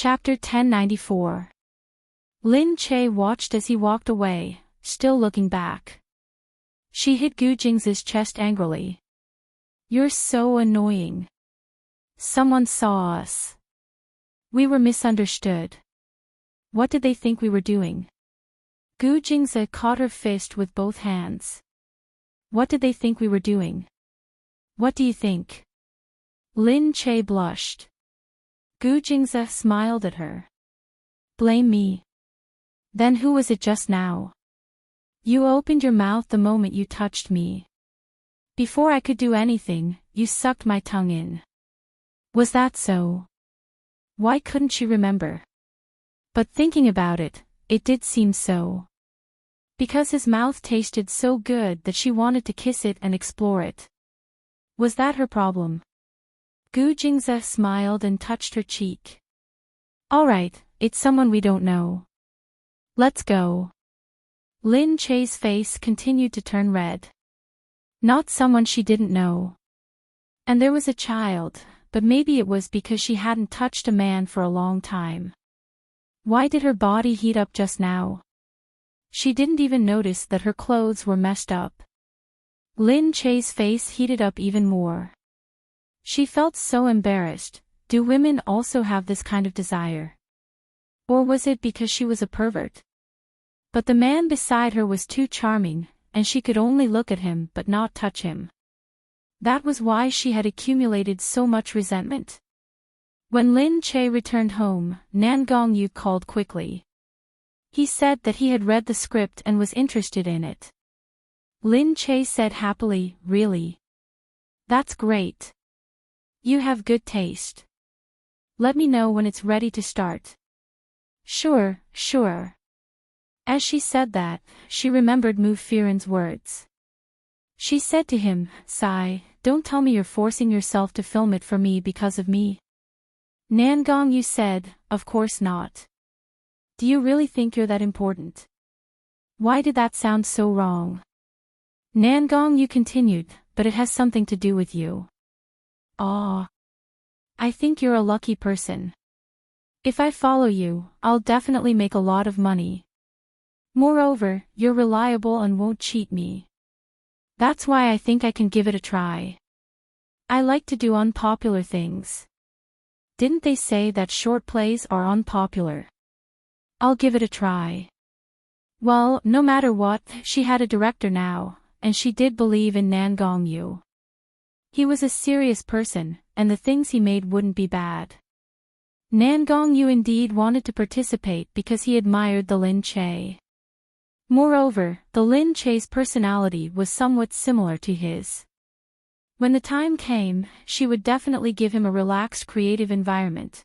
Chapter 1094. Lin Che watched as he walked away, still looking back. She hit Gu Jing's chest angrily. "You're so annoying. Someone saw us. We were misunderstood. What did they think we were doing?" Gu Jingze caught her fist with both hands. "What did they think we were doing? What do you think?" Lin Che blushed. Gu Jingze smiled at her. "Blame me. Then who was it just now? You opened your mouth the moment you touched me. Before I could do anything, you sucked my tongue in. Was that so?" Why couldn't she remember? But thinking about it, it did seem so. Because his mouth tasted so good that she wanted to kiss it and explore it. Was that her problem? Gu Jingze smiled and touched her cheek. "All right, it's someone we don't know. Let's go." Lin Che's face continued to turn red. Not someone she didn't know. And there was a child, but maybe it was because she hadn't touched a man for a long time. Why did her body heat up just now? She didn't even notice that her clothes were messed up. Lin Che's face heated up even more. She felt so embarrassed. Do women also have this kind of desire? Or was it because she was a pervert? But the man beside her was too charming, and she could only look at him but not touch him. That was why she had accumulated so much resentment. When Lin Che returned home, Nan Gongyu called quickly. He said that he had read the script and was interested in it. Lin Che said happily, "Really? That's great. You have good taste. Let me know when it's ready to start." Sure. As she said that, she remembered Mu Firen's words. She said to him, "Sai, don't tell me you're forcing yourself to film it for me because of me." Nan Gongyu said, "Of course not. Do you really think you're that important?" Why did that sound so wrong? Nan Gongyu continued, "But it has something to do with you. Aw. I think you're a lucky person. If I follow you, I'll definitely make a lot of money. Moreover, you're reliable and won't cheat me. That's why I think I can give it a try. I like to do unpopular things. Didn't they say that short plays are unpopular? I'll give it a try." Well, no matter what, she had a director now, and she did believe in Nan Gongyu. He was a serious person, and the things he made wouldn't be bad. Nan Gongyu indeed wanted to participate because he admired the Lin Che. Moreover, the Lin Che's personality was somewhat similar to his. When the time came, she would definitely give him a relaxed creative environment.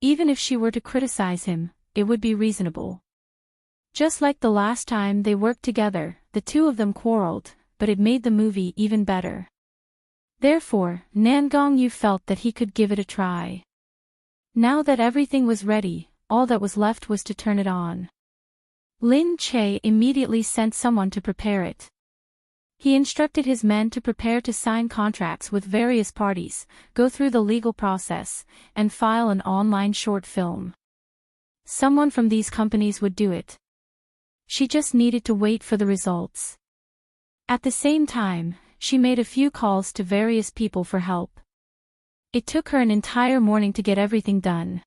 Even if she were to criticize him, it would be reasonable. Just like the last time they worked together, the two of them quarreled, but it made the movie even better. Therefore, Nan Gongyu felt that he could give it a try. Now that everything was ready, all that was left was to turn it on. Lin Che immediately sent someone to prepare it. He instructed his men to prepare to sign contracts with various parties, go through the legal process, and file an online short film. Someone from these companies would do it. She just needed to wait for the results. At the same time, she made a few calls to various people for help. It took her an entire morning to get everything done.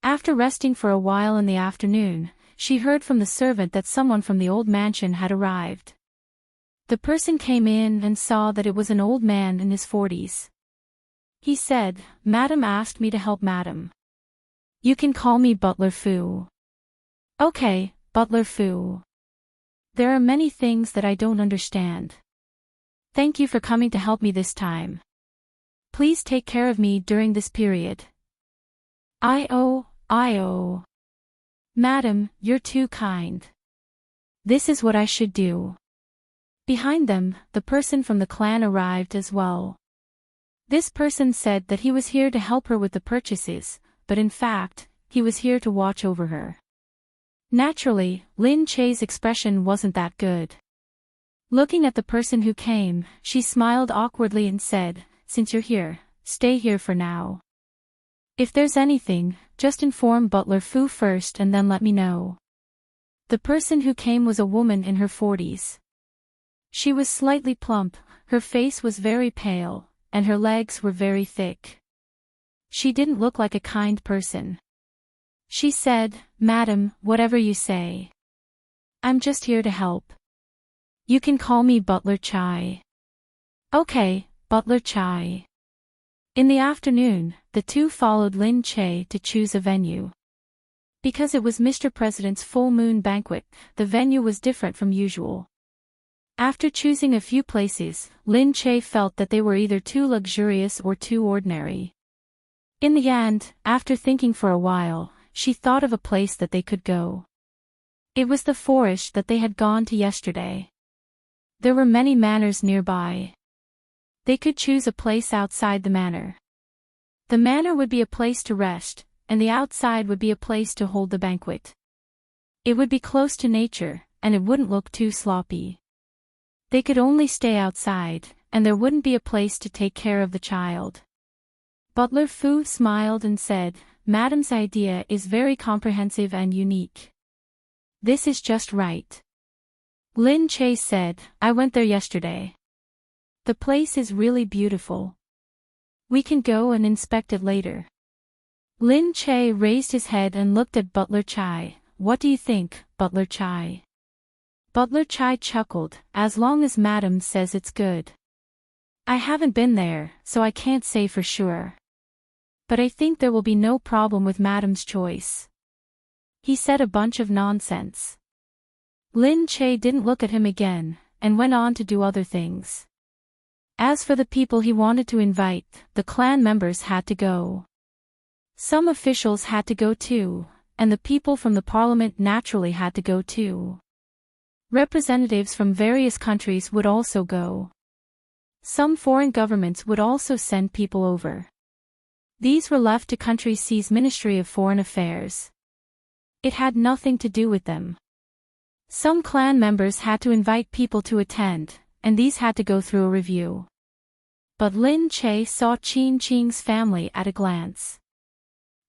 After resting for a while in the afternoon, she heard from the servant that someone from the old mansion had arrived. The person came in and saw that it was an old man in his 40s. He said, "Madam asked me to help Madam. You can call me Butler Fu." "Okay, Butler Fu. There are many things that I don't understand. Thank you for coming to help me this time. Please take care of me during this period." I-oh. "Madam, you're too kind. This is what I should do." Behind them, the person from the clan arrived as well. This person said that he was here to help her with the purchases, but in fact, he was here to watch over her. Naturally, Lin Che's expression wasn't that good. Looking at the person who came, she smiled awkwardly and said, "Since you're here, stay here for now." If there's anything, just inform Butler Fu first and then let me know. The person who came was a woman in her 40s. She was slightly plump, her face was very pale, and her legs were very thick. She didn't look like a kind person. She said, "Madam, whatever you say. I'm just here to help. You can call me Butler Chai." "Okay, Butler Chai." In the afternoon, the two followed Lin Che to choose a venue. Because it was Mr. President's full moon banquet, the venue was different from usual. After choosing a few places, Lin Che felt that they were either too luxurious or too ordinary. In the end, after thinking for a while, she thought of a place that they could go. It was the forest that they had gone to yesterday. There were many manors nearby. They could choose a place outside the manor. The manor would be a place to rest, and the outside would be a place to hold the banquet. It would be close to nature, and it wouldn't look too sloppy. They could only stay outside, and there wouldn't be a place to take care of the child. Butler Fu smiled and said, "Madam's idea is very comprehensive and unique. This is just right." Lin Che said, "I went there yesterday. The place is really beautiful. We can go and inspect it later." Lin Che raised his head and looked at Butler Chai. "What do you think, Butler Chai?" Butler Chai chuckled, "As long as Madam says it's good. I haven't been there, so I can't say for sure. But I think there will be no problem with Madam's choice." He said a bunch of nonsense. Lin Che didn't look at him again, and went on to do other things. As for the people he wanted to invite, the clan members had to go. Some officials had to go too, and the people from the parliament naturally had to go too. Representatives from various countries would also go. Some foreign governments would also send people over. These were left to Country C's Ministry of Foreign Affairs. It had nothing to do with them. Some clan members had to invite people to attend, and these had to go through a review. But Lin Che saw Qin Qing's family at a glance.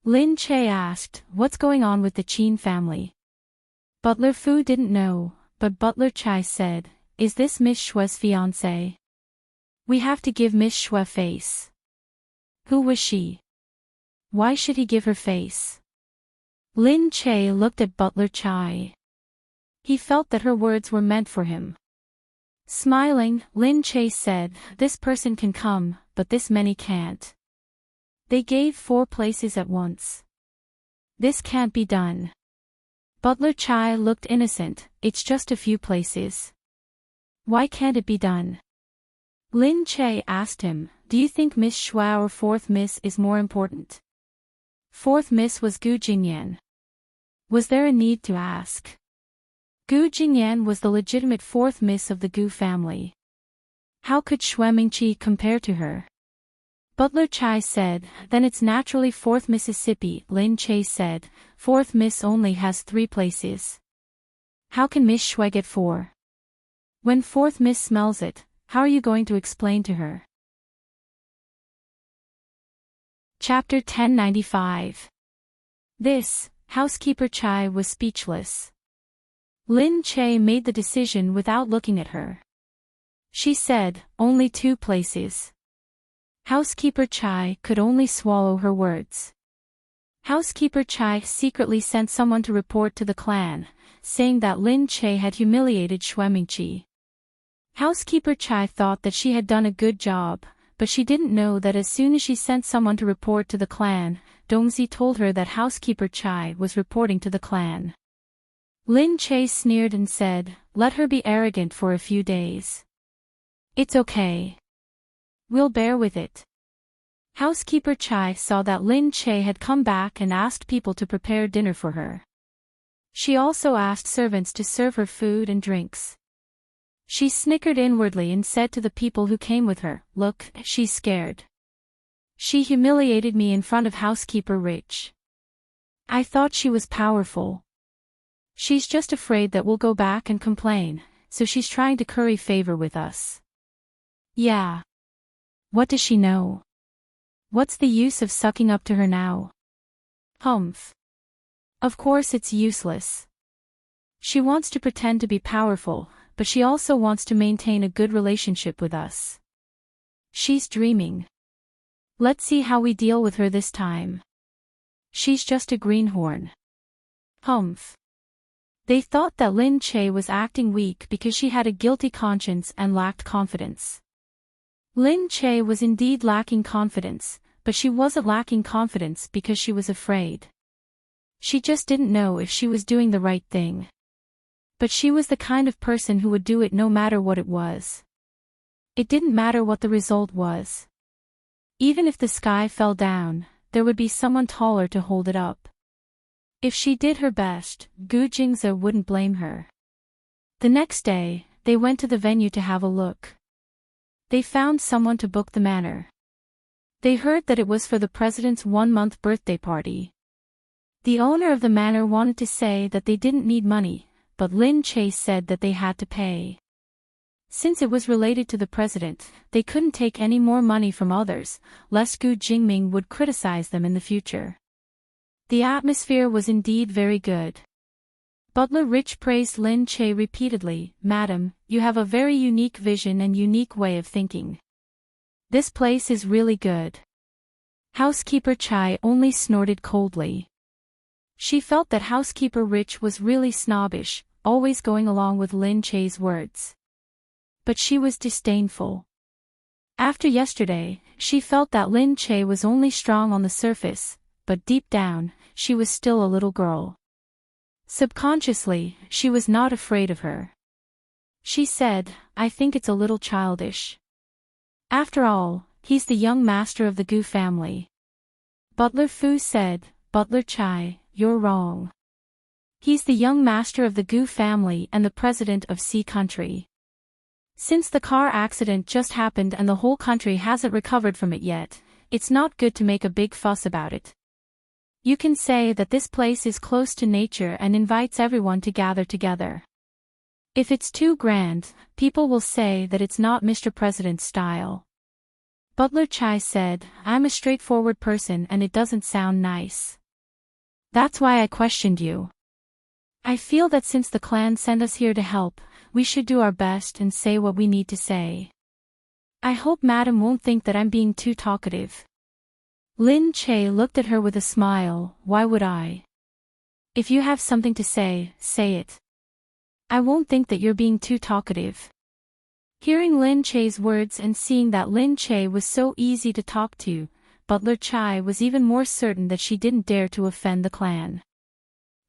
Lin Che asked, "What's going on with the Qin family?" Butler Fu didn't know, but Butler Chai said, "Is this Miss Shue's fiancé? We have to give Miss Shue face." Who was she? Why should he give her face? Lin Che looked at Butler Chai. He felt that her words were meant for him. Smiling, Lin Che said, "This person can come, but this many can't." They gave 4 places at once. "This can't be done." Butler Chai looked innocent, "It's just a few places. Why can't it be done?" Lin Che asked him, "Do you think Miss Shua or 4th Miss is more important?" 4th Miss was Gu Jingyan. Was there a need to ask? Gu Jingyan was the legitimate 4th Miss of the Gu family. How could Xue Mingqi compare to her? Butler Chai said, "Then it's naturally 4th Mississippi." Lin Che said, "4th Miss only has 3 places. How can Miss Xue get 4? When 4th Miss smells it, how are you going to explain to her?" Chapter 1095. This, Housekeeper Chai was speechless. Lin Che made the decision without looking at her. She said, "Only 2 places." Housekeeper Chai could only swallow her words. Housekeeper Chai secretly sent someone to report to the clan, saying that Lin Che had humiliated Xue Mingqi. Housekeeper Chai thought that she had done a good job, but she didn't know that as soon as she sent someone to report to the clan, Dongzi told her that Housekeeper Chai was reporting to the clan. Lin Che sneered and said, "Let her be arrogant for a few days. It's okay. We'll bear with it." Housekeeper Chai saw that Lin Che had come back and asked people to prepare dinner for her. She also asked servants to serve her food and drinks. She snickered inwardly and said to the people who came with her, "Look, she's scared. She humiliated me in front of Housekeeper Rich. I thought she was powerful. She's just afraid that we'll go back and complain, so she's trying to curry favor with us." "Yeah. What does she know? What's the use of sucking up to her now? Humph. Of course it's useless. She wants to pretend to be powerful, but she also wants to maintain a good relationship with us. She's dreaming. Let's see how we deal with her this time. She's just a greenhorn. Humph. They thought that Lin Che was acting weak because she had a guilty conscience and lacked confidence. Lin Che was indeed lacking confidence, but she wasn't lacking confidence because she was afraid. She just didn't know if she was doing the right thing. But she was the kind of person who would do it no matter what it was. It didn't matter what the result was. Even if the sky fell down, there would be someone taller to hold it up. If she did her best, Gu Jingze wouldn't blame her. The next day, they went to the venue to have a look. They found someone to book the manor. They heard that it was for the president's 1-month birthday party. The owner of the manor wanted to say that they didn't need money, but Lin Che said that they had to pay. Since it was related to the president, they couldn't take any more money from others, lest Gu Jingming would criticize them in the future. The atmosphere was indeed very good. Butler Rich praised Lin Che repeatedly. "Madam, you have a very unique vision and unique way of thinking. This place is really good." Housekeeper Chai only snorted coldly. She felt that Housekeeper Rich was really snobbish, always going along with Lin Che's words. But she was disdainful. After yesterday, she felt that Lin Che was only strong on the surface, but deep down, she was still a little girl. Subconsciously, she was not afraid of her. She said, "I think it's a little childish. After all, he's the young master of the Gu family." Butler Fu said, "Butler Chai, you're wrong. He's the young master of the Gu family and the president of Sea Country. Since the car accident just happened and the whole country hasn't recovered from it yet, it's not good to make a big fuss about it. You can say that this place is close to nature and invites everyone to gather together. If it's too grand, people will say that it's not Mr. President's style." Butler Chai said, "I'm a straightforward person and it doesn't sound nice. That's why I questioned you. I feel that since the clan sent us here to help, we should do our best and say what we need to say. I hope Madam won't think that I'm being too talkative." Lin Che looked at her with a smile. "Why would I? If you have something to say, say it. I won't think that you're being too talkative." Hearing Lin Che's words and seeing that Lin Che was so easy to talk to, Butler Chai was even more certain that she didn't dare to offend the clan.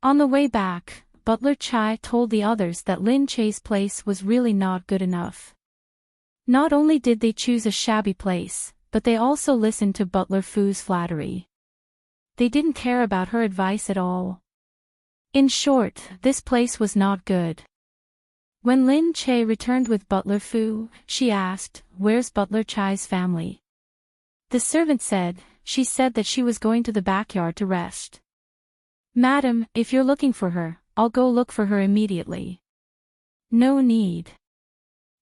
On the way back, Butler Chai told the others that Lin Che's place was really not good enough. Not only did they choose a shabby place, but they also listened to Butler Fu's flattery. They didn't care about her advice at all. In short, this place was not good. When Lin Che returned with Butler Fu, she asked, "Where's Butler Chai's family?" The servant said, "She said that she was going to the backyard to rest." "Madam, if you're looking for her, I'll go look for her immediately." "No need."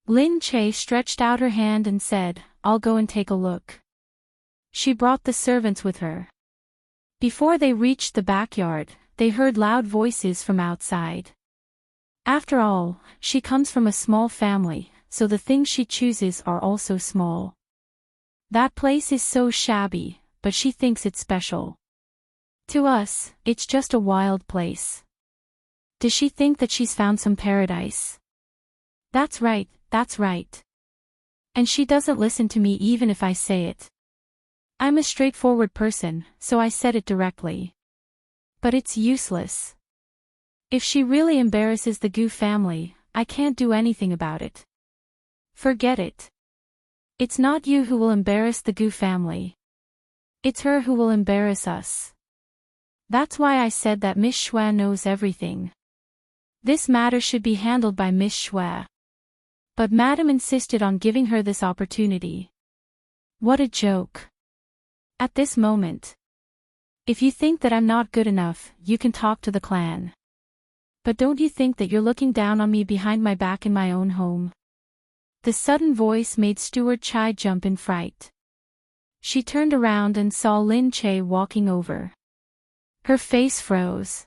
Lin Che stretched out her hand and said, "I'll go and take a look." She brought the servants with her. Before they reached the backyard, they heard loud voices from outside. After all, she comes from a small family, so the things she chooses are also small. That place is so shabby, but she thinks it's special. To us, it's just a wild place. Does she think that she's found some paradise? That's right, that's right. And she doesn't listen to me even if I say it. I'm a straightforward person, so I said it directly. But it's useless. If she really embarrasses the Gu family, I can't do anything about it. Forget it. It's not you who will embarrass the Gu family. It's her who will embarrass us. That's why I said that Miss Xue knows everything. This matter should be handled by Miss Xue. But Madam insisted on giving her this opportunity. What a joke. At this moment. If you think that I'm not good enough, you can talk to the clan. But don't you think that you're looking down on me behind my back in my own home? The sudden voice made Steward Chai jump in fright. She turned around and saw Lin Che walking over. Her face froze.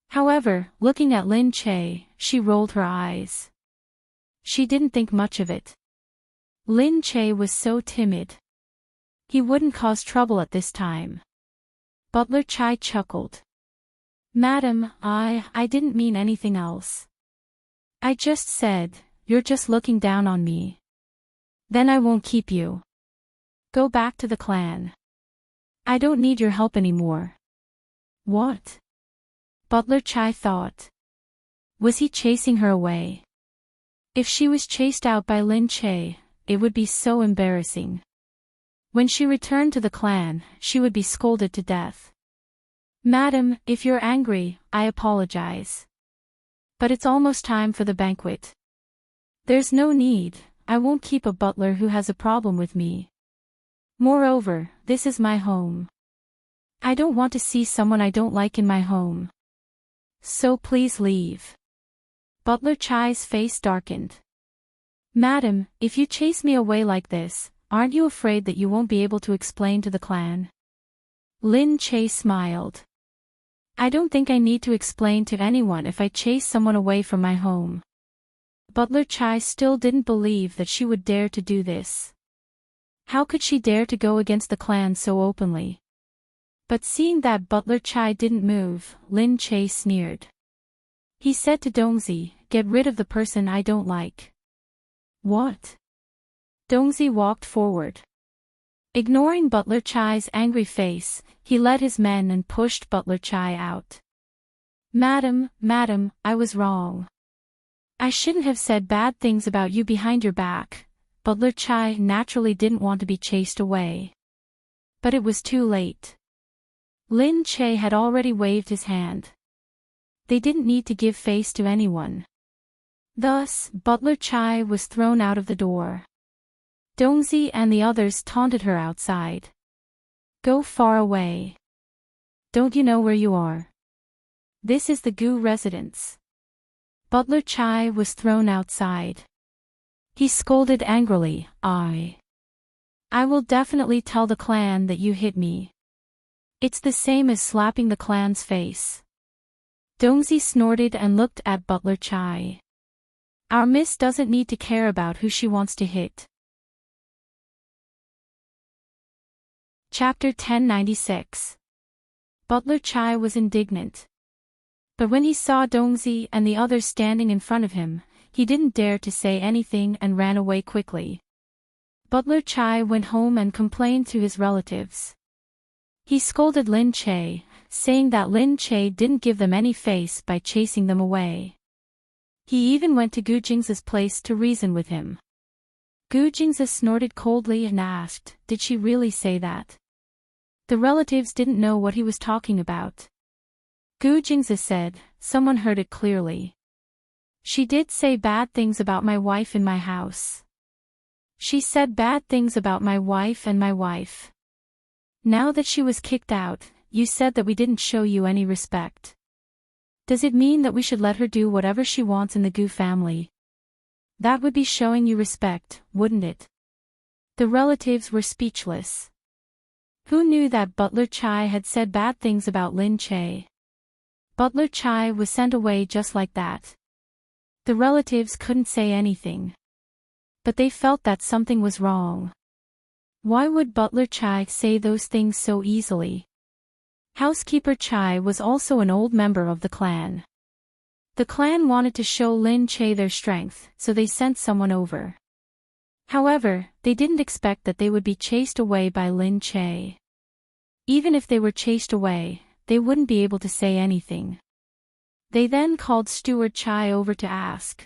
However, looking at Lin Che, she rolled her eyes. She didn't think much of it. Lin Che was so timid. He wouldn't cause trouble at this time. Butler Chai chuckled. Madam, I didn't mean anything else. I just said, you're just looking down on me. Then I won't keep you. Go back to the clan. I don't need your help anymore. What? Butler Chai thought. Was he chasing her away? If she was chased out by Lin Che, it would be so embarrassing. When she returned to the clan, she would be scolded to death. Madam, if you're angry, I apologize. But it's almost time for the banquet. There's no need, I won't keep a butler who has a problem with me. Moreover, this is my home. I don't want to see someone I don't like in my home. So please leave. Butler Chai's face darkened. Madam, if you chase me away like this, aren't you afraid that you won't be able to explain to the clan? Lin Che smiled. I don't think I need to explain to anyone if I chase someone away from my home. Butler Chai still didn't believe that she would dare to do this. How could she dare to go against the clan so openly? But seeing that Butler Chai didn't move, Lin Che sneered. He said to Dongzi, get rid of the person I don't like. What? Dongzi walked forward. Ignoring Butler Chai's angry face, he led his men and pushed Butler Chai out. Madam, I was wrong. I shouldn't have said bad things about you behind your back. Butler Chai naturally didn't want to be chased away. But it was too late. Lin Che had already waved his hand. They didn't need to give face to anyone. Thus, Butler Chai was thrown out of the door. Dongzi and the others taunted her outside. Go far away. Don't you know where you are? This is the Gu residence. Butler Chai was thrown outside. He scolded angrily, I will definitely tell the clan that you hit me. It's the same as slapping the clan's face. Dongzi snorted and looked at Butler Chai. Our miss doesn't need to care about who she wants to hit. Chapter 1096. Butler Chai was indignant. But when he saw Dongzi and the others standing in front of him, he didn't dare to say anything and ran away quickly. Butler Chai went home and complained to his relatives. He scolded Lin Che, saying that Lin Che didn't give them any face by chasing them away. He even went to Gu Jing's place to reason with him. Gu Jing's snorted coldly and asked, did she really say that? The relatives didn't know what he was talking about. Gu Jing's said, someone heard it clearly. She did say bad things about my wife in my house. She said bad things about my wife and my wife. Now that she was kicked out, you said that we didn't show you any respect. Does it mean that we should let her do whatever she wants in the Gu family? That would be showing you respect, wouldn't it? The relatives were speechless. Who knew that Butler Chai had said bad things about Lin Che? Butler Chai was sent away just like that. The relatives couldn't say anything. But they felt that something was wrong. Why would Butler Chai say those things so easily? Housekeeper Chai was also an old member of the clan. The clan wanted to show Lin Che their strength, so they sent someone over. However, they didn't expect that they would be chased away by Lin Che. Even if they were chased away, they wouldn't be able to say anything. They then called Steward Chai over to ask.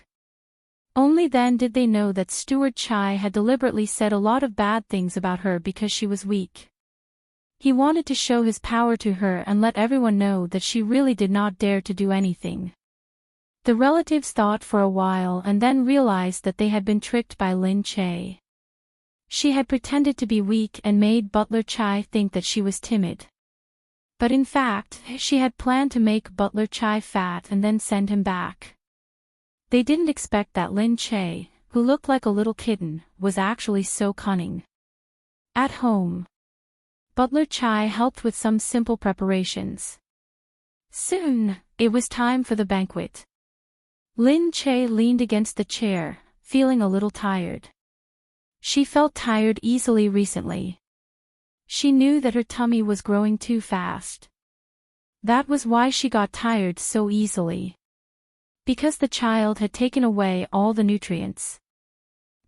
Only then did they know that Steward Chai had deliberately said a lot of bad things about her because she was weak. He wanted to show his power to her and let everyone know that she really did not dare to do anything. The relatives thought for a while and then realized that they had been tricked by Lin Che. She had pretended to be weak and made Butler Chai think that she was timid. But in fact, she had planned to make Butler Chai fat and then send him back. They didn't expect that Lin Che, who looked like a little kitten, was actually so cunning. At home, Butler Chai helped with some simple preparations. Soon, it was time for the banquet. Lin Che leaned against the chair, feeling a little tired. She felt tired easily recently. She knew that her tummy was growing too fast. That was why she got tired so easily. Because the child had taken away all the nutrients.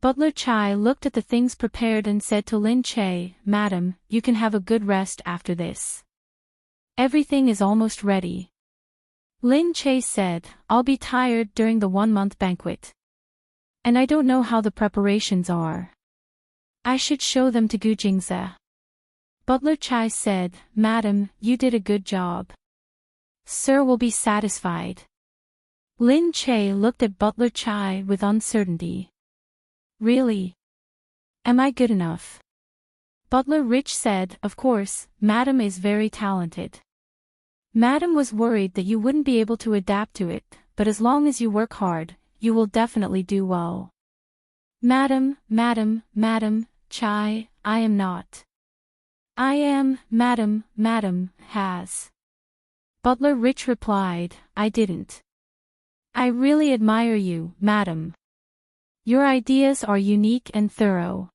Butler Chai looked at the things prepared and said to Lin Che, "Madam, you can have a good rest after this. Everything is almost ready." Lin Che said, "I'll be tired during the 1-month banquet. And I don't know how the preparations are. I should show them to Gu Jingze." Butler Chai said, "Madam, you did a good job. Sir will be satisfied." Lin Che looked at Butler Chai with uncertainty. "Really? Am I good enough?" Butler Rich said, "Of course, Madam is very talented. Madam was worried that you wouldn't be able to adapt to it, but as long as you work hard, you will definitely do well." Madam, Chai, I am not. I am, Madam, has." Butler Rich replied, "I didn't. I really admire you, Madam. Your ideas are unique and thorough.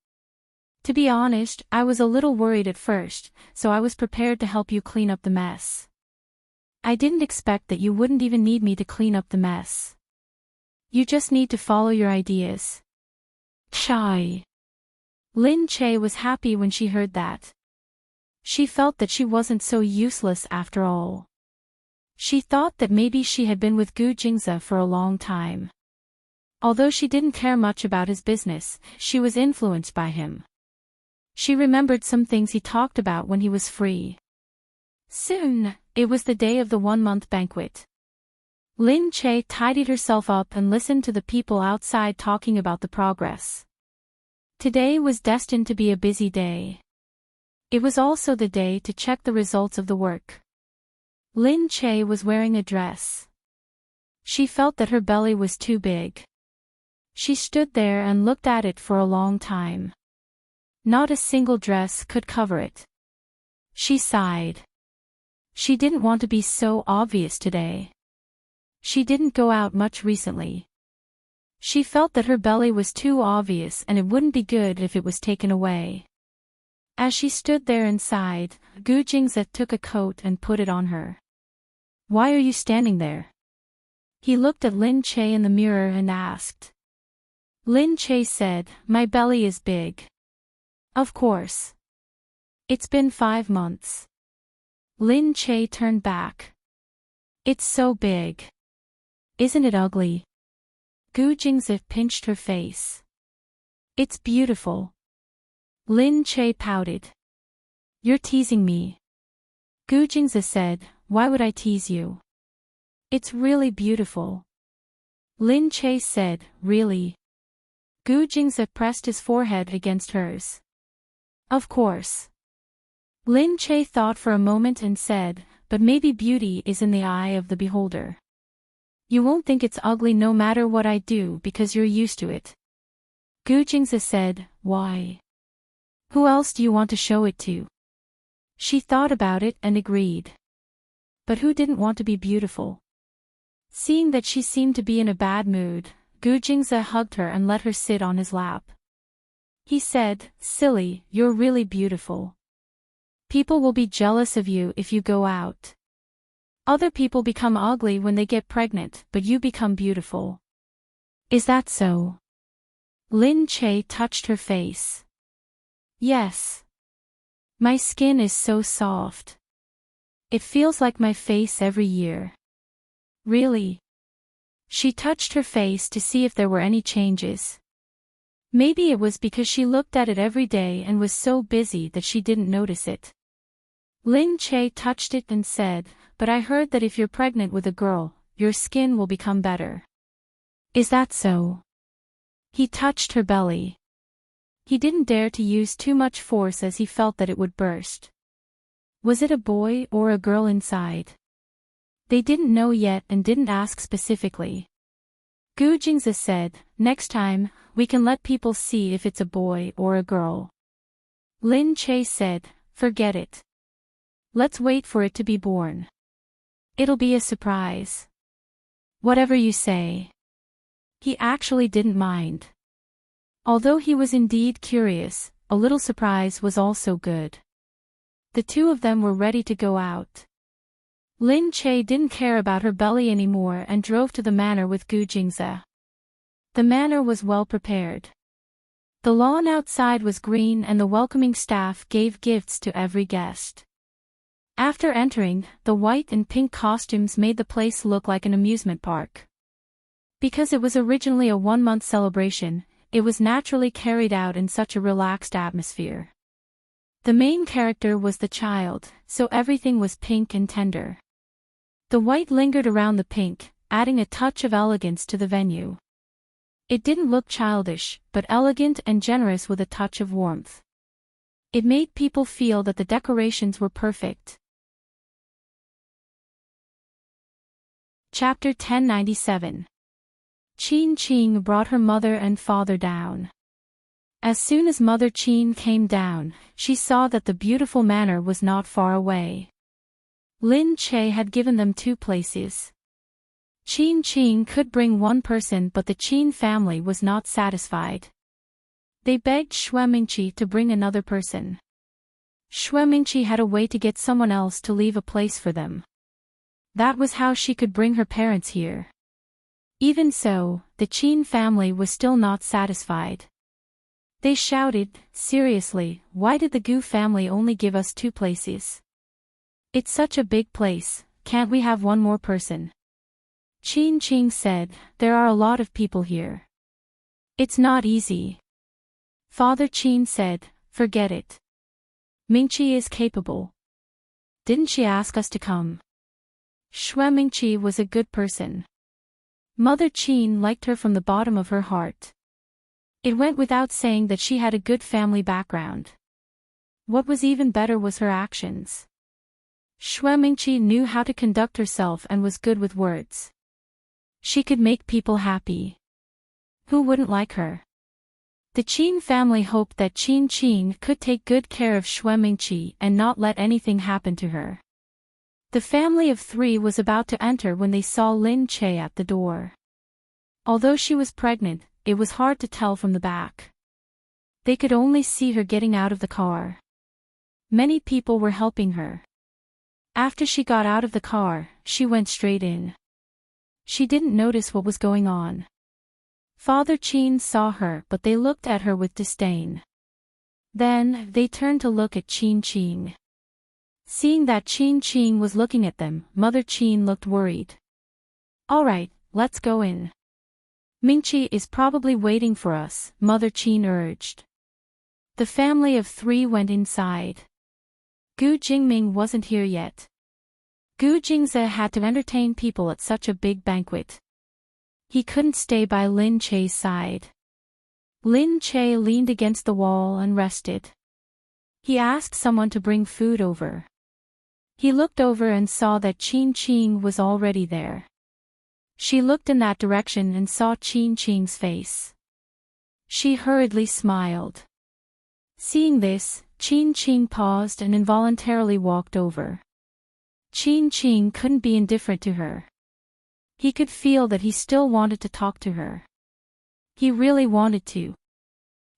To be honest, I was a little worried at first, so I was prepared to help you clean up the mess. I didn't expect that you wouldn't even need me to clean up the mess. You just need to follow your ideas." Chai. Lin Che was happy when she heard that. She felt that she wasn't so useless after all. She thought that maybe she had been with Gu Jingze for a long time. Although she didn't care much about his business, she was influenced by him. She remembered some things he talked about when he was free. Soon, it was the day of the 1-month banquet. Lin Che tidied herself up and listened to the people outside talking about the progress. Today was destined to be a busy day. It was also the day to check the results of the work. Lin Che was wearing a dress. She felt that her belly was too big. She stood there and looked at it for a long time. Not a single dress could cover it. She sighed. She didn't want to be so obvious today. She didn't go out much recently. She felt that her belly was too obvious and it wouldn't be good if it was taken away. As she stood there and sighed, Gu Jingze took a coat and put it on her. "Why are you standing there?" He looked at Lin Che in the mirror and asked. Lin Che said, "My belly is big." "Of course. It's been 5 months." Lin Che turned back. "It's so big. Isn't it ugly?" Gu Jingze pinched her face. "It's beautiful." Lin Che pouted. "You're teasing me." Gu Jingze said, "Why would I tease you? It's really beautiful." Lin Che said, "Really?" Gu Jingze pressed his forehead against hers. "Of course." Lin Che thought for a moment and said, "But maybe beauty is in the eye of the beholder. You won't think it's ugly no matter what I do because you're used to it." Gu Jingze said, "Why? Who else do you want to show it to?" She thought about it and agreed. But who didn't want to be beautiful? Seeing that she seemed to be in a bad mood, Gu Jingze hugged her and let her sit on his lap. He said, "Silly, you're really beautiful. People will be jealous of you if you go out. Other people become ugly when they get pregnant, but you become beautiful." "Is that so?" Lin Che touched her face. "Yes. My skin is so soft. It feels like my face every year." "Really?" She touched her face to see if there were any changes. Maybe it was because she looked at it every day and was so busy that she didn't notice it. Lin Che touched it and said, "But I heard that if you're pregnant with a girl, your skin will become better." "Is that so?" He touched her belly. He didn't dare to use too much force as he felt that it would burst. Was it a boy or a girl inside? They didn't know yet and didn't ask specifically. Gu Jingze said, "Next time, we can let people see if it's a boy or a girl." Lin Che said, forget it. Let's wait for it to be born. It'll be a surprise. Whatever you say. He actually didn't mind. Although he was indeed curious, a little surprise was also good. The two of them were ready to go out. Lin Che didn't care about her belly anymore and drove to the manor with Gu Jingze. The manor was well prepared. The lawn outside was green and the welcoming staff gave gifts to every guest. After entering, the white and pink costumes made the place look like an amusement park. Because it was originally a one-month celebration, it was naturally carried out in such a relaxed atmosphere. The main character was the child, so everything was pink and tender. The white lingered around the pink, adding a touch of elegance to the venue. It didn't look childish, but elegant and generous with a touch of warmth. It made people feel that the decorations were perfect. Chapter 1097. Qin Qing brought her mother and father down. As soon as Mother Qin came down, she saw that the beautiful manor was not far away. Lin Che had given them 2 places. Qin Qing could bring 1 person, but the Qin family was not satisfied. They begged Xue Mingqi to bring another person. Xue Mingqi had a way to get someone else to leave a place for them. That was how she could bring her parents here. Even so, the Qin family was still not satisfied. They shouted, seriously, why did the Gu family only give us 2 places? It's such a big place, can't we have 1 more person? Qin Qing said, there are a lot of people here. It's not easy. Father Qin said, forget it. Mingqi is capable. Didn't she ask us to come? Xue Mingqi was a good person. Mother Qin liked her from the bottom of her heart. It went without saying that she had a good family background. What was even better was her actions. Xue Mingqi knew how to conduct herself and was good with words. She could make people happy. Who wouldn't like her? The Qin family hoped that Qin Qing could take good care of Xue Mingqi and not let anything happen to her. The family of 3 was about to enter when they saw Lin Che at the door. Although she was pregnant, it was hard to tell from the back. They could only see her getting out of the car. Many people were helping her. After she got out of the car, she went straight in. She didn't notice what was going on. Father Qin saw her, but they looked at her with disdain. Then, they turned to look at Qin Qing. Seeing that Qin Qing was looking at them, Mother Qin looked worried. All right, let's go in. Mingqi is probably waiting for us, Mother Qin urged. The family of 3 went inside. Gu Jingming wasn't here yet. Gu Jingze had to entertain people at such a big banquet. He couldn't stay by Lin Che's side. Lin Che leaned against the wall and rested. He asked someone to bring food over. He looked over and saw that Qin Qing was already there. She looked in that direction and saw Qin Qing's face. She hurriedly smiled. Seeing this, Qin Qing paused and involuntarily walked over. Qin Qing couldn't be indifferent to her. He could feel that he still wanted to talk to her. He really wanted to.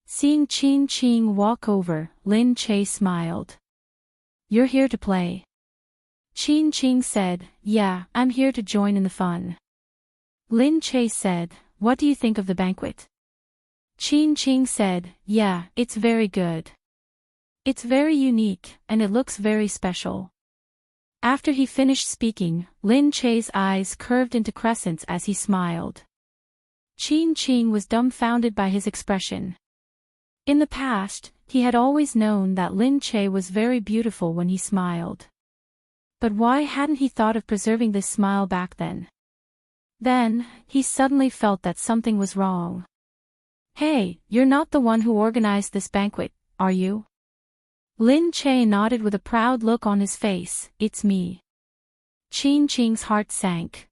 Seeing Qin Qing walk over, Lin Che smiled. You're here to play? Qin Qing said, yeah, I'm here to join in the fun. Lin Che said, what do you think of the banquet? Qin Qing said, yeah, it's very good. It's very unique, and it looks very special. After he finished speaking, Lin Che's eyes curved into crescents as he smiled. Qin Qing was dumbfounded by his expression. In the past, he had always known that Lin Che was very beautiful when he smiled. But why hadn't he thought of preserving this smile back then? Then, he suddenly felt that something was wrong. Hey, you're not the one who organized this banquet, are you? Lin Che nodded with a proud look on his face, it's me. Qin Qing's heart sank.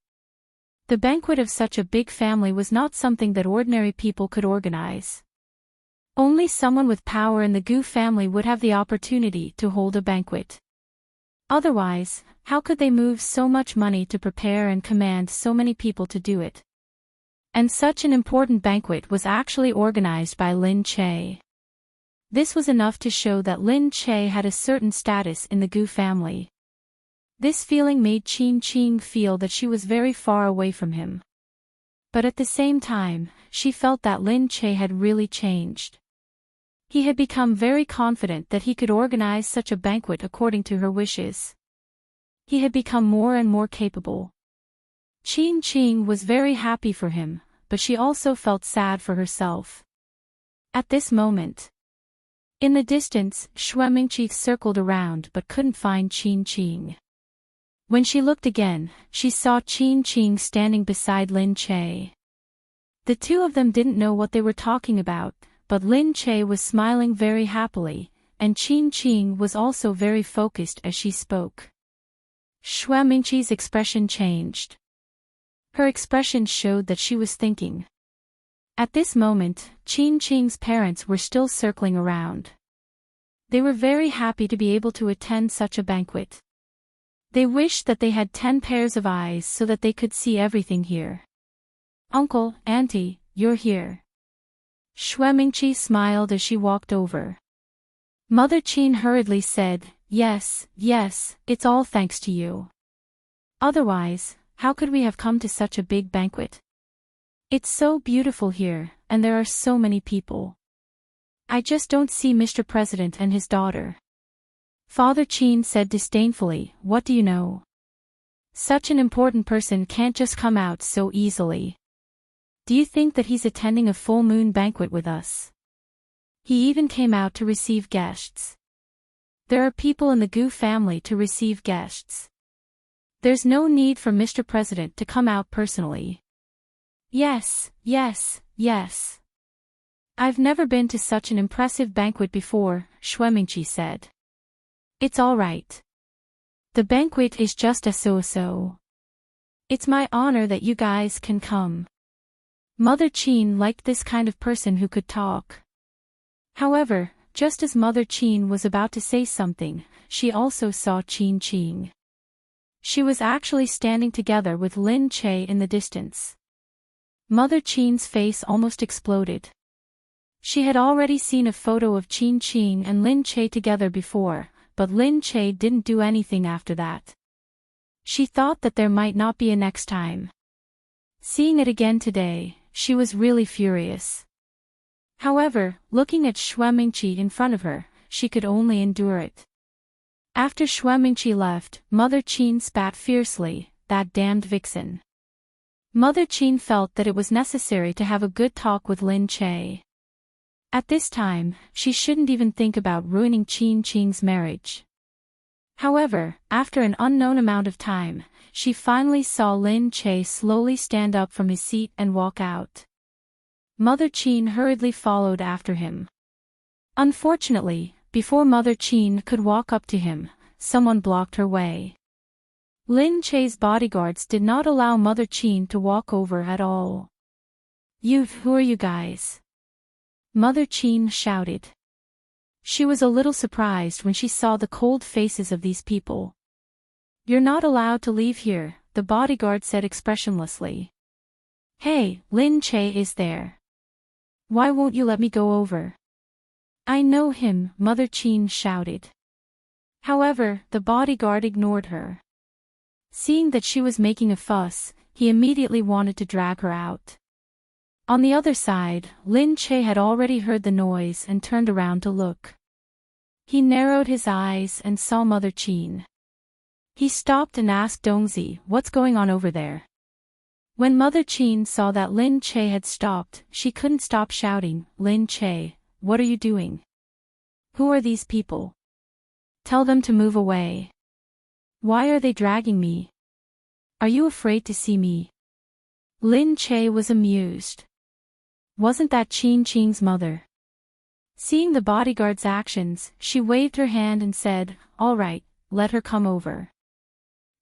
The banquet of such a big family was not something that ordinary people could organize. Only someone with power in the Gu family would have the opportunity to hold a banquet. Otherwise, how could they move so much money to prepare and command so many people to do it? And such an important banquet was actually organized by Lin Che. This was enough to show that Lin Che had a certain status in the Gu family. This feeling made Qin Qing feel that she was very far away from him. But at the same time, she felt that Lin Che had really changed. He had become very confident that he could organize such a banquet according to her wishes. He had become more and more capable. Qin Qing was very happy for him, but she also felt sad for herself. At this moment, in the distance, Shuemingqi circled around but couldn't find Qin Qing. When she looked again, she saw Qin Qing standing beside Lin Che. The two of them didn't know what they were talking about, but Lin Che was smiling very happily, and Qin Qing was also very focused as she spoke. Shuemingqi's expression changed. Her expression showed that she was thinking. At this moment, Qin Qing's parents were still circling around. They were very happy to be able to attend such a banquet. They wished that they had 10 pairs of eyes so that they could see everything here. "Uncle, Auntie, you're here." Shuemingqi smiled as she walked over. Mother Qin hurriedly said, yes, it's all thanks to you. Otherwise, how could we have come to such a big banquet? It's so beautiful here, and there are so many people. I just don't see Mr. President and his daughter. Father Qin said disdainfully, what do you know? Such an important person can't just come out so easily. Do you think that he's attending a full moon banquet with us? He even came out to receive guests. There are people in the Gu family to receive guests. There's no need for Mr. President to come out personally. Yes. I've never been to such an impressive banquet before, Shuemingqi said. It's all right. The banquet is just a so-so. It's my honor that you guys can come. Mother Qin liked this kind of person who could talk. However, just as Mother Qin was about to say something, she also saw Qin Qing. She was actually standing together with Lin Che in the distance. Mother Qin's face almost exploded. She had already seen a photo of Qin Qing and Lin Che together before, but Lin Che didn't do anything after that. She thought that there might not be a next time. Seeing it again today, she was really furious. However, looking at Shuemingqi in front of her, she could only endure it. After Shuemingqi left, Mother Qin spat fiercely, that damned vixen. Mother Qin felt that it was necessary to have a good talk with Lin Che. At this time, she shouldn't even think about ruining Qin Qing's marriage. However, after an unknown amount of time, she finally saw Lin Che slowly stand up from his seat and walk out. Mother Qin hurriedly followed after him. Unfortunately, before Mother Qin could walk up to him, someone blocked her way. Lin Che's bodyguards did not allow Mother Qin to walk over at all. Who are you guys?" Mother Qin shouted. She was a little surprised when she saw the cold faces of these people. "You're not allowed to leave here," the bodyguard said expressionlessly. "Hey, Lin Che is there. Why won't you let me go over?" "I know him," Mother Qin shouted. However, the bodyguard ignored her. Seeing that she was making a fuss, he immediately wanted to drag her out. On the other side, Lin Che had already heard the noise and turned around to look. He narrowed his eyes and saw Mother Qin. He stopped and asked Dongzi, "What's going on over there?" When Mother Qin saw that Lin Che had stopped, she couldn't stop shouting, "Lin Che, what are you doing? Who are these people? Tell them to move away. Why are they dragging me? Are you afraid to see me?" Lin Che was amused. Wasn't that Qin Qing's mother? Seeing the bodyguard's actions, she waved her hand and said, "All right, let her come over."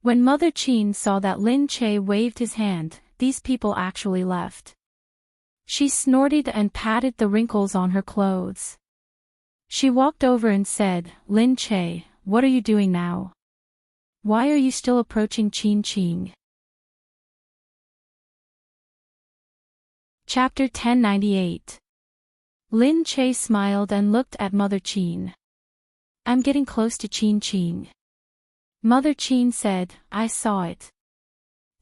When Mother Qin saw that Lin Che waved his hand, these people actually left. She snorted and patted the wrinkles on her clothes. She walked over and said, Lin Che, what are you doing now? Why are you still approaching Qin Qing? Chapter 1098. Lin Che smiled and looked at Mother Qin. I'm getting close to Qin Qing. Mother Qin said, I saw it.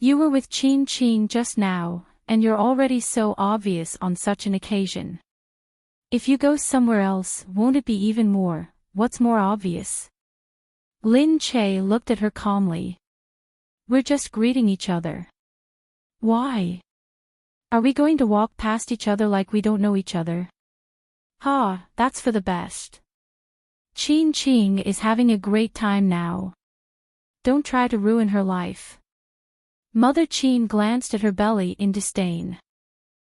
You were with Qin Qing just now, and you're already so obvious on such an occasion. If you go somewhere else, won't it be even more? What's more obvious? Lin Che looked at her calmly. We're just greeting each other. Why? Are we going to walk past each other like we don't know each other? Ha, that's for the best. Qin Qing is having a great time now. Don't try to ruin her life. Mother Qin glanced at her belly in disdain.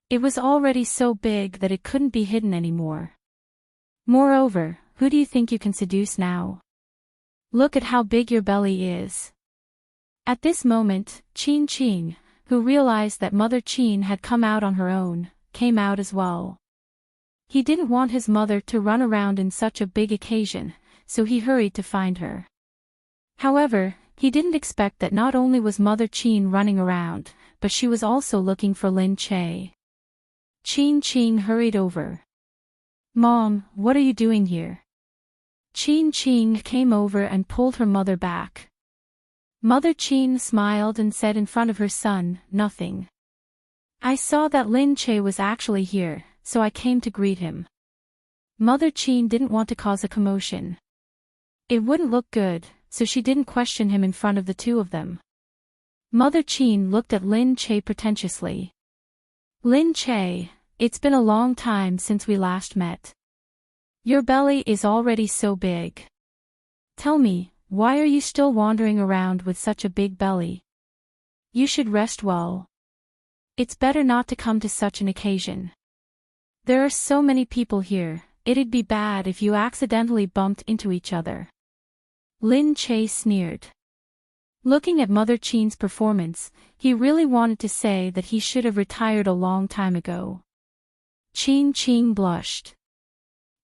It was already so big that it couldn't be hidden anymore. Moreover, who do you think you can seduce now? Look at how big your belly is. At this moment, Qin Qing, who realized that Mother Qin had come out on her own, came out as well. He didn't want his mother to run around in such a big occasion, so he hurried to find her. However, he didn't expect that not only was Mother Qin running around, but she was also looking for Lin Che. Qin Qing hurried over. Mom, what are you doing here? Qin Qing came over and pulled her mother back. Mother Qin smiled and said in front of her son, nothing. I saw that Lin Che was actually here, so I came to greet him. Mother Qin didn't want to cause a commotion. It wouldn't look good, so she didn't question him in front of the two of them. Mother Qin looked at Lin Che pretentiously. Lin Che, it's been a long time since we last met. Your belly is already so big. Tell me, why are you still wandering around with such a big belly? You should rest well. It's better not to come to such an occasion. There are so many people here, it'd be bad if you accidentally bumped into each other. Lin Che sneered. Looking at Mother Qin's performance, he really wanted to say that he should have retired a long time ago. Qin Qing blushed.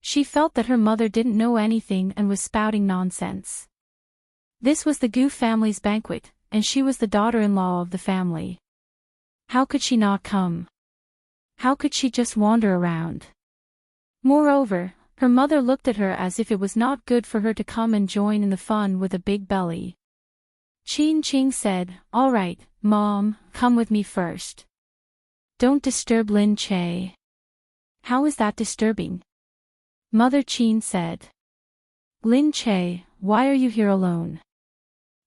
She felt that her mother didn't know anything and was spouting nonsense. This was the Gu family's banquet, and she was the daughter-in-law of the family. How could she not come? How could she just wander around? Moreover, her mother looked at her as if it was not good for her to come and join in the fun with a big belly. Qin Qing said, all right, Mom, come with me first. Don't disturb Lin Che. How is that disturbing? Mother Qin said. Lin Che, why are you here alone?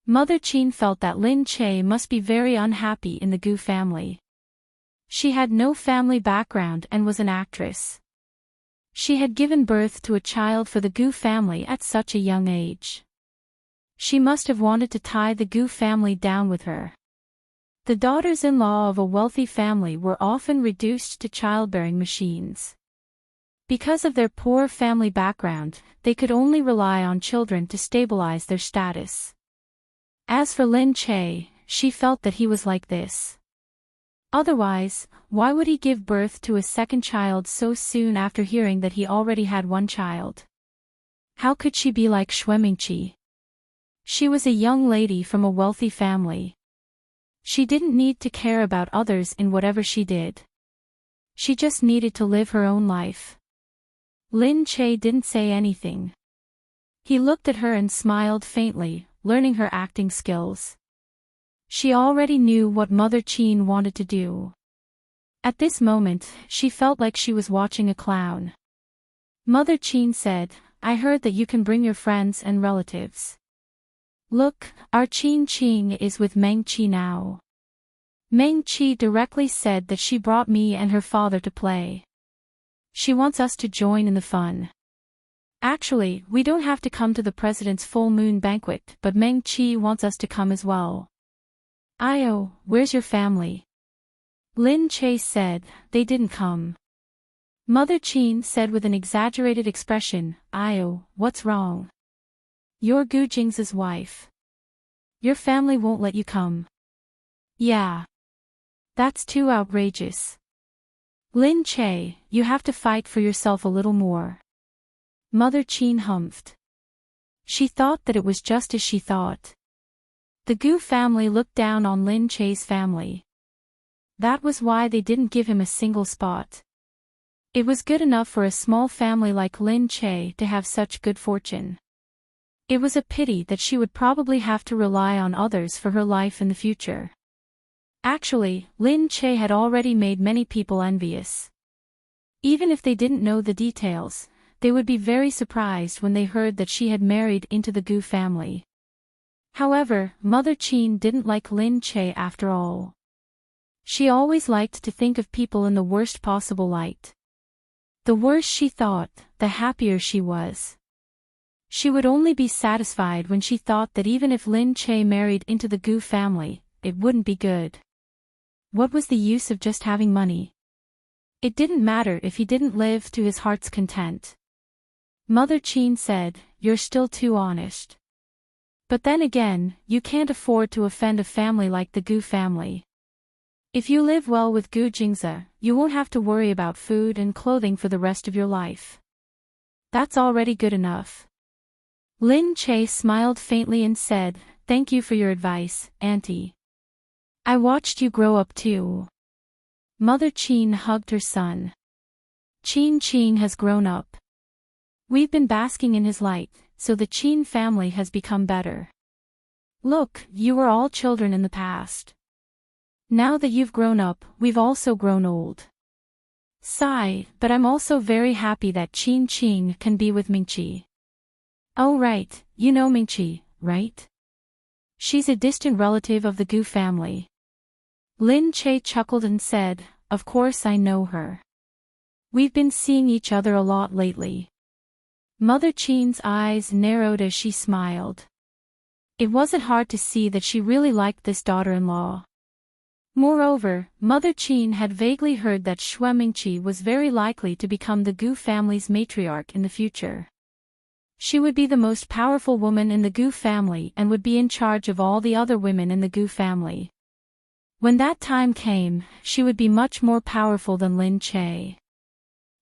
Mother Qin felt that Lin Che must be very unhappy in the Gu family. She had no family background and was an actress. She had given birth to a child for the Gu family at such a young age. She must have wanted to tie the Gu family down with her. The daughters-in-law of a wealthy family were often reduced to childbearing machines. Because of their poor family background, they could only rely on children to stabilize their status. As for Lin Che, she felt that he was like this. Otherwise, why would he give birth to a second child so soon after hearing that he already had one child? How could she be like Xuemingqi? She was a young lady from a wealthy family. She didn't need to care about others in whatever she did. She just needed to live her own life. Lin Che didn't say anything. He looked at her and smiled faintly, learning her acting skills. She already knew what Mother Qin wanted to do. At this moment, she felt like she was watching a clown. Mother Qin said, I heard that you can bring your friends and relatives. Look, our Qin Qing is with Meng Qi now. Meng Qi directly said that she brought me and her father to play. She wants us to join in the fun. Actually, we don't have to come to the president's full moon banquet, but Meng Qi wants us to come as well. Io, where's your family? Lin Che said, they didn't come. Mother Qin said with an exaggerated expression, Io, what's wrong? You're Gu Jing's wife. Your family won't let you come. Yeah. That's too outrageous. Lin Che, you have to fight for yourself a little more. Mother Qin humphed. She thought that it was just as she thought. The Gu family looked down on Lin Che's family. That was why they didn't give him a single spot. It was good enough for a small family like Lin Che to have such good fortune. It was a pity that she would probably have to rely on others for her life in the future. Actually, Lin Che had already made many people envious. Even if they didn't know the details, they would be very surprised when they heard that she had married into the Gu family. However, Mother Qin didn't like Lin Che after all. She always liked to think of people in the worst possible light. The worse she thought, the happier she was. She would only be satisfied when she thought that even if Lin Che married into the Gu family, it wouldn't be good. What was the use of just having money? It didn't matter if he didn't live to his heart's content. Mother Qin said, "You're still too honest. But then again, you can't afford to offend a family like the Gu family. If you live well with Gu Jingze, you won't have to worry about food and clothing for the rest of your life. That's already good enough." Lin Che smiled faintly and said, "Thank you for your advice, Auntie. I watched you grow up too." Mother Qin hugged her son. Qin has grown up. We've been basking in his light, so the Qin family has become better. Look, you were all children in the past. Now that you've grown up, we've also grown old. Sigh, but I'm also very happy that Qin can be with Mingqi. Oh right, you know Mingqi, right? She's a distant relative of the Gu family. Lin Che chuckled and said, "Of course I know her. We've been seeing each other a lot lately." Mother Qin's eyes narrowed as she smiled. It wasn't hard to see that she really liked this daughter-in-law. Moreover, Mother Qin had vaguely heard that Xue Mingqi was very likely to become the Gu family's matriarch in the future. She would be the most powerful woman in the Gu family and would be in charge of all the other women in the Gu family. When that time came, she would be much more powerful than Lin Che.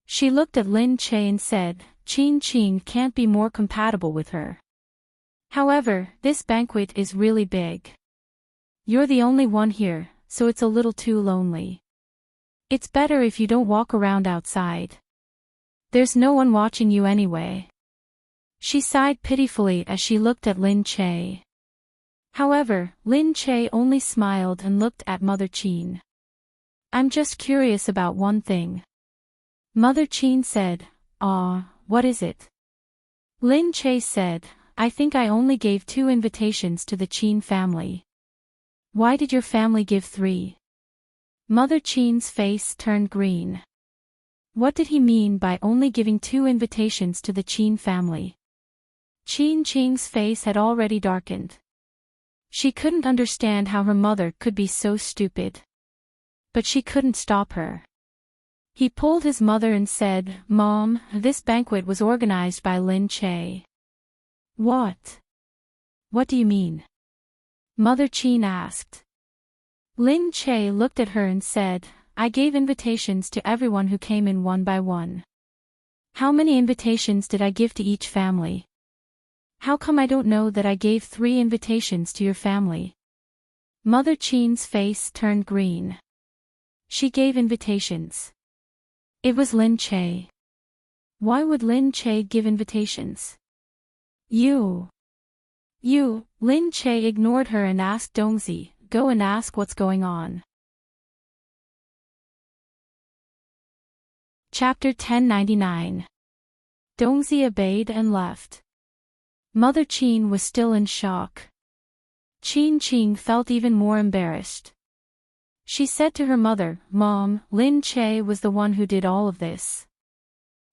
She looked at Lin Che and said, "Qin can't be more compatible with her. However, this banquet is really big. You're the only one here, so it's a little too lonely. It's better if you don't walk around outside. There's no one watching you anyway." She sighed pitifully as she looked at Lin Che. However, Lin Che only smiled and looked at Mother Qin. "I'm just curious about one thing." Mother Qin said, What is it?" Lin Che said, "I think I only gave 2 invitations to the Qin family." "Why did your family give 3? Mother Qin's face turned green. What did he mean by only giving 2 invitations to the Qin family? Qin's face had already darkened. She couldn't understand how her mother could be so stupid. But she couldn't stop her. He pulled his mother and said, "Mom, this banquet was organized by Lin Che." "What? What do you mean?" Mother Qin asked. Lin Che looked at her and said, "I gave invitations to everyone who came in one by one." "How many invitations did I give to each family? How come I don't know that I gave 3 invitations to your family?" Mother Qin's face turned green. She gave invitations. It was Lin Che. Why would Lin Che give invitations? You, Lin Che ignored her and asked Dongzi, "Go and ask what's going on." Chapter 1099. Dongzi obeyed and left. Mother Qin was still in shock. Qin felt even more embarrassed. She said to her mother, "Mom, Lin Che was the one who did all of this.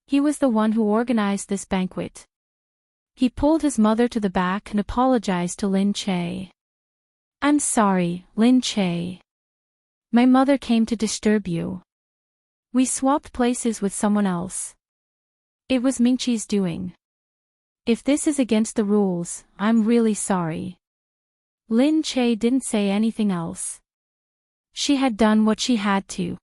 He was the one who organized this banquet." He pulled his mother to the back and apologized to Lin Che. "I'm sorry, Lin Che. My mother came to disturb you. We swapped places with someone else. It was Mingqi's doing. If this is against the rules, I'm really sorry." Lin Che didn't say anything else. She had done what she had to.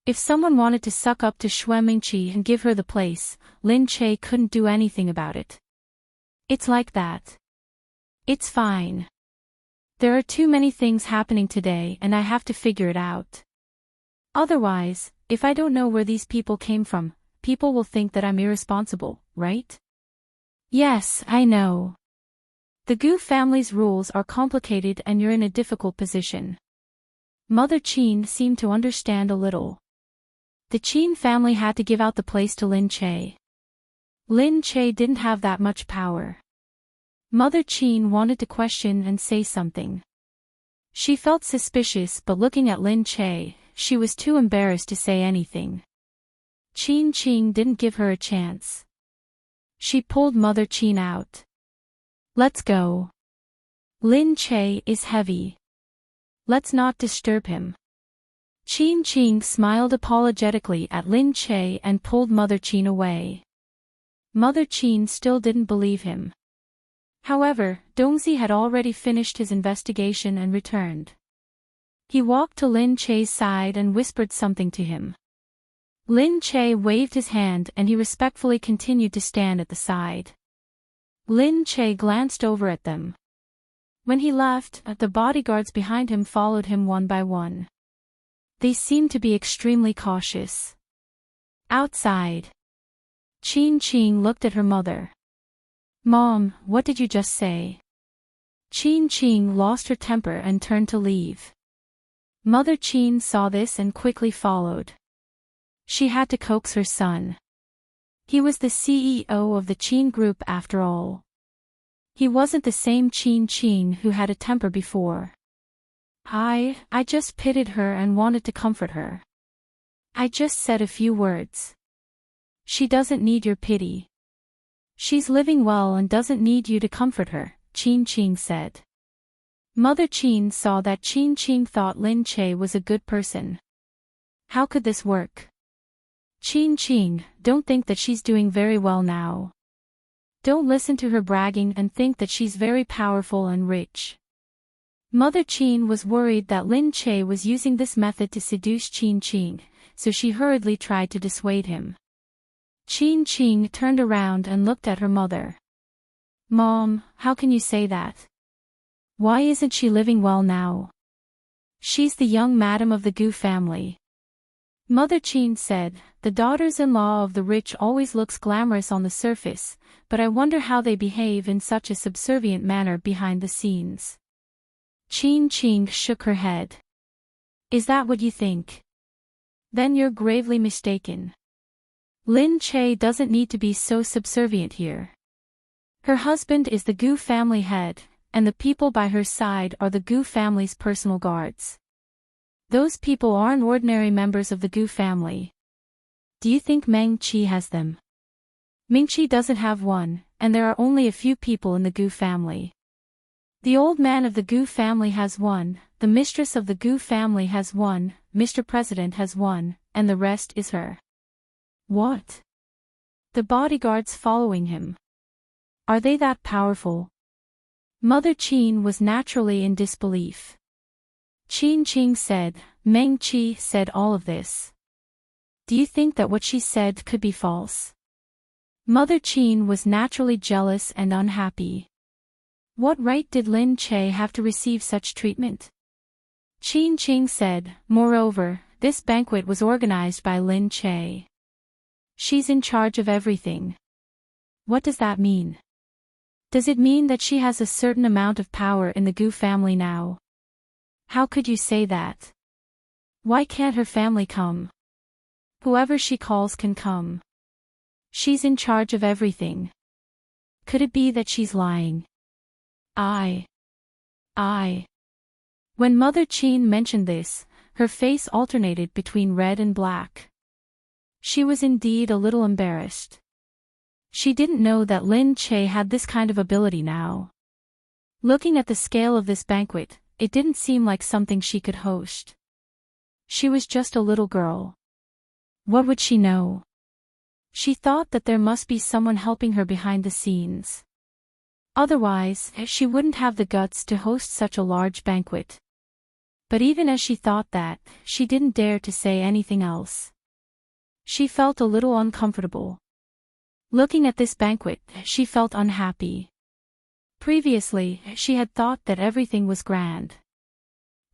If someone wanted to suck up to Xue Mingqi and give her the place, Lin Che couldn't do anything about it. It's like that. It's fine. There are too many things happening today and I have to figure it out. Otherwise, if I don't know where these people came from, people will think that I'm irresponsible, right? Yes, I know. The Gu family's rules are complicated and you're in a difficult position. Mother Qin seemed to understand a little. The Qin family had to give out the place to Lin Che. Lin Che didn't have that much power. Mother Qin wanted to question and say something. She felt suspicious, but looking at Lin Che, she was too embarrassed to say anything. Qin Qing didn't give her a chance. She pulled Mother Qin out. Let's go. Lin Che is heavy. Let's not disturb him. Qin Qing smiled apologetically at Lin Che and pulled Mother Qin away. Mother Qin still didn't believe him. However, Dongzi had already finished his investigation and returned. He walked to Lin Che's side and whispered something to him. Lin Che waved his hand and he respectfully continued to stand at the side. Lin Che glanced over at them. When he left, the bodyguards behind him followed him one by one. They seemed to be extremely cautious. Outside, Qin Qing looked at her mother. Mom, what did you just say? Qin Qing lost her temper and turned to leave. Mother Qin saw this and quickly followed. She had to coax her son. He was the CEO of the Qin group after all. He wasn't the same Qin Qing who had a temper before. I just pitied her and wanted to comfort her. I just said a few words. She doesn't need your pity. She's living well and doesn't need you to comfort her, Qin Qing said. Mother Qin saw that Qin Qing thought Lin Che was a good person. How could this work? Qin Qing, don't think that she's doing very well now. Don't listen to her bragging and think that she's very powerful and rich. Mother Qin was worried that Lin Che was using this method to seduce Qin Qing, so she hurriedly tried to dissuade him. Qin Qing turned around and looked at her mother. Mom, how can you say that? Why isn't she living well now? She's the young madam of the Gu family. Mother Qin said, the daughters-in-law of the rich always looks glamorous on the surface, but I wonder how they behave in such a subservient manner behind the scenes. Qin Qing shook her head. Is that what you think? Then you're gravely mistaken. Lin Che doesn't need to be so subservient here. Her husband is the Gu family head, and the people by her side are the Gu family's personal guards. Those people aren't ordinary members of the Gu family. Do you think Meng Qi has them? Mingqi doesn't have one, and there are only a few people in the Gu family. The old man of the Gu family has one, the mistress of the Gu family has one, Mr. President has one, and the rest is her. What? The bodyguards following him. Are they that powerful? Mother Qin was naturally in disbelief. Qin Qing said, Meng Qi said all of this. Do you think that what she said could be false? Mother Qin was naturally jealous and unhappy. What right did Lin Che have to receive such treatment? Qin Qing said, moreover, this banquet was organized by Lin Che. She's in charge of everything. What does that mean? Does it mean that she has a certain amount of power in the Gu family now? How could you say that? Why can't her family come? Whoever she calls can come. She's in charge of everything. Could it be that she's lying? When Mother Qin mentioned this, her face alternated between red and black. She was indeed a little embarrassed. She didn't know that Lin Che had this kind of ability now. Looking at the scale of this banquet, it didn't seem like something she could host. She was just a little girl. What would she know? She thought that there must be someone helping her behind the scenes. Otherwise, she wouldn't have the guts to host such a large banquet. But even as she thought that, she didn't dare to say anything else. She felt a little uncomfortable. Looking at this banquet, she felt unhappy. Previously, she had thought that everything was grand.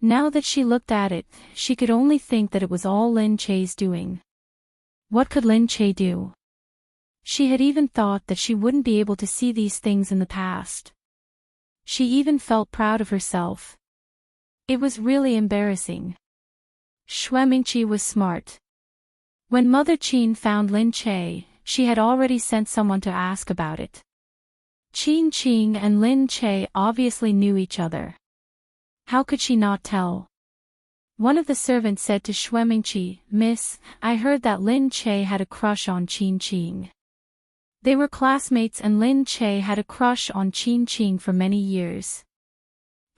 Now that she looked at it, she could only think that it was all Lin Che's doing. What could Lin Che do? She had even thought that she wouldn't be able to see these things in the past. She even felt proud of herself. It was really embarrassing. Xue Mingqi was smart. When Mother Qin found Lin Che, she had already sent someone to ask about it. Qin Qing and Lin Che obviously knew each other. How could she not tell? One of the servants said to Xue Mingqi, "Miss, I heard that Lin Che had a crush on Qin Qing." They were classmates and Lin Che had a crush on Qin Qing for many years.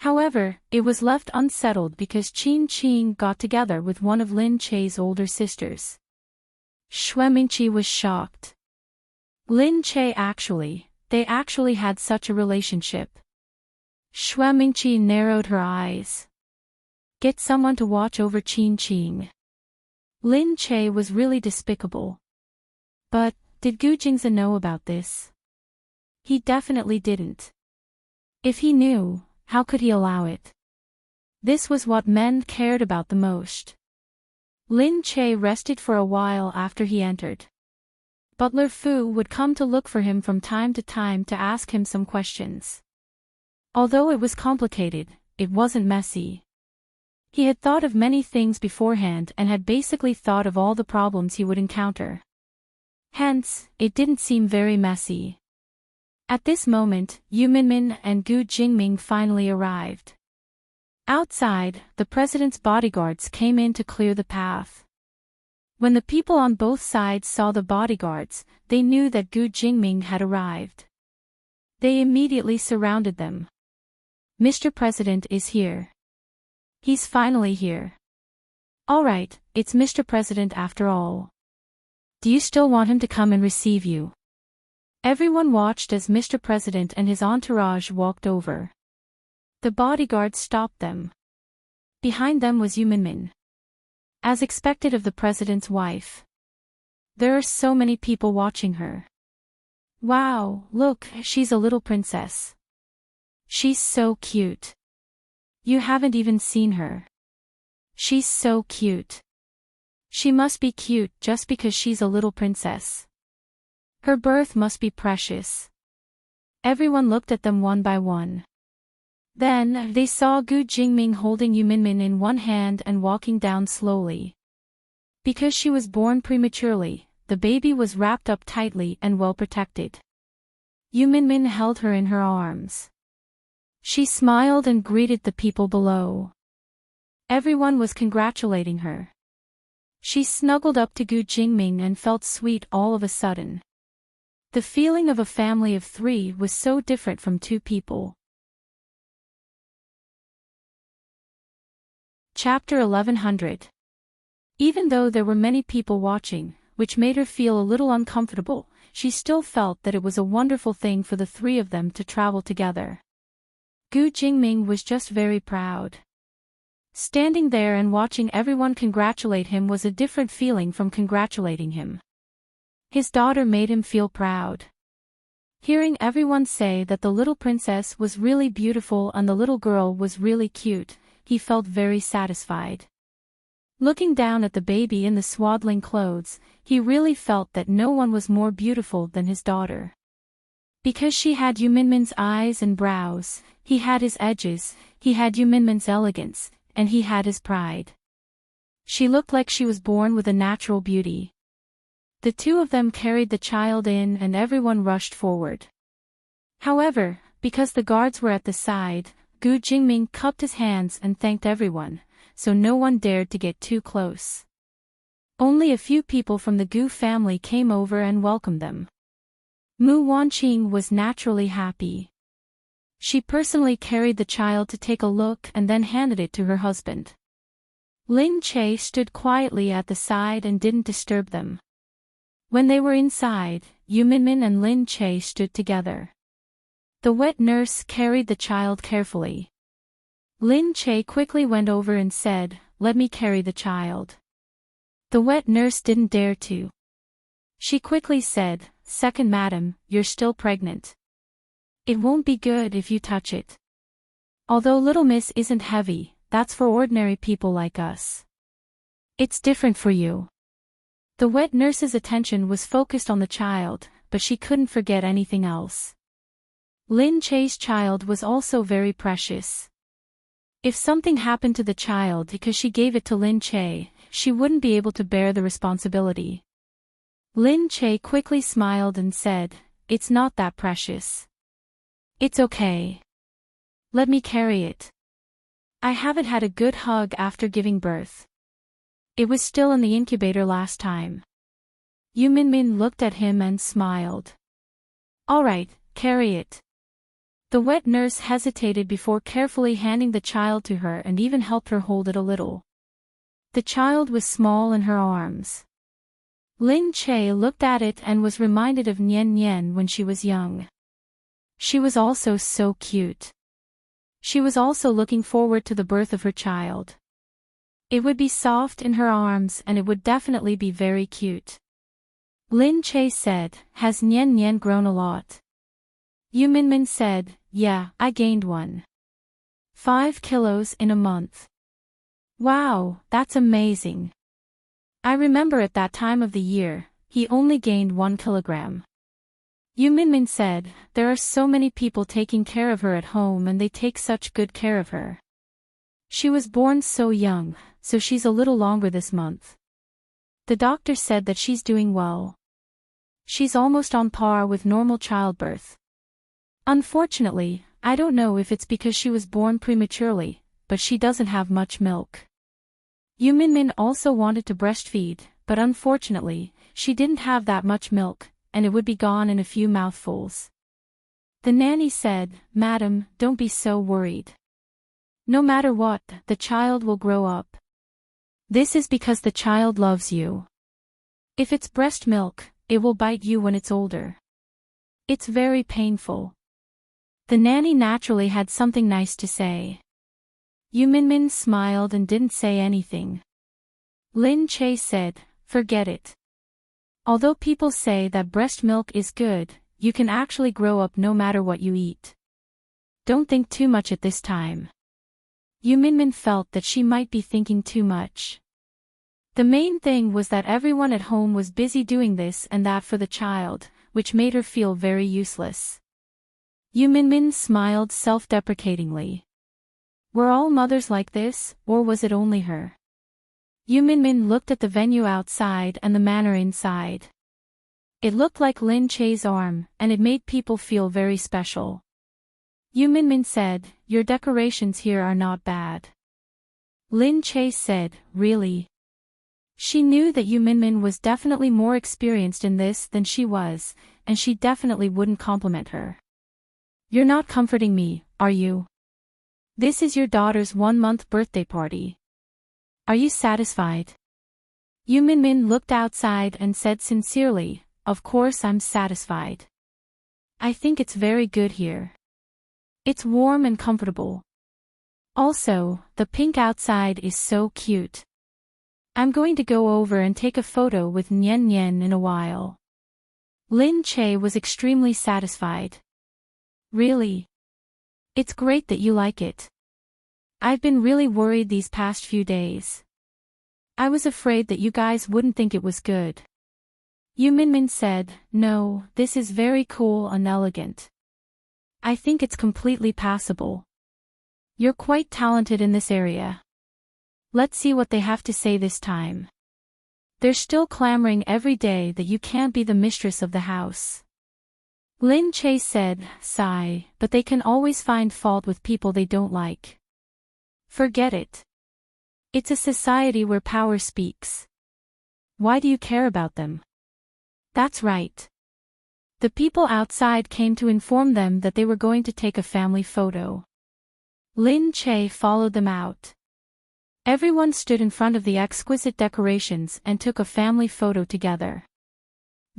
However, it was left unsettled because Qin Qing got together with one of Lin Che's older sisters. Xue Mingqi was shocked. Lin Che they actually had such a relationship. Xue Mingqi narrowed her eyes. Get someone to watch over Qin Qing. Lin Che was really despicable. But, did Gu Jingze know about this? He definitely didn't. If he knew, how could he allow it? This was what men cared about the most. Lin Che rested for a while after he entered. Butler Fu would come to look for him from time to ask him some questions. Although it was complicated, it wasn't messy. He had thought of many things beforehand and had basically thought of all the problems he would encounter. Hence, it didn't seem very messy. At this moment, Yu Minmin and Gu Jingming finally arrived. Outside, the president's bodyguards came in to clear the path. When the people on both sides saw the bodyguards, they knew that Gu Jingming had arrived. They immediately surrounded them. Mr. President is here. He's finally here. Alright, it's Mr. President after all. Do you still want him to come and receive you? Everyone watched as Mr. President and his entourage walked over. The bodyguards stopped them. Behind them was Yu Minmin. As expected of the president's wife. There are so many people watching her. Wow, look, she's a little princess. She's so cute. You haven't even seen her. She's so cute. She must be cute just because she's a little princess. Her birth must be precious. Everyone looked at them one by one. Then, they saw Gu Jingming holding Yu Minmin in one hand and walking down slowly. Because she was born prematurely, the baby was wrapped up tightly and well protected. Yu Minmin held her in her arms. She smiled and greeted the people below. Everyone was congratulating her. She snuggled up to Gu Jingming and felt sweet all of a sudden. The feeling of a family of three was so different from two people. Chapter 1100. Even though there were many people watching, which made her feel a little uncomfortable, she still felt that it was a wonderful thing for the three of them to travel together. Gu Jingming was just very proud. Standing there and watching everyone congratulate him was a different feeling from congratulating him. His daughter made him feel proud. Hearing everyone say that the little princess was really beautiful and the little girl was really cute, he felt very satisfied. Looking down at the baby in the swaddling clothes, he really felt that no one was more beautiful than his daughter. Because she had Yu Minmin's eyes and brows, he had his edges, he had Yu Minmin's elegance, and he had his pride. She looked like she was born with a natural beauty. The two of them carried the child in and everyone rushed forward. However, because the guards were at the side, Gu Jingming cupped his hands and thanked everyone, so no one dared to get too close. Only a few people from the Gu family came over and welcomed them. Mu Wanqing was naturally happy. She personally carried the child to take a look and then handed it to her husband. Lin Che stood quietly at the side and didn't disturb them. When they were inside, Yu Minmin and Lin Che stood together. The wet nurse carried the child carefully. Lin Che quickly went over and said, "Let me carry the child." The wet nurse didn't dare to. She quickly said, "Second madam, you're still pregnant. It won't be good if you touch it. Although little miss isn't heavy, that's for ordinary people like us. It's different for you." The wet nurse's attention was focused on the child, but she couldn't forget anything else. Lin Che's child was also very precious. If something happened to the child because she gave it to Lin Che, she wouldn't be able to bear the responsibility. Lin Che quickly smiled and said, "It's not that precious. It's okay. Let me carry it. I haven't had a good hug after giving birth. It was still in the incubator last time." Yu Minmin looked at him and smiled. "All right, carry it." The wet nurse hesitated before carefully handing the child to her and even helped her hold it a little. The child was small in her arms. Lin Che looked at it and was reminded of Nian Nian when she was young. She was also so cute. She was also looking forward to the birth of her child. It would be soft in her arms and it would definitely be very cute. Lin Che said, "Has Nian Nian grown a lot?" Yu Minmin said, "Yeah, I gained 1.5 kilos in a month." "Wow, that's amazing. I remember at that time of the year, he only gained 1 kilogram. Yu Minmin said, "There are so many people taking care of her at home and they take such good care of her. She was born so young, so she's a little longer this month. The doctor said that she's doing well. She's almost on par with normal childbirth. Unfortunately, I don't know if it's because she was born prematurely, but she doesn't have much milk." Yu Minmin also wanted to breastfeed, but unfortunately, she didn't have that much milk, and it would be gone in a few mouthfuls. The nanny said, "Madam, don't be so worried. No matter what, the child will grow up. This is because the child loves you. If it's breast milk, it will bite you when it's older. It's very painful." The nanny naturally had something nice to say. Yu Minmin smiled and didn't say anything. Lin Che said, "Forget it. Although people say that breast milk is good, you can actually grow up no matter what you eat. Don't think too much at this time." Yu Minmin felt that she might be thinking too much. The main thing was that everyone at home was busy doing this and that for the child, which made her feel very useless. Yu Minmin smiled self-deprecatingly. Were all mothers like this, or was it only her? Yu Minmin looked at the venue outside and the manor inside. It looked like Lin Che's arm, and it made people feel very special. Yu Minmin said, "Your decorations here are not bad." Lin Che said, "Really?" She knew that Yu Minmin was definitely more experienced in this than she was, and she definitely wouldn't compliment her. "You're not comforting me, are you? This is your daughter's 1-month birthday party. Are you satisfied?" Yu Minmin looked outside and said sincerely, "Of course I'm satisfied. I think it's very good here. It's warm and comfortable. Also, the pink outside is so cute. I'm going to go over and take a photo with Nian Nian in a while." Lin Che was extremely satisfied. "Really? It's great that you like it. I've been really worried these past few days. I was afraid that you guys wouldn't think it was good." Yu Minmin said, "No, this is very cool and elegant. I think it's completely passable. You're quite talented in this area. Let's see what they have to say this time. They're still clamoring every day that you can't be the mistress of the house." Lin Che said, "Sigh, but they can always find fault with people they don't like. Forget it. It's a society where power speaks. Why do you care about them?" "That's right." The people outside came to inform them that they were going to take a family photo. Lin Che followed them out. Everyone stood in front of the exquisite decorations and took a family photo together.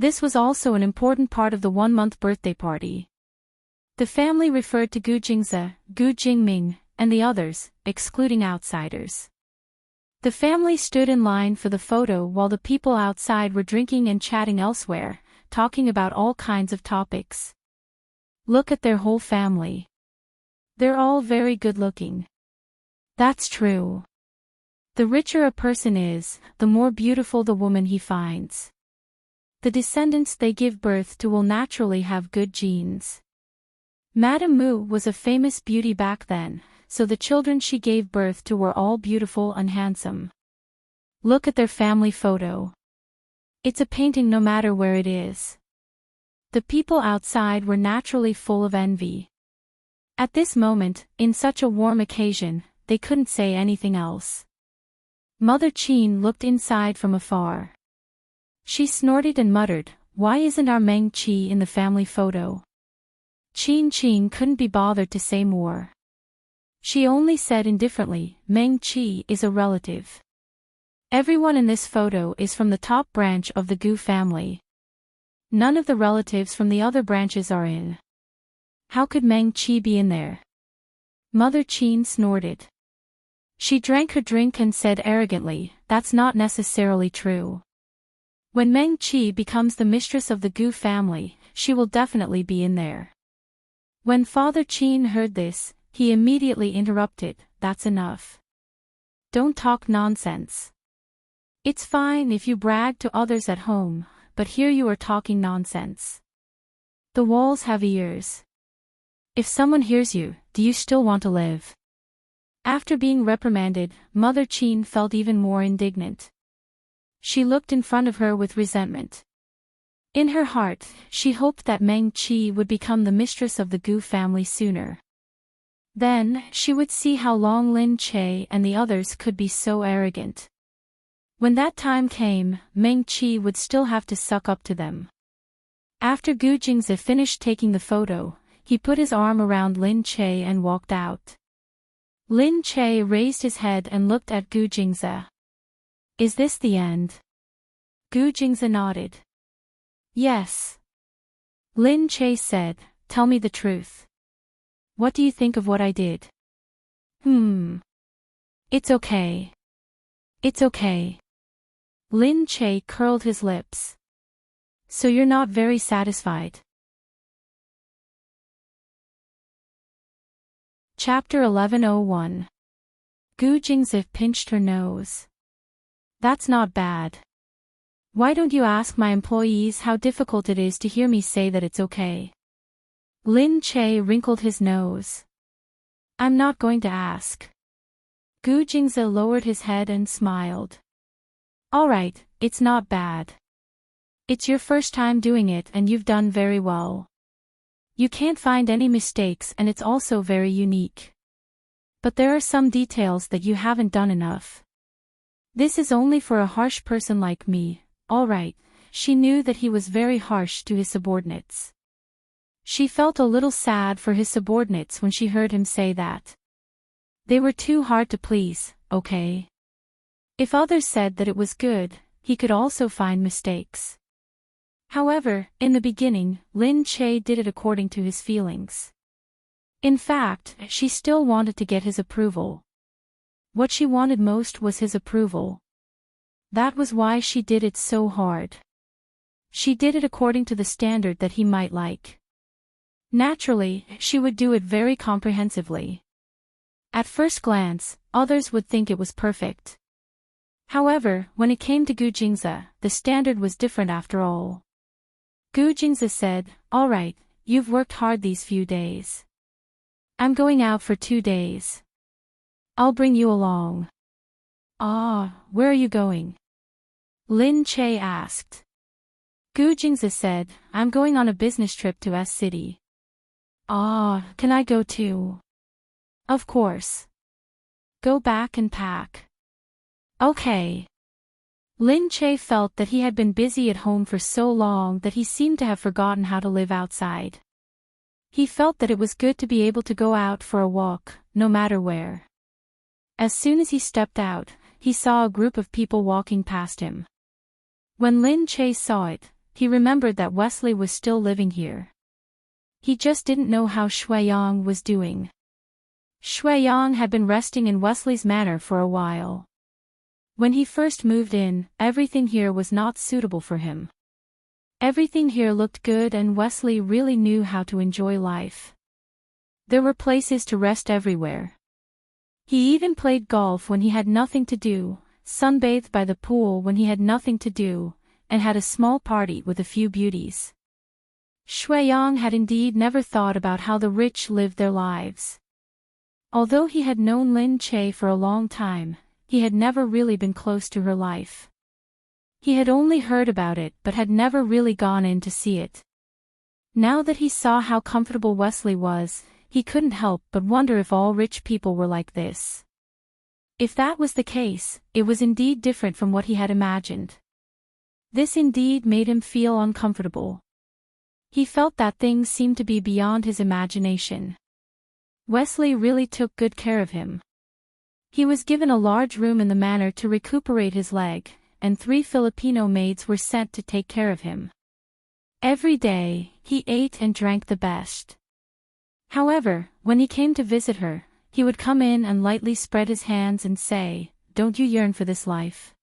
This was also an important part of the 1-month birthday party. The family referred to Gu Jingze, Gu Jingming, and the others, excluding outsiders. The family stood in line for the photo while the people outside were drinking and chatting elsewhere, talking about all kinds of topics. Look at their whole family. They're all very good-looking. That's true. The richer a person is, the more beautiful the woman he finds. The descendants they give birth to will naturally have good genes. Madame Mu was a famous beauty back then, so the children she gave birth to were all beautiful and handsome. Look at their family photo. It's a painting no matter where it is. The people outside were naturally full of envy. At this moment, in such a warm occasion, they couldn't say anything else. Mother Qin looked inside from afar. She snorted and muttered, "Why isn't our Meng Qi in the family photo?" Qin couldn't be bothered to say more. She only said indifferently, "Meng Qi is a relative. Everyone in this photo is from the top branch of the Gu family. None of the relatives from the other branches are in. How could Meng Qi be in there?" Mother Qin snorted. She drank her drink and said arrogantly, "That's not necessarily true. When Meng Qi becomes the mistress of the Gu family, she will definitely be in there." When Father Qin heard this, he immediately interrupted, "That's enough. Don't talk nonsense. It's fine if you brag to others at home, but here you are talking nonsense. The walls have ears. If someone hears you, do you still want to live?" After being reprimanded, Mother Qin felt even more indignant. She looked in front of her with resentment. In her heart, she hoped that Meng Qi would become the mistress of the Gu family sooner. Then, she would see how long Lin Che and the others could be so arrogant. When that time came, Meng Qi would still have to suck up to them. After Gu Jingze finished taking the photo, he put his arm around Lin Che and walked out. Lin Che raised his head and looked at Gu Jingze. "Is this the end?" Gu Jingze nodded. "Yes." Lin Che said, "Tell me the truth. What do you think of what I did?" It's okay. It's okay." Lin Che curled his lips. "So you're not very satisfied?" Chapter 1101. Gu Jingze pinched her nose. "That's not bad. Why don't you ask my employees how difficult it is to hear me say that it's okay?" Lin Che wrinkled his nose. "I'm not going to ask." Gu Jingze lowered his head and smiled. "All right, it's not bad. It's your first time doing it and you've done very well. You can't find any mistakes and it's also very unique. But there are some details that you haven't done enough. This is only for a harsh person like me." All right, she knew that he was very harsh to his subordinates. She felt a little sad for his subordinates when she heard him say that. They were too hard to please, okay? If others said that it was good, he could also find mistakes. However, in the beginning, Lin Che did it according to his feelings. In fact, she still wanted to get his approval. What she wanted most was his approval. That was why she did it so hard. She did it according to the standard that he might like. Naturally, she would do it very comprehensively. At first glance, others would think it was perfect. However, when it came to Gu Jingze, the standard was different after all. Gu Jingze said, "All right, you've worked hard these few days. I'm going out for 2 days. I'll bring you along." "Ah, where are you going?" Lin Che asked. Gu Jingze said, "I'm going on a business trip to S City." "Ah, can I go too?" "Of course. Go back and pack." "Okay." Lin Che felt that he had been busy at home for so long that he seemed to have forgotten how to live outside. He felt that it was good to be able to go out for a walk, no matter where. As soon as he stepped out, he saw a group of people walking past him. When Lin Che saw it, he remembered that Wesley was still living here. He just didn't know how Shui Yang was doing. Shui-Yang had been resting in Wesley's manor for a while. When he first moved in, everything here was not suitable for him. Everything here looked good and Wesley really knew how to enjoy life. There were places to rest everywhere. He even played golf when he had nothing to do, sunbathed by the pool when he had nothing to do, and had a small party with a few beauties. Shui-Yang had indeed never thought about how the rich lived their lives. Although he had known Lin Che for a long time, he had never really been close to her life. He had only heard about it but had never really gone in to see it. Now that he saw how comfortable Wesley was, he couldn't help but wonder if all rich people were like this. If that was the case, it was indeed different from what he had imagined. This indeed made him feel uncomfortable. He felt that things seemed to be beyond his imagination. Wesley really took good care of him. He was given a large room in the manor to recuperate his leg, and 3 Filipino maids were sent to take care of him. Every day, he ate and drank the best. However, when he came to visit her, he would come in and lightly spread his hands and say, "Don't you yearn for this life?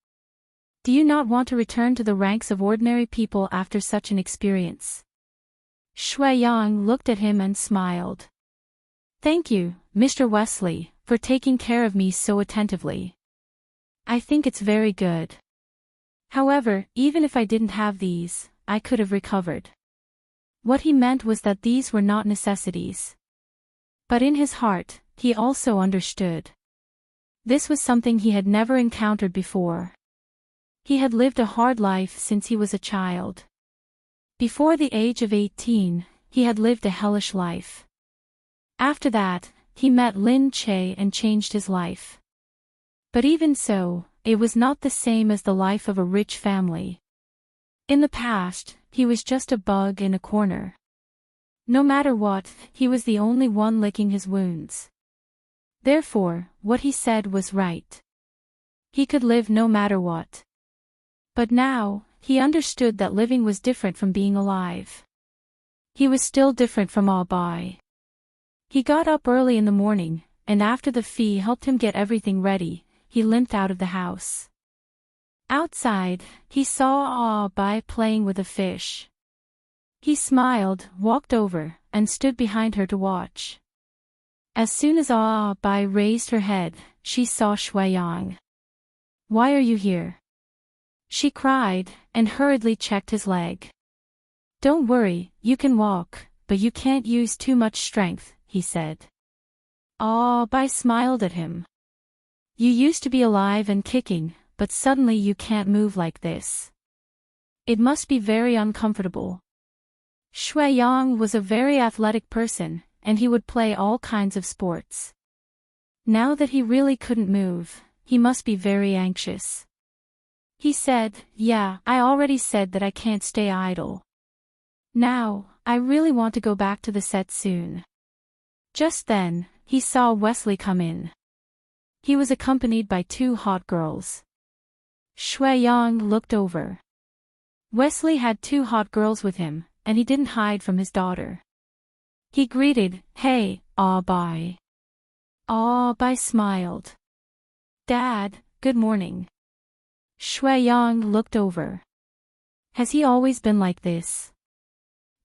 Do you not want to return to the ranks of ordinary people after such an experience?" Shui-Yang looked at him and smiled. "Thank you, Mr. Wesley, for taking care of me so attentively. I think it's very good. However, even if I didn't have these, I could have recovered." What he meant was that these were not necessities. But in his heart, he also understood. This was something he had never encountered before. He had lived a hard life since he was a child. Before the age of 18, he had lived a hellish life. After that, he met Lin Che and changed his life. But even so, it was not the same as the life of a rich family. In the past, he was just a bug in a corner. No matter what, he was the only one licking his wounds. Therefore, what he said was right. He could live no matter what. But now, he understood that living was different from being alive. He was still different from Abai. He got up early in the morning, and after the fee helped him get everything ready, he limped out of the house. Outside, he saw Abai playing with a fish. He smiled, walked over, and stood behind her to watch. As soon as Abai raised her head, she saw Shui-Yang. "Why are you here?" she cried, and hurriedly checked his leg. "Don't worry, you can walk, but you can't use too much strength," he said. Abai smiled at him. "You used to be alive and kicking, but suddenly you can't move like this. It must be very uncomfortable." Shui-Yang was a very athletic person, and he would play all kinds of sports. Now that he really couldn't move, he must be very anxious. He said, "Yeah, I already said that I can't stay idle. Now, I really want to go back to the set soon." Just then, he saw Wesley come in. He was accompanied by 2 hot girls. Shui-Yang looked over. Wesley had 2 hot girls with him, and he didn't hide from his daughter. He greeted, "Hey, Abai." Abai smiled. "Dad, good morning." Shui-Yang looked over. "Has he always been like this?"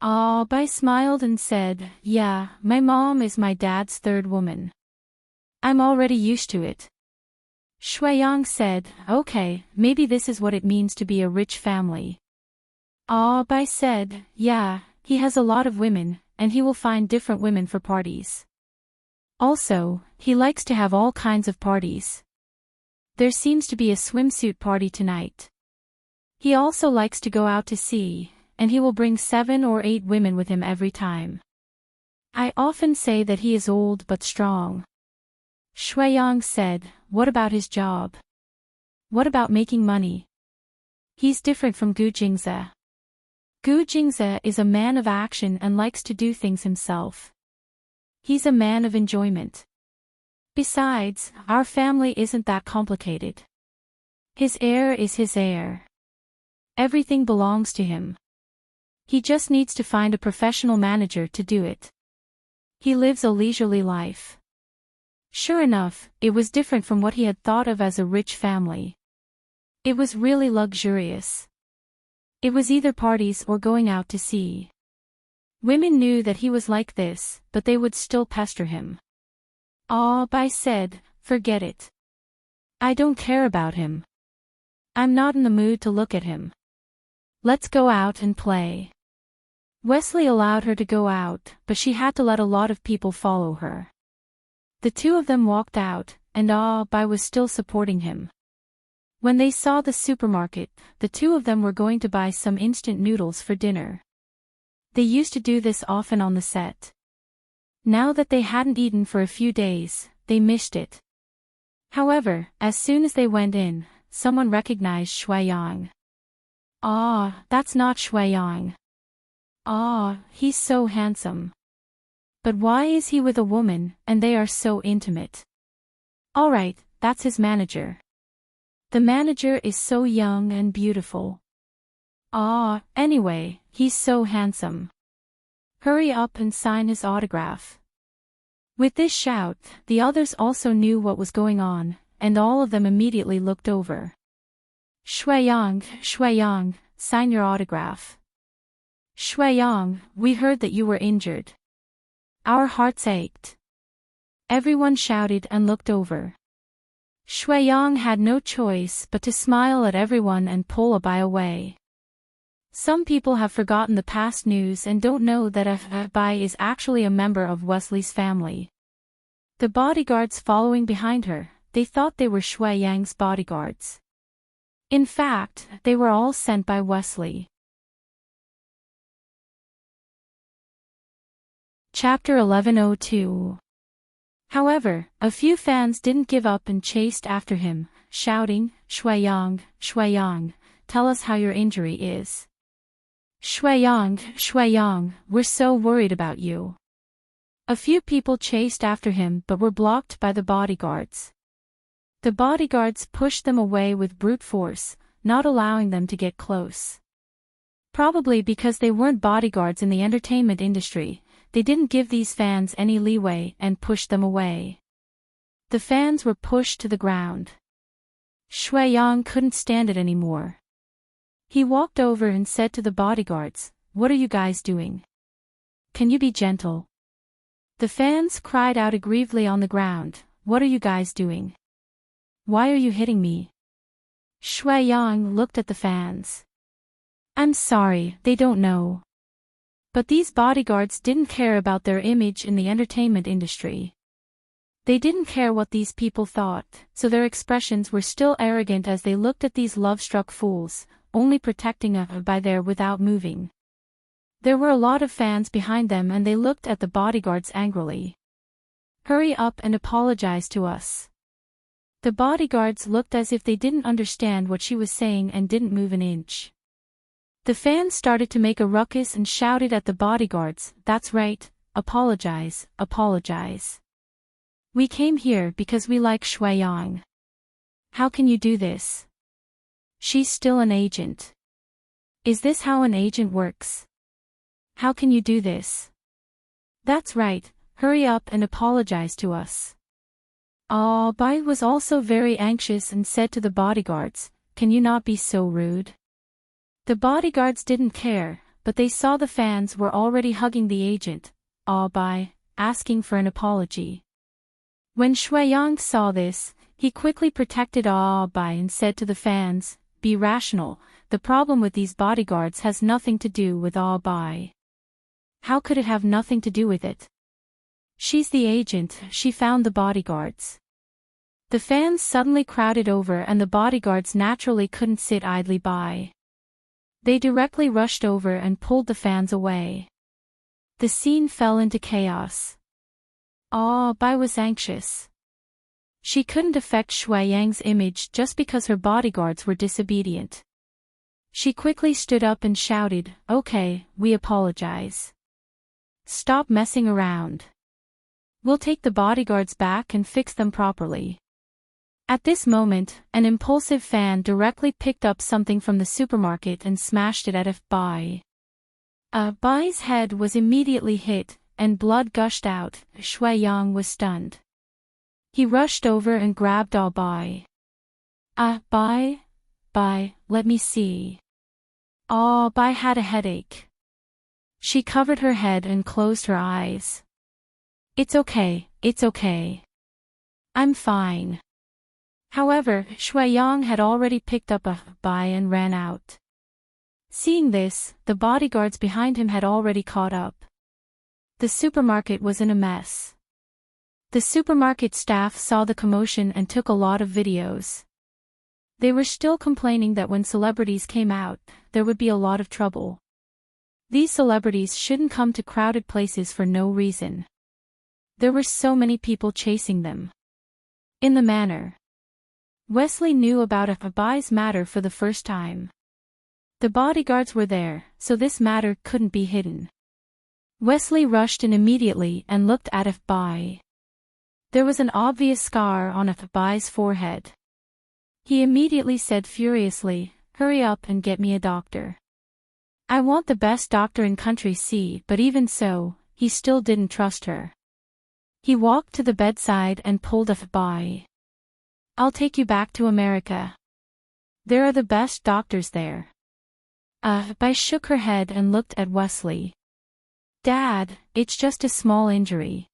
Abai smiled and said, "Yeah, my mom is my dad's 3rd woman. I'm already used to it." Shui-Yang said, "Okay, maybe this is what it means to be a rich family." Abai said, "Yeah, he has a lot of women, and he will find different women for parties. Also, he likes to have all kinds of parties. There seems to be a swimsuit party tonight. He also likes to go out to sea, and he will bring 7 or 8 women with him every time. I often say that he is old but strong." Shui-Yang said, "What about his job? What about making money?" "He's different from Gu Jingze. Gu Jingze is a man of action and likes to do things himself. He's a man of enjoyment. Besides, our family isn't that complicated. His heir is his heir. Everything belongs to him. He just needs to find a professional manager to do it. He lives a leisurely life." Sure enough, it was different from what he had thought of as a rich family. It was really luxurious. It was either parties or going out to sea. Women knew that he was like this, but they would still pester him. I said, forget it. I don't care about him. I'm not in the mood to look at him. Let's go out and play. Wesley allowed her to go out, but she had to let a lot of people follow her. The two of them walked out, and Bai was still supporting him. When they saw the supermarket, the two of them were going to buy some instant noodles for dinner. They used to do this often on the set. Now that they hadn't eaten for a few days, they missed it. However, as soon as they went in, someone recognized Shuai-yang. That's not Shuai-yang. He's so handsome. But why is he with a woman, and they are so intimate? Alright, that's his manager. The manager is so young and beautiful. Anyway, he's so handsome. Hurry up and sign his autograph. With this shout, the others also knew what was going on, and all of them immediately looked over. Shuai-yang, sign your autograph. Shuai-yang, we heard that you were injured. Our hearts ached. Everyone shouted and looked over. Shuai-yang had no choice but to smile at everyone and pull Bai away. Some people have forgotten the past news and don't know that Bai is actually a member of Wesley's family. The bodyguards following behind her, they thought they were Shuai-yang's bodyguards. In fact, they were all sent by Wesley. Chapter 1102. However, a few fans didn't give up and chased after him, shouting, Shuai-yang, tell us how your injury is. Shuai-yang, we're so worried about you. A few people chased after him but were blocked by the bodyguards. The bodyguards pushed them away with brute force, not allowing them to get close. Probably because they weren't bodyguards in the entertainment industry, they didn't give these fans any leeway and pushed them away. The fans were pushed to the ground. Shuai-yang couldn't stand it anymore. He walked over and said to the bodyguards, what are you guys doing? Can you be gentle? The fans cried out aggrievedly on the ground, what are you guys doing? Why are you hitting me? Shuai-yang looked at the fans. I'm sorry, they don't know. But these bodyguards didn't care about their image in the entertainment industry. They didn't care what these people thought, so their expressions were still arrogant as they looked at these love-struck fools, only protecting Bai there without moving. There were a lot of fans behind them and they looked at the bodyguards angrily. Hurry up and apologize to us. The bodyguards looked as if they didn't understand what she was saying and didn't move an inch. The fans started to make a ruckus and shouted at the bodyguards, that's right, apologize. We came here because we like Shuai-yang. How can you do this? She's still an agent. Is this how an agent works? How can you do this? That's right, hurry up and apologize to us. Bai was also very anxious and said to the bodyguards, can you not be so rude? The bodyguards didn't care, but they saw the fans were already hugging the agent, Bai, asking for an apology. When Shuai-yang saw this, he quickly protected Bai and said to the fans, be rational, the problem with these bodyguards has nothing to do with Bai. How could it have nothing to do with it? She's the agent, she found the bodyguards. The fans suddenly crowded over and the bodyguards naturally couldn't sit idly by. They directly rushed over and pulled the fans away. The scene fell into chaos. Bai was anxious. She couldn't affect Shuai-yang's image just because her bodyguards were disobedient. She quickly stood up and shouted, okay, we apologize. Stop messing around. We'll take the bodyguards back and fix them properly. At this moment, an impulsive fan directly picked up something from the supermarket and smashed it at Bai. Bai's head was immediately hit, and blood gushed out. Shuai-yang was stunned. He rushed over and grabbed Bai. Bai, let me see. Bai had a headache. She covered her head and closed her eyes. It's okay. I'm fine. However, Shuai had already picked up Bai and ran out. Seeing this, the bodyguards behind him had already caught up. The supermarket was in a mess. The supermarket staff saw the commotion and took a lot of videos. They were still complaining that when celebrities came out, there would be a lot of trouble. These celebrities shouldn't come to crowded places for no reason. There were so many people chasing them. In the manor, Wesley knew about Bai's matter for the first time. The bodyguards were there, so this matter couldn't be hidden. Wesley rushed in immediately and looked at Bai. There was an obvious scar on Bai's forehead. He immediately said furiously, "Hurry up and get me a doctor. I want the best doctor in country C." But even so, he still didn't trust her. He walked to the bedside and pulled Bai. "I'll take you back to America. There are the best doctors there." Bai shook her head and looked at Wesley. "Dad, it's just a small injury."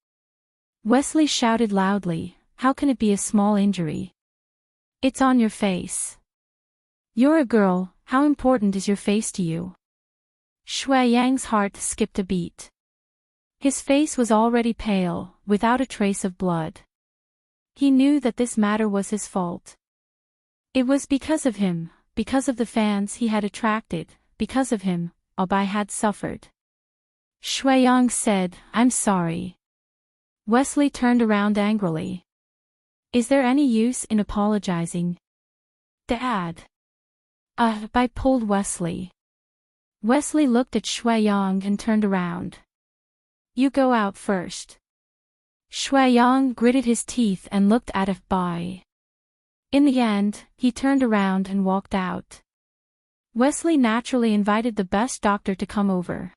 Wesley shouted loudly, "How can it be a small injury? It's on your face. You're a girl, how important is your face to you?" Shui Yang's heart skipped a beat. His face was already pale, without a trace of blood. He knew that this matter was his fault. It was because of him, because of the fans he had attracted, because of him, Bai had suffered. Shui Yang said, "I'm sorry." Wesley turned around angrily. "Is there any use in apologizing?" "Dad." Bai pulled Wesley. Wesley looked at Shui Yang and turned around. "You go out first." Shui Yang gritted his teeth and looked at Bai. In the end, he turned around and walked out. Wesley naturally invited the best doctor to come over.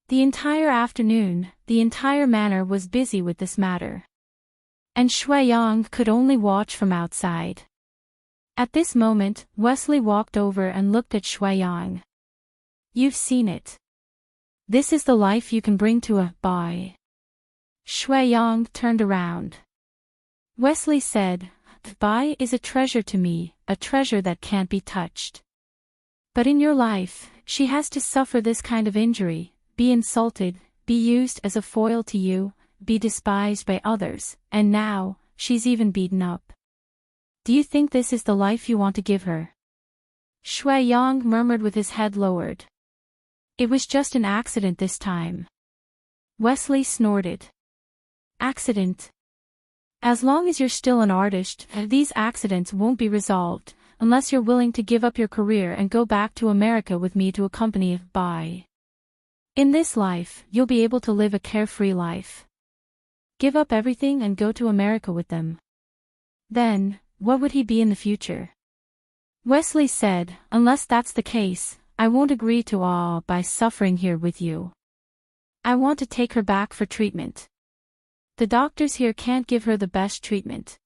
The entire afternoon, the entire manor was busy with this matter. And Shui Yang could only watch from outside. At this moment, Wesley walked over and looked at Shui Yang. "You've seen it. This is the life you can bring to Bai." Shui Yang turned around. Wesley said, "Bai is a treasure to me, a treasure that can't be touched. But in your life, she has to suffer this kind of injury, be insulted, be used as a foil to you, be despised by others, and now, she's even beaten up. Do you think this is the life you want to give her?" Shui Yang murmured with his head lowered. "It was just an accident this time." Wesley snorted. "Accident? As long as you're still an artist, these accidents won't be resolved, unless you're willing to give up your career and go back to America with me to accompany Bai. In this life, you'll be able to live a carefree life. Give up everything and go to America with them. Then, what would he be in the future?" Wesley said, "Unless that's the case, I won't agree to Bai suffering here with you. I want to take her back for treatment. The doctors here can't give her the best treatment.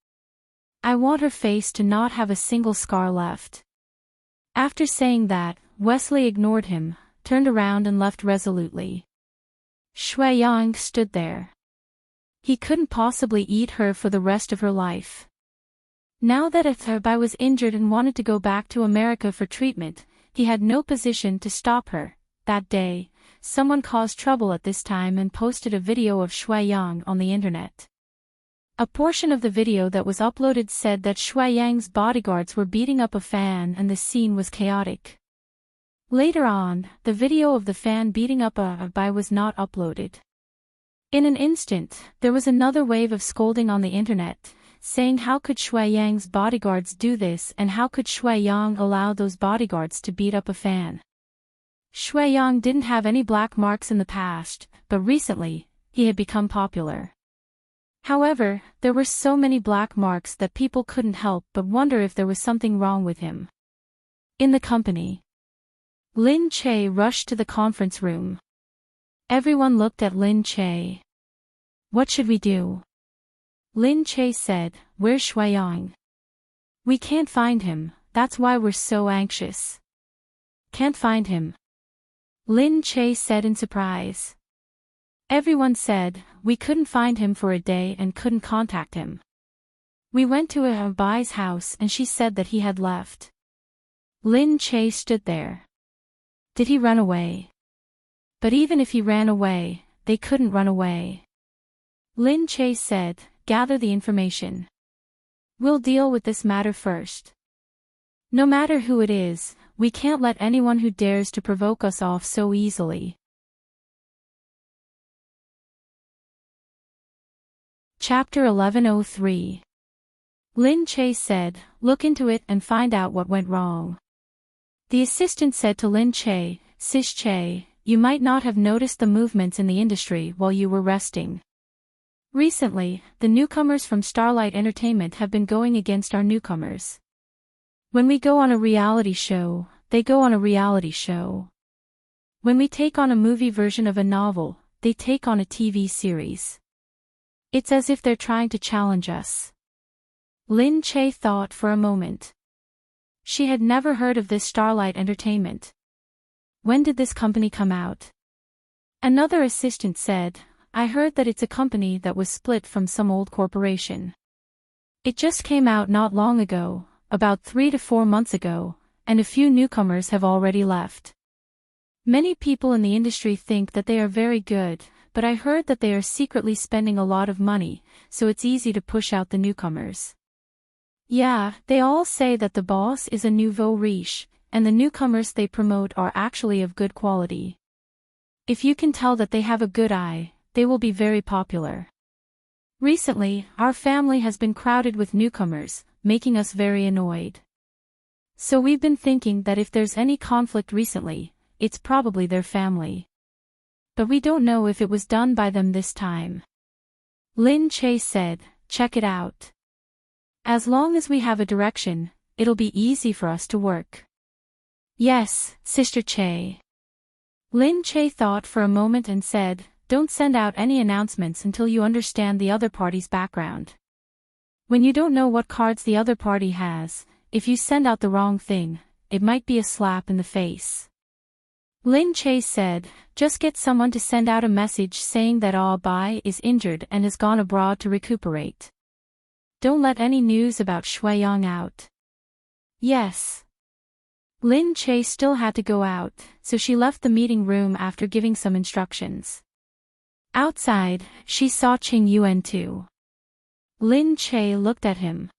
I want her face to not have a single scar left." After saying that, Wesley ignored him, turned around and left resolutely. Shui Yang stood there. He couldn't possibly eat her for the rest of her life. Now that Bai was injured and wanted to go back to America for treatment, he had no position to stop her. That day, someone caused trouble at this time and posted a video of Shui Yang on the internet. A portion of the video that was uploaded said that Shui Yang's bodyguards were beating up a fan and the scene was chaotic. Later on, the video of the fan beating up Bai was not uploaded. In an instant, there was another wave of scolding on the internet, saying how could Shui Yang's bodyguards do this and how could Shui Yang allow those bodyguards to beat up a fan. Shui Yang didn't have any black marks in the past, but recently, he had become popular. However, there were so many black marks that people couldn't help but wonder if there was something wrong with him. In the company, Lin Che rushed to the conference room. Everyone looked at Lin Che. "What should we do?" Lin Che said, "Where's Shuiyang? We can't find him, that's why we're so anxious." "Can't find him?" Lin Che said in surprise. "Everyone said, we couldn't find him for a day and couldn't contact him. We went to Bai's house and she said that he had left." Lin Che stood there. Did he run away? But even if he ran away, they couldn't run away. Lin Che said, "Gather the information. We'll deal with this matter first. No matter who it is, we can't let anyone who dares to provoke us off so easily." Chapter 1103. Lin Che said, "Look into it and find out what went wrong." The assistant said to Lin Che, "Sis Che, you might not have noticed the movements in the industry while you were resting. Recently, the newcomers from Starlight Entertainment have been going against our newcomers. When we go on a reality show, they go on a reality show. When we take on a movie version of a novel, they take on a TV series. It's as if they're trying to challenge us." Lin Che thought for a moment. She had never heard of this Starlight Entertainment. When did this company come out? Another assistant said, "I heard that it's a company that was split from some old corporation. It just came out not long ago, about 3 to 4 months ago, and a few newcomers have already left. Many people in the industry think that they are very good, but I heard that they are secretly spending a lot of money, so it's easy to push out the newcomers. Yeah, they all say that the boss is a nouveau riche, and the newcomers they promote are actually of good quality. If you can tell that they have a good eye, they will be very popular. Recently, our family has been crowded with newcomers, making us very annoyed. So we've been thinking that if there's any conflict recently, it's probably their family. But we don't know if it was done by them this time." Lin Che said, "Check it out. As long as we have a direction, it'll be easy for us to work." "Yes, Sister Che." Lin Che thought for a moment and said, "Don't send out any announcements until you understand the other party's background. When you don't know what cards the other party has, if you send out the wrong thing, it might be a slap in the face." Lin Che said, "Just get someone to send out a message saying that Bai is injured and has gone abroad to recuperate. Don't let any news about Shuiyang out." "Yes." Lin Che still had to go out, so she left the meeting room after giving some instructions. Outside, she saw Qing Yuan too. Lin Che looked at him.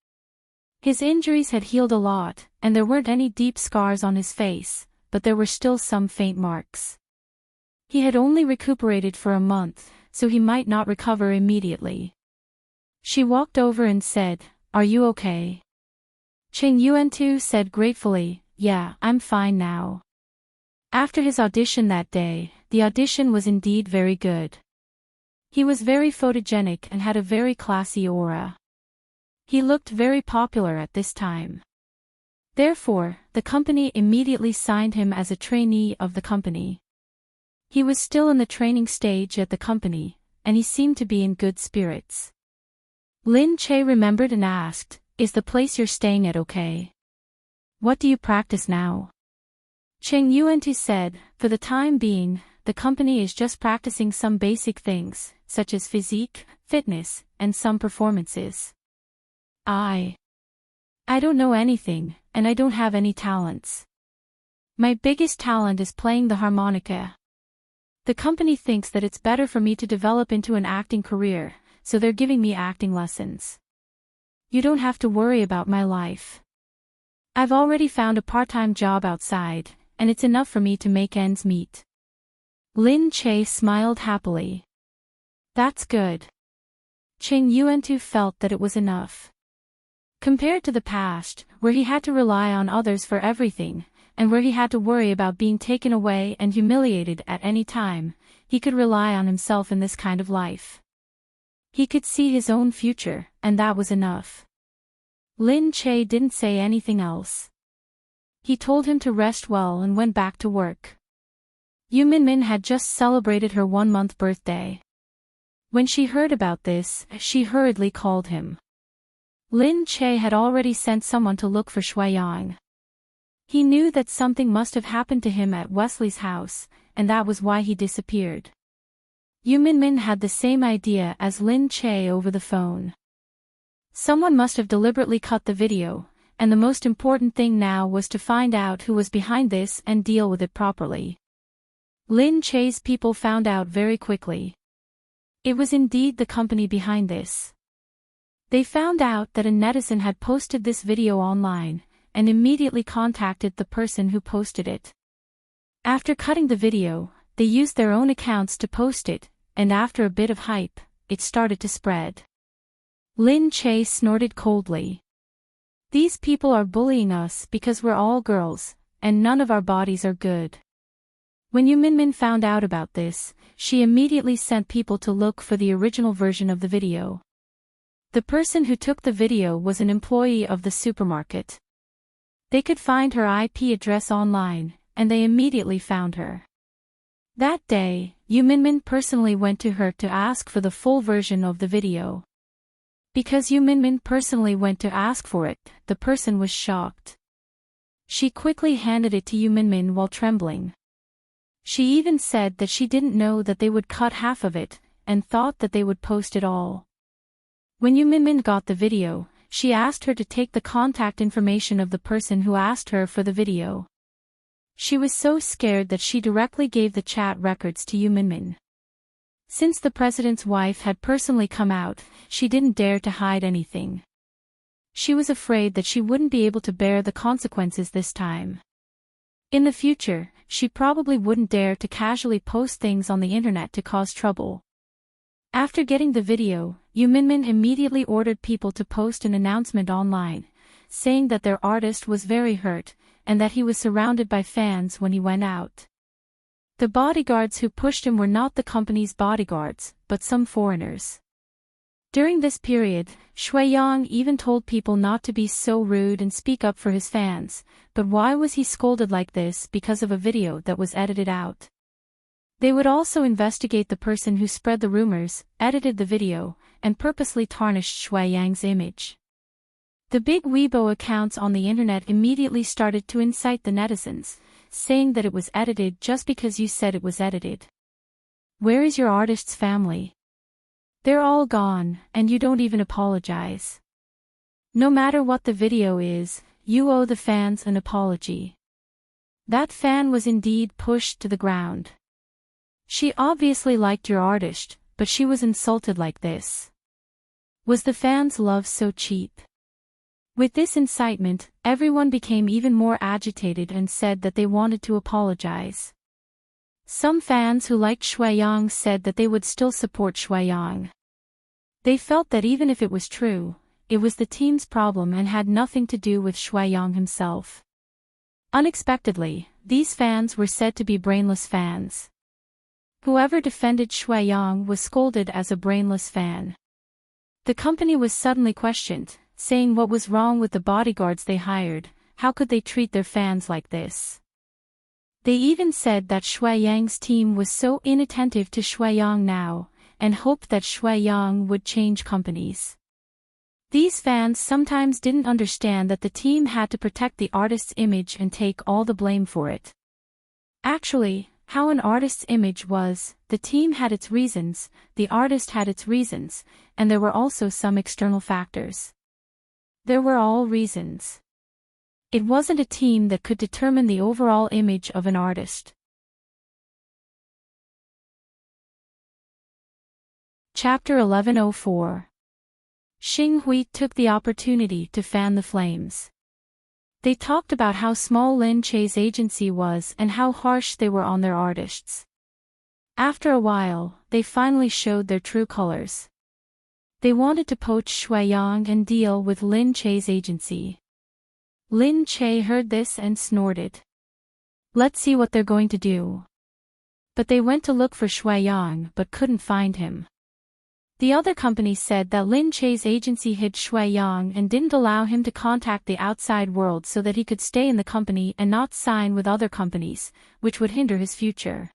His injuries had healed a lot, and there weren't any deep scars on his face, but there were still some faint marks. He had only recuperated for a month, so he might not recover immediately. She walked over and said, "Are you okay?" Qing Yuan too said gratefully, "Yeah, I'm fine now." After his audition that day, the audition was indeed very good. He was very photogenic and had a very classy aura. He looked very popular at this time. Therefore, the company immediately signed him as a trainee of the company. He was still in the training stage at the company, and he seemed to be in good spirits. Lin Che remembered and asked, "Is the place you're staying at okay? What do you practice now?" Qing Yuantu said, "For the time being, the company is just practicing some basic things, such as physique, fitness, and some performances. I don't know anything, and I don't have any talents. My biggest talent is playing the harmonica. The company thinks that it's better for me to develop into an acting career, so they're giving me acting lessons. You don't have to worry about my life. I've already found a part-time job outside, and it's enough for me to make ends meet." Lin Che smiled happily. "That's good." Qing Yuantu felt that it was enough. Compared to the past, where he had to rely on others for everything, and where he had to worry about being taken away and humiliated at any time, he could rely on himself in this kind of life. He could see his own future, and that was enough. Lin Che didn't say anything else. He told him to rest well and went back to work. Yu Minmin had just celebrated her 1-month birthday. When she heard about this, she hurriedly called him. Lin Che had already sent someone to look for Shuai. He knew that something must have happened to him at Wesley's house, and that was why he disappeared. Yu Minmin had the same idea as Lin Che over the phone. Someone must have deliberately cut the video, and the most important thing now was to find out who was behind this and deal with it properly. Lin Che's people found out very quickly. It was indeed the company behind this. They found out that a netizen had posted this video online, and immediately contacted the person who posted it. After cutting the video, they used their own accounts to post it, and after a bit of hype, it started to spread. Lin Che snorted coldly. These people are bullying us because we're all girls, and none of our bodies are good. When Yu Minmin found out about this, she immediately sent people to look for the original version of the video. The person who took the video was an employee of the supermarket. They could find her IP address online, and they immediately found her. That day, Yu Minmin personally went to her to ask for the full version of the video. Because Yu Minmin personally went to ask for it, the person was shocked. She quickly handed it to Yu Minmin while trembling. She even said that she didn't know that they would cut half of it, and thought that they would post it all. When Yu Minmin got the video, she asked her to take the contact information of the person who asked her for the video. She was so scared that she directly gave the chat records to Yu Minmin. Since the president's wife had personally come out, she didn't dare to hide anything. She was afraid that she wouldn't be able to bear the consequences this time. In the future, she probably wouldn't dare to casually post things on the internet to cause trouble. After getting the video, Yu Minmin immediately ordered people to post an announcement online, saying that their artist was very hurt, and that he was surrounded by fans when he went out. The bodyguards who pushed him were not the company's bodyguards, but some foreigners. During this period, Shuai even told people not to be so rude and speak up for his fans, but why was he scolded like this because of a video that was edited out? They would also investigate the person who spread the rumors, edited the video, and purposely tarnished Shuai image. The big Weibo accounts on the internet immediately started to incite the netizens, saying that it was edited just because you said it was edited. Where is your artist's family? They're all gone, and you don't even apologize. No matter what the video is, you owe the fans an apology. That fan was indeed pushed to the ground. She obviously liked your artist, but she was insulted like this. Was the fans' love so cheap? With this incitement, everyone became even more agitated and said that they wanted to apologize. Some fans who liked Shuai said that they would still support Shuai. They felt that even if it was true, it was the team's problem and had nothing to do with Shuai himself. Unexpectedly, these fans were said to be brainless fans. Whoever defended Shuai was scolded as a brainless fan. The company was suddenly questioned, saying what was wrong with the bodyguards they hired, how could they treat their fans like this? They even said that Shuai's team was so inattentive to Shuai now, and hoped that Shuai would change companies. These fans sometimes didn't understand that the team had to protect the artist's image and take all the blame for it. Actually, how an artist's image was, the team had its reasons, the artist had its reasons, and there were also some external factors. There were all reasons. It wasn't a team that could determine the overall image of an artist. Chapter 1104. Xing Hui took the opportunity to fan the flames. They talked about how small Lin Che's agency was and how harsh they were on their artists. After a while, they finally showed their true colors. They wanted to poach Shuai and deal with Lin Che's agency. Lin Che heard this and snorted. Let's see what they're going to do. But they went to look for Shuai but couldn't find him. The other company said that Lin Che's agency hid Shuai and didn't allow him to contact the outside world so that he could stay in the company and not sign with other companies, which would hinder his future.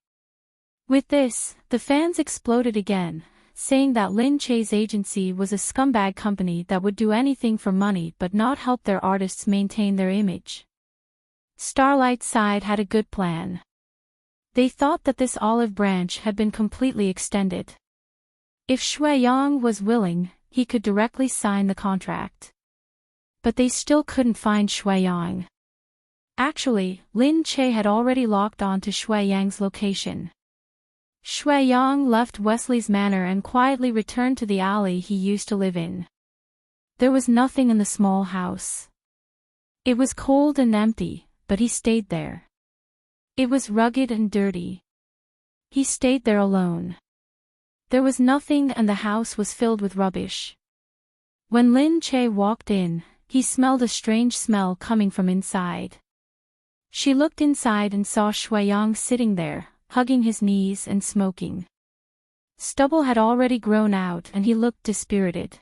With this, the fans exploded again, saying that Lin Che's agency was a scumbag company that would do anything for money but not help their artists maintain their image. Starlight's side had a good plan. They thought that this olive branch had been completely extended. If Shuai-yang was willing, he could directly sign the contract. But they still couldn't find Shuai-yang. Actually, Lin Che had already locked on to Shuai-yang's location. Shuai-yang left Wesley's manor and quietly returned to the alley he used to live in. There was nothing in the small house. It was cold and empty, but he stayed there. It was rugged and dirty. He stayed there alone. There was nothing and the house was filled with rubbish. When Lin Che walked in, he smelled a strange smell coming from inside. She looked inside and saw Shuai-yang sitting there, hugging his knees and smoking. Stubble had already grown out and he looked dispirited.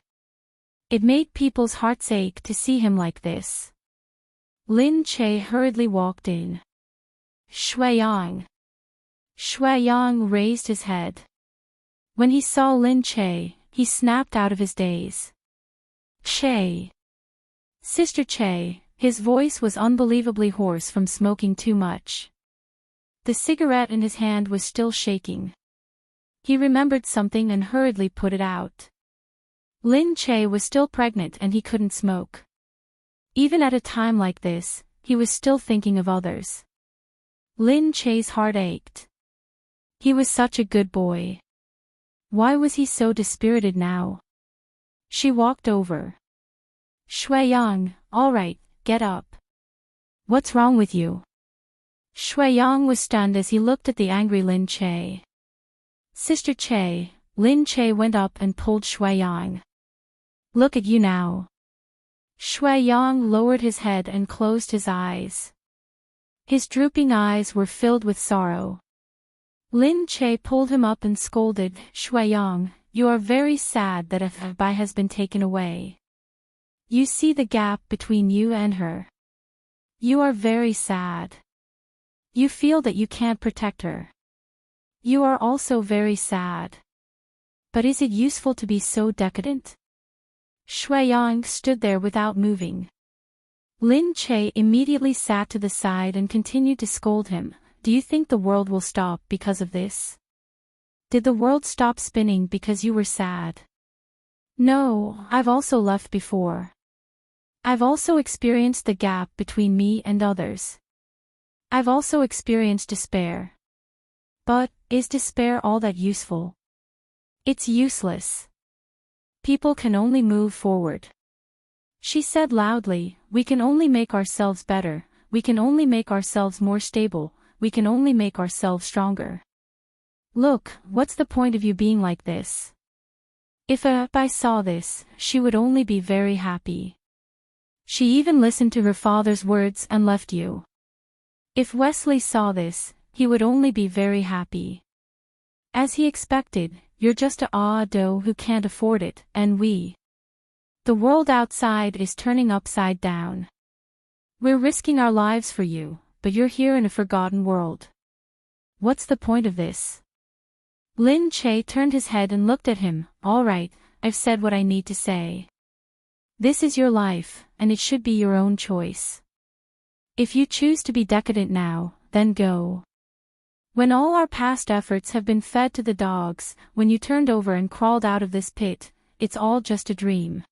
It made people's hearts ache to see him like this. Lin Che hurriedly walked in. Shuai-yang. Shuai-yang raised his head. When he saw Lin Che, he snapped out of his daze. Che. Sister Che, his voice was unbelievably hoarse from smoking too much. The cigarette in his hand was still shaking. He remembered something and hurriedly put it out. Lin Che was still pregnant and he couldn't smoke. Even at a time like this, he was still thinking of others. Lin Che's heart ached. He was such a good boy. Why was he so dispirited now? She walked over. Shuai-yang, all right, get up. What's wrong with you? Shuai-yang was stunned as he looked at the angry Lin Che. Sister Che, Lin Che went up and pulled Shuai-yang. Look at you now. Shuai-yang lowered his head and closed his eyes. His drooping eyes were filled with sorrow. Lin Che pulled him up and scolded, Shuai-yang, you are very sad that a bai has been taken away. You see the gap between you and her. You are very sad. You feel that you can't protect her. You are also very sad. But is it useful to be so decadent? Shuai-yang stood there without moving. Lin Che immediately sat to the side and continued to scold him. Do you think the world will stop because of this? Did the world stop spinning because you were sad? No, I've also left before. I've also experienced the gap between me and others. I've also experienced despair. But, is despair all that useful? It's useless. People can only move forward. She said loudly, we can only make ourselves better, we can only make ourselves more stable, we can only make ourselves stronger. Look, what's the point of you being like this? If a bai saw this, she would only be very happy. She even listened to her father's words and left you. If Wesley saw this, he would only be very happy. As he expected, you're just a doe who can't afford it, and the world outside is turning upside down. We're risking our lives for you, but you're here in a forgotten world. What's the point of this? Lin Che turned his head and looked at him. All right, I've said what I need to say. This is your life, and it should be your own choice. If you choose to be decadent now, then go. When all our past efforts have been fed to the dogs, when you turned over and crawled out of this pit, it's all just a dream.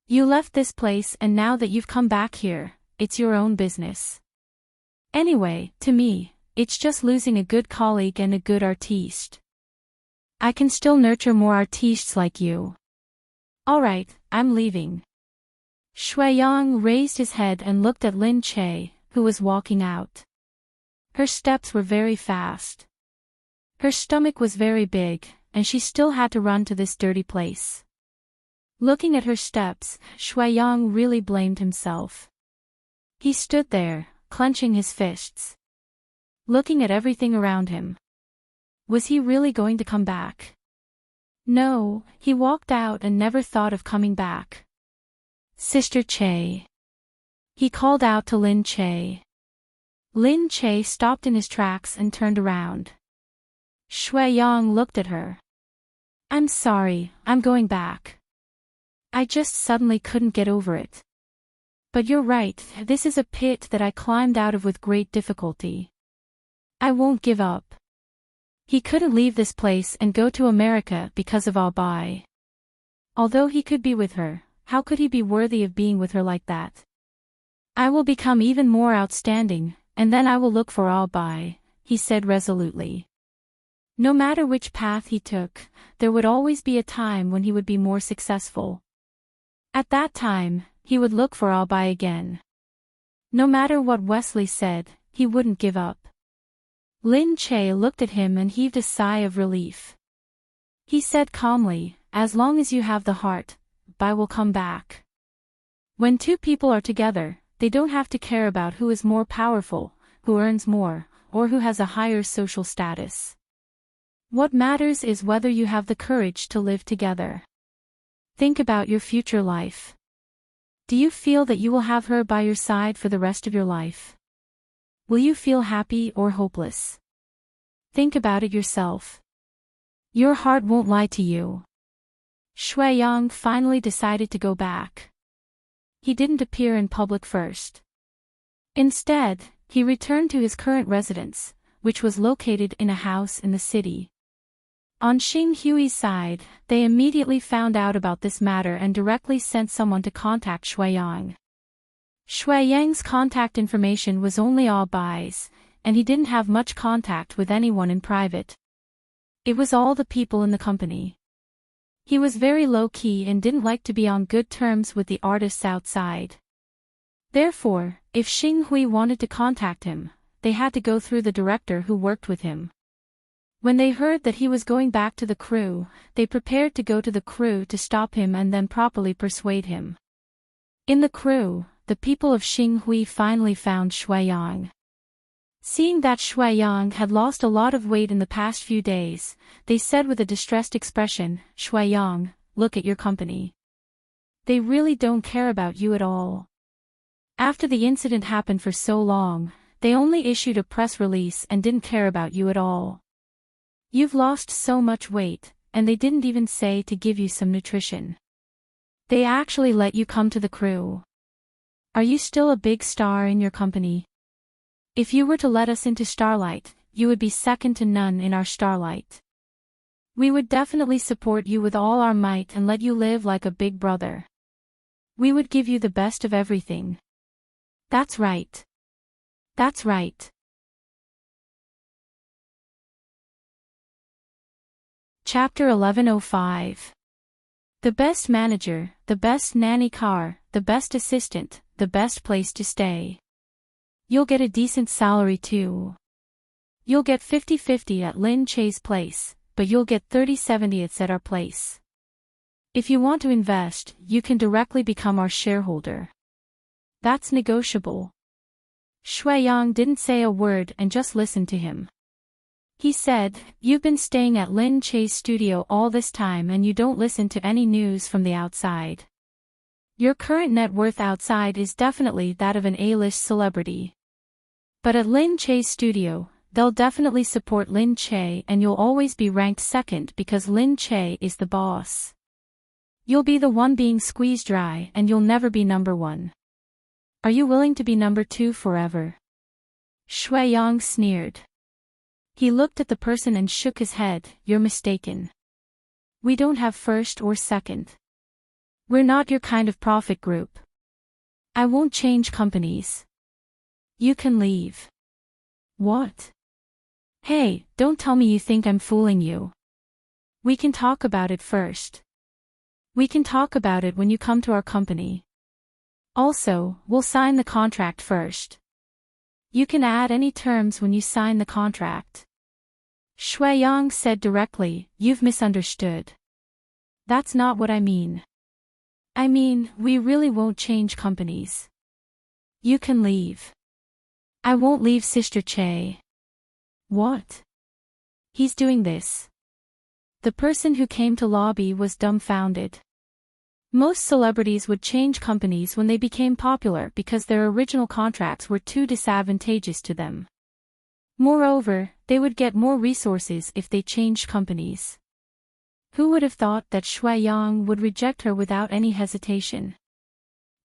You left this place and now that you've come back here, it's your own business. Anyway, to me, it's just losing a good colleague and a good artiste. I can still nurture more artistes like you. Alright, I'm leaving. Shuai-yang raised his head and looked at Lin Che, who was walking out. Her steps were very fast. Her stomach was very big, and she still had to run to this dirty place. Looking at her steps, Shuai-yang really blamed himself. He stood there, clenching his fists. Looking at everything around him. Was he really going to come back? No, he walked out and never thought of coming back. Sister Che. He called out to Lin Che. Lin Che stopped in his tracks and turned around. Shuai-yang looked at her. I'm sorry, I'm going back. I just suddenly couldn't get over it. But you're right, this is a pit that I climbed out of with great difficulty. I won't give up. He couldn't leave this place and go to America because of Abai. Although he could be with her, how could he be worthy of being with her like that? I will become even more outstanding, and then I will look for Abai, he said resolutely. No matter which path he took, there would always be a time when he would be more successful. At that time, he would look for Abai again. No matter what Wesley said, he wouldn't give up. Lin Che looked at him and heaved a sigh of relief. He said calmly, as long as you have the heart, Bai will come back. When two people are together, they don't have to care about who is more powerful, who earns more, or who has a higher social status. What matters is whether you have the courage to live together. Think about your future life. Do you feel that you will have her by your side for the rest of your life? Will you feel happy or hopeless? Think about it yourself. Your heart won't lie to you. Shui Yang finally decided to go back. He didn't appear in public first. Instead, he returned to his current residence, which was located in a house in the city. On Xing Hui's side, they immediately found out about this matter and directly sent someone to contact Shui Yang. Shui Yang's contact information was only Abai's, and he didn't have much contact with anyone in private. It was all the people in the company. He was very low-key and didn't like to be on good terms with the artists outside. Therefore, if Xing Hui wanted to contact him, they had to go through the director who worked with him. When they heard that he was going back to the crew, they prepared to go to the crew to stop him and then properly persuade him. In the crew, the people of Xing Hui finally found Shui Yang. Seeing that Shui Yang had lost a lot of weight in the past few days, they said with a distressed expression, "Shui Yang, look at your company. They really don't care about you at all. After the incident happened for so long, they only issued a press release and didn't care about you at all. You've lost so much weight, and they didn't even say to give you some nutrition. They actually let you come to the crew. Are you still a big star in your company? If you were to let us into Starlight, you would be second to none in our Starlight. We would definitely support you with all our might and let you live like a big brother. We would give you the best of everything." That's right. That's right. Chapter 1105. The best manager, the best nanny car, the best assistant, the best place to stay. You'll get a decent salary too. You'll get 50-50 at Lin Che's place, but you'll get 30-70 at our place. If you want to invest, you can directly become our shareholder. That's negotiable. Shui Yang didn't say a word and just listened to him. He said, "You've been staying at Lin Che's studio all this time and you don't listen to any news from the outside. Your current net worth outside is definitely that of an A-list celebrity. But at Lin Che's studio, they'll definitely support Lin Che and you'll always be ranked second because Lin Che is the boss. You'll be the one being squeezed dry and you'll never be number one. Are you willing to be number two forever?" Shui Yang sneered. He looked at the person and shook his head. "You're mistaken. We don't have first or second. We're not your kind of profit group. I won't change companies. You can leave." "What? Hey, don't tell me you think I'm fooling you. We can talk about it first. We can talk about it when you come to our company. Also, we'll sign the contract first. You can add any terms when you sign the contract." Shui Yang said directly, "You've misunderstood. That's not what I mean. I mean, we really won't change companies. You can leave." "I won't leave Sister Che." "What? He's doing this?" The person who came to lobby was dumbfounded. Most celebrities would change companies when they became popular because their original contracts were too disadvantageous to them. Moreover, they would get more resources if they changed companies. Who would have thought that Shui Yang would reject her without any hesitation?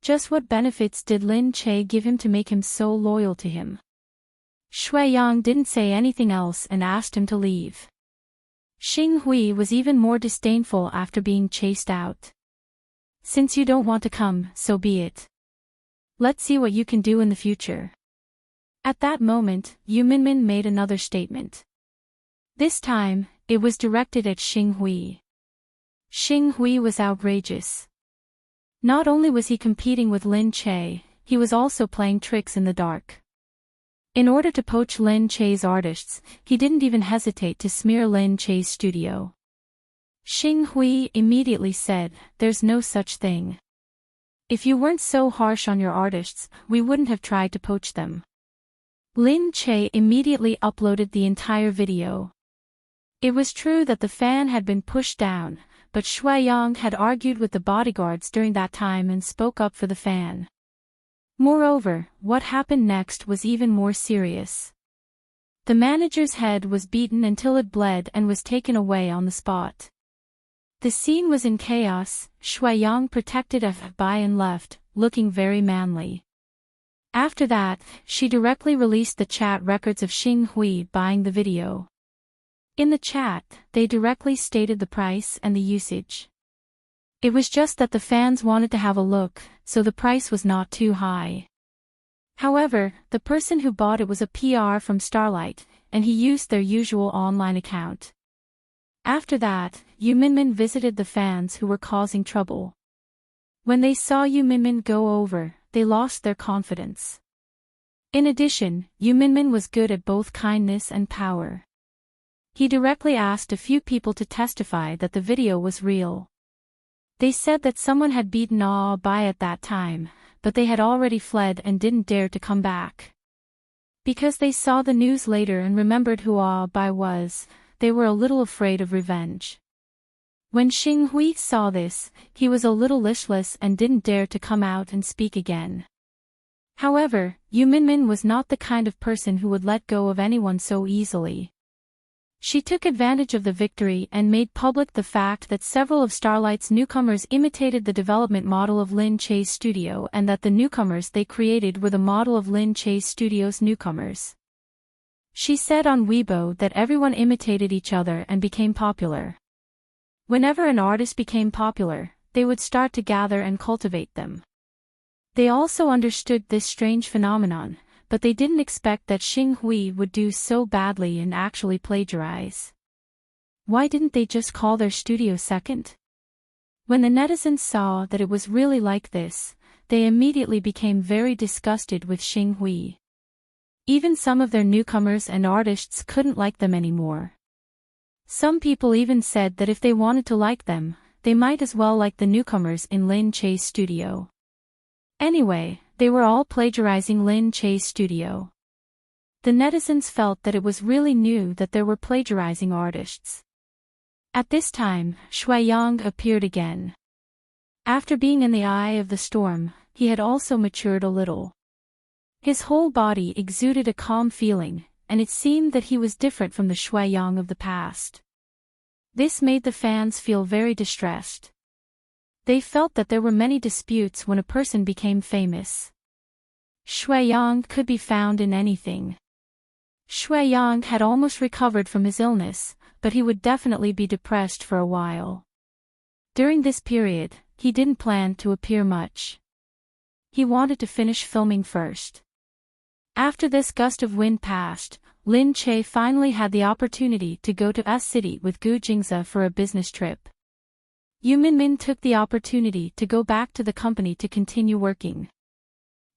Just what benefits did Lin Che give him to make him so loyal to him? Shui Yang didn't say anything else and asked him to leave. Xing Hui was even more disdainful after being chased out. Since you don't want to come, so be it. Let's see what you can do in the future. At that moment, Yu Minmin made another statement. This time, it was directed at Xing Hui. Xing Hui was outrageous. Not only was he competing with Lin Che, he was also playing tricks in the dark. In order to poach Lin Che's artists, he didn't even hesitate to smear Lin Che's studio. Xing Hui immediately said, "There's no such thing. If you weren't so harsh on your artists, we wouldn't have tried to poach them." Lin Che immediately uploaded the entire video. It was true that the fan had been pushed down, but Shui Yang had argued with the bodyguards during that time and spoke up for the fan. Moreover, what happened next was even more serious. The manager's head was beaten until it bled and was taken away on the spot. The scene was in chaos. Shui Yang protected by and left, looking very manly. After that, she directly released the chat records of Xing Hui buying the video. In the chat, they directly stated the price and the usage. It was just that the fans wanted to have a look, so the price was not too high. However, the person who bought it was a PR from Starlight, and he used their usual online account. After that, Yu Minmin visited the fans who were causing trouble. When they saw Yu Minmin go over, they lost their confidence. In addition, Yu Minmin was good at both kindness and power. He directly asked a few people to testify that the video was real. They said that someone had beaten Bai at that time, but they had already fled and didn't dare to come back. Because they saw the news later and remembered who Bai was, they were a little afraid of revenge. When Xing Hui saw this, he was a little listless and didn't dare to come out and speak again. However, Yu Minmin was not the kind of person who would let go of anyone so easily. She took advantage of the victory and made public the fact that several of Starlight's newcomers imitated the development model of Lin Che's studio and that the newcomers they created were the model of Lin Che's studio's newcomers. She said on Weibo that everyone imitated each other and became popular. Whenever an artist became popular, they would start to gather and cultivate them. They also understood this strange phenomenon, but they didn't expect that Xing Hui would do so badly and actually plagiarize. Why didn't they just call their studio second? When the netizens saw that it was really like this, they immediately became very disgusted with Xing Hui. Even some of their newcomers and artists couldn't like them anymore. Some people even said that if they wanted to like them, they might as well like the newcomers in Lin Che's studio. Anyway, they were all plagiarizing Lin Che's studio. The netizens felt that it was really new that there were plagiarizing artists. At this time, Shui Yang appeared again. After being in the eye of the storm, he had also matured a little. His whole body exuded a calm feeling, and it seemed that he was different from the Shui Yang of the past. This made the fans feel very distressed. They felt that there were many disputes when a person became famous. Shui Yang could be found in anything. Shui Yang had almost recovered from his illness, but he would definitely be depressed for a while. During this period, he didn't plan to appear much. He wanted to finish filming first. After this gust of wind passed, Lin Che finally had the opportunity to go to S City with Gu Jingze for a business trip. Yu Minmin took the opportunity to go back to the company to continue working.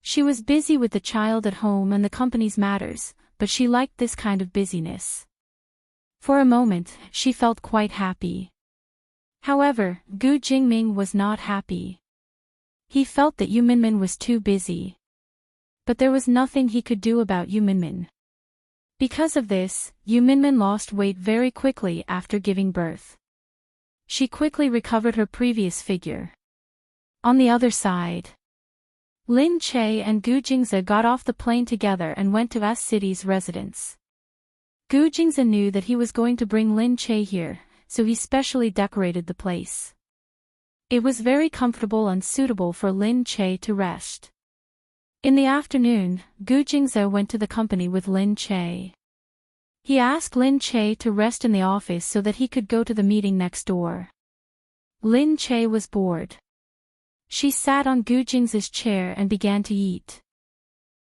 She was busy with the child at home and the company's matters, but she liked this kind of busyness. For a moment, she felt quite happy. However, Gu Jingming was not happy. He felt that Yu Minmin was too busy. But there was nothing he could do about Yu Minmin. Because of this, Yu Minmin lost weight very quickly after giving birth. She quickly recovered her previous figure. On the other side, Lin Che and Gu Jingze got off the plane together and went to S City's residence. Gu Jingze knew that he was going to bring Lin Che here, so he specially decorated the place. It was very comfortable and suitable for Lin Che to rest. In the afternoon, Gu Jingze went to the company with Lin Che. He asked Lin Che to rest in the office so that he could go to the meeting next door. Lin Che was bored. She sat on Gu Jingze's chair and began to eat.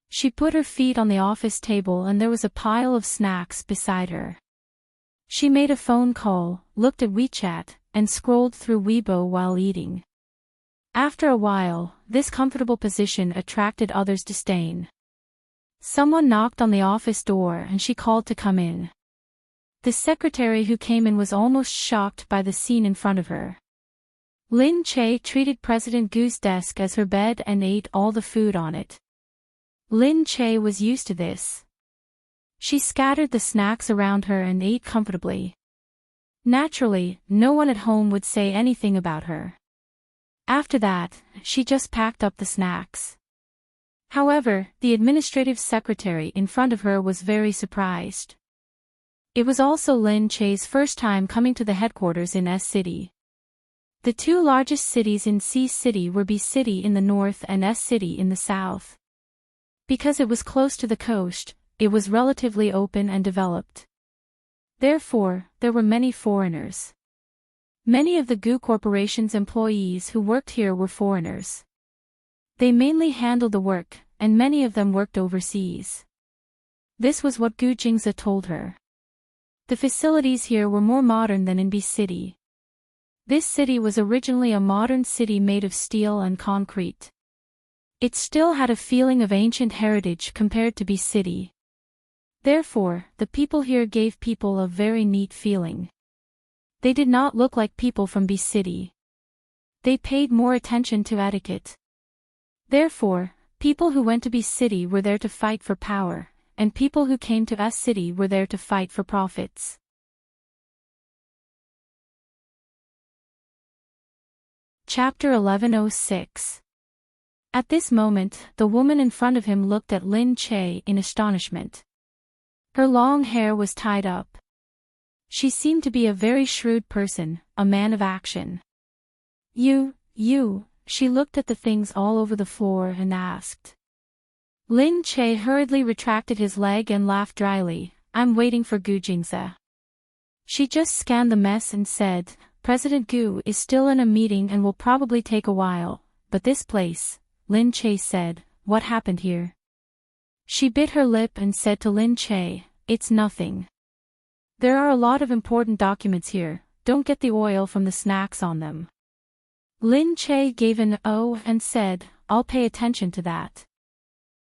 She put her feet on the office table and there was a pile of snacks beside her. She made a phone call, looked at WeChat, and scrolled through Weibo while eating. After a while, this comfortable position attracted others' disdain. Someone knocked on the office door and she called to come in. The secretary who came in was almost shocked by the scene in front of her. Lin Che treated President Gu's desk as her bed and ate all the food on it. Lin Che was used to this. She scattered the snacks around her and ate comfortably. Naturally, no one at home would say anything about her. After that, she just packed up the snacks. However, the administrative secretary in front of her was very surprised. It was also Lin Che's first time coming to the headquarters in S City. The two largest cities in C City were B City in the north and S City in the south. Because it was close to the coast, it was relatively open and developed. Therefore, there were many foreigners. Many of the Gu Corporation's employees who worked here were foreigners. They mainly handled the work, and many of them worked overseas. This was what Gu Jingze told her. The facilities here were more modern than in B City. This city was originally a modern city made of steel and concrete. It still had a feeling of ancient heritage compared to B City. Therefore, the people here gave people a very neat feeling. They did not look like people from B City. They paid more attention to etiquette. Therefore, people who went to B City were there to fight for power, and people who came to S City were there to fight for profits. Chapter 1106. At this moment, the woman in front of him looked at Lin Che in astonishment. Her long hair was tied up. She seemed to be a very shrewd person, a man of action. You, she looked at the things all over the floor and asked. Lin Che hurriedly retracted his leg and laughed dryly, I'm waiting for Gu Jingze. She just scanned the mess and said, President Gu is still in a meeting and will probably take a while, but this place, Lin Che said, what happened here? She bit her lip and said to Lin Che, it's nothing. There are a lot of important documents here, don't get the oil from the snacks on them. Lin Che gave an oh and said, I'll pay attention to that.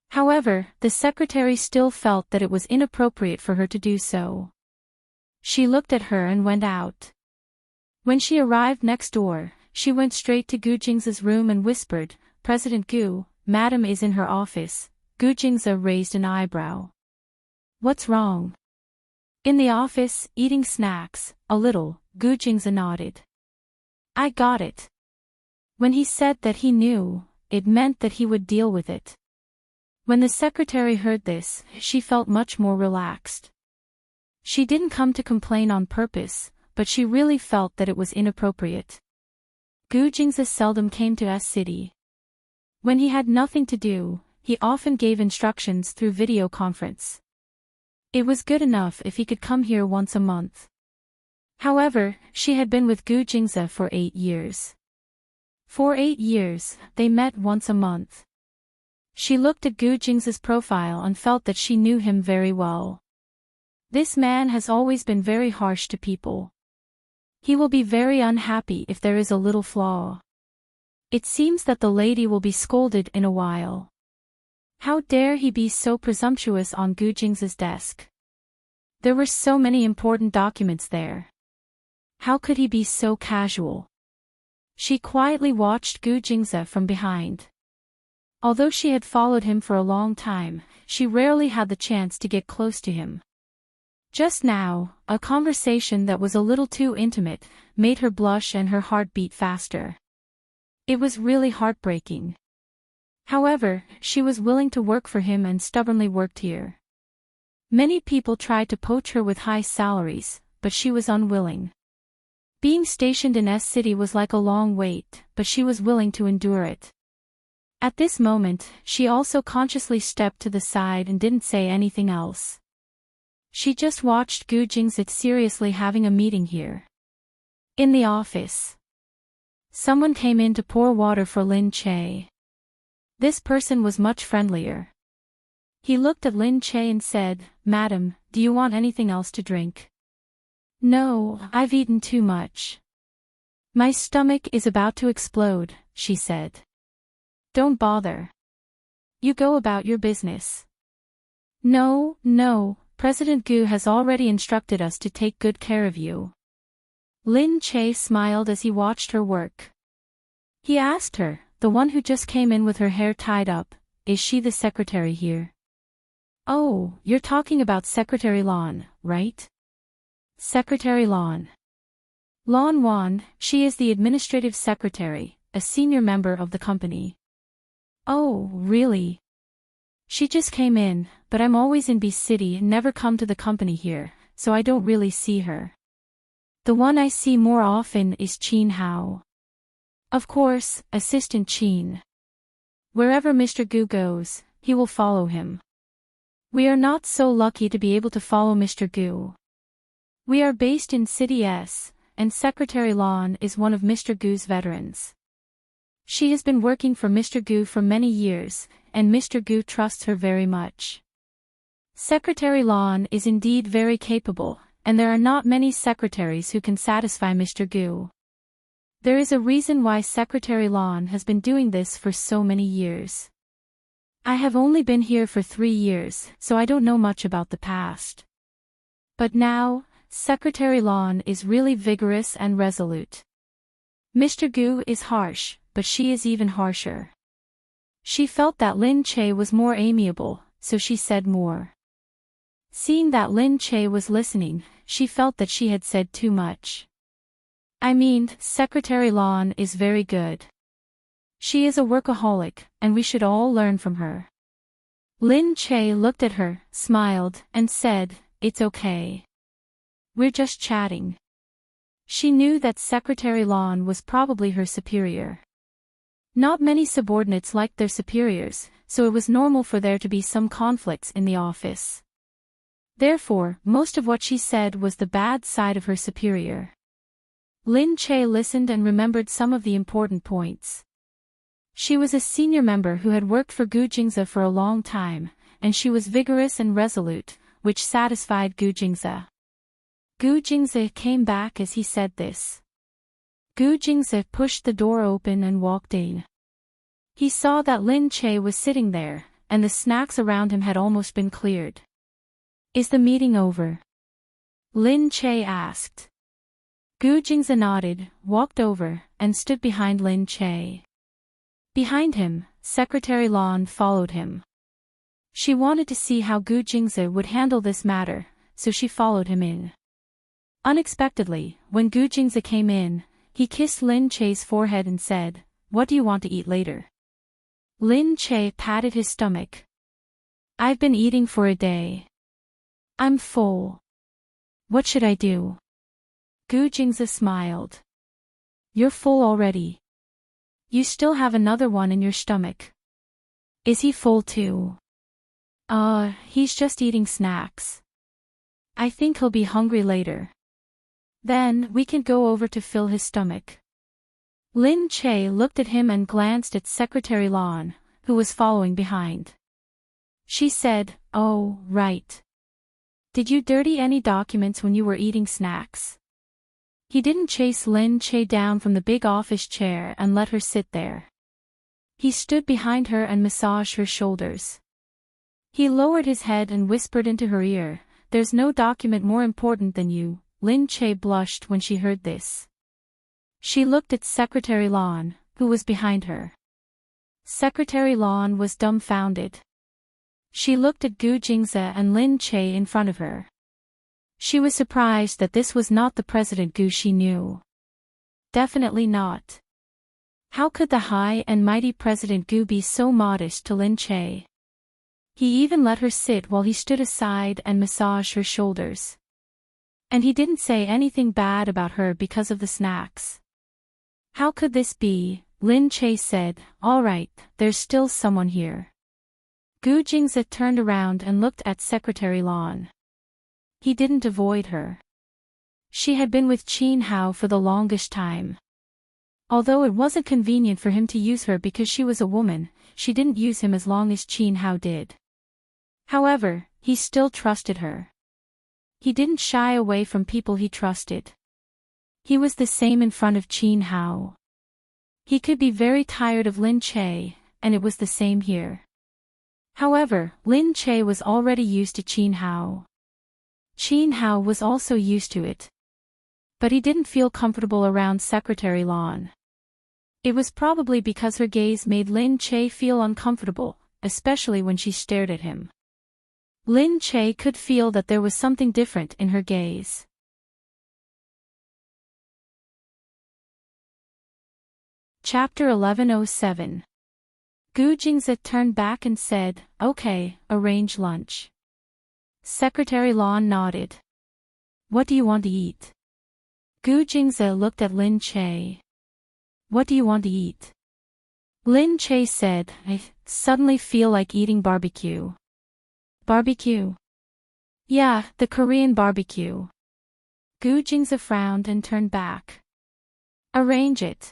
However, the secretary still felt that it was inappropriate for her to do so. She looked at her and went out. When she arrived next door, she went straight to Gu Jingze's room and whispered, President Gu, Madam is in her office. Gu Jingze raised an eyebrow. What's wrong? In the office, eating snacks, a little, Gu Jingze nodded. I got it. When he said that he knew, it meant that he would deal with it. When the secretary heard this, she felt much more relaxed. She didn't come to complain on purpose, but she really felt that it was inappropriate. Gu Jingze seldom came to S City. When he had nothing to do, he often gave instructions through video conference. It was good enough if he could come here once a month. However, she had been with Gu Jingze for 8 years. For 8 years, they met once a month. She looked at Gu Jingze's profile and felt that she knew him very well. This man has always been very harsh to people. He will be very unhappy if there is a little flaw. It seems that the lady will be scolded in a while. How dare he be so presumptuous on Gu Jingze's desk? There were so many important documents there. How could he be so casual? She quietly watched Gu Jingze from behind. Although she had followed him for a long time, she rarely had the chance to get close to him. Just now, a conversation that was a little too intimate made her blush and her heart beat faster. It was really heartbreaking. However, she was willing to work for him and stubbornly worked here. Many people tried to poach her with high salaries, but she was unwilling. Being stationed in S City was like a long wait, but she was willing to endure it. At this moment, she also consciously stepped to the side and didn't say anything else. She just watched Gu Jingzi seriously having a meeting here. In the office, someone came in to pour water for Lin Che. This person was much friendlier. He looked at Lin Che and said, "Madam, do you want anything else to drink?" "No, I've eaten too much. My stomach is about to explode," she said. "Don't bother. You go about your business." No, President Gu has already instructed us to take good care of you." Lin Che smiled as he watched her work. He asked her, the one who just came in with her hair tied up, "Is she the secretary here?" "Oh, you're talking about Secretary Lan, right?" "Secretary Lan. Lan Wan, she is the administrative secretary, a senior member of the company." "Oh, really? She just came in, but I'm always in B City and never come to the company here, so I don't really see her. The one I see more often is Qin Hao. Of course, Assistant Qin. Wherever Mr. Gu goes, he will follow him. We are not so lucky to be able to follow Mr. Gu. We are based in City S, and Secretary Lan is one of Mr. Gu's veterans. She has been working for Mr. Gu for many years, and Mr. Gu trusts her very much. Secretary Lan is indeed very capable, and there are not many secretaries who can satisfy Mr. Gu. There is a reason why Secretary Lan has been doing this for so many years. I have only been here for 3 years, so I don't know much about the past. But now, Secretary Lan is really vigorous and resolute. Mr. Gu is harsh, but she is even harsher. She felt that Lin Che was more amiable, so she said more. Seeing that Lin Che was listening, she felt that she had said too much. "I mean, Secretary Lan is very good. She is a workaholic, and we should all learn from her." Lin Che looked at her, smiled, and said, "It's okay. We're just chatting." She knew that Secretary Lan was probably her superior. Not many subordinates liked their superiors, so it was normal for there to be some conflicts in the office. Therefore, most of what she said was the bad side of her superior. Lin Che listened and remembered some of the important points. She was a senior member who had worked for Gu Jingzi for a long time, and she was vigorous and resolute, which satisfied Gu Jingzi. Gu Jingzi came back as he said this. Gu Jingzi pushed the door open and walked in. He saw that Lin Che was sitting there, and the snacks around him had almost been cleared. "Is the meeting over?" Lin Che asked. Gu Jingzi nodded, walked over, and stood behind Lin Che. Behind him, Secretary Lan followed him. She wanted to see how Gu Jingzi would handle this matter, so she followed him in. Unexpectedly, when Gu Jingzi came in, he kissed Lin Che's forehead and said, "What do you want to eat later?" Lin Che patted his stomach. "I've been eating for a day. I'm full. What should I do?" Gu Jingzi smiled. "You're full already. You still have another one in your stomach." "Is he full too?" He's just eating snacks. I think he'll be hungry later. Then we can go over to fill his stomach." Lin Che looked at him and glanced at Secretary Lan, who was following behind. She said, "Oh, right. Did you dirty any documents when you were eating snacks?" He didn't chase Lin Che down from the big office chair and let her sit there. He stood behind her and massaged her shoulders. He lowered his head and whispered into her ear, "There's no document more important than you." Lin Che blushed when she heard this. She looked at Secretary Lan, who was behind her. Secretary Lan was dumbfounded. She looked at Gu Jingzi and Lin Che in front of her. She was surprised that this was not the President Gu she knew. Definitely not. How could the high and mighty President Gu be so modest to Lin Che? He even let her sit while he stood aside and massaged her shoulders. And he didn't say anything bad about her because of the snacks. How could this be? Lin Che said, all right, there's still someone here. Gu Jingze turned around and looked at Secretary Lan. He didn't avoid her. She had been with Qin Hao for the longest time. Although it wasn't convenient for him to use her because she was a woman, she didn't use him as long as Qin Hao did. However, he still trusted her. He didn't shy away from people he trusted. He was the same in front of Qin Hao. He could be very tired of Lin Che, and it was the same here. However, Lin Che was already used to Qin Hao. Qin Hao was also used to it. But he didn't feel comfortable around Secretary Lan. It was probably because her gaze made Lin Che feel uncomfortable, especially when she stared at him. Lin Che could feel that there was something different in her gaze. Chapter 1107. Gu Jingze turned back and said, okay, arrange lunch. Secretary Lan nodded. What do you want to eat? Gu Jingze looked at Lin Che. What do you want to eat? Lin Che said, I suddenly feel like eating barbecue. Barbecue? Yeah, the Korean barbecue. Gu Jingze frowned and turned back. Arrange it.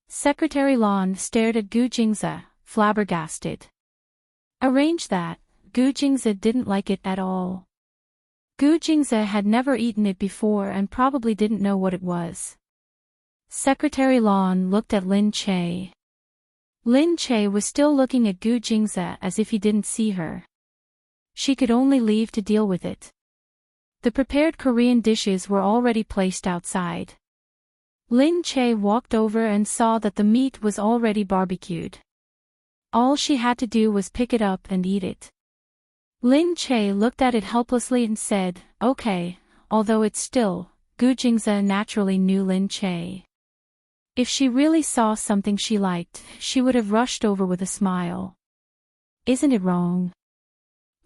Secretary Lan stared at Gu Jingze, flabbergasted. Arrange that. Gu Jingze didn't like it at all. Gu Jingze had never eaten it before and probably didn't know what it was. Secretary Lan looked at Lin Che. Lin Che was still looking at Gu Jingze as if he didn't see her. She could only leave to deal with it. The prepared Korean dishes were already placed outside. Lin Che walked over and saw that the meat was already barbecued. All she had to do was pick it up and eat it. Lin Che looked at it helplessly and said, okay, although it's still, Gu Jingze naturally knew Lin Che. If she really saw something she liked, she would have rushed over with a smile. Isn't it wrong?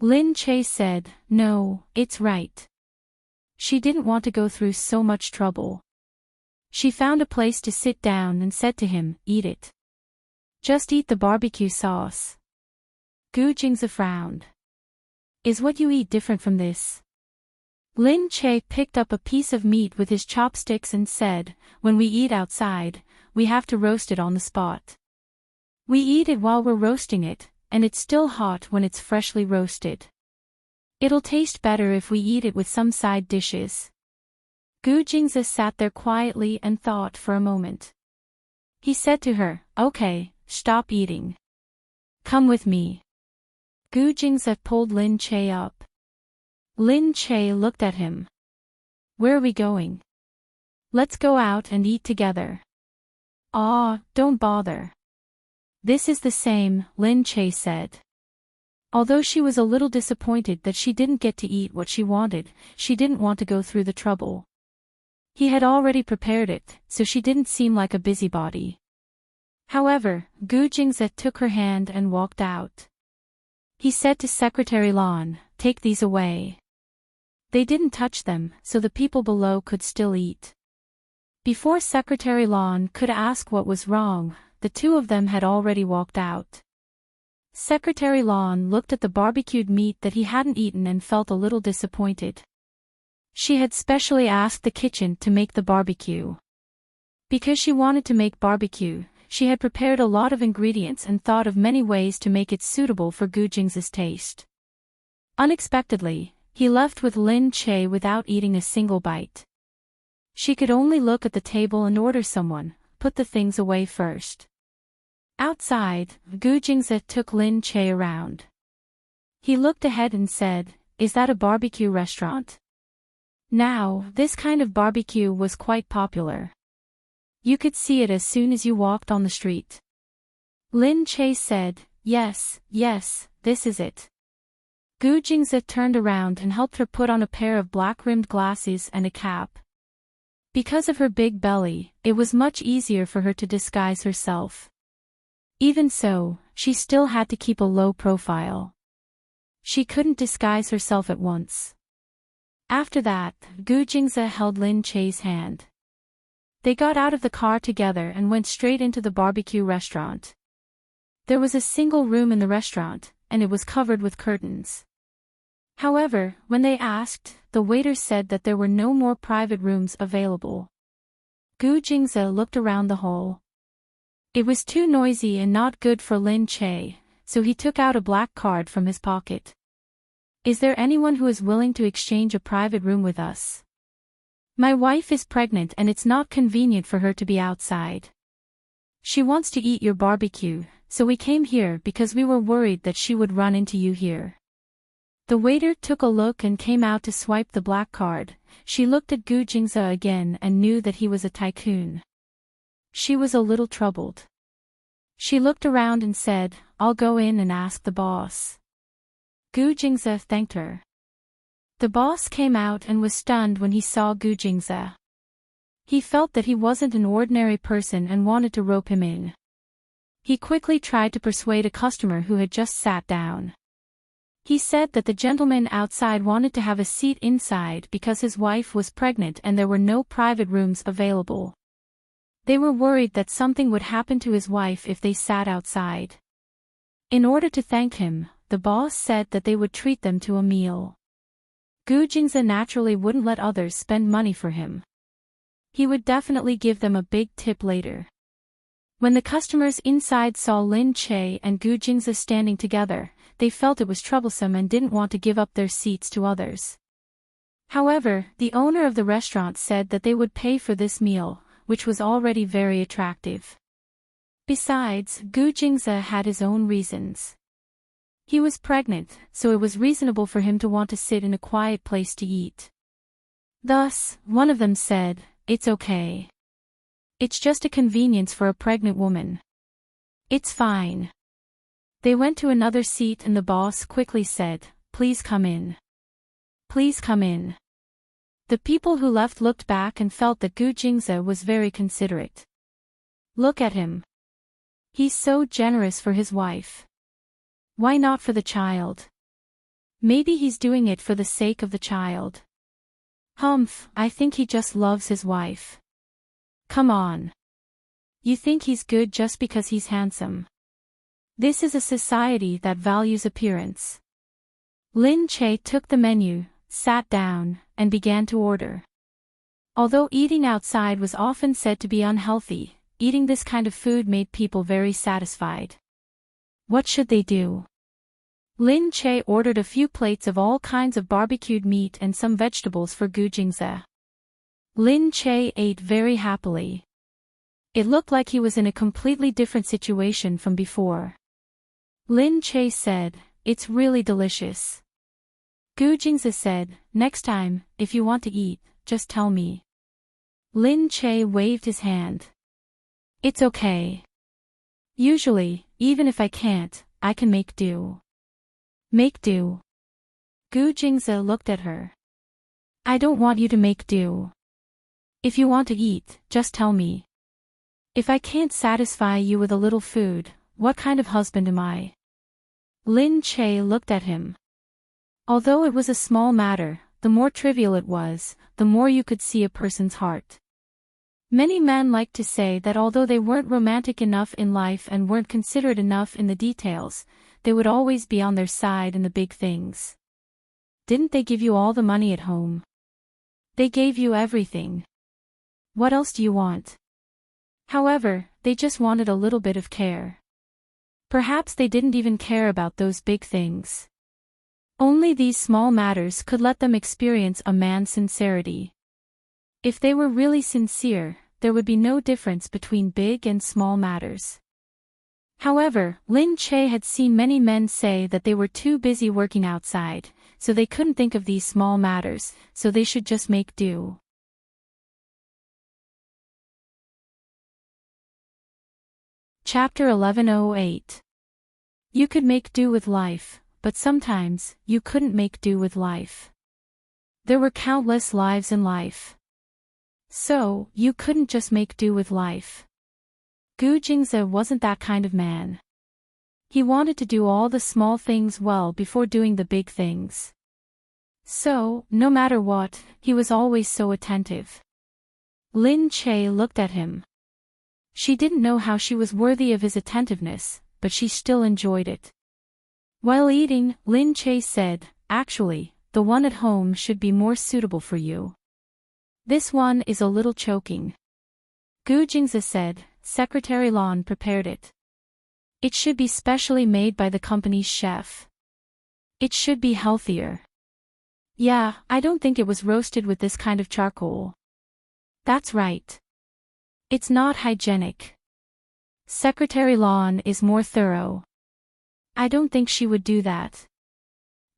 Lin Che said, no, it's right. She didn't want to go through so much trouble. She found a place to sit down and said to him, eat it. Just eat the barbecue sauce. Gu Jingze frowned. Is what you eat different from this? Lin Che picked up a piece of meat with his chopsticks and said, when we eat outside, we have to roast it on the spot. We eat it while we're roasting it, and it's still hot when it's freshly roasted. It'll taste better if we eat it with some side dishes. Gu Jingze sat there quietly and thought for a moment. He said to her, okay, stop eating. Come with me. Gu Jingze pulled Lin Che up. Lin Che looked at him. Where are we going? Let's go out and eat together. Aw, don't bother. This is the same, Lin Che said. Although she was a little disappointed that she didn't get to eat what she wanted, she didn't want to go through the trouble. He had already prepared it, so she didn't seem like a busybody. However, Gu Jingze took her hand and walked out. He said to Secretary Lan, take these away. They didn't touch them, so the people below could still eat. Before Secretary Lan could ask what was wrong, the two of them had already walked out. Secretary Lan looked at the barbecued meat that he hadn't eaten and felt a little disappointed. She had specially asked the kitchen to make the barbecue. Because she wanted to make barbecue, she had prepared a lot of ingredients and thought of many ways to make it suitable for Gu Jingze's taste. Unexpectedly, he left with Lin Che without eating a single bite. She could only look at the table and order someone, put the things away first. Outside, Gu Jingze took Lin Che around. He looked ahead and said, is that a barbecue restaurant? Now, this kind of barbecue was quite popular. You could see it as soon as you walked on the street. Lin Che said, yes, this is it. Gu Jingze turned around and helped her put on a pair of black-rimmed glasses and a cap. Because of her big belly, it was much easier for her to disguise herself. Even so, she still had to keep a low profile. She couldn't disguise herself at once. After that, Gu Jingze held Lin Che's hand. They got out of the car together and went straight into the barbecue restaurant. There was a single room in the restaurant, and it was covered with curtains. However, when they asked, the waiter said that there were no more private rooms available. Gu Jingze looked around the hall. It was too noisy and not good for Lin Che, so he took out a black card from his pocket. Is there anyone who is willing to exchange a private room with us? My wife is pregnant and it's not convenient for her to be outside. She wants to eat your barbecue, so we came here because we were worried that she would run into you here. The waiter took a look and came out to swipe the black card. She looked at Gu Jingze again and knew that he was a tycoon. She was a little troubled. She looked around and said, I'll go in and ask the boss. Gu Jingze thanked her. The boss came out and was stunned when he saw Gu Jingze. He felt that he wasn't an ordinary person and wanted to rope him in. He quickly tried to persuade a customer who had just sat down. He said that the gentleman outside wanted to have a seat inside because his wife was pregnant and there were no private rooms available. They were worried that something would happen to his wife if they sat outside. In order to thank him, the boss said that they would treat them to a meal. Gu Jingze naturally wouldn't let others spend money for him. He would definitely give them a big tip later. When the customers inside saw Lin Che and Gu Jingze standing together, they felt it was troublesome and didn't want to give up their seats to others. However, the owner of the restaurant said that they would pay for this meal, which was already very attractive. Besides, Gu Jingze had his own reasons. He was pregnant, so it was reasonable for him to want to sit in a quiet place to eat. Thus, one of them said, It's okay. It's just a convenience for a pregnant woman. It's fine. They went to another seat and the boss quickly said, Please come in. Please come in. The people who left looked back and felt that Gu Jingze was very considerate. Look at him. He's so generous for his wife. Why not for the child? Maybe he's doing it for the sake of the child. Humph, I think he just loves his wife. Come on. You think he's good just because he's handsome. This is a society that values appearance. Lin Che took the menu, sat down, and began to order. Although eating outside was often said to be unhealthy, eating this kind of food made people very satisfied. What should they do? Lin Che ordered a few plates of all kinds of barbecued meat and some vegetables for Gu Jingze. Lin Che ate very happily. It looked like he was in a completely different situation from before. Lin Che said, It's really delicious. Gu Jingze said, Next time, if you want to eat, just tell me. Lin Che waved his hand. It's okay. Usually, even if I can't, I can make do. Make do. Gu Jingze looked at her. I don't want you to make do. If you want to eat, just tell me. If I can't satisfy you with a little food, what kind of husband am I? Lin Che looked at him. Although it was a small matter, the more trivial it was, the more you could see a person's heart. Many men like to say that although they weren't romantic enough in life and weren't considerate enough in the details, they would always be on their side in the big things. Didn't they give you all the money at home? They gave you everything. What else do you want? However, they just wanted a little bit of care. Perhaps they didn't even care about those big things. Only these small matters could let them experience a man's sincerity. If they were really sincere, there would be no difference between big and small matters. However, Lin Che had seen many men say that they were too busy working outside, so they couldn't think of these small matters, so they should just make do. Chapter 1108. You could make do with life, but sometimes, you couldn't make do with life. There were countless lives in life. So, you couldn't just make do with life. Gu Jingze wasn't that kind of man. He wanted to do all the small things well before doing the big things. So, no matter what, he was always so attentive. Lin Che looked at him. She didn't know how she was worthy of his attentiveness, but she still enjoyed it. While eating, Lin Che said, "Actually, the one at home should be more suitable for you. This one is a little choking." Gu Jingzi said, "Secretary Lan prepared it. It should be specially made by the company's chef. It should be healthier." "Yeah, I don't think it was roasted with this kind of charcoal." "That's right. It's not hygienic. Secretary Lan is more thorough. I don't think she would do that."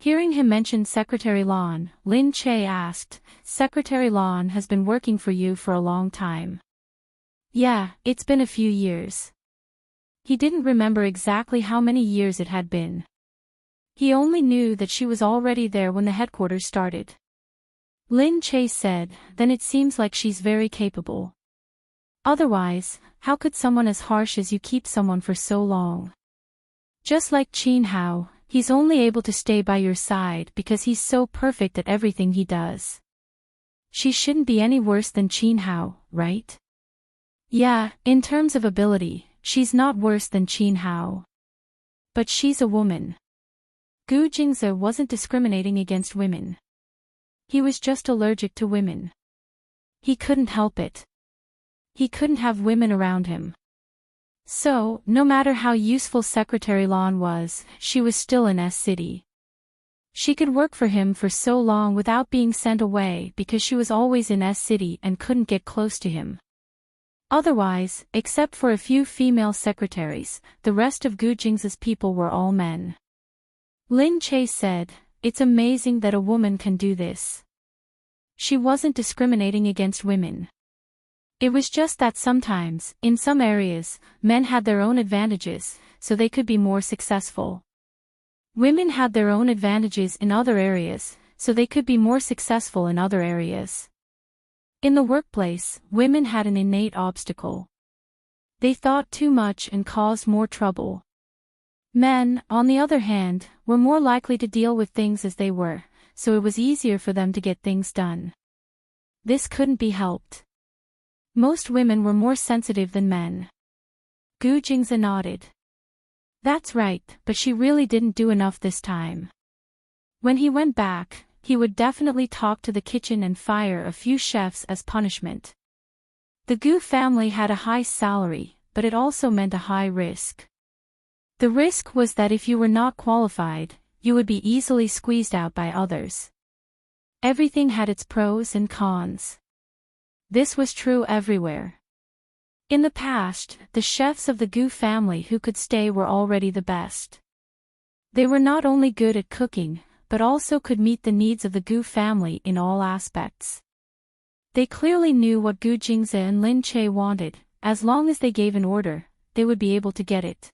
Hearing him mention Secretary Lan, Lin Che asked, "Secretary Lan has been working for you for a long time." "Yeah, it's been a few years." He didn't remember exactly how many years it had been. He only knew that she was already there when the headquarters started. Lin Che said, "Then it seems like she's very capable. Otherwise, how could someone as harsh as you keep someone for so long? Just like Qin Hao, he's only able to stay by your side because he's so perfect at everything he does. She shouldn't be any worse than Qin Hao, right?" "Yeah, in terms of ability, she's not worse than Qin Hao. But she's a woman." Gu Jingzi wasn't discriminating against women. He was just allergic to women. He couldn't help it. He couldn't have women around him. So, no matter how useful Secretary Lan was, she was still in S City. She could work for him for so long without being sent away because she was always in S City and couldn't get close to him. Otherwise, except for a few female secretaries, the rest of Gu Jingzi's people were all men. Lin Che said, "It's amazing that a woman can do this." She wasn't discriminating against women. It was just that sometimes, in some areas, men had their own advantages, so they could be more successful. Women had their own advantages in other areas, so they could be more successful in other areas. In the workplace, women had an innate obstacle. They thought too much and caused more trouble. Men, on the other hand, were more likely to deal with things as they were, so it was easier for them to get things done. This couldn't be helped. Most women were more sensitive than men. Gu Jingzi nodded. "That's right, but she really didn't do enough this time." When he went back, he would definitely talk to the kitchen and fire a few chefs as punishment. The Gu family had a high salary, but it also meant a high risk. The risk was that if you were not qualified, you would be easily squeezed out by others. Everything had its pros and cons. This was true everywhere. In the past, the chefs of the Gu family who could stay were already the best. They were not only good at cooking, but also could meet the needs of the Gu family in all aspects. They clearly knew what Gu Jingzi and Lin Che wanted. As long as they gave an order, they would be able to get it.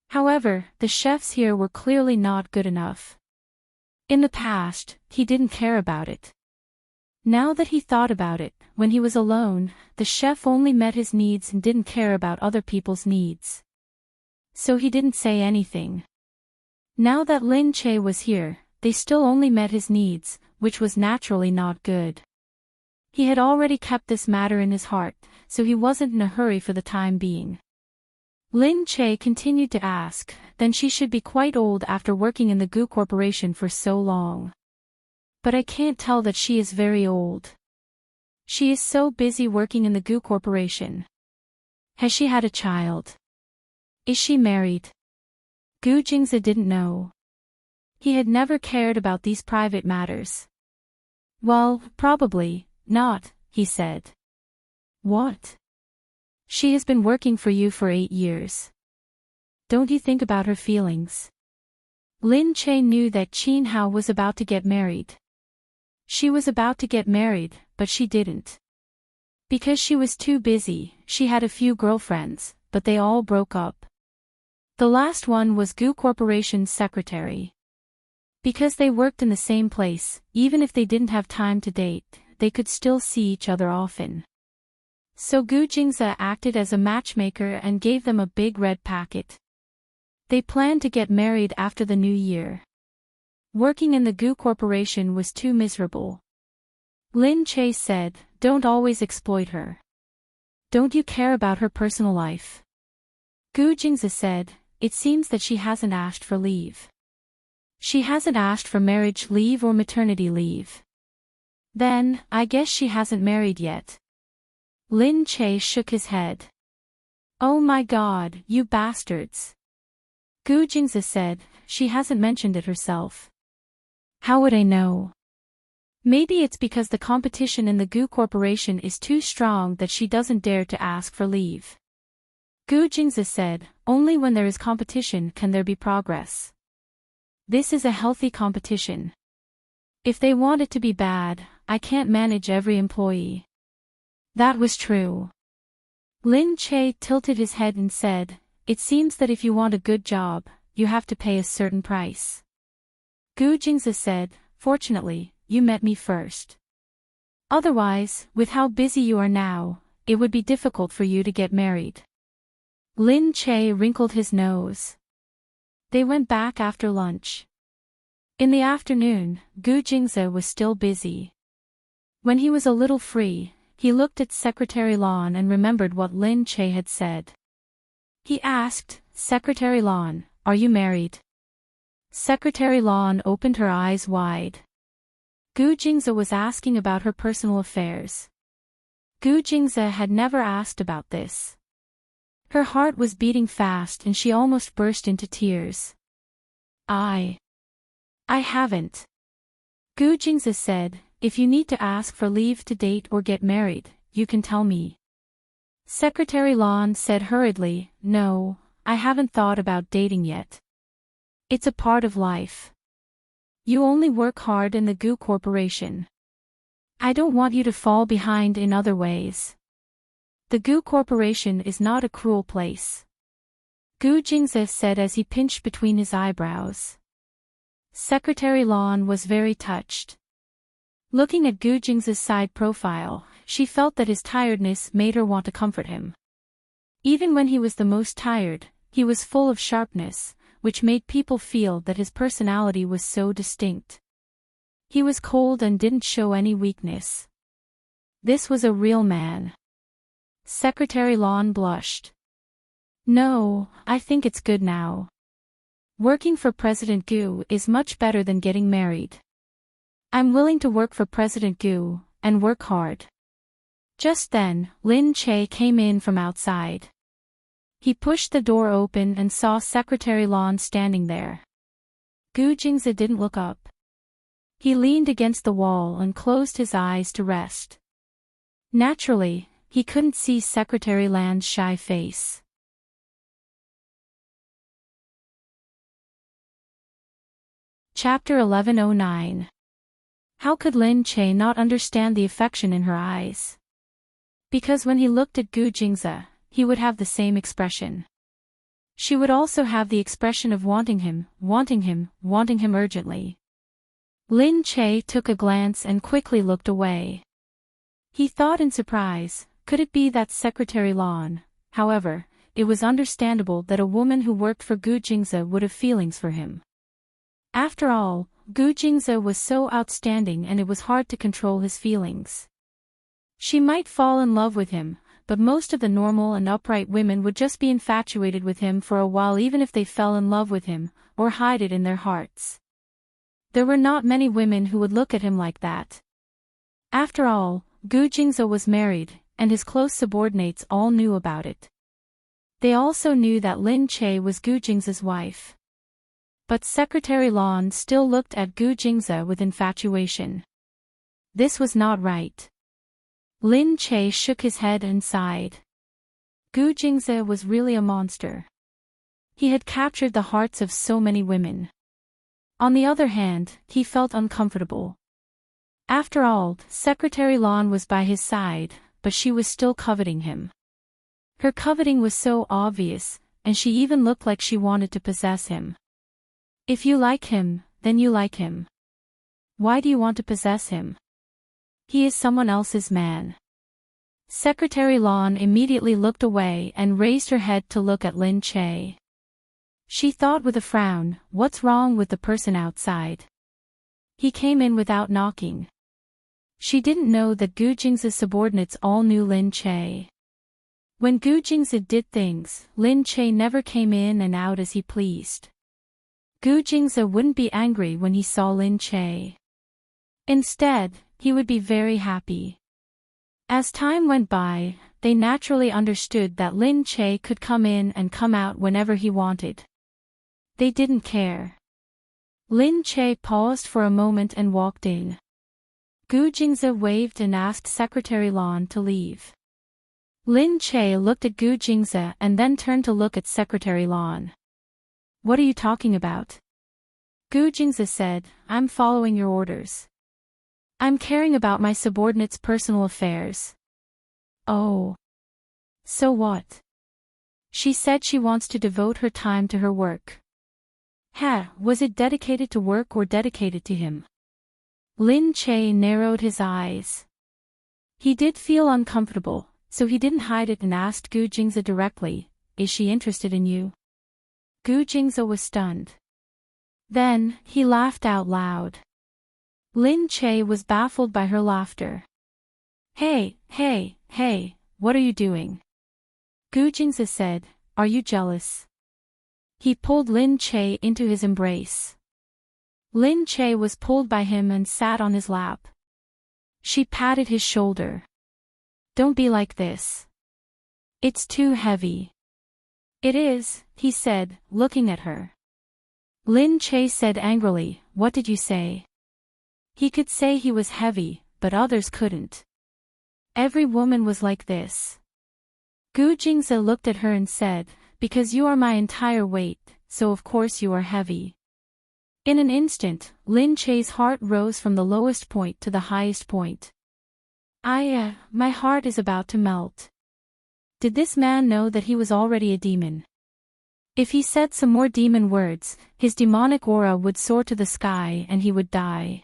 However, the chefs here were clearly not good enough. In the past, he didn't care about it. Now that he thought about it, when he was alone, the chef only met his needs and didn't care about other people's needs. So he didn't say anything. Now that Lin Che was here, they still only met his needs, which was naturally not good. He had already kept this matter in his heart, so he wasn't in a hurry for the time being. Lin Che continued to ask, "Then she should be quite old after working in the Gu Corporation for so long. But I can't tell that she is very old. She is so busy working in the Gu Corporation. Has she had a child? Is she married?" Gu Jingzi didn't know. He had never cared about these private matters. "Well, probably not," he said. "What? She has been working for you for 8 years. Don't you think about her feelings?" Lin Che knew that Qin Hao was about to get married. She was about to get married, but she didn't. Because she was too busy, she had a few girlfriends, but they all broke up. The last one was Gu Corporation's secretary. Because they worked in the same place, even if they didn't have time to date, they could still see each other often. So Gu Jingzi acted as a matchmaker and gave them a big red packet. They planned to get married after the new year. Working in the Goo Corporation was too miserable. Lin Che said, "Don't always exploit her. Don't you care about her personal life?" Gu Jingzi said, "It seems that she hasn't asked for leave. She hasn't asked for marriage leave or maternity leave. Then, I guess she hasn't married yet." Lin Che shook his head. "Oh my god, you bastards." Gu Jingzi said, "She hasn't mentioned it herself." "How would I know? Maybe it's because the competition in the Goo Corporation is too strong that she doesn't dare to ask for leave." Gu Jingzi said, "Only when there is competition can there be progress. This is a healthy competition. If they want it to be bad, I can't manage every employee." That was true. Lin Che tilted his head and said, "It seems that if you want a good job, you have to pay a certain price." Gu Jingzi said, "Fortunately, you met me first. Otherwise, with how busy you are now, it would be difficult for you to get married." Lin Che wrinkled his nose. They went back after lunch. In the afternoon, Gu Jingzi was still busy. When he was a little free, he looked at Secretary Lan and remembered what Lin Che had said. He asked, "Secretary Lan, are you married?" Secretary Lan opened her eyes wide. Gu Jingzi was asking about her personal affairs. Gu Jingzi had never asked about this. Her heart was beating fast and she almost burst into tears. I haven't." Gu Jingzi said, "If you need to ask for leave to date or get married, you can tell me." Secretary Lan said hurriedly, "No, I haven't thought about dating yet. It's a part of life. You only work hard in the Goo Corporation. I don't want you to fall behind in other ways. The Goo Corporation is not a cruel place." Gu Jingzi said as he pinched between his eyebrows. Secretary Lan was very touched. Looking at Gu Jingzi's side profile, she felt that his tiredness made her want to comfort him. Even when he was the most tired, he was full of sharpness, which made people feel that his personality was so distinct. He was cold and didn't show any weakness. This was a real man. Secretary Lan blushed. "No, I think it's good now. Working for President Gu is much better than getting married. I'm willing to work for President Gu, and work hard." Just then, Lin Che came in from outside. He pushed the door open and saw Secretary Lan standing there. Gu Jingzi didn't look up. He leaned against the wall and closed his eyes to rest. Naturally, he couldn't see Secretary Lan's shy face. Chapter 1109. How could Lin Che not understand the affection in her eyes? Because when he looked at Gu Jingzi, he would have the same expression. She would also have the expression of wanting him urgently. Lin Che took a glance and quickly looked away. He thought in surprise, could it be that Secretary Lan? However, it was understandable that a woman who worked for Gu Jingzi would have feelings for him. After all, Gu Jingzi was so outstanding and it was hard to control his feelings. She might fall in love with him, but most of the normal and upright women would just be infatuated with him for a while even if they fell in love with him, or hide it in their hearts. There were not many women who would look at him like that. After all, Gu Jingzi was married, and his close subordinates all knew about it. They also knew that Lin Che was Gu Jingzi's wife. But Secretary Lan still looked at Gu Jingzi with infatuation. This was not right. Lin Che shook his head and sighed. Gu Jingzi was really a monster. He had captured the hearts of so many women. On the other hand, he felt uncomfortable. After all, Secretary Lan was by his side, but she was still coveting him. Her coveting was so obvious, and she even looked like she wanted to possess him. If you like him, then you like him. Why do you want to possess him? He is someone else's man. Secretary Lan immediately looked away and raised her head to look at Lin Che. She thought with a frown, what's wrong with the person outside? He came in without knocking. She didn't know that Gu Jing's subordinates all knew Lin Che. When Gu Jingzi did things, Lin Che never came in and out as he pleased. Gu Jingzi wouldn't be angry when he saw Lin Che. Instead, he would be very happy. As time went by, they naturally understood that Lin Che could come in and come out whenever he wanted. They didn't care. Lin Che paused for a moment and walked in. Gu Jingzi waved and asked Secretary Lan to leave. Lin Che looked at Gu Jingzi and then turned to look at Secretary Lan. What are you talking about? Gu Jingzi said, I'm following your orders. I'm caring about my subordinates' personal affairs. Oh. So what? She said she wants to devote her time to her work. Was it dedicated to work or dedicated to him? Lin Che narrowed his eyes. He did feel uncomfortable, so he didn't hide it and asked Gu Jingzi directly, is she interested in you? Gu Jingzi was stunned. Then, he laughed out loud. Lin Che was baffled by her laughter. Hey, what are you doing? Gu Jingzi said, are you jealous? He pulled Lin Che into his embrace. Lin Che was pulled by him and sat on his lap. She patted his shoulder. Don't be like this. It's too heavy. It is, he said, looking at her. Lin Che said angrily, what did you say? He could say he was heavy, but others couldn't. Every woman was like this. Gu Jingzi looked at her and said, because you are my entire weight, so of course you are heavy. In an instant, Lin Che's heart rose from the lowest point to the highest point. My heart is about to melt. Did this man know that he was already a demon? If he said some more demon words, his demonic aura would soar to the sky and he would die.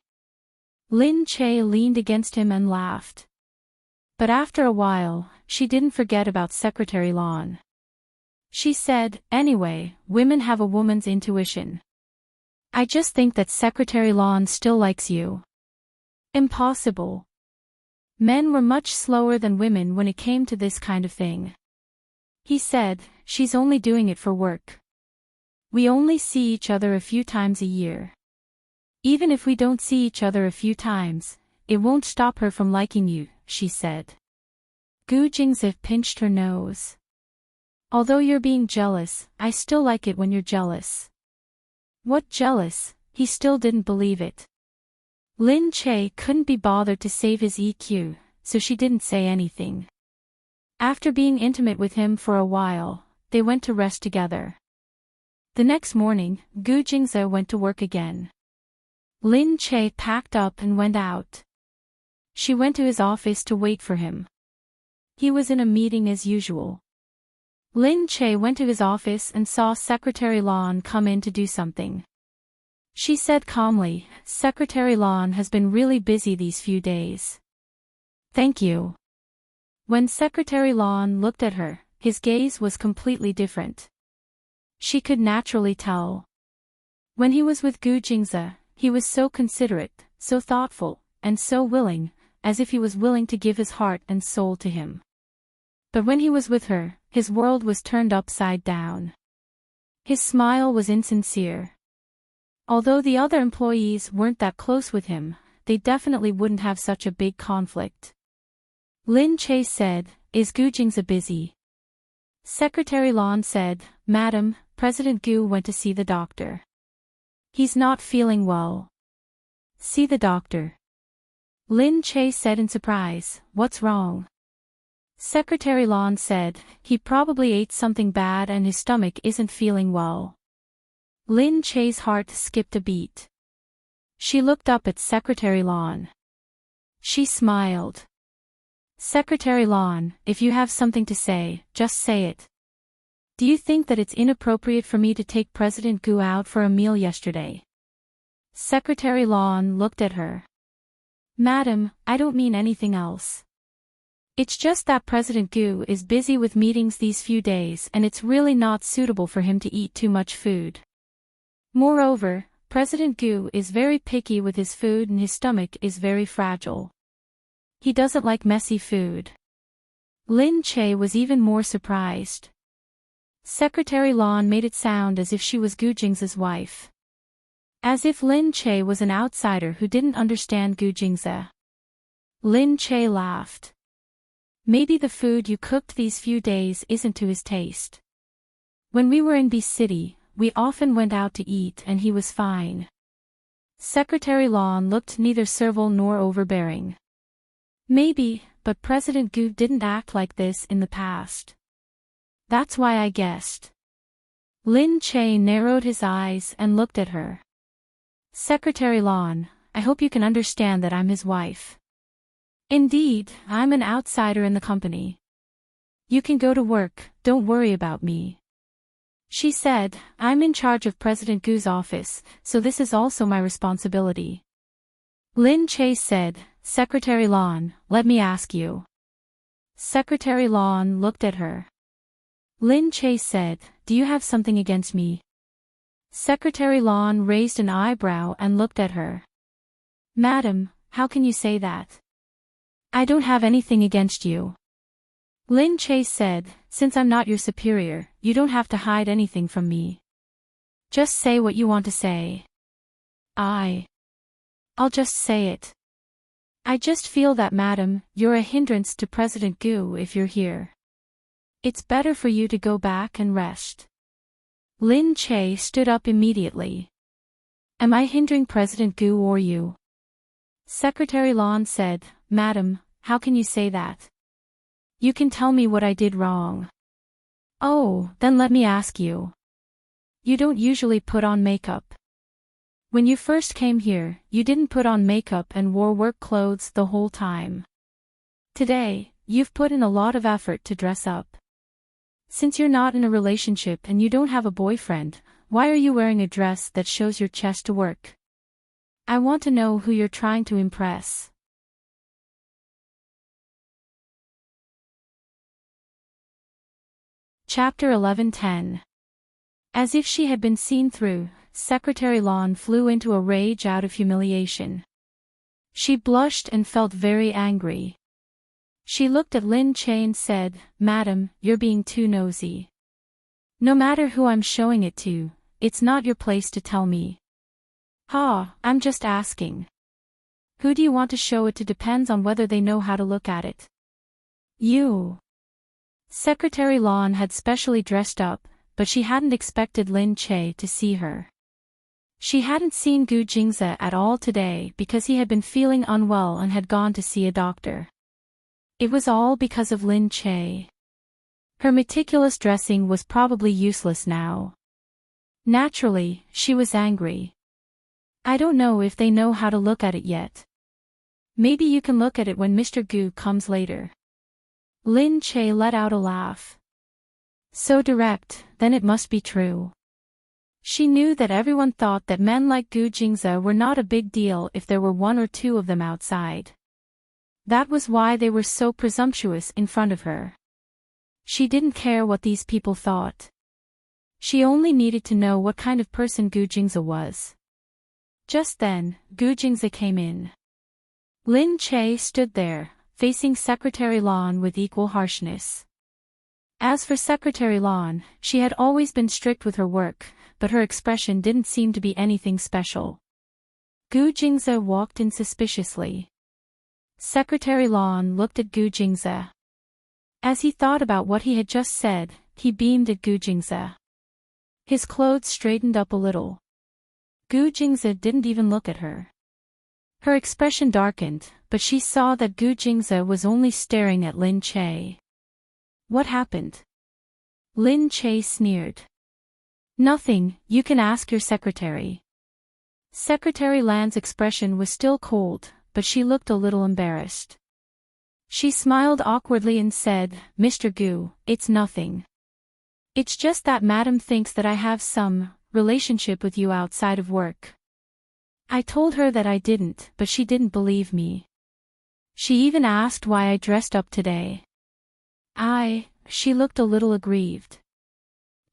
Lin Che leaned against him and laughed. But after a while, she didn't forget about Secretary Lan. She said, anyway, women have a woman's intuition. I just think that Secretary Lan still likes you. Impossible. Men were much slower than women when it came to this kind of thing. He said, she's only doing it for work. We only see each other a few times a year. Even if we don't see each other a few times, it won't stop her from liking you, she said. Gu Jingzi pinched her nose. Although you're being jealous, I still like it when you're jealous. What jealous? He still didn't believe it. Lin Che couldn't be bothered to save his EQ, so she didn't say anything. After being intimate with him for a while, they went to rest together. The next morning, Gu Jingzi went to work again. Lin Che packed up and went out. She went to his office to wait for him. He was in a meeting as usual. Lin Che went to his office and saw Secretary Lan come in to do something. She said calmly, Secretary Lan has been really busy these few days. Thank you. When Secretary Lan looked at her, his gaze was completely different. She could naturally tell. When he was with Gu Jingzi, he was so considerate, so thoughtful, and so willing, as if he was willing to give his heart and soul to him. But when he was with her, his world was turned upside down. His smile was insincere. Although the other employees weren't that close with him, they definitely wouldn't have such a big conflict. Lin Che said, is Gu Jingzi busy? Secretary Lan said, Madam, President Gu went to see the doctor. He's not feeling well. See the doctor. Lin Che said in surprise, what's wrong? Secretary Lan said, he probably ate something bad and his stomach isn't feeling well. Lin Che's heart skipped a beat. She looked up at Secretary Lan. She smiled. Secretary Lan, if you have something to say, just say it. Do you think that it's inappropriate for me to take President Gu out for a meal yesterday? Secretary Lan looked at her. Madam, I don't mean anything else. It's just that President Gu is busy with meetings these few days and it's really not suitable for him to eat too much food. Moreover, President Gu is very picky with his food and his stomach is very fragile. He doesn't like messy food. Lin Che was even more surprised. Secretary Lan made it sound as if she was Gu Jingze's wife. As if Lin Che was an outsider who didn't understand Gu Jingze. Lin Che laughed. Maybe the food you cooked these few days isn't to his taste. When we were in B City, we often went out to eat and he was fine. Secretary Lan looked neither servile nor overbearing. Maybe, but President Gu didn't act like this in the past. That's why I guessed. Lin Che narrowed his eyes and looked at her. Secretary Lan, I hope you can understand that I'm his wife. Indeed, I'm an outsider in the company. You can go to work, don't worry about me. She said, I'm in charge of President Gu's office, so this is also my responsibility. Lin Che said, Secretary Lan, let me ask you. Secretary Lan looked at her. Lin Che said, do you have something against me? Secretary Lan raised an eyebrow and looked at her. Madam, how can you say that? I don't have anything against you. Lin Che said, since I'm not your superior, you don't have to hide anything from me. Just say what you want to say. I'll just say it. I just feel that, madam, you're a hindrance to President Gu if you're here. It's better for you to go back and rest. Lin Che stood up immediately. Am I hindering President Gu or you? Secretary Lan said, Madam, how can you say that? You can tell me what I did wrong. Oh, then let me ask you. You don't usually put on makeup. When you first came here, you didn't put on makeup and wore work clothes the whole time. Today, you've put in a lot of effort to dress up. Since you're not in a relationship and you don't have a boyfriend, why are you wearing a dress that shows your chest to work? I want to know who you're trying to impress. Chapter 11:10. As if she had been seen through, Secretary Lan flew into a rage out of humiliation. She blushed and felt very angry. She looked at Lin Che and said, Madam, you're being too nosy. No matter who I'm showing it to, it's not your place to tell me. I'm just asking. Who do you want to show it to depends on whether they know how to look at it. You. Secretary Lan had specially dressed up, but she hadn't expected Lin Che to see her. She hadn't seen Gu Jingze at all today because he had been feeling unwell and had gone to see a doctor. It was all because of Lin Che. Her meticulous dressing was probably useless now. Naturally, she was angry. I don't know if they know how to look at it yet. Maybe you can look at it when Mr. Gu comes later. Lin Che let out a laugh. So direct, then it must be true. She knew that everyone thought that men like Gu Jingze were not a big deal if there were one or two of them outside. That was why they were so presumptuous in front of her. She didn't care what these people thought. She only needed to know what kind of person Gu Jingze was. Just then, Gu Jingze came in. Lin Che stood there, facing Secretary Lan with equal harshness. As for Secretary Lan, she had always been strict with her work, but her expression didn't seem to be anything special. Gu Jingze walked in suspiciously. Secretary Lan looked at Gu Jingze. As he thought about what he had just said, he beamed at Gu Jingze. His clothes straightened up a little. Gu Jingze didn't even look at her. Her expression darkened, but she saw that Gu Jingze was only staring at Lin Che. What happened? Lin Che sneered. Nothing, you can ask your secretary. Secretary Lan's expression was still cold, but she looked a little embarrassed. She smiled awkwardly and said, Mr. Gu, it's nothing. It's just that Madam thinks that I have some relationship with you outside of work. I told her that I didn't, but she didn't believe me. She even asked why I dressed up today. She looked a little aggrieved.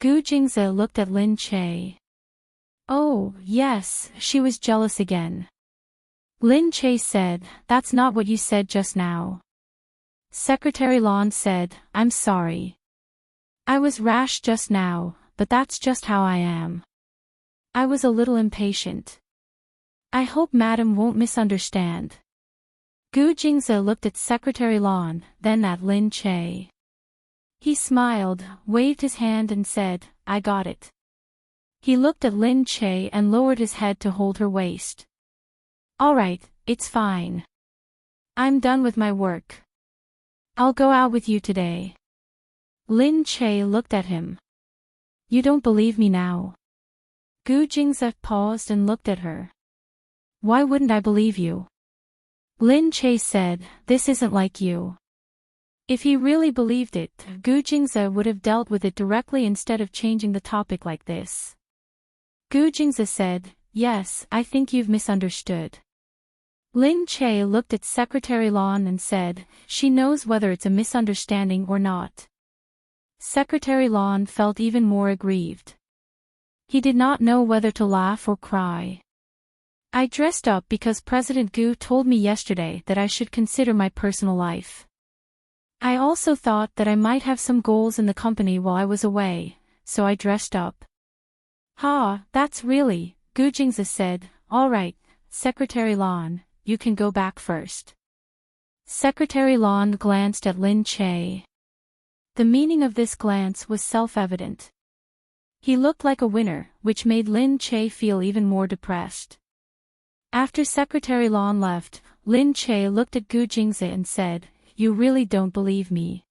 Gu Jingze looked at Lin Che. Oh, yes, she was jealous again. Lin Che said, "That's not what you said just now." Secretary Lon said, "I'm sorry. I was rash just now, but that's just how I am. I was a little impatient. I hope Madam won't misunderstand." Gu Jingze looked at Secretary Lon, then at Lin Che. He smiled, waved his hand and said, "I got it." He looked at Lin Che and lowered his head to hold her waist. "All right, it's fine. I'm done with my work. I'll go out with you today." Lin Che looked at him. "You don't believe me now?" Gu Jingze paused and looked at her. "Why wouldn't I believe you?" Lin Che said, "This isn't like you." If he really believed it, Gu Jingze would have dealt with it directly instead of changing the topic like this. Gu Jingze said, "Yes, I think you've misunderstood." Lin Che looked at Secretary Lon and said, "She knows whether it's a misunderstanding or not." Secretary Lon felt even more aggrieved. He did not know whether to laugh or cry. "I dressed up because President Gu told me yesterday that I should consider my personal life. I also thought that I might have some goals in the company while I was away, so I dressed up." "Ha, that's really," Gu Jingze said. "All right, Secretary Lon, you can go back first." Secretary Lon glanced at Lin Che. The meaning of this glance was self-evident. He looked like a winner, which made Lin Che feel even more depressed. After Secretary Lon left, Lin Che looked at Gu Jingze and said, "You really don't believe me?"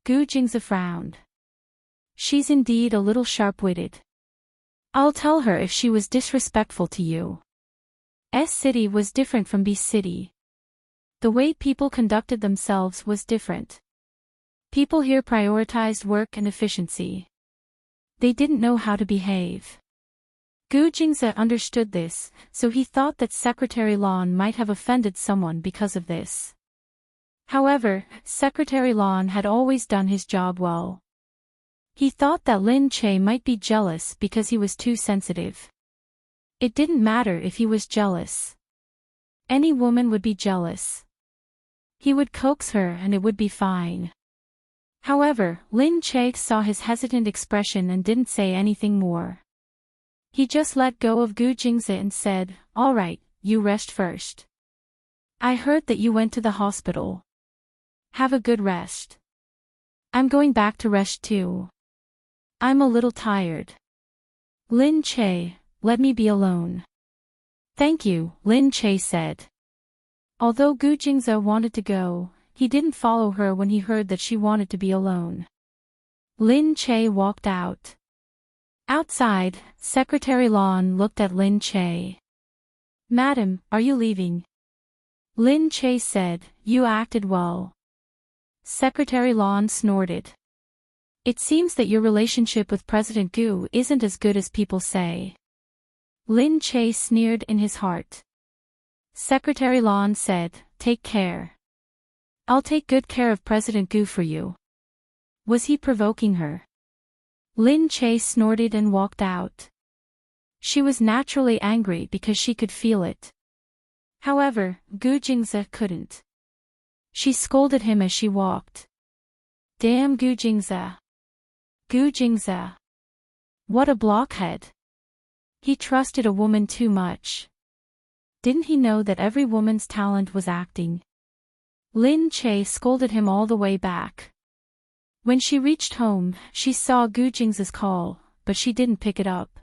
Gu Jingze frowned. "She's indeed a little sharp-witted. I'll tell her if she was disrespectful to you." S City was different from B City. The way people conducted themselves was different. People here prioritized work and efficiency. They didn't know how to behave. Gu Jingze understood this, so he thought that Secretary Lon might have offended someone because of this. However, Secretary Lon had always done his job well. He thought that Lin Che might be jealous because he was too sensitive. It didn't matter if he was jealous. Any woman would be jealous. He would coax her and it would be fine. However, Lin Che saw his hesitant expression and didn't say anything more. He just let go of Gu Jingze and said, "All right, you rest first. I heard that you went to the hospital. Have a good rest. I'm going back to rest too. I'm a little tired." "Lin Che, let me be alone." "Thank you," Lin Che said. Although Gu Jingze wanted to go, he didn't follow her when he heard that she wanted to be alone. Lin Che walked out. Outside, Secretary Lon looked at Lin Che. "Madam, are you leaving?" Lin Che said, "You acted well." Secretary Lon snorted. "It seems that your relationship with President Gu isn't as good as people say." Lin Che sneered in his heart. Secretary Lon said, "Take care. I'll take good care of President Gu for you." Was he provoking her? Lin Che snorted and walked out. She was naturally angry because she could feel it. However, Gu Jingze couldn't. She scolded him as she walked. "Damn Gu Jingze. Gu Jingze. What a blockhead. He trusted a woman too much. Didn't he know that every woman's talent was acting?" Lin Che scolded him all the way back. When she reached home, she saw Gu Jingze's call, but she didn't pick it up.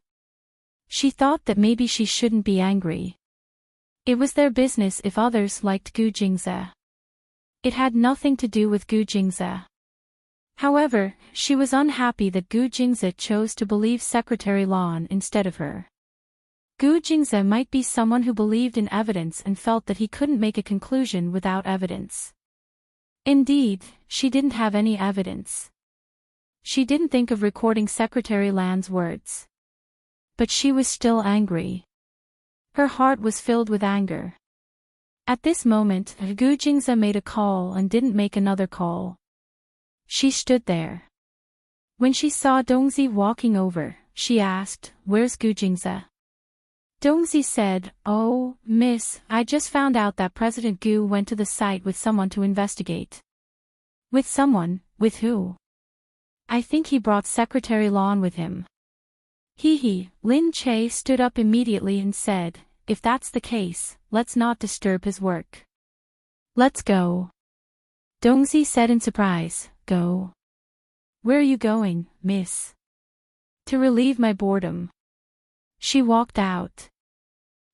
She thought that maybe she shouldn't be angry. It was their business if others liked Gu Jingze. It had nothing to do with Gu Jingze. However, she was unhappy that Gu Jingze chose to believe Secretary Lon instead of her. Gu Jingze might be someone who believed in evidence and felt that he couldn't make a conclusion without evidence. Indeed, she didn't have any evidence. She didn't think of recording Secretary Lan's words. But she was still angry. Her heart was filled with anger. At this moment, Gu Jingze made a call and didn't make another call. She stood there. When she saw Dongzi walking over, she asked, "Where's Gujingza?" Dongzi said, "Oh, miss, I just found out that President Gu went to the site with someone to investigate." "With someone? With who?" "I think he brought Secretary Lon with him." Hee. Lin Che stood up immediately and said, "If that's the case, let's not disturb his work. Let's go." Dongzi said in surprise, "Go? Where are you going, miss?" "To relieve my boredom." She walked out.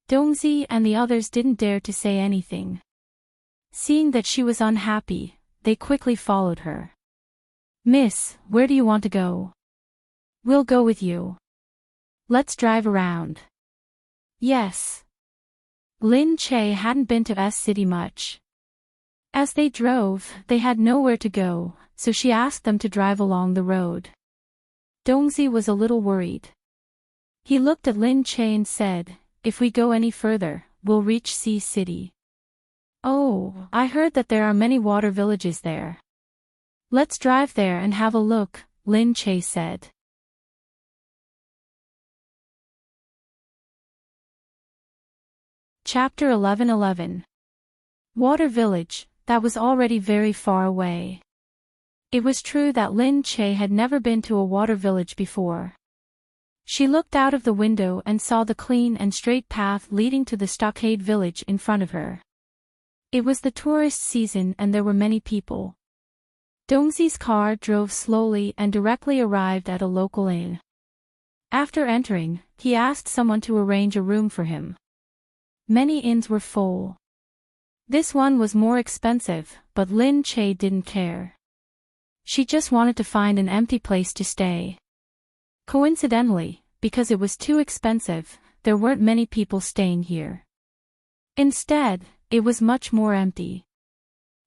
Dongzi and the others didn't dare to say anything. Seeing that she was unhappy, they quickly followed her. "Miss, where do you want to go?" "We'll go with you. Let's drive around." "Yes." Lin Che hadn't been to S City much. As they drove, they had nowhere to go, so she asked them to drive along the road. Dongzi was a little worried. He looked at Lin Che and said, "If we go any further, we'll reach Sea City." "Oh, I heard that there are many water villages there." "Let's drive there and have a look," Lin Che said. Chapter 11:11. Water Village, that was already very far away. It was true that Lin Che had never been to a water village before. She looked out of the window and saw the clean and straight path leading to the stockade village in front of her. It was the tourist season and there were many people. Dongzi's car drove slowly and directly arrived at a local inn. After entering, he asked someone to arrange a room for him. Many inns were full. This one was more expensive, but Lin Che didn't care. She just wanted to find an empty place to stay. Coincidentally, because it was too expensive, there weren't many people staying here. Instead, it was much more empty.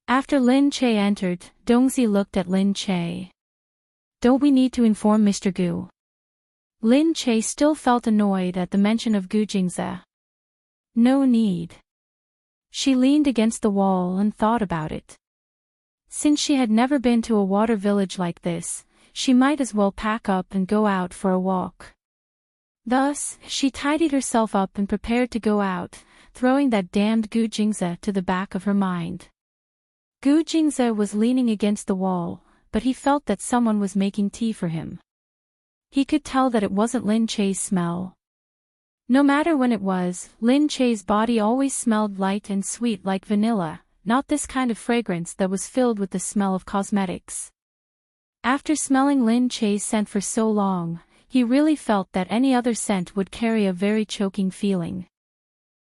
After Lin Che entered, Dongzi looked at Lin Che. "Don't we need to inform Mr. Gu?" Lin Che still felt annoyed at the mention of Gu Jingze. "No need." She leaned against the wall and thought about it. Since she had never been to a water village like this, she might as well pack up and go out for a walk. Thus, she tidied herself up and prepared to go out, throwing that damned Gu Jingze to the back of her mind. Gu Jingze was leaning against the wall, but he felt that someone was making tea for him. He could tell that it wasn't Lin Che's smell. No matter when it was, Lin Che's body always smelled light and sweet like vanilla, not this kind of fragrance that was filled with the smell of cosmetics. After smelling Lin Che's scent for so long, he really felt that any other scent would carry a very choking feeling.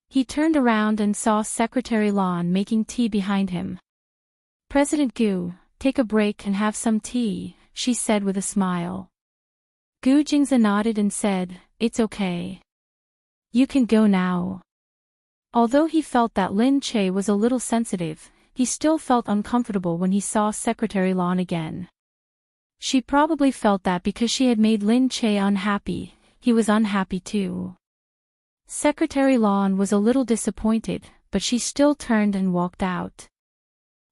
He turned around and saw Secretary Lon making tea behind him. "President Gu, take a break and have some tea," she said with a smile. Gu Jingze nodded and said, "It's okay. You can go now." Although he felt that Lin Che was a little sensitive, he still felt uncomfortable when he saw Secretary Lon again. She probably felt that because she had made Lin Che unhappy, he was unhappy too. Secretary Lon was a little disappointed, but she still turned and walked out.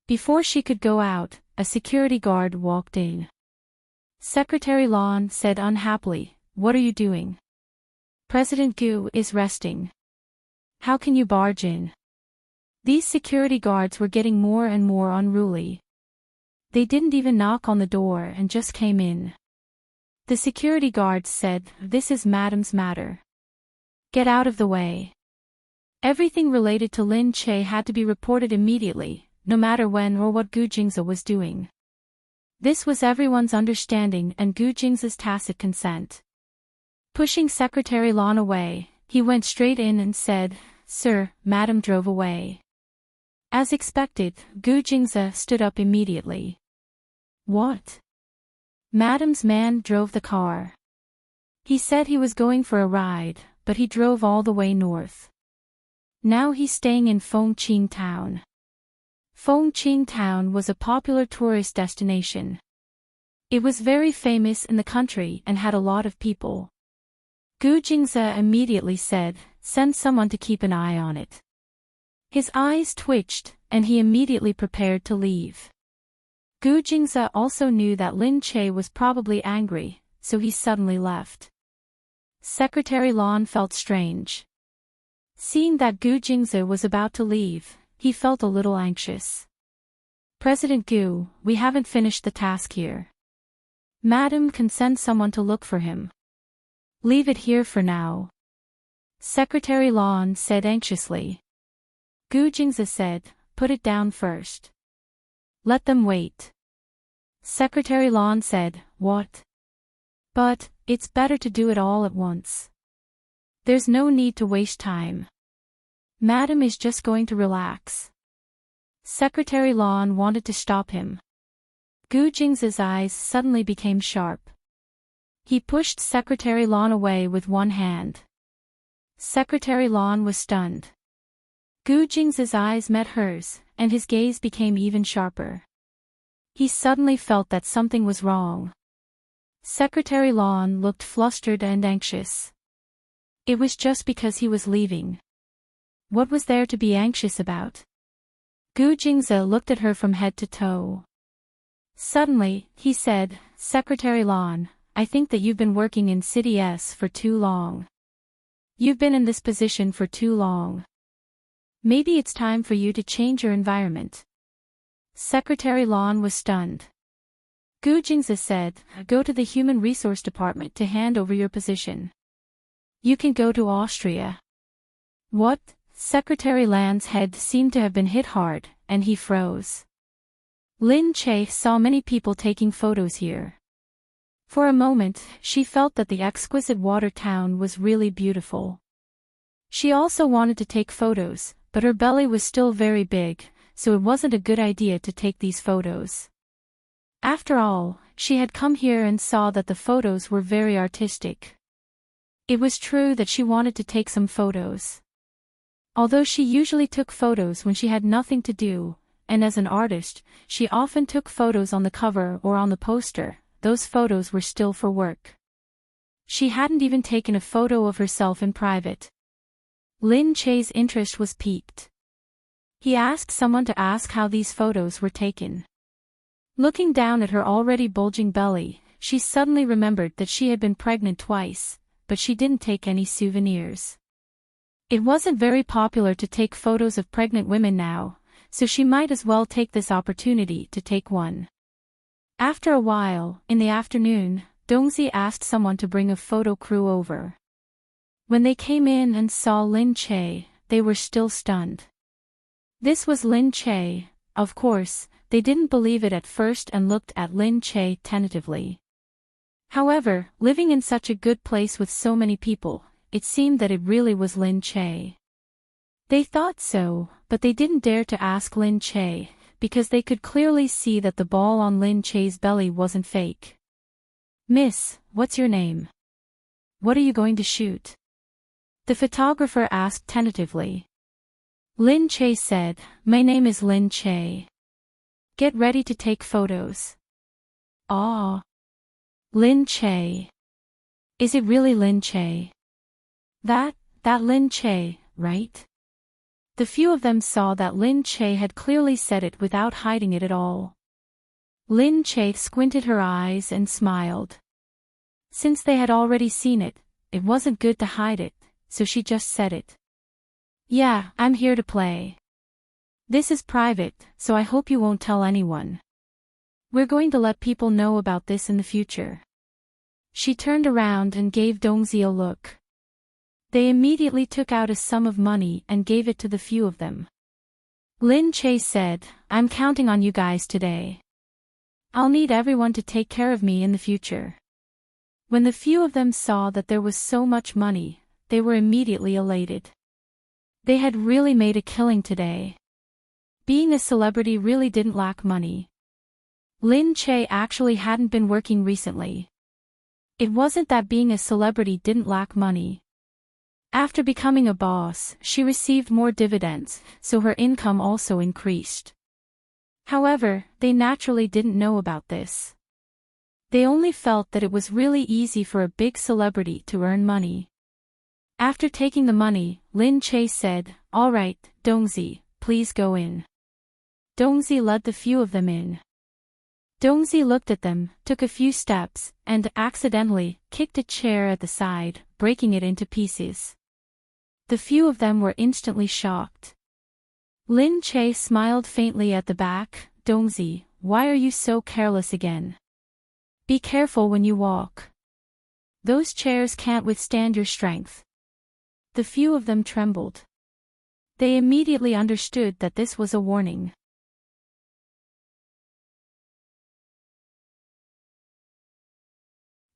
Before she could go out, a security guard walked in. Secretary Lon said unhappily, "What are you doing?" "President Gu is resting." "How can you barge in?" These security guards were getting more and more unruly. They didn't even knock on the door and just came in. The security guards said, "This is Madam's matter. Get out of the way." Everything related to Lin Che had to be reported immediately, no matter when or what Gu Jingze was doing. This was everyone's understanding and Gu Jingze's tacit consent. Pushing Secretary Lon away, he went straight in and said, "Sir, Madam drove away." As expected, Gu Jingze stood up immediately. "What?" "Madam's man drove the car. He said he was going for a ride, but he drove all the way north. Now he's staying in Fengqing Town." Fengqing Town was a popular tourist destination. It was very famous in the country and had a lot of people. Gu Jingze immediately said, "Send someone to keep an eye on it." His eyes twitched, and he immediately prepared to leave. Gu Jingze also knew that Lin Che was probably angry, so he suddenly left. Secretary Lon felt strange. Seeing that Gu Jingzi was about to leave, he felt a little anxious. President Gu, we haven't finished the task here. Madam can send someone to look for him. Leave it here for now. Secretary Lon said anxiously. Gu Jingzi said, put it down first. Let them wait. Secretary Lon said, what? But, it's better to do it all at once. There's no need to waste time. Madam is just going to relax. Secretary Lon wanted to stop him. Gu Jingzi's eyes suddenly became sharp. He pushed Secretary Lon away with one hand. Secretary Lon was stunned. Gu Jingzi's eyes met hers, and his gaze became even sharper. He suddenly felt that something was wrong. Secretary Lon looked flustered and anxious. It was just because he was leaving. What was there to be anxious about? Gu Jingzi looked at her from head to toe. Suddenly, he said, Secretary Lon, I think that you've been working in City S for too long. You've been in this position for too long. Maybe it's time for you to change your environment. Secretary Lon was stunned. Gu Jingzi said, go to the Human Resource Department to hand over your position. You can go to Austria. What? Secretary Lan's head seemed to have been hit hard, and he froze. Lin Che saw many people taking photos here. For a moment, she felt that the exquisite water town was really beautiful. She also wanted to take photos, but her belly was still very big, so it wasn't a good idea to take these photos. After all, she had come here and saw that the photos were very artistic. It was true that she wanted to take some photos. Although she usually took photos when she had nothing to do, and as an artist, she often took photos on the cover or on the poster, those photos were still for work. She hadn't even taken a photo of herself in private. Lin Che's interest was piqued. He asked someone to ask how these photos were taken. Looking down at her already bulging belly, she suddenly remembered that she had been pregnant twice, but she didn't take any souvenirs. It wasn't very popular to take photos of pregnant women now, so she might as well take this opportunity to take one. After a while, in the afternoon, Dongzi asked someone to bring a photo crew over. When they came in and saw Lin Che, they were still stunned. This was Lin Che. Of course, they didn't believe it at first and looked at Lin Che tentatively. However, living in such a good place with so many people, it seemed that it really was Lin Che. They thought so, but they didn't dare to ask Lin Che, because they could clearly see that the ball on Lin Che's belly wasn't fake. Miss, what's your name? What are you going to shoot? The photographer asked tentatively. Lin Che said, my name is Lin Che. Get ready to take photos. Ah. Lin Che. Is it really Lin Che? That Lin Che, right? The few of them saw that Lin Che had clearly said it without hiding it at all. Lin Che squinted her eyes and smiled. Since they had already seen it, it wasn't good to hide it, so she just said it. Yeah, I'm here to play. This is private, so I hope you won't tell anyone. We're going to let people know about this in the future. She turned around and gave Dongzi a look. They immediately took out a sum of money and gave it to the few of them. Lin Che said, I'm counting on you guys today. I'll need everyone to take care of me in the future. When the few of them saw that there was so much money, they were immediately elated. They had really made a killing today. Being a celebrity really didn't lack money. Lin Che actually hadn't been working recently. It wasn't that being a celebrity didn't lack money. After becoming a boss, she received more dividends, so her income also increased. However, they naturally didn't know about this. They only felt that it was really easy for a big celebrity to earn money. After taking the money, Lin Che said, all right, Dongzi, please go in. Dongzi led the few of them in. Dongzi looked at them, took a few steps, and accidentally kicked a chair at the side, breaking it into pieces. The few of them were instantly shocked. Lin Che smiled faintly at the back. Dongzi, why are you so careless again? Be careful when you walk. Those chairs can't withstand your strength. The few of them trembled. They immediately understood that this was a warning.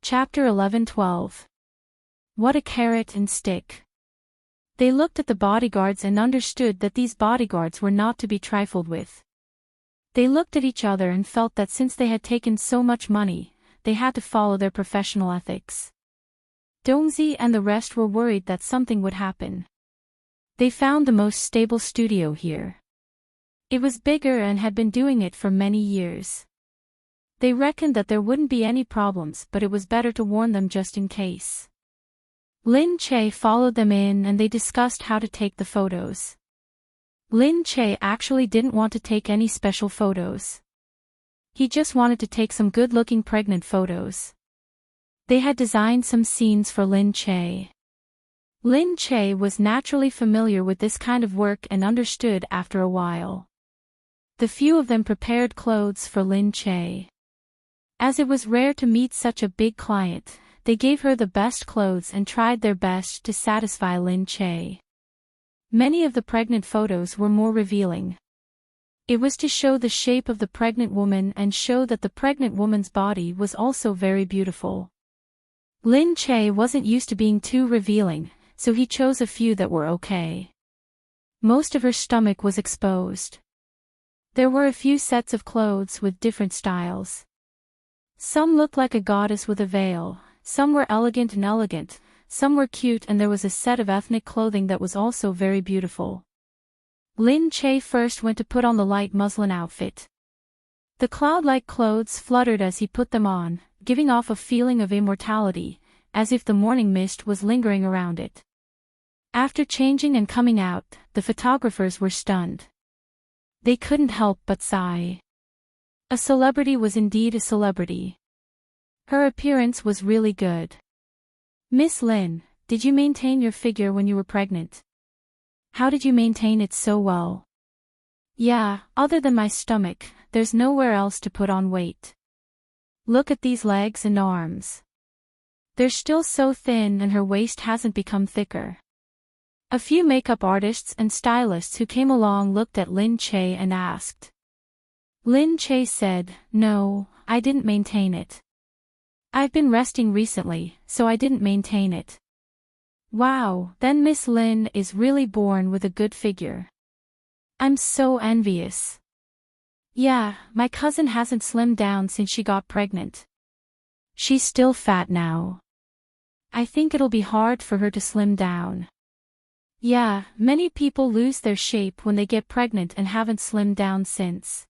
Chapter 11-12. What a carrot and stick. They looked at the bodyguards and understood that these bodyguards were not to be trifled with. They looked at each other and felt that since they had taken so much money, they had to follow their professional ethics. Dongzi and the rest were worried that something would happen. They found the most stable studio here. It was bigger and had been doing it for many years. They reckoned that there wouldn't be any problems, but it was better to warn them just in case. Lin Che followed them in and they discussed how to take the photos. Lin Che actually didn't want to take any special photos. He just wanted to take some good-looking pregnant photos. They had designed some scenes for Lin Che. Lin Che was naturally familiar with this kind of work and understood after a while. The few of them prepared clothes for Lin Che. As it was rare to meet such a big client, they gave her the best clothes and tried their best to satisfy Lin Che. Many of the pregnant photos were more revealing. It was to show the shape of the pregnant woman and show that the pregnant woman's body was also very beautiful. Lin Che wasn't used to being too revealing, so he chose a few that were okay. Most of her stomach was exposed. There were a few sets of clothes with different styles. Some looked like a goddess with a veil, some were elegant, some were cute, and there was a set of ethnic clothing that was also very beautiful. Lin Che first went to put on the light muslin outfit. The cloud-like clothes fluttered as he put them on, giving off a feeling of immortality, as if the morning mist was lingering around it. After changing and coming out, the photographers were stunned. They couldn't help but sigh. A celebrity was indeed a celebrity. Her appearance was really good. Miss Lin, did you maintain your figure when you were pregnant? How did you maintain it so well? Yeah, other than my stomach, there's nowhere else to put on weight. Look at these legs and arms. They're still so thin and her waist hasn't become thicker. A few makeup artists and stylists who came along looked at Lin Che and asked. Lin Che said, "No, I didn't maintain it. I've been resting recently, so I didn't maintain it." Wow, then Miss Lin is really born with a good figure. I'm so envious. Yeah, my cousin hasn't slimmed down since she got pregnant. She's still fat now. I think it'll be hard for her to slim down. Yeah, many people lose their shape when they get pregnant and haven't slimmed down since.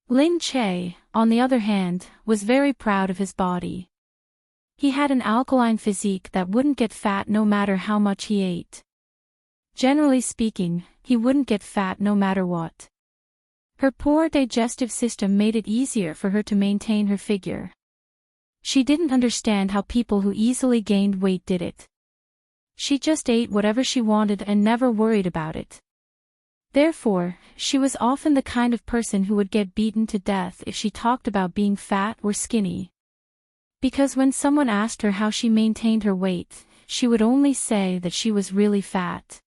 Lin Che, on the other hand, was very proud of his body. He had an alkaline physique that wouldn't get fat no matter how much he ate. Generally speaking, he wouldn't get fat no matter what. Her poor digestive system made it easier for her to maintain her figure. She didn't understand how people who easily gained weight did it. She just ate whatever she wanted and never worried about it. Therefore, she was often the kind of person who would get beaten to death if she talked about being fat or skinny. Because when someone asked her how she maintained her weight, she would only say that she was really fat.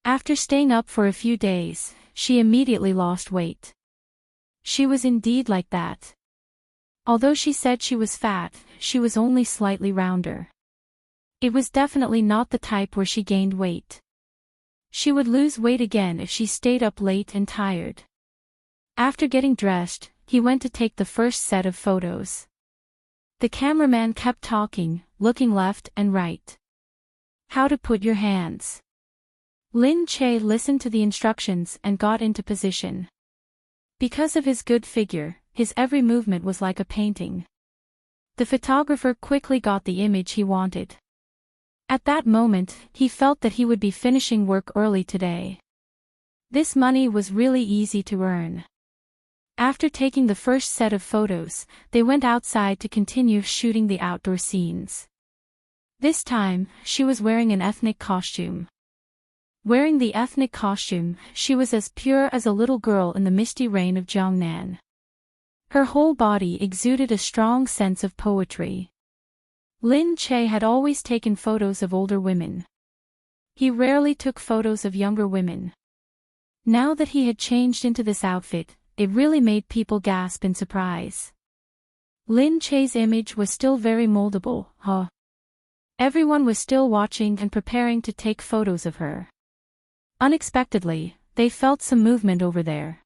After staying up for a few days, she immediately lost weight. She was indeed like that. Although she said she was fat, she was only slightly rounder. It was definitely not the type where she gained weight. She would lose weight again if she stayed up late and tired. After getting dressed, he went to take the first set of photos. The cameraman kept talking, looking left and right. How to put your hands. Lin Che listened to the instructions and got into position. Because of his good figure, his every movement was like a painting. The photographer quickly got the image he wanted. At that moment, he felt that he would be finishing work early today. This money was really easy to earn. After taking the first set of photos, they went outside to continue shooting the outdoor scenes. This time, she was wearing an ethnic costume. Wearing the ethnic costume, she was as pure as a little girl in the misty rain of Jiangnan. Her whole body exuded a strong sense of poetry. Lin Che had always taken photos of older women. He rarely took photos of younger women. Now that he had changed into this outfit, it really made people gasp in surprise. Lin Che's image was still very moldable, huh? Everyone was still watching and preparing to take photos of her. Unexpectedly, they felt some movement over there.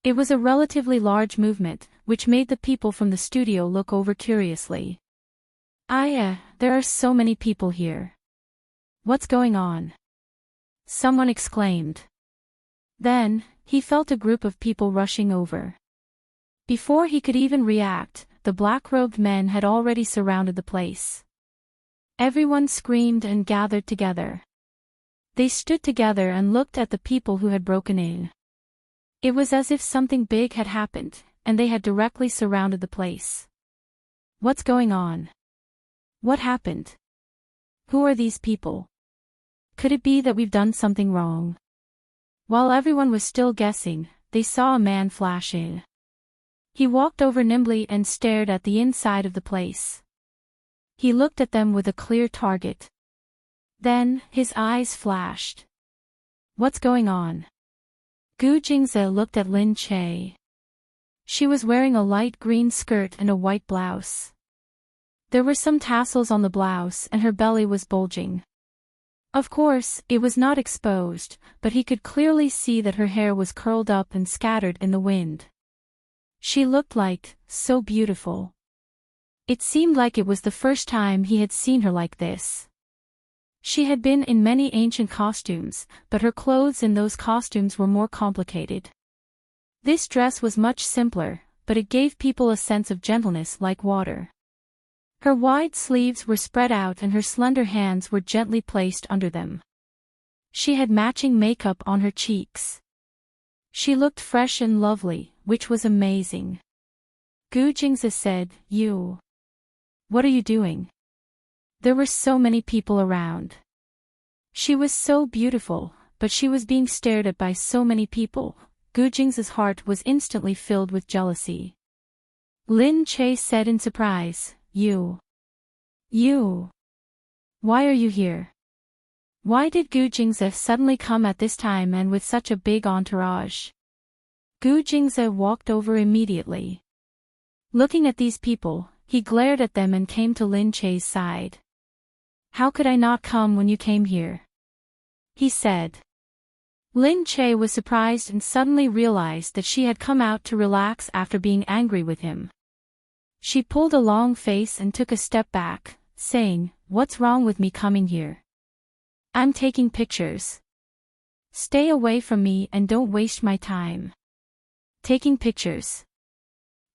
It was a relatively large movement, which made the people from the studio look over curiously. There are so many people here. What's going on? Someone exclaimed. Then, he felt a group of people rushing over. Before he could even react, the black-robed men had already surrounded the place. Everyone screamed and gathered together. They stood together and looked at the people who had broken in. It was as if something big had happened, and they had directly surrounded the place. What's going on? What happened? Who are these people? Could it be that we've done something wrong? While everyone was still guessing, they saw a man flash in. He walked over nimbly and stared at the inside of the place. He looked at them with a clear target. Then, his eyes flashed. What's going on? Gu Jingze looked at Lin Che. She was wearing a light green skirt and a white blouse. There were some tassels on the blouse and her belly was bulging. Of course, it was not exposed, but he could clearly see that her hair was curled up and scattered in the wind. She looked so beautiful. It seemed like it was the first time he had seen her like this. She had been in many ancient costumes, but her clothes in those costumes were more complicated. This dress was much simpler, but it gave people a sense of gentleness like water. Her wide sleeves were spread out and her slender hands were gently placed under them. She had matching makeup on her cheeks. She looked fresh and lovely, which was amazing. Gu Jingze said, "You. What are you doing?" There were so many people around. She was so beautiful, but she was being stared at by so many people. Gu Jingze's heart was instantly filled with jealousy. Lin Che said in surprise, You. Why are you here? Why did Gu Jingze suddenly come at this time and with such a big entourage? Gu Jingze walked over immediately. Looking at these people, he glared at them and came to Lin Che's side. How could I not come when you came here? He said. Lin Che was surprised and suddenly realized that she had come out to relax after being angry with him. She pulled a long face and took a step back, saying, "What's wrong with me coming here? I'm taking pictures. Stay away from me and don't waste my time." Taking pictures.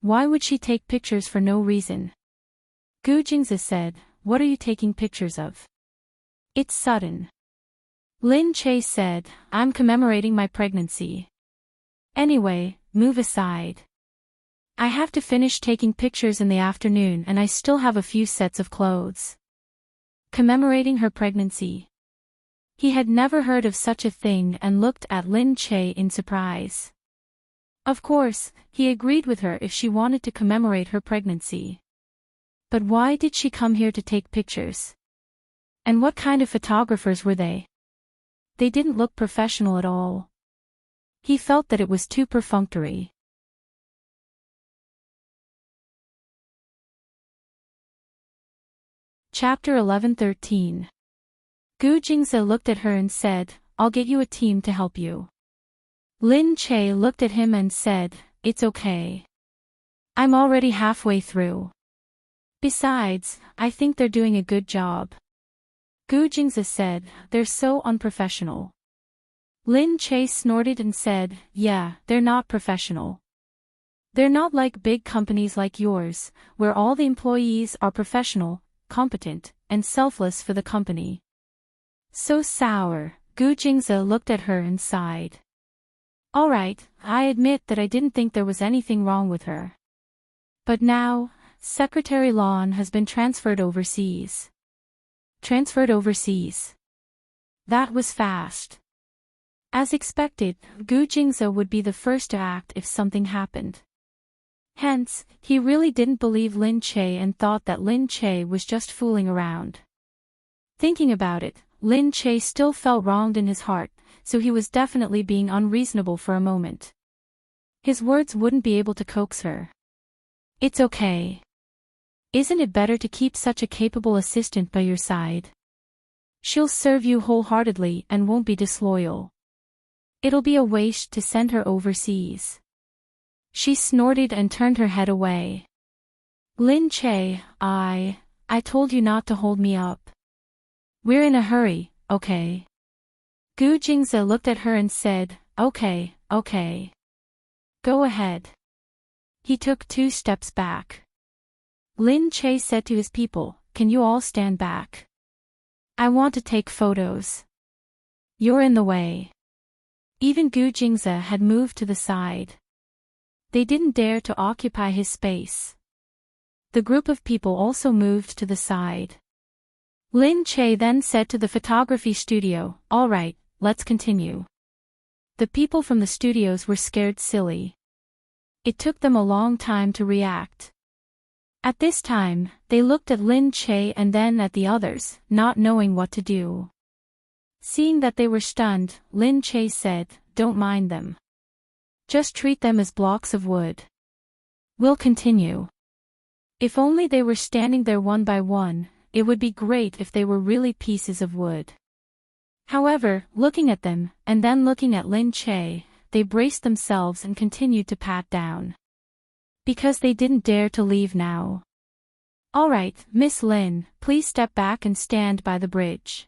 Why would she take pictures for no reason? Gu Jingze said, "What are you taking pictures of?" It's sudden. Lin Che said, "I'm commemorating my pregnancy. Anyway, move aside. I have to finish taking pictures in the afternoon and I still have a few sets of clothes." Commemorating her pregnancy. He had never heard of such a thing and looked at Lin Che in surprise. Of course, he agreed with her if she wanted to commemorate her pregnancy. But why did she come here to take pictures? And what kind of photographers were they? They didn't look professional at all. He felt that it was too perfunctory. Chapter 11-13. Gu Jingze looked at her and said, "I'll get you a team to help you." Lin Che looked at him and said, "It's okay. I'm already halfway through. Besides, I think they're doing a good job." Gu Jingze said, "They're so unprofessional." Lin Che snorted and said, "Yeah, they're not professional. They're not like big companies like yours, where all the employees are professional, competent, and selfless for the company." So sour, Gu Jingze looked at her and sighed. Alright, I admit that I didn't think there was anything wrong with her. But now, Secretary Lon has been transferred overseas. Transferred overseas. That was fast. As expected, Gu Jingze would be the first to act if something happened. Hence, he really didn't believe Lin Che and thought that Lin Che was just fooling around. Thinking about it, Lin Che still felt wronged in his heart, so he was definitely being unreasonable for a moment. His words wouldn't be able to coax her. It's okay. Isn't it better to keep such a capable assistant by your side? She'll serve you wholeheartedly and won't be disloyal. It'll be a waste to send her overseas. She snorted and turned her head away. Lin Che, I told you not to hold me up. We're in a hurry, okay? Gu Jingze looked at her and said, okay. Go ahead. He took 2 steps back. Lin Che said to his people, can you all stand back? I want to take photos. You're in the way. Even Gu Jingze had moved to the side. They didn't dare to occupy his space. The group of people also moved to the side. Lin Che then said to the photography studio, all right, let's continue. The people from the studios were scared silly. It took them a long time to react. At this time, they looked at Lin Che and then at the others, not knowing what to do. Seeing that they were stunned, Lin Che said, don't mind them. Just treat them as blocks of wood. We'll continue. If only they were standing there one by one, it would be great if they were really pieces of wood. However, looking at them, and then looking at Lin Che, they braced themselves and continued to pat down. Because they didn't dare to leave now. Alright, Miss Lin, please step back and stand by the bridge.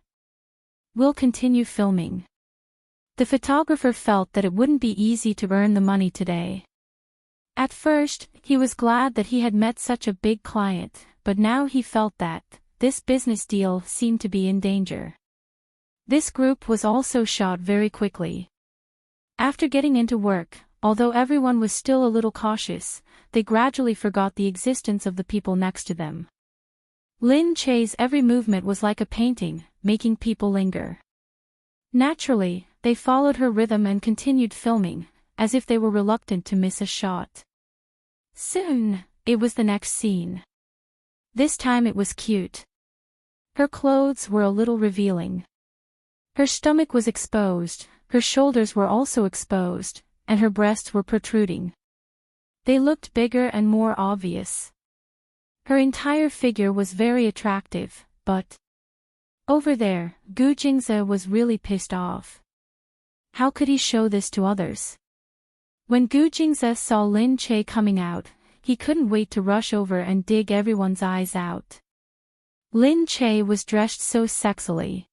We'll continue filming. The photographer felt that it wouldn't be easy to earn the money today. At first, he was glad that he had met such a big client, but now he felt that this business deal seemed to be in danger. This group was also shot very quickly. After getting into work, although everyone was still a little cautious, they gradually forgot the existence of the people next to them. Lin Che's every movement was like a painting, making people linger. Naturally, they followed her rhythm and continued filming, as if they were reluctant to miss a shot. Soon, it was the next scene. This time it was cute. Her clothes were a little revealing. Her stomach was exposed, her shoulders were also exposed, and her breasts were protruding. They looked bigger and more obvious. Her entire figure was very attractive, but over there, Gu Jingze was really pissed off. How could he show this to others? When Gu Jingze saw Lin Che coming out, he couldn't wait to rush over and dig everyone's eyes out. Lin Che was dressed so sexily.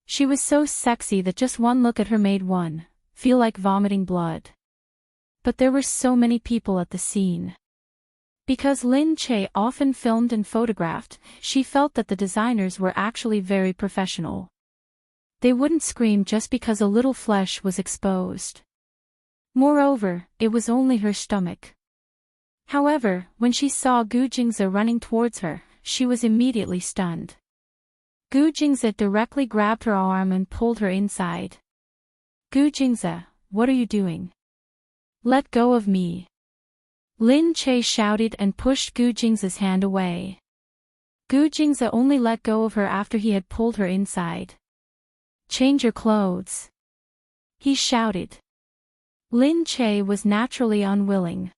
She was so sexy that just one look at her made one feel like vomiting blood. But there were so many people at the scene. Because Lin Che often filmed and photographed, she felt that the designers were actually very professional. They wouldn't scream just because a little flesh was exposed. Moreover, it was only her stomach. However, when she saw Gu Jingze running towards her, she was immediately stunned. Gu Jingze directly grabbed her arm and pulled her inside. Gu Jingze, what are you doing? Let go of me. Lin Che shouted and pushed Gu Jingze's hand away. Gu Jingze only let go of her after he had pulled her inside. Change your clothes. He shouted. Lin Che was naturally unwilling.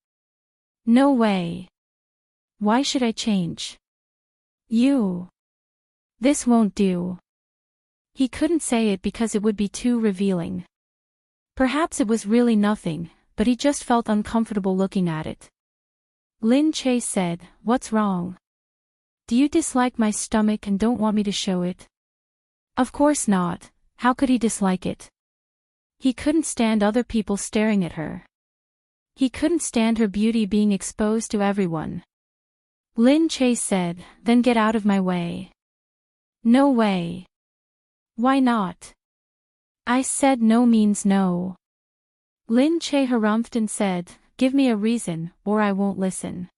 No way. Why should I change? You. This won't do. He couldn't say it because it would be too revealing. Perhaps it was really nothing, but he just felt uncomfortable looking at it. Lin Che said, "What's wrong? Do you dislike my stomach and don't want me to show it?" Of course not. How could he dislike it? He couldn't stand other people staring at her. He couldn't stand her beauty being exposed to everyone. Lin Che said, "Then get out of my way." No way. Why not? I said no means no. Lin Che harumphed and said, "Give me a reason, or I won't listen."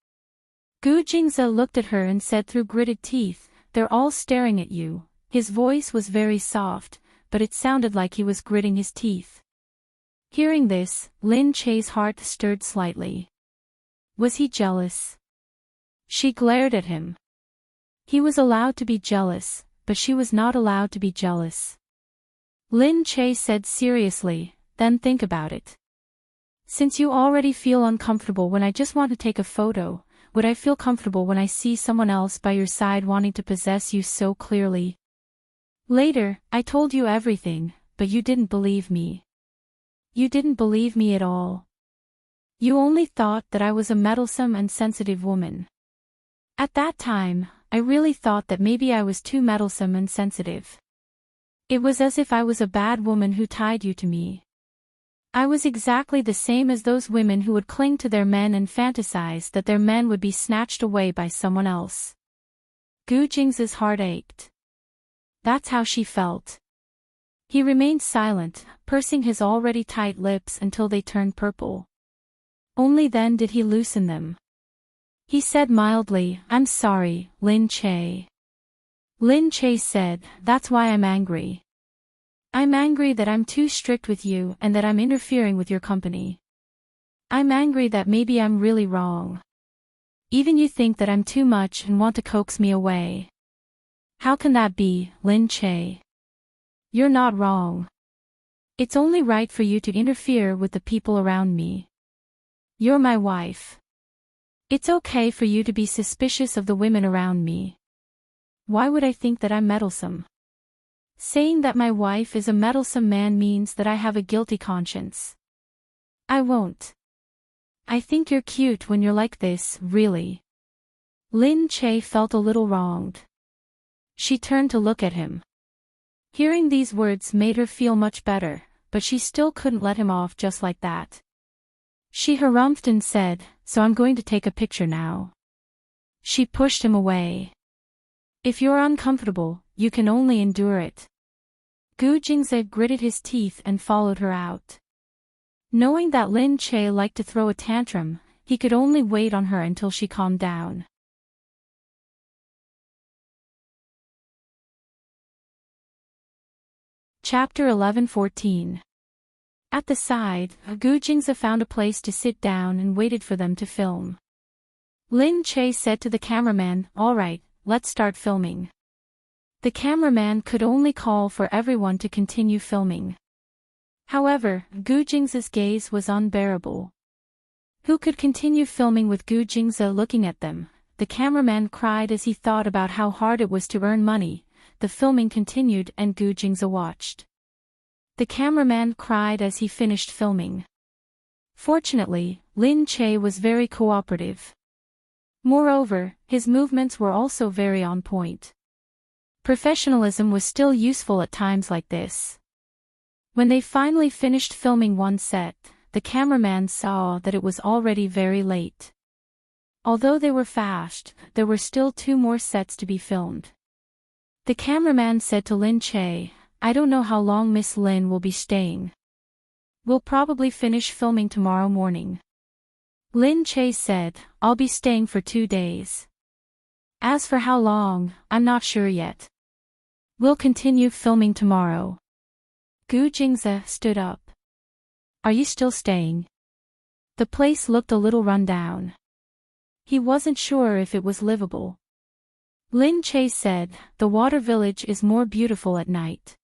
Gu Jingze looked at her and said through gritted teeth, "They're all staring at you." His voice was very soft, but it sounded like he was gritting his teeth. Hearing this, Lin Che's heart stirred slightly. Was he jealous? She glared at him. He was allowed to be jealous, but she was not allowed to be jealous. Lin Che said seriously, "Then think about it. Since you already feel uncomfortable when I just want to take a photo, would I feel comfortable when I see someone else by your side wanting to possess you so clearly? Later, I told you everything, but you didn't believe me. You didn't believe me at all. You only thought that I was a meddlesome and sensitive woman. At that time, I really thought that maybe I was too meddlesome and sensitive. It was as if I was a bad woman who tied you to me. I was exactly the same as those women who would cling to their men and fantasize that their men would be snatched away by someone else." Gu Jing's heart ached. That's how she felt. He remained silent, pursing his already tight lips until they turned purple. Only then did he loosen them. He said mildly, "I'm sorry, Lin Che." Lin Che said, "That's why I'm angry. I'm angry that I'm too strict with you and that I'm interfering with your company. I'm angry that maybe I'm really wrong. Even you think that I'm too much and want to coax me away. How can that be, Lin Che? You're not wrong. It's only right for you to interfere with the people around me. You're my wife. It's okay for you to be suspicious of the women around me. Why would I think that I'm meddlesome? Saying that my wife is a meddlesome man means that I have a guilty conscience. I won't. I think you're cute when you're like this, really." Lin Che felt a little wronged. She turned to look at him. Hearing these words made her feel much better, but she still couldn't let him off just like that. She harumphed and said, "So I'm going to take a picture now." She pushed him away. "If you're uncomfortable, you can only endure it." Gu Jingze gritted his teeth and followed her out. Knowing that Lin Che liked to throw a tantrum, he could only wait on her until she calmed down. Chapter 11-14. At the side, Gu Jingze found a place to sit down and waited for them to film. Lin Che said to the cameraman, "All right, let's start filming." The cameraman could only call for everyone to continue filming. However, Gu Jingze's gaze was unbearable. Who could continue filming with Gu Jingze looking at them? The cameraman cried as he thought about how hard it was to earn money. The filming continued and Gu Jingze watched. The cameraman cried as he finished filming. Fortunately, Lin Che was very cooperative. Moreover, his movements were also very on point. Professionalism was still useful at times like this. When they finally finished filming one set, the cameraman saw that it was already very late. Although they were fast, there were still 2 more sets to be filmed. The cameraman said to Lin Che, "I don't know how long Miss Lin will be staying. We'll probably finish filming tomorrow morning." Lin Che said, "I'll be staying for 2 days. As for how long, I'm not sure yet. We'll continue filming tomorrow." Gu Jingze stood up. "Are you still staying?" The place looked a little run down. He wasn't sure if it was livable. Lin Che said, "The water village is more beautiful at night.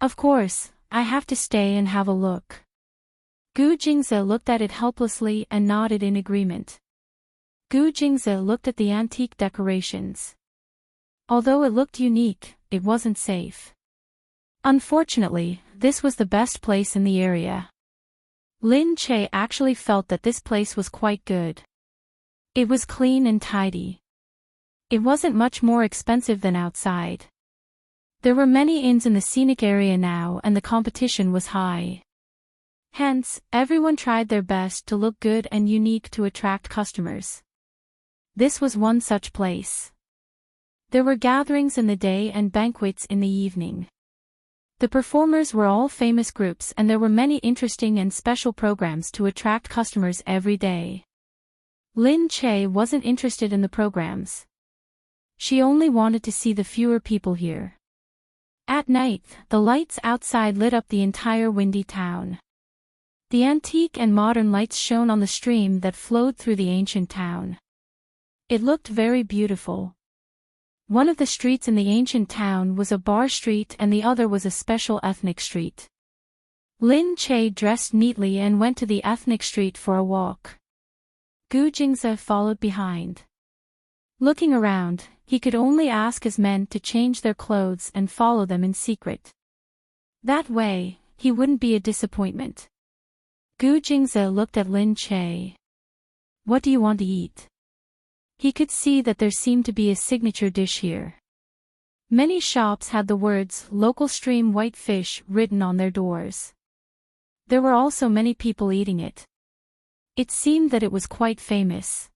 Of course, I have to stay and have a look." Gu Jingze looked at it helplessly and nodded in agreement. Gu Jingze looked at the antique decorations. Although it looked unique, it wasn't safe. Unfortunately, this was the best place in the area. Lin Che actually felt that this place was quite good. It was clean and tidy. It wasn't much more expensive than outside. There were many inns in the scenic area now and the competition was high. Hence, everyone tried their best to look good and unique to attract customers. This was one such place. There were gatherings in the day and banquets in the evening. The performers were all famous groups and there were many interesting and special programs to attract customers every day. Lin Che wasn't interested in the programs. She only wanted to see the fewer people here. At night, the lights outside lit up the entire windy town. The antique and modern lights shone on the stream that flowed through the ancient town. It looked very beautiful. One of the streets in the ancient town was a bar street and the other was a special ethnic street. Lin Che dressed neatly and went to the ethnic street for a walk. Gu Jingze followed behind. Looking around, he could only ask his men to change their clothes and follow them in secret. That way, he wouldn't be a disappointment. Gu Jingze looked at Lin Che. What do you want to eat? He could see that there seemed to be a signature dish here. Many shops had the words "Local Stream White Fish" written on their doors. There were also many people eating it. It seemed that it was quite famous.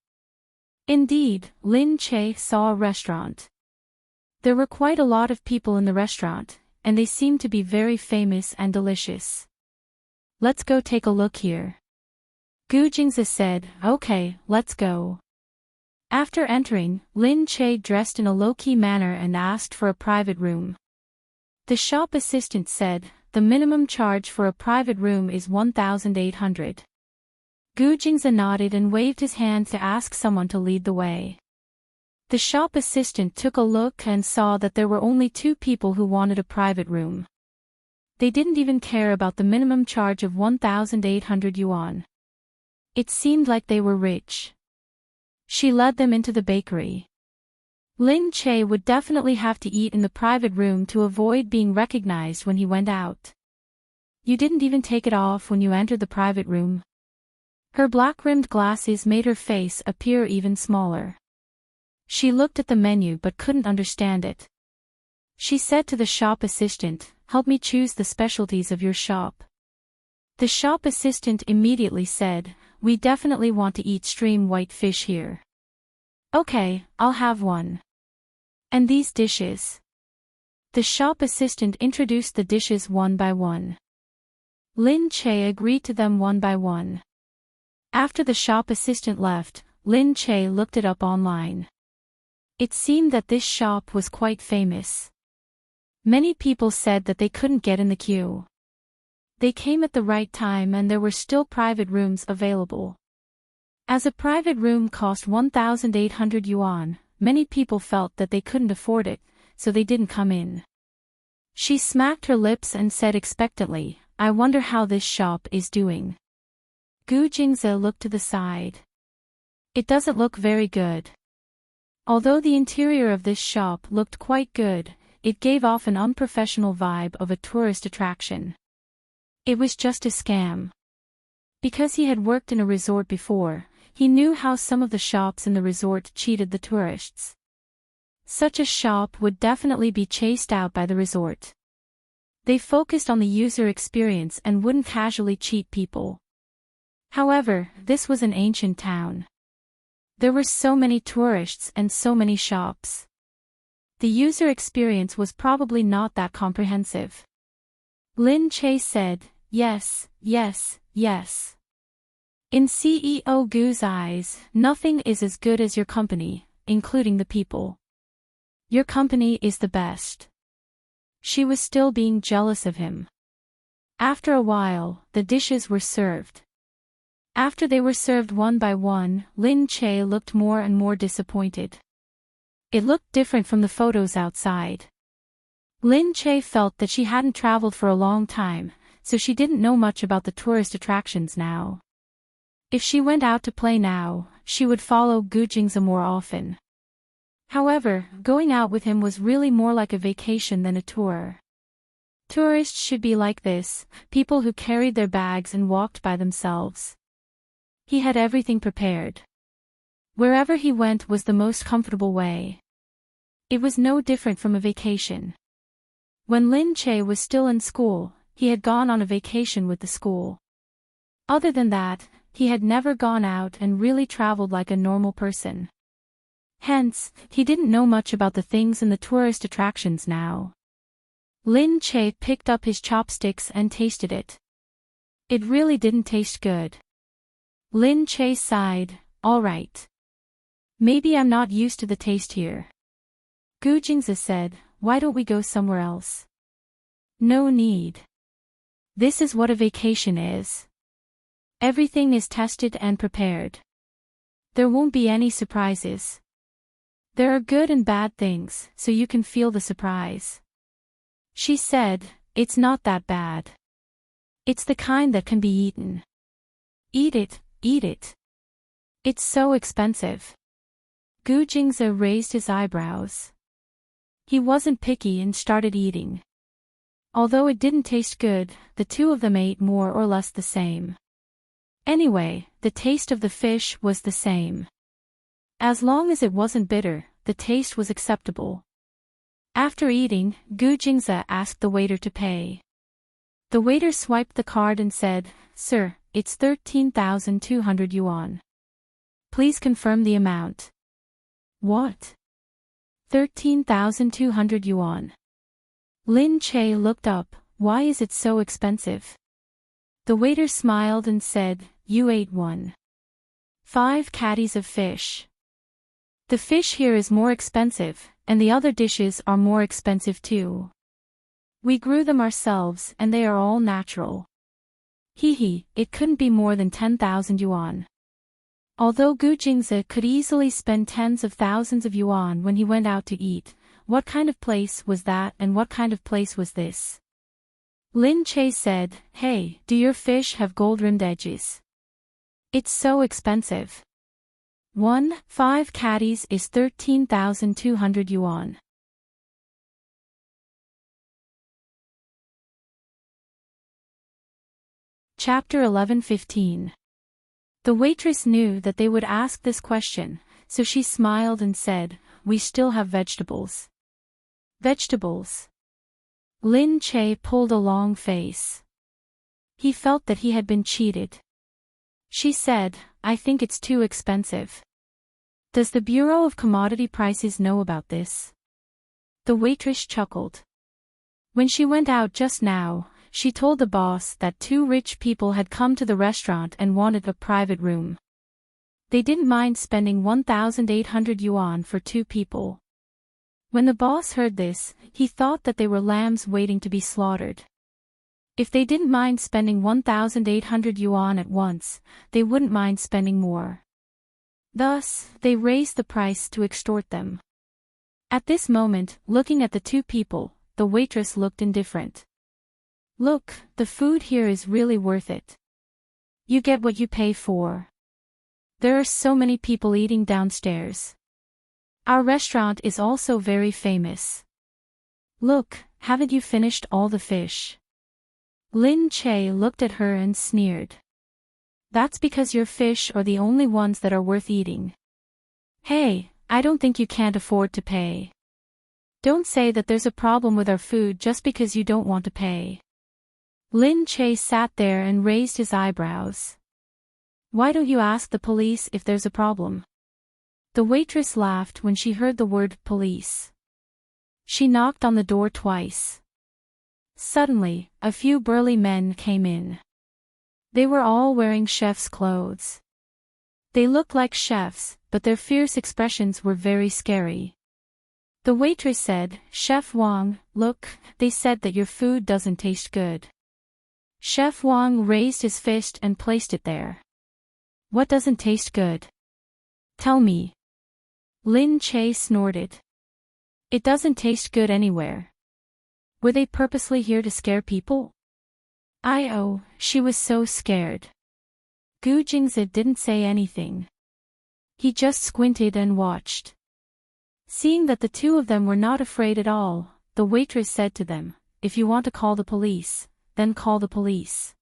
Indeed, Lin Che saw a restaurant. There were quite a lot of people in the restaurant, and they seemed to be very famous and delicious. Let's go take a look here. Gu Jingze said, okay, let's go. After entering, Lin Che dressed in a low-key manner and asked for a private room. The shop assistant said, the minimum charge for a private room is 1,800. Gu Jingze nodded and waved his hand to ask someone to lead the way. The shop assistant took a look and saw that there were only 2 people who wanted a private room. They didn't even care about the minimum charge of 1,800 yuan. It seemed like they were rich. She led them into the bakery. Lin Che would definitely have to eat in the private room to avoid being recognized when he went out. You didn't even take it off when you entered the private room. Her black-rimmed glasses made her face appear even smaller. She looked at the menu but couldn't understand it. She said to the shop assistant, help me choose the specialties of your shop. The shop assistant immediately said, we definitely want to eat stream white fish here. Okay, I'll have one. And these dishes. The shop assistant introduced the dishes one by one. Lin Che agreed to them one by one. After the shop assistant left, Lin Che looked it up online. It seemed that this shop was quite famous. Many people said that they couldn't get in the queue. They came at the right time and there were still private rooms available. As a private room cost 1,800 yuan, many people felt that they couldn't afford it, so they didn't come in. She smacked her lips and said expectantly, I wonder how this shop is doing. Gu Jingze looked to the side. It doesn't look very good. Although the interior of this shop looked quite good, it gave off an unprofessional vibe of a tourist attraction. It was just a scam. Because he had worked in a resort before, he knew how some of the shops in the resort cheated the tourists. Such a shop would definitely be chased out by the resort. They focused on the user experience and wouldn't casually cheat people. However, this was an ancient town. There were so many tourists and so many shops. The user experience was probably not that comprehensive. Lin Che said, yes, yes, yes. In CEO Gu's eyes, nothing is as good as your company, including the people. Your company is the best. She was still being jealous of him. After a while, the dishes were served. After they were served one by one, Lin Che looked more and more disappointed. It looked different from the photos outside. Lin Che felt that she hadn't traveled for a long time, so she didn't know much about the tourist attractions now. If she went out to play now, she would follow Gu Jingze more often. However, going out with him was really more like a vacation than a tour. Tourists should be like this, people who carried their bags and walked by themselves. He had everything prepared. Wherever he went was the most comfortable way. It was no different from a vacation. When Lin Che was still in school, he had gone on a vacation with the school. Other than that, he had never gone out and really traveled like a normal person. Hence, he didn't know much about the things in the tourist attractions now. Lin Che picked up his chopsticks and tasted it. It really didn't taste good. Lin Che sighed, all right. Maybe I'm not used to the taste here. Gu Jingzi said, why don't we go somewhere else? No need. This is what a vacation is. Everything is tested and prepared. There won't be any surprises. There are good and bad things, so you can feel the surprise. She said, it's not that bad. It's the kind that can be eaten. Eat it, eat it. It's so expensive. Gu Jingzi raised his eyebrows. He wasn't picky and started eating. Although it didn't taste good, the two of them ate more or less the same. Anyway, the taste of the fish was the same. As long as it wasn't bitter, the taste was acceptable. After eating, Gu Jingzi asked the waiter to pay. The waiter swiped the card and said, Sir, it's 13,200 yuan. Please confirm the amount. What? 13,200 yuan. Lin Che looked up, why is it so expensive? The waiter smiled and said, you ate 5 caddies of fish. The fish here is more expensive, and the other dishes are more expensive too. We grew them ourselves and they are all natural. Hee, it couldn't be more than 10,000 yuan. Although Gu Jingzi could easily spend tens of thousands of yuan when he went out to eat, what kind of place was that and what kind of place was this? Lin Che said, hey, do your fish have gold-rimmed edges? It's so expensive. 5 caddies is 13,200 yuan. Chapter 11:15. The waitress knew that they would ask this question, so she smiled and said, we still have vegetables. Vegetables. Lin Che pulled a long face. He felt that he had been cheated. She said, I think it's too expensive. Does the Bureau of Commodity Prices know about this? The waitress chuckled. When she went out just now, she told the boss that 2 rich people had come to the restaurant and wanted a private room. They didn't mind spending 1,800 yuan for 2 people. When the boss heard this, he thought that they were lambs waiting to be slaughtered. If they didn't mind spending 1,800 yuan at once, they wouldn't mind spending more. Thus, they raised the price to extort them. At this moment, looking at the 2 people, the waitress looked indifferent. Look, the food here is really worth it. You get what you pay for. There are so many people eating downstairs. Our restaurant is also very famous. Look, haven't you finished all the fish? Lin Che looked at her and sneered. That's because your fish are the only ones that are worth eating. Hey, I don't think you can't afford to pay. Don't say that there's a problem with our food just because you don't want to pay. Lin Che sat there and raised his eyebrows. Why don't you ask the police if there's a problem? The waitress laughed when she heard the word police. She knocked on the door twice. Suddenly, a few burly men came in. They were all wearing chef's clothes. They looked like chefs, but their fierce expressions were very scary. The waitress said, Chef Wang, look, they said that your food doesn't taste good. Chef Wang raised his fist and placed it there. What doesn't taste good? Tell me. Lin Che snorted. It doesn't taste good anywhere. Were they purposely here to scare people? She was so scared. Gu Jingzi didn't say anything. He just squinted and watched. Seeing that the 2 of them were not afraid at all, the waitress said to them, if you want to call the police, then call the police.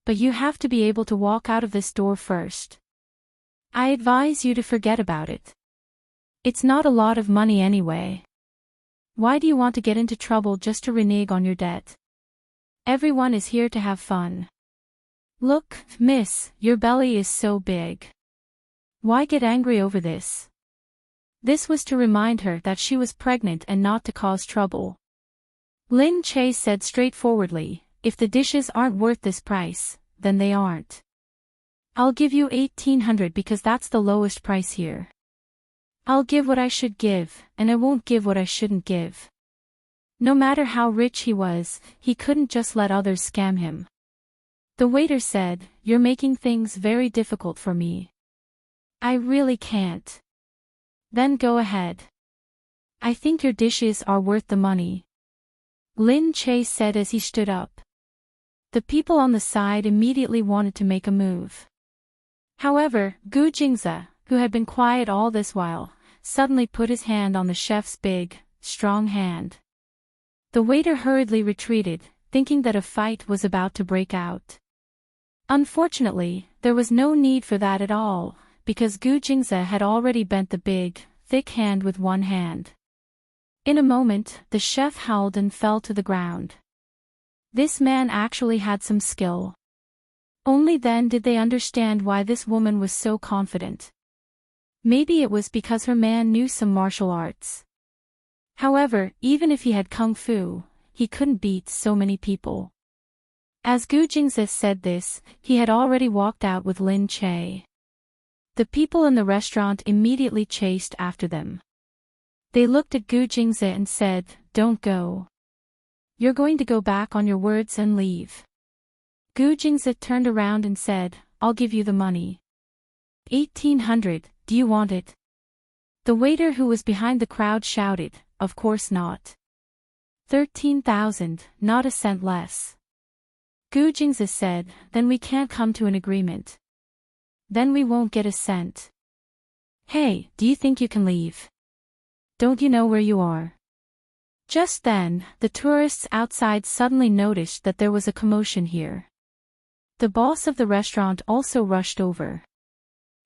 But you have to be able to walk out of this door first. I advise you to forget about it. It's not a lot of money anyway. Why do you want to get into trouble just to renege on your debt? Everyone is here to have fun. Look, miss, your belly is so big. Why get angry over this? This was to remind her that she was pregnant and not to cause trouble. Lin Che said straightforwardly, if the dishes aren't worth this price, then they aren't. I'll give you 1800 because that's the lowest price here. I'll give what I should give, and I won't give what I shouldn't give. No matter how rich he was, he couldn't just let others scam him. The waiter said, you're making things very difficult for me. I really can't. Then go ahead. I think your dishes are worth the money. Lin Che said as he stood up. The people on the side immediately wanted to make a move. However, Gu Jingze, who had been quiet all this while, suddenly put his hand on the chef's big, strong hand. The waiter hurriedly retreated, thinking that a fight was about to break out. Unfortunately, there was no need for that at all, because Gu Jingze had already bent the big, thick hand with one hand. In a moment, the chef howled and fell to the ground. This man actually had some skill. Only then did they understand why this woman was so confident. Maybe it was because her man knew some martial arts. However, even if he had kung fu, he couldn't beat so many people. As Gu Jingze said this, he had already walked out with Lin Che. The people in the restaurant immediately chased after them. They looked at Gu Jingze and said, don't go. You're going to go back on your words and leave. Gu Jingze turned around and said, I'll give you the money. 1800, do you want it? The waiter who was behind the crowd shouted, of course not. 13,000, not a cent less. Gu Jingze said, then we can't come to an agreement. Then we won't get a cent. Hey, do you think you can leave? Don't you know where you are? Just then, the tourists outside suddenly noticed that there was a commotion here. The boss of the restaurant also rushed over.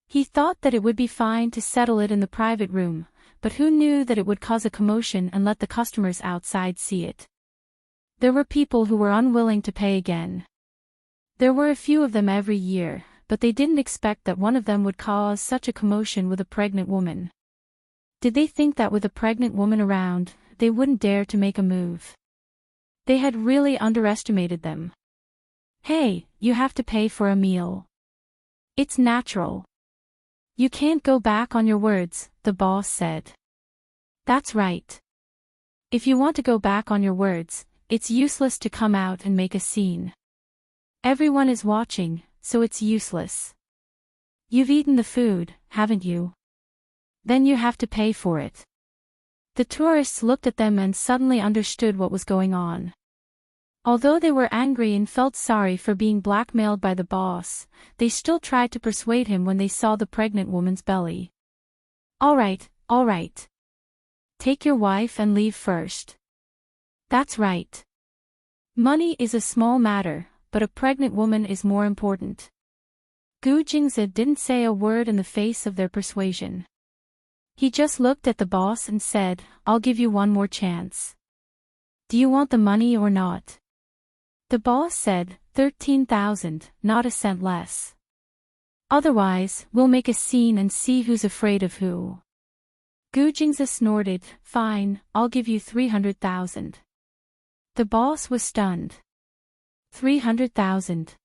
He thought that it would be fine to settle it in the private room, but who knew that it would cause a commotion and let the customers outside see it? There were people who were unwilling to pay again. There were a few of them every year, but they didn't expect that one of them would cause such a commotion with a pregnant woman. Did they think that with a pregnant woman around, they wouldn't dare to make a move? They had really underestimated them. Hey, you have to pay for a meal. It's natural. You can't go back on your words, the boss said. That's right. If you want to go back on your words, it's useless to come out and make a scene. Everyone is watching, so it's useless. You've eaten the food, haven't you? Then you have to pay for it. The tourists looked at them and suddenly understood what was going on. Although they were angry and felt sorry for being blackmailed by the boss, they still tried to persuade him when they saw the pregnant woman's belly. All right. Take your wife and leave first. That's right. Money is a small matter, but a pregnant woman is more important. Gu Jingze didn't say a word in the face of their persuasion. He just looked at the boss and said, I'll give you one more chance. Do you want the money or not? The boss said, 13,000, not a cent less. Otherwise, we'll make a scene and see who's afraid of who. Gu Jingze snorted, fine, I'll give you 300,000. The boss was stunned. 300,000.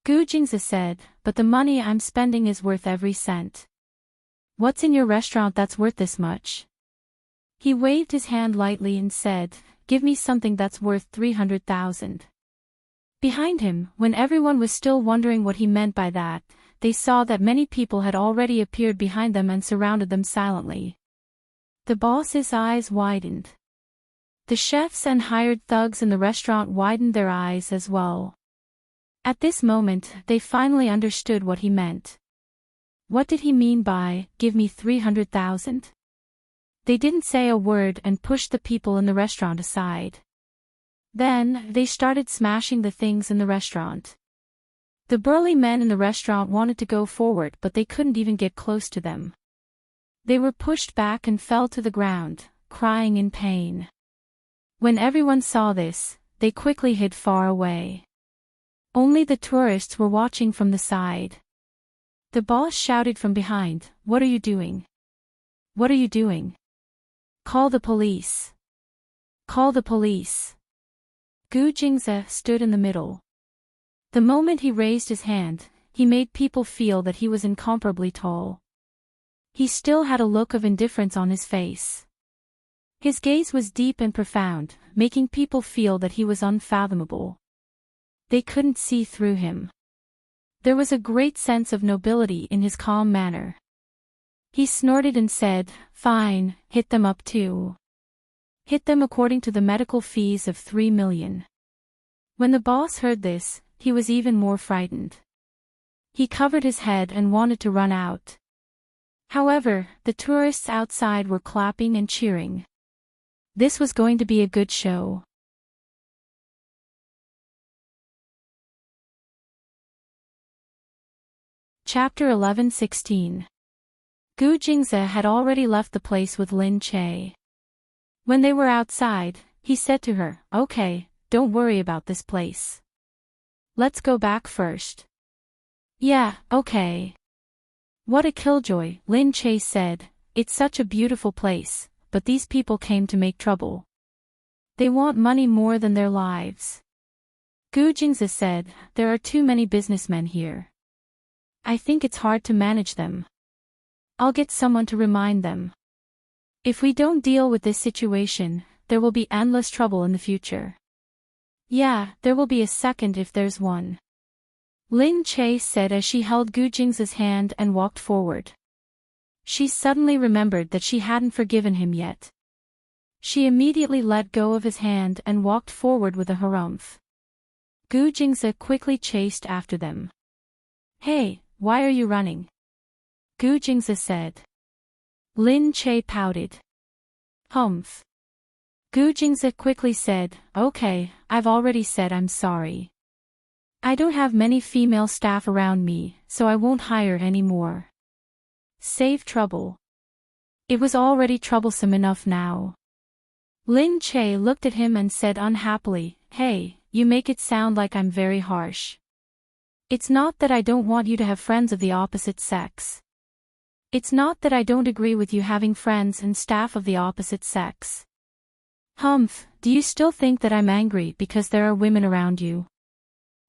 Gu Jingze said, but the money I'm spending is worth every cent. What's in your restaurant that's worth this much? He waved his hand lightly and said, give me something that's worth 300,000. Behind him, when everyone was still wondering what he meant by that, they saw that many people had already appeared behind them and surrounded them silently. The boss's eyes widened. The chefs and hired thugs in the restaurant widened their eyes as well. At this moment, they finally understood what he meant. What did he mean by, give me 300,000? They didn't say a word and pushed the people in the restaurant aside. Then, they started smashing the things in the restaurant. The burly men in the restaurant wanted to go forward, but they couldn't even get close to them. They were pushed back and fell to the ground, crying in pain. When everyone saw this, they quickly hid far away. Only the tourists were watching from the side. The boss shouted from behind, what are you doing? What are you doing? Call the police. Call the police. Gu Jingze stood in the middle. The moment he raised his hand, he made people feel that he was incomparably tall. He still had a look of indifference on his face. His gaze was deep and profound, making people feel that he was unfathomable. They couldn't see through him. There was a great sense of nobility in his calm manner. He snorted and said, "Fine, hit them up too. Hit them according to the medical fees of 3 million. When the boss heard this, he was even more frightened. He covered his head and wanted to run out. However, the tourists outside were clapping and cheering. This was going to be a good show. Chapter 11-16. Gu Jingze had already left the place with Lin Che. When they were outside, he said to her, "Okay, don't worry about this place. Let's go back first." "Yeah, okay." "What a killjoy," Lin Che said. "It's such a beautiful place, but these people came to make trouble. They want money more than their lives." Gu Jingze said, "There are too many businessmen here. I think it's hard to manage them. I'll get someone to remind them. If we don't deal with this situation, there will be endless trouble in the future." "Yeah, there will be a second if there's one," Lin Che said as she held Gu Jingze's hand and walked forward. She suddenly remembered that she hadn't forgiven him yet. She immediately let go of his hand and walked forward with a harumph. Gu Jingze quickly chased after them. "Hey, why are you running?" Gu Jingze said. Lin Che pouted. "Humph." Gu Jingze quickly said, "Okay, I've already said I'm sorry. I don't have many female staff around me, so I won't hire any more. Save trouble. It was already troublesome enough now." Lin Che looked at him and said unhappily, "Hey, you make it sound like I'm very harsh. It's not that I don't want you to have friends of the opposite sex. It's not that I don't agree with you having friends and staff of the opposite sex. Humph, do you still think that I'm angry because there are women around you?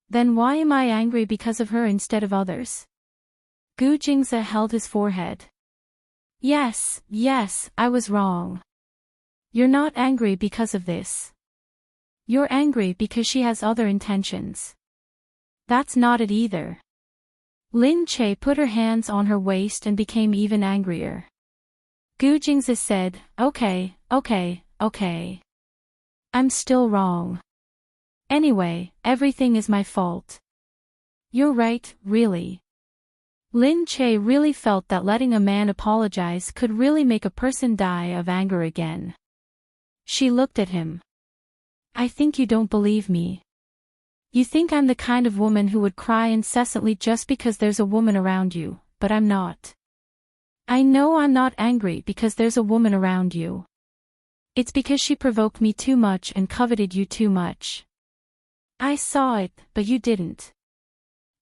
Then why am I angry because of her instead of others?" Gu Jingze held his forehead. Yes, I was wrong. You're not angry because of this. You're angry because she has other intentions. That's not it either." Lin Che put her hands on her waist and became even angrier. Gu Jingze said, Okay. I'm still wrong. Anyway, everything is my fault. You're right, really. Lin Che really felt that letting a man apologize could really make a person die of anger again. She looked at him. "I think you don't believe me. You think I'm the kind of woman who would cry incessantly just because there's a woman around you, but I'm not. I know I'm not angry because there's a woman around you. It's because she provoked me too much and coveted you too much. I saw it, but you didn't.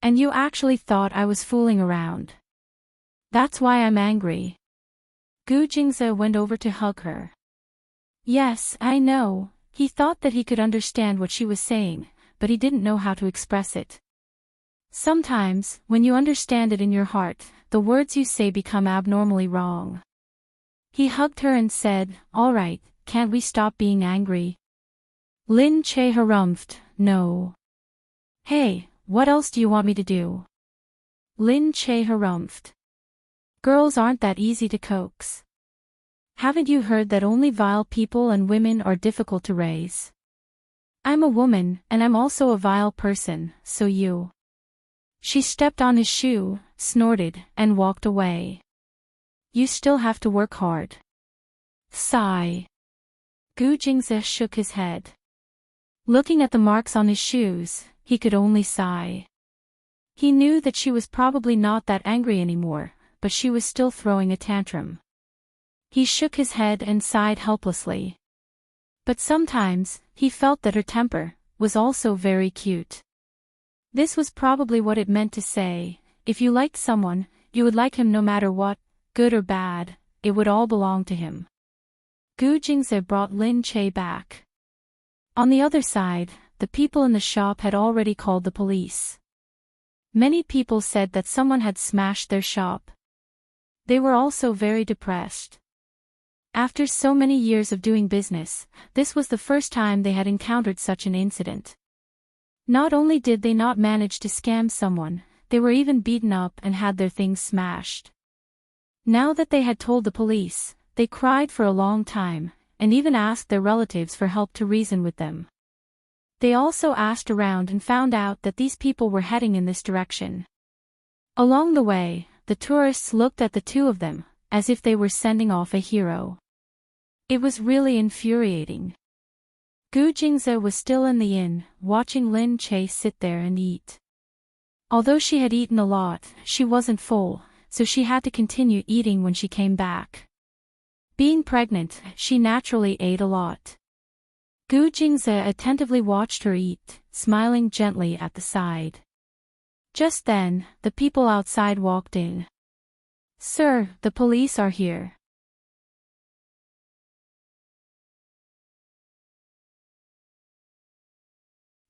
And you actually thought I was fooling around. That's why I'm angry." Gu Jingze went over to hug her. Yes, I know, he thought that he could understand what she was saying, but he didn't know how to express it. Sometimes, when you understand it in your heart, the words you say become abnormally wrong. He hugged her and said, "All right, can't we stop being angry?" Lin Che harumphed, "No." "Hey, what else do you want me to do?" Lin Che harumphed. "Girls aren't that easy to coax. Haven't you heard that only vile people and women are difficult to raise? I'm a woman, and I'm also a vile person, so you." She stepped on his shoe, snorted, and walked away. "You still have to work hard." Sigh. Gu Jingze shook his head. Looking at the marks on his shoes, he could only sigh. He knew that she was probably not that angry anymore, but she was still throwing a tantrum. He shook his head and sighed helplessly. But sometimes, he felt that her temper was also very cute. This was probably what it meant to say, if you liked someone, you would like him no matter what, good or bad, it would all belong to him. Gu Jingze brought Lin Che back. On the other side, the people in the shop had already called the police. Many people said that someone had smashed their shop. They were also very depressed. After so many years of doing business, this was the first time they had encountered such an incident. Not only did they not manage to scam someone, they were even beaten up and had their things smashed. Now that they had told the police, they cried for a long time, and even asked their relatives for help to reason with them. They also asked around and found out that these people were heading in this direction. Along the way, the tourists looked at the two of them, as if they were sending off a hero. It was really infuriating. Gu Jingze was still in the inn, watching Lin Che sit there and eat. Although she had eaten a lot, she wasn't full, so she had to continue eating when she came back. Being pregnant, she naturally ate a lot. Gu Jingze attentively watched her eat, smiling gently at the side. Just then, the people outside walked in. "Sir, the police are here."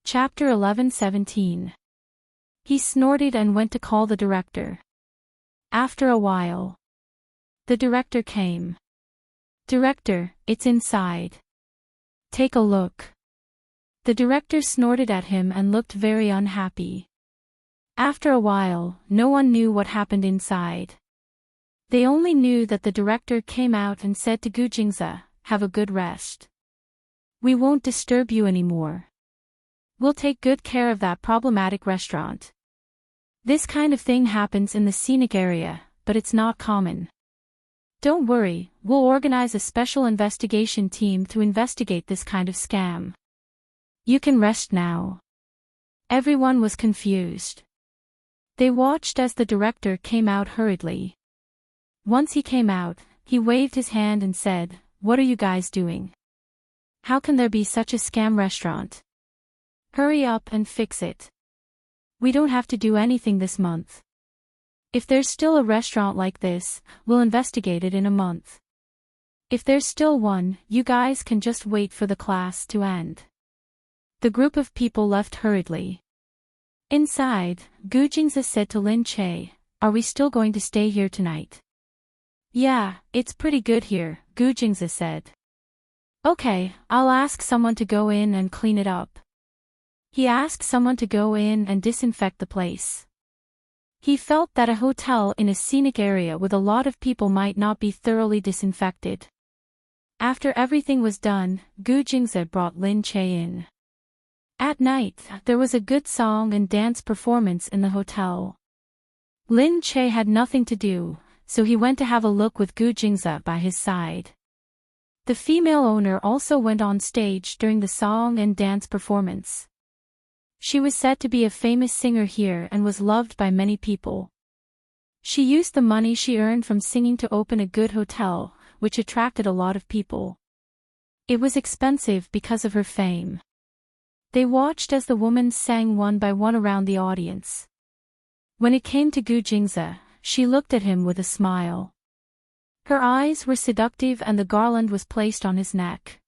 Chapter 11:17. He snorted and went to call the director. After a while, the director came. "Director, it's inside. Take a look." The director snorted at him and looked very unhappy. After a while, no one knew what happened inside. They only knew that the director came out and said to Gu Jingze, "Have a good rest. We won't disturb you anymore. We'll take good care of that problematic restaurant. This kind of thing happens in the scenic area, but it's not common. Don't worry, we'll organize a special investigation team to investigate this kind of scam. You can rest now." Everyone was confused. They watched as the director came out hurriedly. Once he came out, he waved his hand and said, "What are you guys doing? How can there be such a scam restaurant? Hurry up and fix it. We don't have to do anything this month. If there's still a restaurant like this, we'll investigate it in a month. If there's still one, you guys can just wait for the class to end." The group of people left hurriedly. Inside, Gu Jingze said to Lin Che, "Are we still going to stay here tonight?" "Yeah, it's pretty good here," Gu Jingze said. "Okay, I'll ask someone to go in and clean it up." He asked someone to go in and disinfect the place. He felt that a hotel in a scenic area with a lot of people might not be thoroughly disinfected. After everything was done, Gu Jingze brought Lin Che in. At night, there was a good song and dance performance in the hotel. Lin Che had nothing to do, so he went to have a look with Gu Jingze by his side. The female owner also went on stage during the song and dance performance. She was said to be a famous singer here and was loved by many people. She used the money she earned from singing to open a good hotel, which attracted a lot of people. It was expensive because of her fame. They watched as the women sang one by one around the audience. When it came to Gu Jingze, she looked at him with a smile. Her eyes were seductive and the garland was placed on his neck.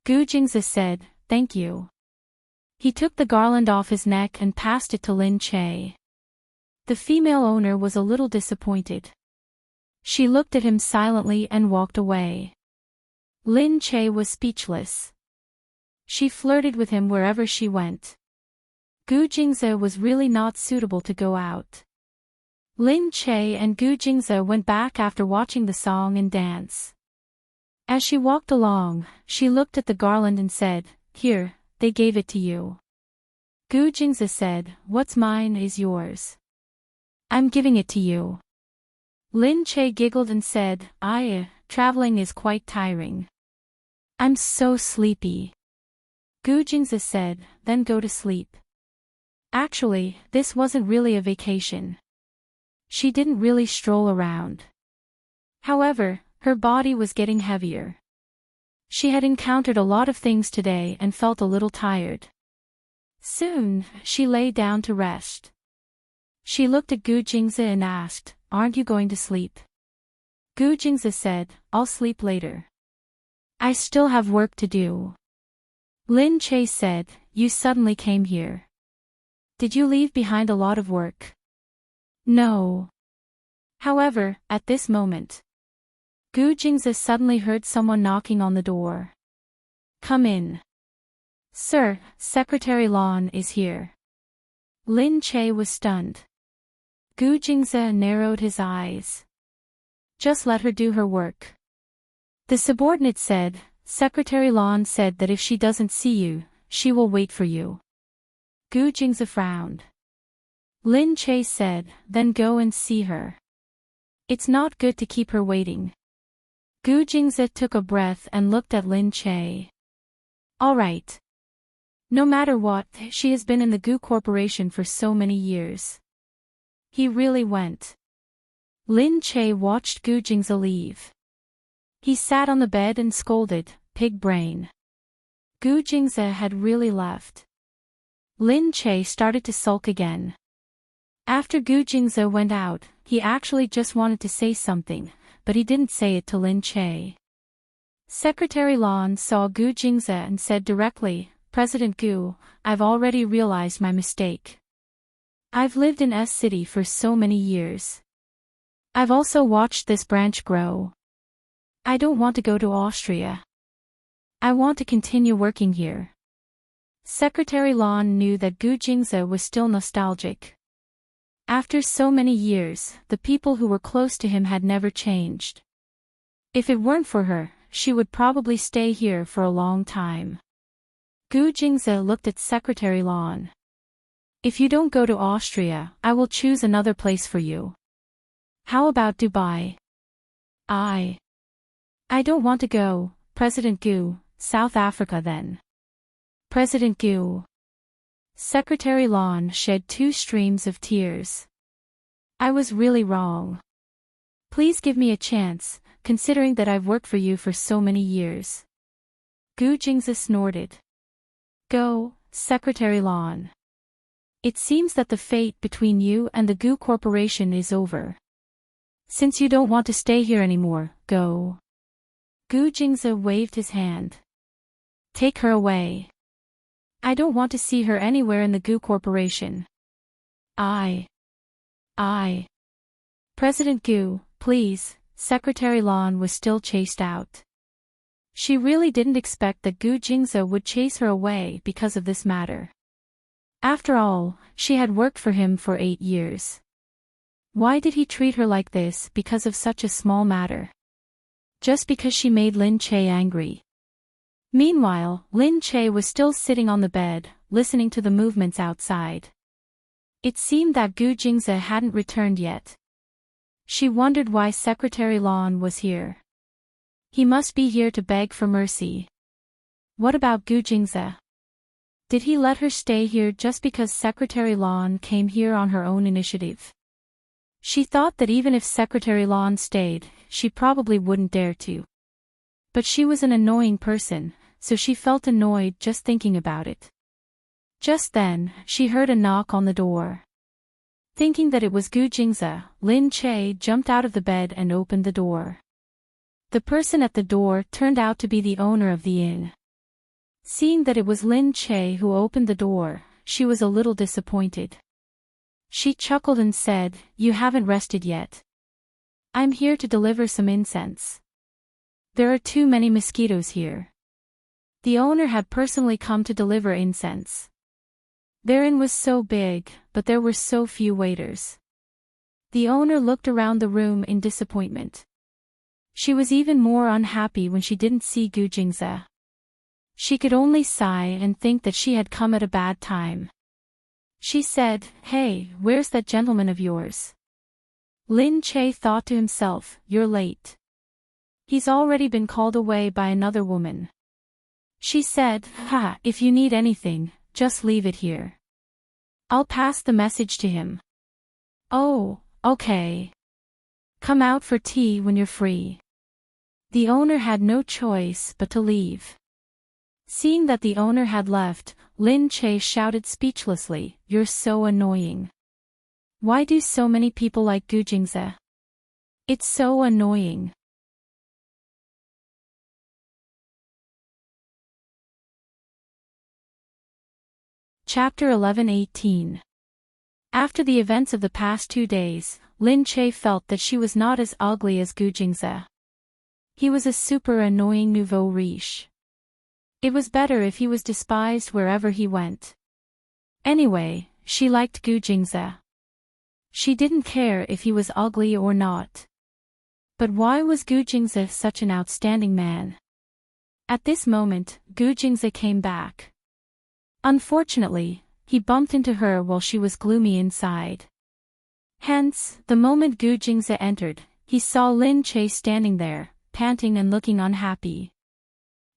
Gu Jingze said, "Thank you." He took the garland off his neck and passed it to Lin Che. The female owner was a little disappointed. She looked at him silently and walked away. Lin Che was speechless. She flirted with him wherever she went. Gu Jingze was really not suitable to go out. Lin Che and Gu Jingze went back after watching the song and dance. As she walked along, she looked at the garland and said, "Here, they gave it to you." Gu Jingze said, "What's mine is yours. I'm giving it to you." Lin Che giggled and said, Traveling is quite tiring. I'm so sleepy." Gu Jingze said, "Then go to sleep." Actually, this wasn't really a vacation. She didn't really stroll around. However, her body was getting heavier. She had encountered a lot of things today and felt a little tired. Soon, she lay down to rest. She looked at Gu Jingze and asked, "Aren't you going to sleep?" Gu Jingze said, "I'll sleep later. I still have work to do." Lin Che said, you suddenly came here. Did you leave behind a lot of work? No. However, at this moment, Gu Jingze suddenly heard someone knocking on the door. Come in. Sir, Secretary Lan is here. Lin Che was stunned. Gu Jingze narrowed his eyes. Just let her do her work. The subordinate said, Secretary Lan said that if she doesn't see you, she will wait for you. Gu Jingze frowned. Lin Che said, then go and see her. It's not good to keep her waiting. Gu Jingze took a breath and looked at Lin Che. All right. No matter what, she has been in the Gu Corporation for so many years. He really went. Lin Che watched Gu Jingze leave. He sat on the bed and scolded, pig brain. Gu Jingze had really left. Lin Che started to sulk again. After Gu Jingze went out, he actually just wanted to say something, but he didn't say it to Lin Che. Secretary Lan saw Gu Jingze and said directly, President Gu, I've already realized my mistake. I've lived in S City for so many years. I've also watched this branch grow. I don't want to go to Austria. I want to continue working here. Secretary Lan knew that Gu Jingze was still nostalgic. After so many years, the people who were close to him had never changed. If it weren't for her, she would probably stay here for a long time. Gu Jingze looked at Secretary Lan. If you don't go to Austria, I will choose another place for you. How about Dubai? I don't want to go, President Gu, South Africa then. President Gu. Secretary Lan shed 2 streams of tears. I was really wrong. Please give me a chance, considering that I've worked for you for so many years. Gu Jingze snorted. Go, Secretary Lan. It seems that the fate between you and the Gu Corporation is over. Since you don't want to stay here anymore, go. Gu Jingze waved his hand. Take her away. I don't want to see her anywhere in the Gu Corporation. I. President Gu, please, Secretary Lan was still chased out. She really didn't expect that Gu Jingze would chase her away because of this matter. After all, she had worked for him for 8 years. Why did he treat her like this because of such a small matter? Just because she made Lin Che angry. Meanwhile, Lin Che was still sitting on the bed, listening to the movements outside. It seemed that Gu Jingze hadn't returned yet. She wondered why Secretary Lan was here. He must be here to beg for mercy. What about Gu Jingze? Did he let her stay here just because Secretary Lan came here on her own initiative? She thought that even if Secretary Lan stayed, she probably wouldn't dare to. But she was an annoying person, so she felt annoyed just thinking about it. Just then, she heard a knock on the door. Thinking that it was Gu Jingze, Lin Che jumped out of the bed and opened the door. The person at the door turned out to be the owner of the inn. Seeing that it was Lin Che who opened the door, she was a little disappointed. She chuckled and said, You haven't rested yet. I'm here to deliver some incense. There are too many mosquitoes here. The owner had personally come to deliver incense. Their inn was so big, but there were so few waiters. The owner looked around the room in disappointment. She was even more unhappy when she didn't see Gu Jingze. She could only sigh and think that she had come at a bad time. She said, Hey, where's that gentleman of yours? Lin Che thought to himself, You're late. He's already been called away by another woman. She said, if you need anything, just leave it here. I'll pass the message to him. Oh, okay. Come out for tea when you're free. The owner had no choice but to leave. Seeing that the owner had left, Lin Che shouted speechlessly, You're so annoying. Why do so many people like Gu Jingze? It's so annoying. Chapter 11-18. After the events of the past 2 days, Lin Che felt that she was not as ugly as Gu Jingze. He was a super annoying nouveau riche. It was better if he was despised wherever he went. Anyway, she liked Gu Jingze. She didn't care if he was ugly or not. But why was Gu Jingze such an outstanding man? At this moment, Gu Jingze came back. Unfortunately, he bumped into her while she was gloomy inside. Hence, the moment Gu Jingze entered, he saw Lin Che standing there, panting and looking unhappy.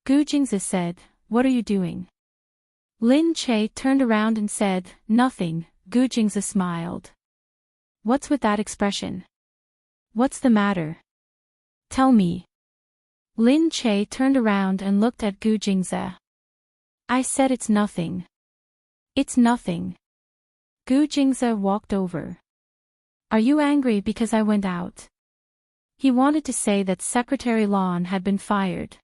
Gu Jingze said, "What are you doing?" Lin Che turned around and said, "Nothing." Gu Jingze smiled. "What's with that expression? What's the matter? Tell me." Lin Che turned around and looked at Gu Jingze. "I said it's nothing. It's nothing." Gu Jingze walked over. "Are you angry because I went out?" He wanted to say that Secretary Lan had been fired.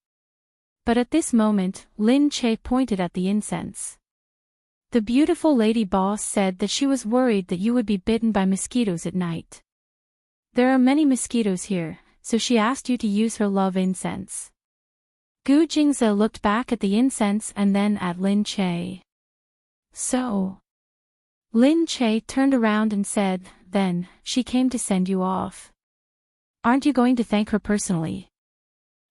But at this moment, Lin Che pointed at the incense. "The beautiful lady boss said that she was worried that you would be bitten by mosquitoes at night. There are many mosquitoes here, so she asked you to use her love incense." Gu Jingze looked back at the incense and then at Lin Che. "So?" Lin Che turned around and said, "Then, she came to send you off. Aren't you going to thank her personally?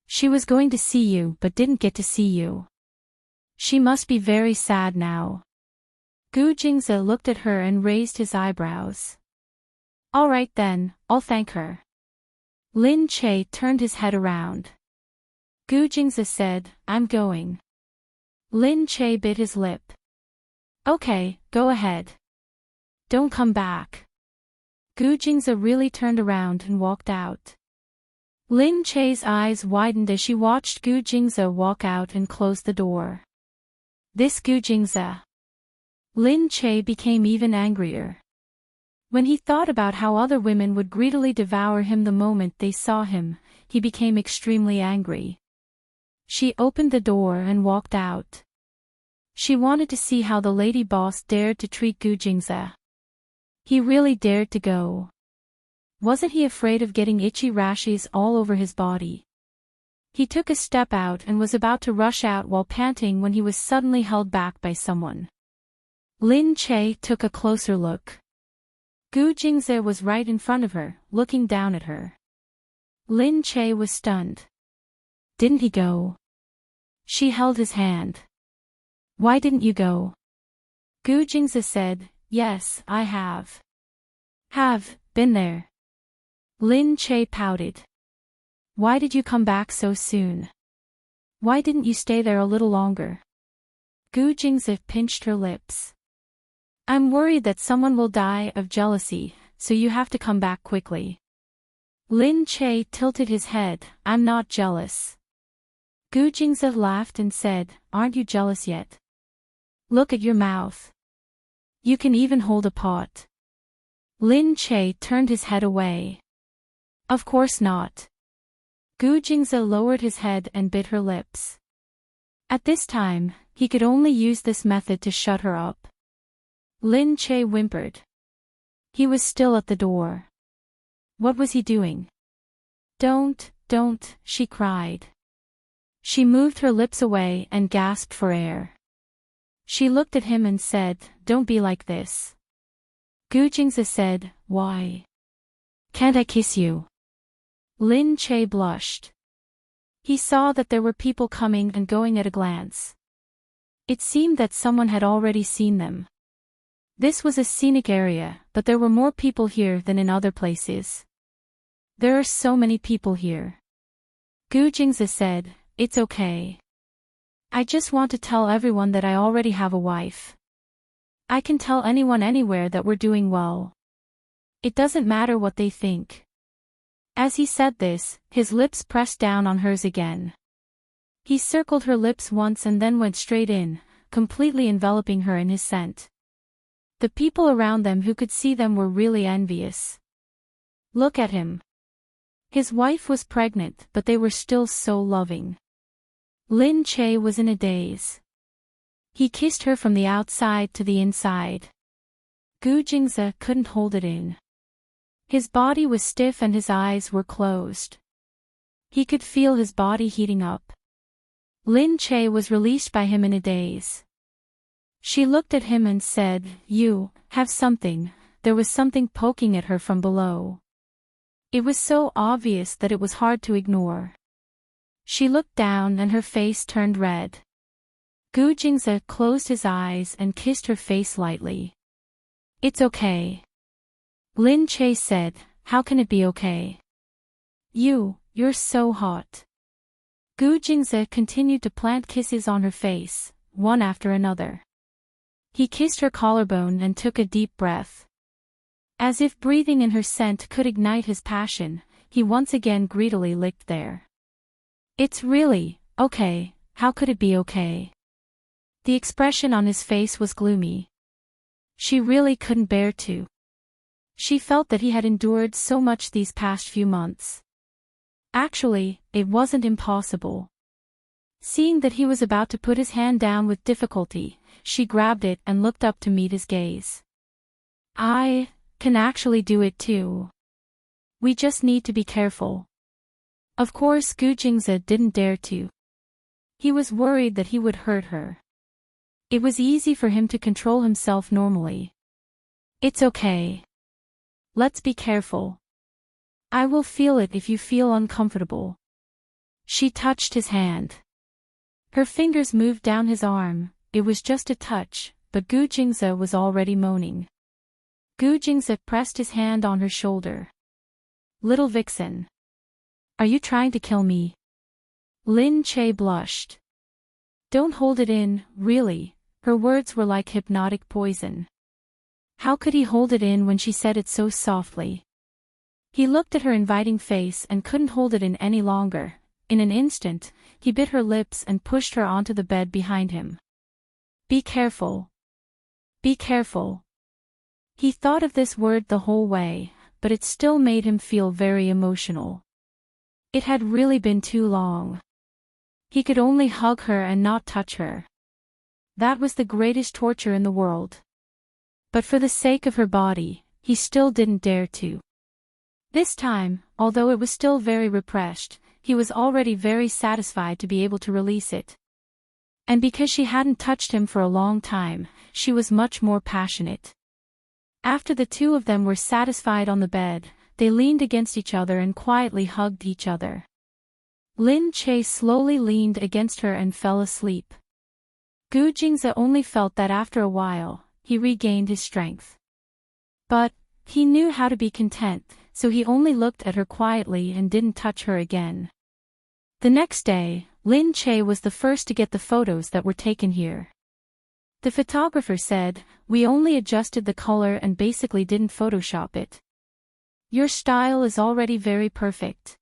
She was going to see you but didn't get to see you. She must be very sad now." Gu Jingze looked at her and raised his eyebrows. "All right then, I'll thank her." Lin Che turned his head around. Gu Jingze said, "I'm going." Lin Che bit his lip. "Okay, go ahead. Don't come back." Gu Jingze really turned around and walked out. Lin Che's eyes widened as she watched Gu Jingze walk out and close the door. This Gu Jingze. Lin Che became even angrier. When he thought about how other women would greedily devour him the moment they saw him, he became extremely angry. She opened the door and walked out. She wanted to see how the lady boss dared to treat Gu Jingze. He really dared to go. Wasn't he afraid of getting itchy rashes all over his body? He took a step out and was about to rush out while panting when he was suddenly held back by someone. Lin Che took a closer look. Gu Jingze was right in front of her, looking down at her. Lin Che was stunned. "Didn't he go?" She held his hand. "Why didn't you go?" Gu Jingze said, "Yes, I have. Have been there." Lin Che pouted. "Why did you come back so soon? Why didn't you stay there a little longer?" Gu Jingze pinched her lips. "I'm worried that someone will die of jealousy, so you have to come back quickly." Lin Che tilted his head. "I'm not jealous." Gu Jingze laughed and said, "Aren't you jealous yet? Look at your mouth. You can even hold a pot." Lin Che turned his head away. "Of course not." Gu Jingze lowered his head and bit her lips. At this time, he could only use this method to shut her up. Lin Che whimpered. He was still at the door. What was he doing? Don't, she cried. She moved her lips away and gasped for air. She looked at him and said, "Don't be like this." Gu Jingze said, "Why? Can't I kiss you?" Lin Che blushed. He saw that there were people coming and going at a glance. It seemed that someone had already seen them. This was a scenic area, but there were more people here than in other places. There are so many people here. Gu Jingze said, "It's okay. I just want to tell everyone that I already have a wife. I can tell anyone anywhere that we're doing well. It doesn't matter what they think." As he said this, his lips pressed down on hers again. He circled her lips once and then went straight in, completely enveloping her in his scent. The people around them who could see them were really envious. Look at him. His wife was pregnant, but they were still so loving. Lin Che was in a daze. He kissed her from the outside to the inside. Gu Jingze couldn't hold it in. His body was stiff and his eyes were closed. He could feel his body heating up. Lin Che was released by him in a daze. She looked at him and said, "You have something." There was something poking at her from below. It was so obvious that it was hard to ignore. She looked down and her face turned red. Gu Jingze closed his eyes and kissed her face lightly. "It's okay." Lin Che said, "How can it be okay? You're so hot." Gu Jingze continued to plant kisses on her face, one after another. He kissed her collarbone and took a deep breath. As if breathing in her scent could ignite his passion, he once again greedily licked there. "It's really okay. How could it be okay?" The expression on his face was gloomy. She really couldn't bear to. She felt that he had endured so much these past few months. Actually, it wasn't impossible. Seeing that he was about to put his hand down with difficulty, she grabbed it and looked up to meet his gaze. "I can actually do it too. We just need to be careful." Of course Gu Jingze didn't dare to. He was worried that he would hurt her. It was easy for him to control himself normally. "It's okay. Let's be careful. I will feel it if you feel uncomfortable." She touched his hand. Her fingers moved down his arm. It was just a touch, but Gu Jingze was already moaning. Gu Jingze pressed his hand on her shoulder. "Little vixen. Are you trying to kill me?" Lin Che blushed. "Don't hold it in, really." Her words were like hypnotic poison. How could he hold it in when she said it so softly? He looked at her inviting face and couldn't hold it in any longer. In an instant, he bit her lips and pushed her onto the bed behind him. "Be careful. Be careful." He thought of this word the whole way, but it still made him feel very emotional. It had really been too long. He could only hug her and not touch her. That was the greatest torture in the world. But for the sake of her body, he still didn't dare to. This time, although it was still very repressed, he was already very satisfied to be able to release it. And because she hadn't touched him for a long time, she was much more passionate. After the two of them were satisfied on the bed, they leaned against each other and quietly hugged each other. Lin Che slowly leaned against her and fell asleep. Gu Jingze only felt that after a while, he regained his strength. But he knew how to be content, so he only looked at her quietly and didn't touch her again. The next day, Lin Che was the first to get the photos that were taken here. The photographer said, "We only adjusted the color and basically didn't Photoshop it. Your style is already very perfect."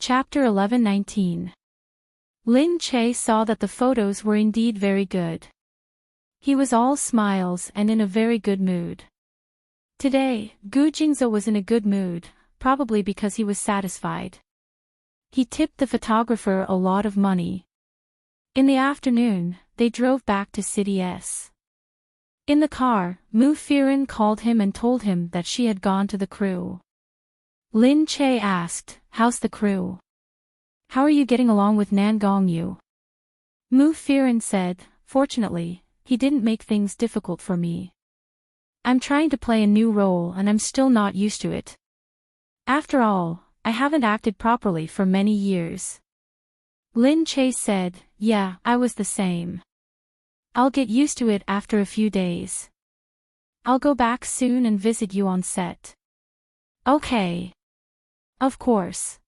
Chapter 11:19. Lin Che saw that the photos were indeed very good. He was all smiles and in a very good mood. Today, Gu Jingze was in a good mood, probably because he was satisfied. He tipped the photographer a lot of money. In the afternoon, they drove back to City S. In the car, Mu Firen called him and told him that she had gone to the crew. Lin Che asked, "How's the crew? How are you getting along with Nan Gongyu?" Mu Firen said, "Fortunately, he didn't make things difficult for me. I'm trying to play a new role and I'm still not used to it. After all, I haven't acted properly for many years." Lin Che said, "Yeah, I was the same. I'll get used to it after a few days. I'll go back soon and visit you on set." "Okay. Of course."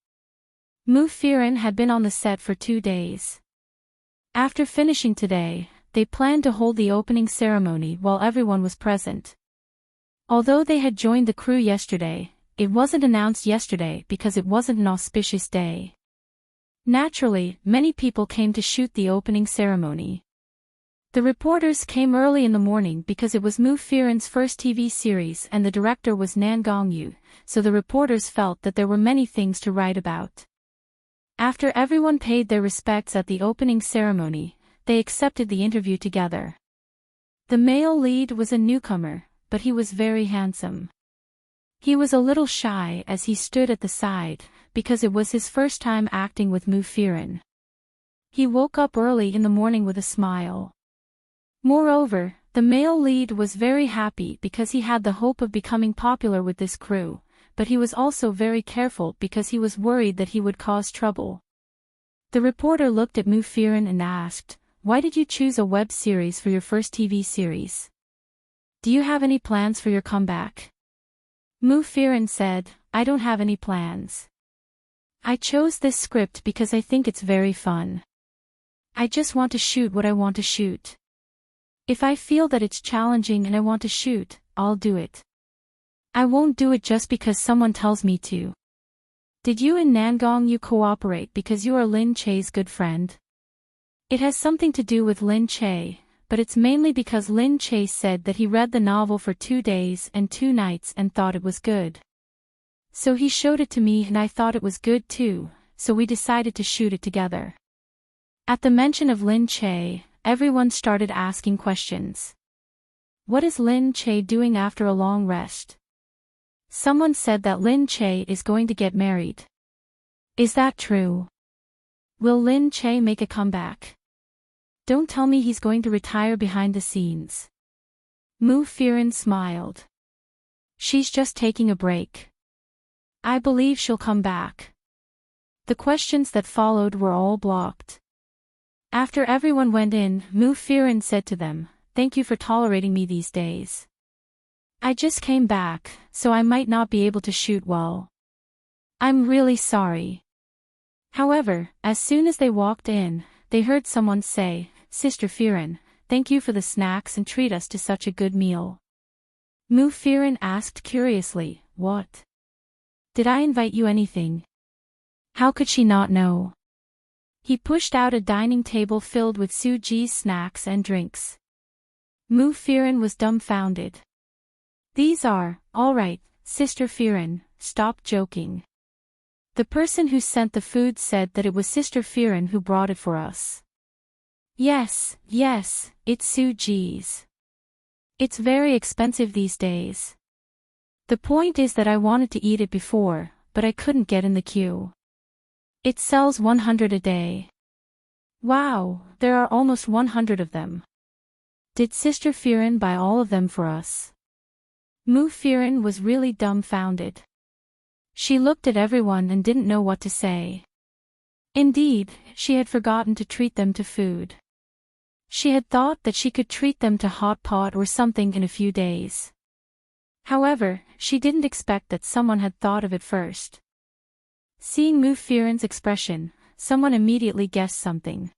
Mu Firen had been on the set for 2 days. After finishing today, they planned to hold the opening ceremony while everyone was present. Although they had joined the crew yesterday, it wasn't announced yesterday because it wasn't an auspicious day. Naturally, many people came to shoot the opening ceremony. The reporters came early in the morning because it was Mu Firen's first TV series and the director was Nan Gongyu, so the reporters felt that there were many things to write about. After everyone paid their respects at the opening ceremony, they accepted the interview together. The male lead was a newcomer, but he was very handsome. He was a little shy as he stood at the side, because it was his first time acting with Mu Firen. He woke up early in the morning with a smile. Moreover, the male lead was very happy because he had the hope of becoming popular with this crew, but he was also very careful because he was worried that he would cause trouble. The reporter looked at Mu Firen and asked, "Why did you choose a web series for your first TV series? Do you have any plans for your comeback?" Mu Firen said, "I don't have any plans. I chose this script because I think it's very fun. I just want to shoot what I want to shoot. If I feel that it's challenging and I want to shoot, I'll do it. I won't do it just because someone tells me to." "Did you and Nan Gongyu cooperate because you are Lin Che's good friend?" "It has something to do with Lin Che, but it's mainly because Lin Che said that he read the novel for 2 days and 2 nights and thought it was good. So he showed it to me and I thought it was good too, so we decided to shoot it together." At the mention of Lin Che, everyone started asking questions. "What is Lin Che doing after a long rest?" Someone said that Lin Che is going to get married. Is that true? Will Lin Che make a comeback? Don't tell me he's going to retire behind the scenes. Mu Firen smiled. She's just taking a break. I believe she'll come back. The questions that followed were all blocked. After everyone went in, Mu Firen said to them, "Thank you for tolerating me these days. I just came back, so I might not be able to shoot well. I'm really sorry." However, as soon as they walked in, they heard someone say, "Sister Firen, thank you for the snacks and treat us to such a good meal." Mu Firen asked curiously, "What? Did I invite you anything?" How could she not know? He pushed out a dining table filled with Suji's snacks and drinks. Mu Firen was dumbfounded. "These are, all right, Sister Firen, stop joking. The person who sent the food said that it was Sister Firen who brought it for us." Yes, it's Suji's. It's very expensive these days. The point is that I wanted to eat it before, but I couldn't get in the queue. It sells 100 a day. Wow, there are almost 100 of them. Did Sister Firen buy all of them for us? Mu Firen was really dumbfounded. She looked at everyone and didn't know what to say. Indeed, she had forgotten to treat them to food. She had thought that she could treat them to hot pot or something in a few days. However, she didn't expect that someone had thought of it first. Seeing Mu Firen's expression, someone immediately guessed something.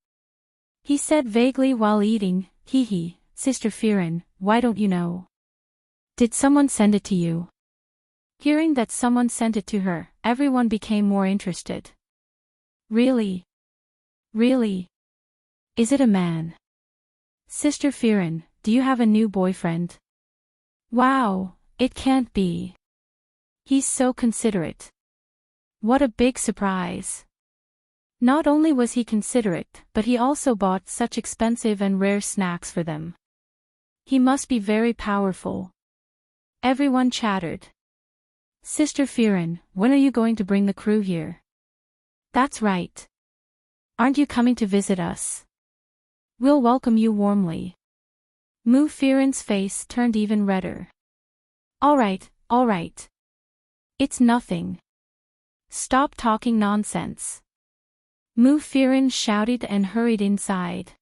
He said vaguely while eating, "Hee, Sister Firen, why don't you know? Did someone send it to you?" Hearing that someone sent it to her, everyone became more interested. Really? Really? Is it a man? Sister Firen, do you have a new boyfriend? Wow, it can't be. He's so considerate. What a big surprise. Not only was he considerate, but he also bought such expensive and rare snacks for them. He must be very powerful. Everyone chattered. Sister Firen, when are you going to bring the crew here? That's right. Aren't you coming to visit us? We'll welcome you warmly. Mu Firen's face turned even redder. All right. It's nothing. Stop talking nonsense. Mu Firen shouted and hurried inside.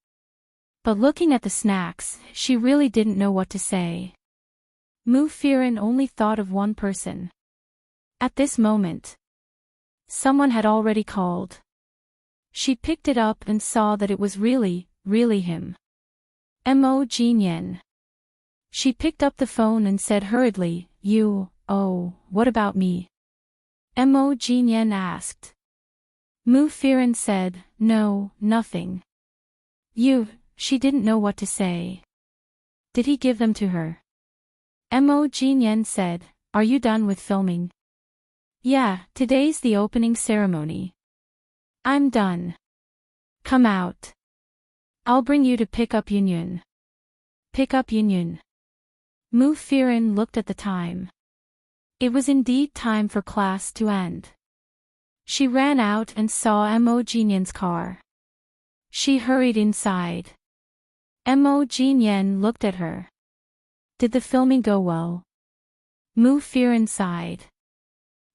But looking at the snacks, she really didn't know what to say. Mu Firen only thought of one person. At this moment, someone had already called. She picked it up and saw that it was really him. Mo Jinyan. She picked up the phone and said hurriedly, what about me? Mo Jinyan asked. Mu Firen said, No, nothing. You she didn't know what to say. Did he give them to her? Mo Jinyen said, "Are you done with filming?" "Yeah, today's the opening ceremony." "I'm done. Come out. I'll bring you to pick up Yunyun." Pick up Yunyun. Mu Firen looked at the time. It was indeed time for class to end. She ran out and saw Mo Jinyen's car. She hurried inside. Mo Jinyen looked at her. "Did the filming go well?" Mu Firen sighed.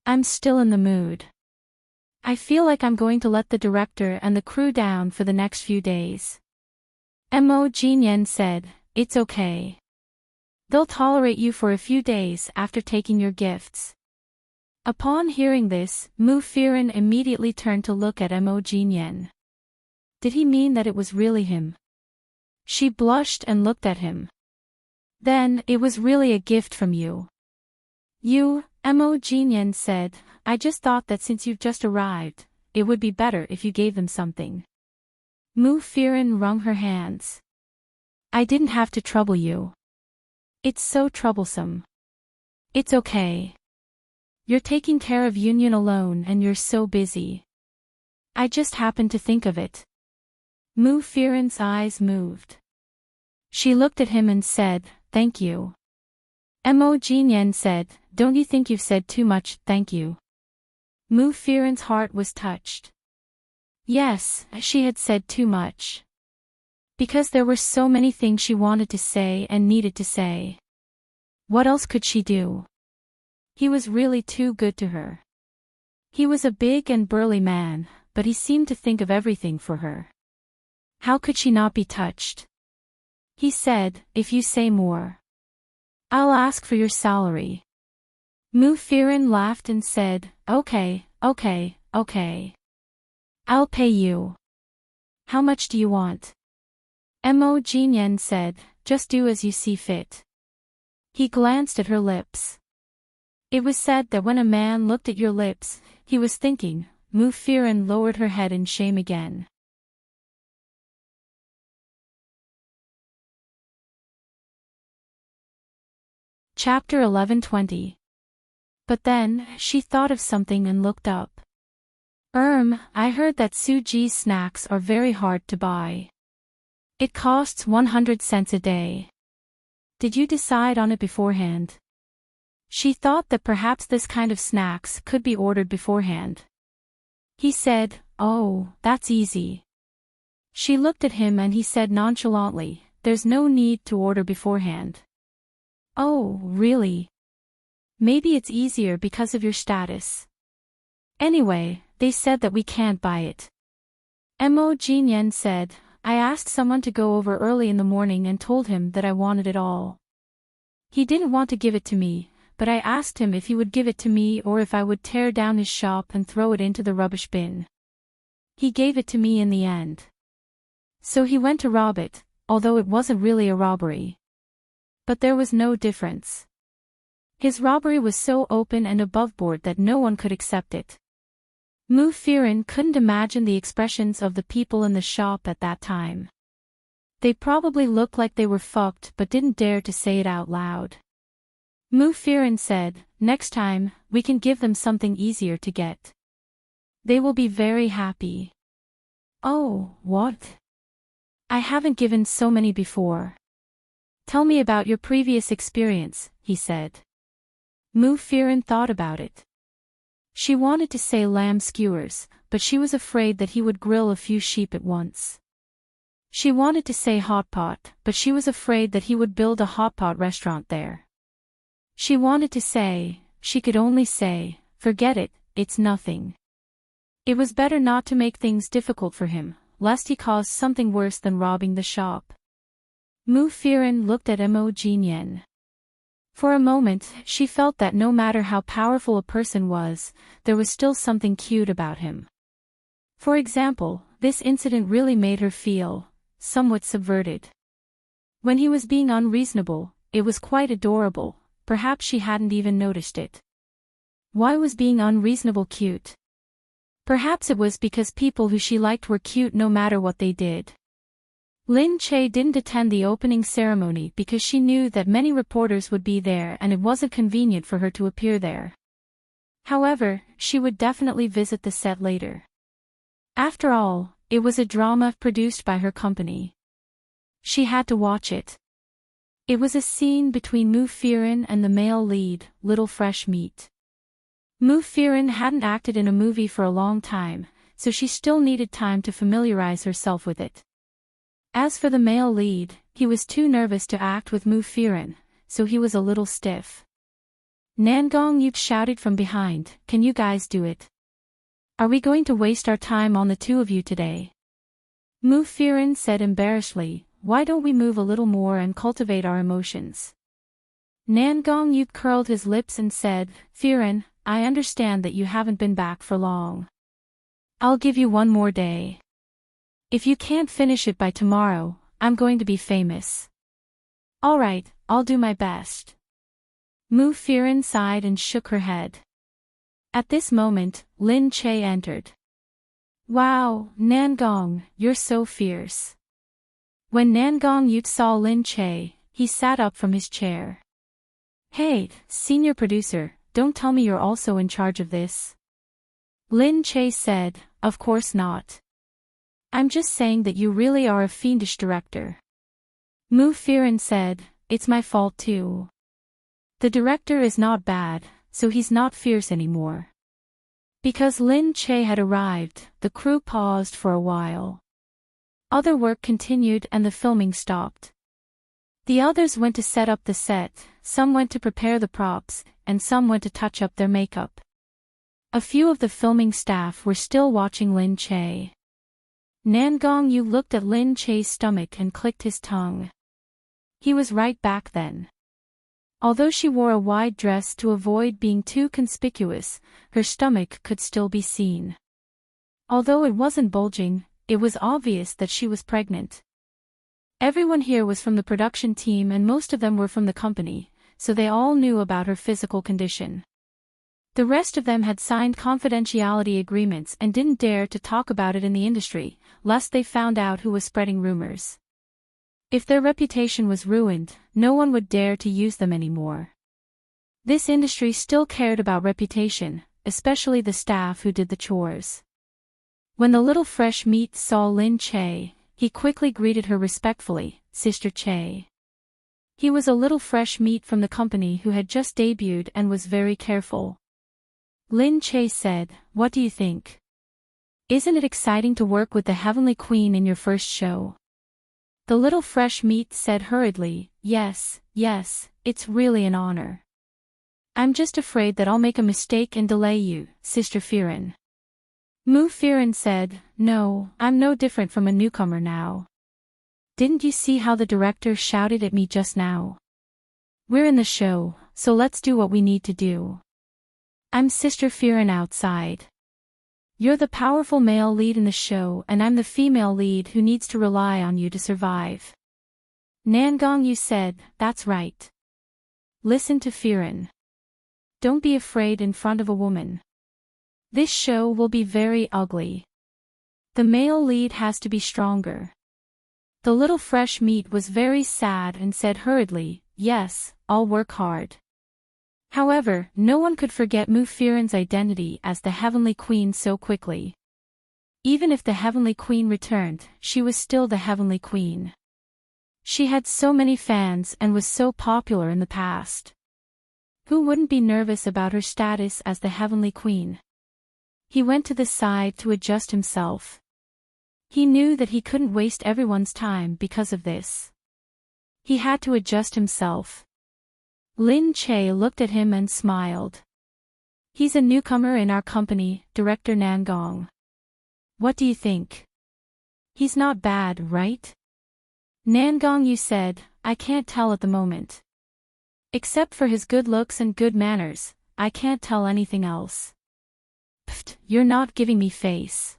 "I'm still in the mood. I feel like I'm going to let the director and the crew down for the next few days." Mo Jinyen said, "It's okay. They'll tolerate you for a few days after taking your gifts." Upon hearing this, Mu Firen immediately turned to look at Mo Jinyen. Did he mean that it was really him? She blushed and looked at him. "Then, it was really a gift from you." "You," Mo Jinyen said, "I just thought that since you've just arrived, it would be better if you gave them something." Mu Firen wrung her hands. "I didn't have to trouble you. It's so troublesome." "It's okay. You're taking care of Yunyun alone and you're so busy. I just happened to think of it." Mu Firen's eyes moved. She looked at him and said, "Thank you." Mo Jinyen said, "Don't you think you've said too much, thank you?" Mu Firen's heart was touched. Yes, she had said too much. Because there were so many things she wanted to say and needed to say. What else could she do? He was really too good to her. He was a big and burly man, but he seemed to think of everything for her. How could she not be touched? He said, "If you say more, I'll ask for your salary." Mu Firen laughed and said, Okay. I'll pay you. How much do you want?" Mo Jinyen said, "Just do as you see fit." He glanced at her lips. It was said that when a man looked at your lips, he was thinking. Mu Firen lowered her head in shame again. Chapter 11:20. But then, she thought of something and looked up. I heard that Suji's snacks are very hard to buy. It costs 100 cents a day. Did you decide on it beforehand?" She thought that perhaps this kind of snacks could be ordered beforehand. He said, "Oh, that's easy." She looked at him and he said nonchalantly, "There's no need to order beforehand." "Oh, really? Maybe it's easier because of your status. Anyway, they said that we can't buy it." Mo Jinyen said, "I asked someone to go over early in the morning and told him that I wanted it all. He didn't want to give it to me, but I asked him if he would give it to me or if I would tear down his shop and throw it into the rubbish bin. He gave it to me in the end. So he went to rob it, although it wasn't really a robbery. But there was no difference. His robbery was so open and aboveboard that no one could accept it." Mu Firen couldn't imagine the expressions of the people in the shop at that time. They probably looked like they were fucked but didn't dare to say it out loud. Mu Firen said, "Next time, we can give them something easier to get. They will be very happy." "Oh, what? I haven't given so many before." "Tell me about your previous experience," he said. Mu Firen thought about it. She wanted to say lamb skewers, but she was afraid that he would grill a few sheep at once. She wanted to say hot pot, but she was afraid that he would build a hot pot restaurant there. She wanted to say, she could only say, "Forget it, it's nothing." It was better not to make things difficult for him, lest he caused something worse than robbing the shop. Mu Firen looked at Mo Jinyen. For a moment, she felt that no matter how powerful a person was, there was still something cute about him. For example, this incident really made her feel somewhat subverted. When he was being unreasonable, it was quite adorable, perhaps she hadn't even noticed it. Why was being unreasonable cute? Perhaps it was because people who she liked were cute no matter what they did. Lin Che didn't attend the opening ceremony because she knew that many reporters would be there and it wasn't convenient for her to appear there. However, she would definitely visit the set later. After all, it was a drama produced by her company. She had to watch it. It was a scene between Mu Firen and the male lead, Little Fresh Meat. Mu Firen hadn't acted in a movie for a long time, so she still needed time to familiarize herself with it. As for the male lead, he was too nervous to act with Mu Firen, so he was a little stiff. Nangong Yup shouted from behind, "Can you guys do it? Are we going to waste our time on the two of you today?" Mu Firen said embarrassedly, "Why don't we move a little more and cultivate our emotions?" Nangong Yup curled his lips and said, "Firen, I understand that you haven't been back for long. I'll give you one more day. If you can't finish it by tomorrow, I'm going to be famous." "Alright, I'll do my best." Mu Firen sighed and shook her head. At this moment, Lin Che entered. "Wow, Nangong, you're so fierce." When Nangong Yut saw Lin Che, he sat up from his chair. "Hey, senior producer, don't tell me you're also in charge of this." Lin Che said, "Of course not. I'm just saying that you really are a fiendish director." Mu Firen said, "It's my fault too. The director is not bad, so he's not fierce anymore." Because Lin Che had arrived, the crew paused for a while. Other work continued and the filming stopped. The others went to set up the set, some went to prepare the props, and some went to touch up their makeup. A few of the filming staff were still watching Lin Che. Nangong Yu looked at Lin Che's stomach and clicked his tongue. He was right back then. Although she wore a wide dress to avoid being too conspicuous, her stomach could still be seen. Although it wasn't bulging, it was obvious that she was pregnant. Everyone here was from the production team and most of them were from the company, so they all knew about her physical condition. The rest of them had signed confidentiality agreements and didn't dare to talk about it in the industry, lest they found out who was spreading rumors. If their reputation was ruined, no one would dare to use them anymore. This industry still cared about reputation, especially the staff who did the chores. When the Little Fresh Meat saw Lin Che, he quickly greeted her respectfully, "Sister Che." He was a Little Fresh Meat from the company who had just debuted and was very careful. Lin Che said, "What do you think? Isn't it exciting to work with the Heavenly Queen in your first show?" The Little Fresh Meat said hurriedly, yes, it's really an honor. I'm just afraid that I'll make a mistake and delay you, Sister Firen." Mu Firen said, "No, I'm no different from a newcomer now. Didn't you see how the director shouted at me just now? We're in the show, so let's do what we need to do. I'm Sister Firen outside. You're the powerful male lead in the show and I'm the female lead who needs to rely on you to survive." Nangong Yu said, "That's right. Listen to Firen. Don't be afraid in front of a woman. This show will be very ugly. The male lead has to be stronger." The Little Fresh Meat was very sad and said hurriedly, "Yes, I'll work hard." However, no one could forget Mu Firen's identity as the Heavenly Queen so quickly. Even if the Heavenly Queen returned, she was still the Heavenly Queen. She had so many fans and was so popular in the past. Who wouldn't be nervous about her status as the Heavenly Queen? He went to the side to adjust himself. He knew that he couldn't waste everyone's time because of this. He had to adjust himself. Lin Che looked at him and smiled. "He's a newcomer in our company, Director Nangong. What do you think? He's not bad, right?" Nangong Yu said, "I can't tell at the moment. Except for his good looks and good manners, I can't tell anything else." "Pfft, you're not giving me face.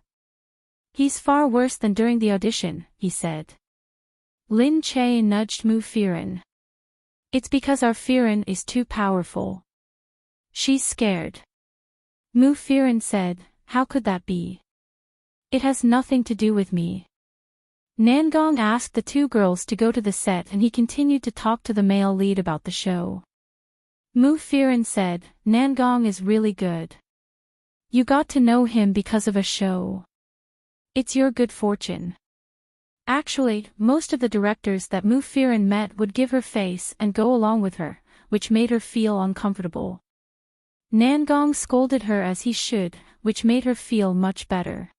He's far worse than during the audition," he said. Lin Che nudged Mu Firen. "It's because our Firen is too powerful. She's scared." Mu Firen said, "How could that be? It has nothing to do with me." Nangong asked the two girls to go to the set and he continued to talk to the male lead about the show. Mu Firan said, Nangong is really good. You got to know him because of a show. It's your good fortune. Actually, most of the directors that Mu Firan met would give her face and go along with her, which made her feel uncomfortable. Nangong scolded her as he should, which made her feel much better.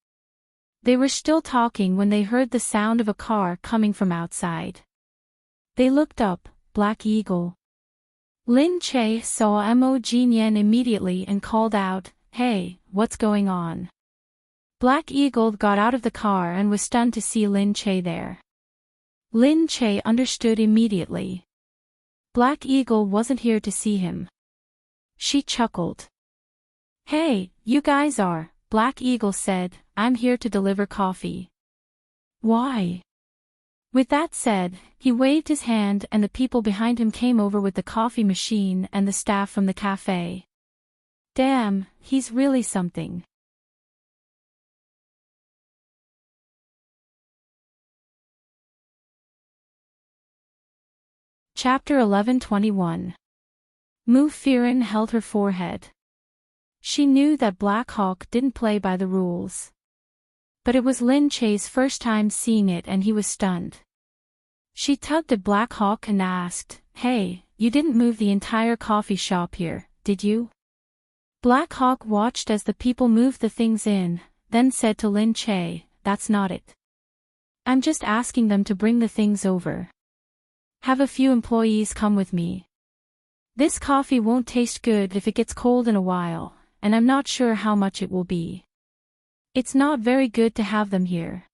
They were still talking when they heard the sound of a car coming from outside. They looked up, Black Eagle. Lin Che saw Mo Jinyan immediately and called out, Hey, what's going on? Black Eagle got out of the car and was stunned to see Lin Che there. Lin Che understood immediately. Black Eagle wasn't here to see him. She chuckled. Hey, you guys are, Black Eagle said, I'm here to deliver coffee. Why? With that said, he waved his hand and the people behind him came over with the coffee machine and the staff from the cafe. Damn, he's really something. Chapter 11:21. Mu Firan held her forehead. She knew that Black Hawk didn't play by the rules. But it was Lin Che's first time seeing it and he was stunned. She tugged at Black Hawk and asked, Hey, you didn't move the entire coffee shop here, did you? Black Hawk watched as the people moved the things in, then said to Lin Che, That's not it. I'm just asking them to bring the things over. Have a few employees come with me. This coffee won't taste good if it gets cold in a while, and I'm not sure how much it will be. It's not very good to have them here.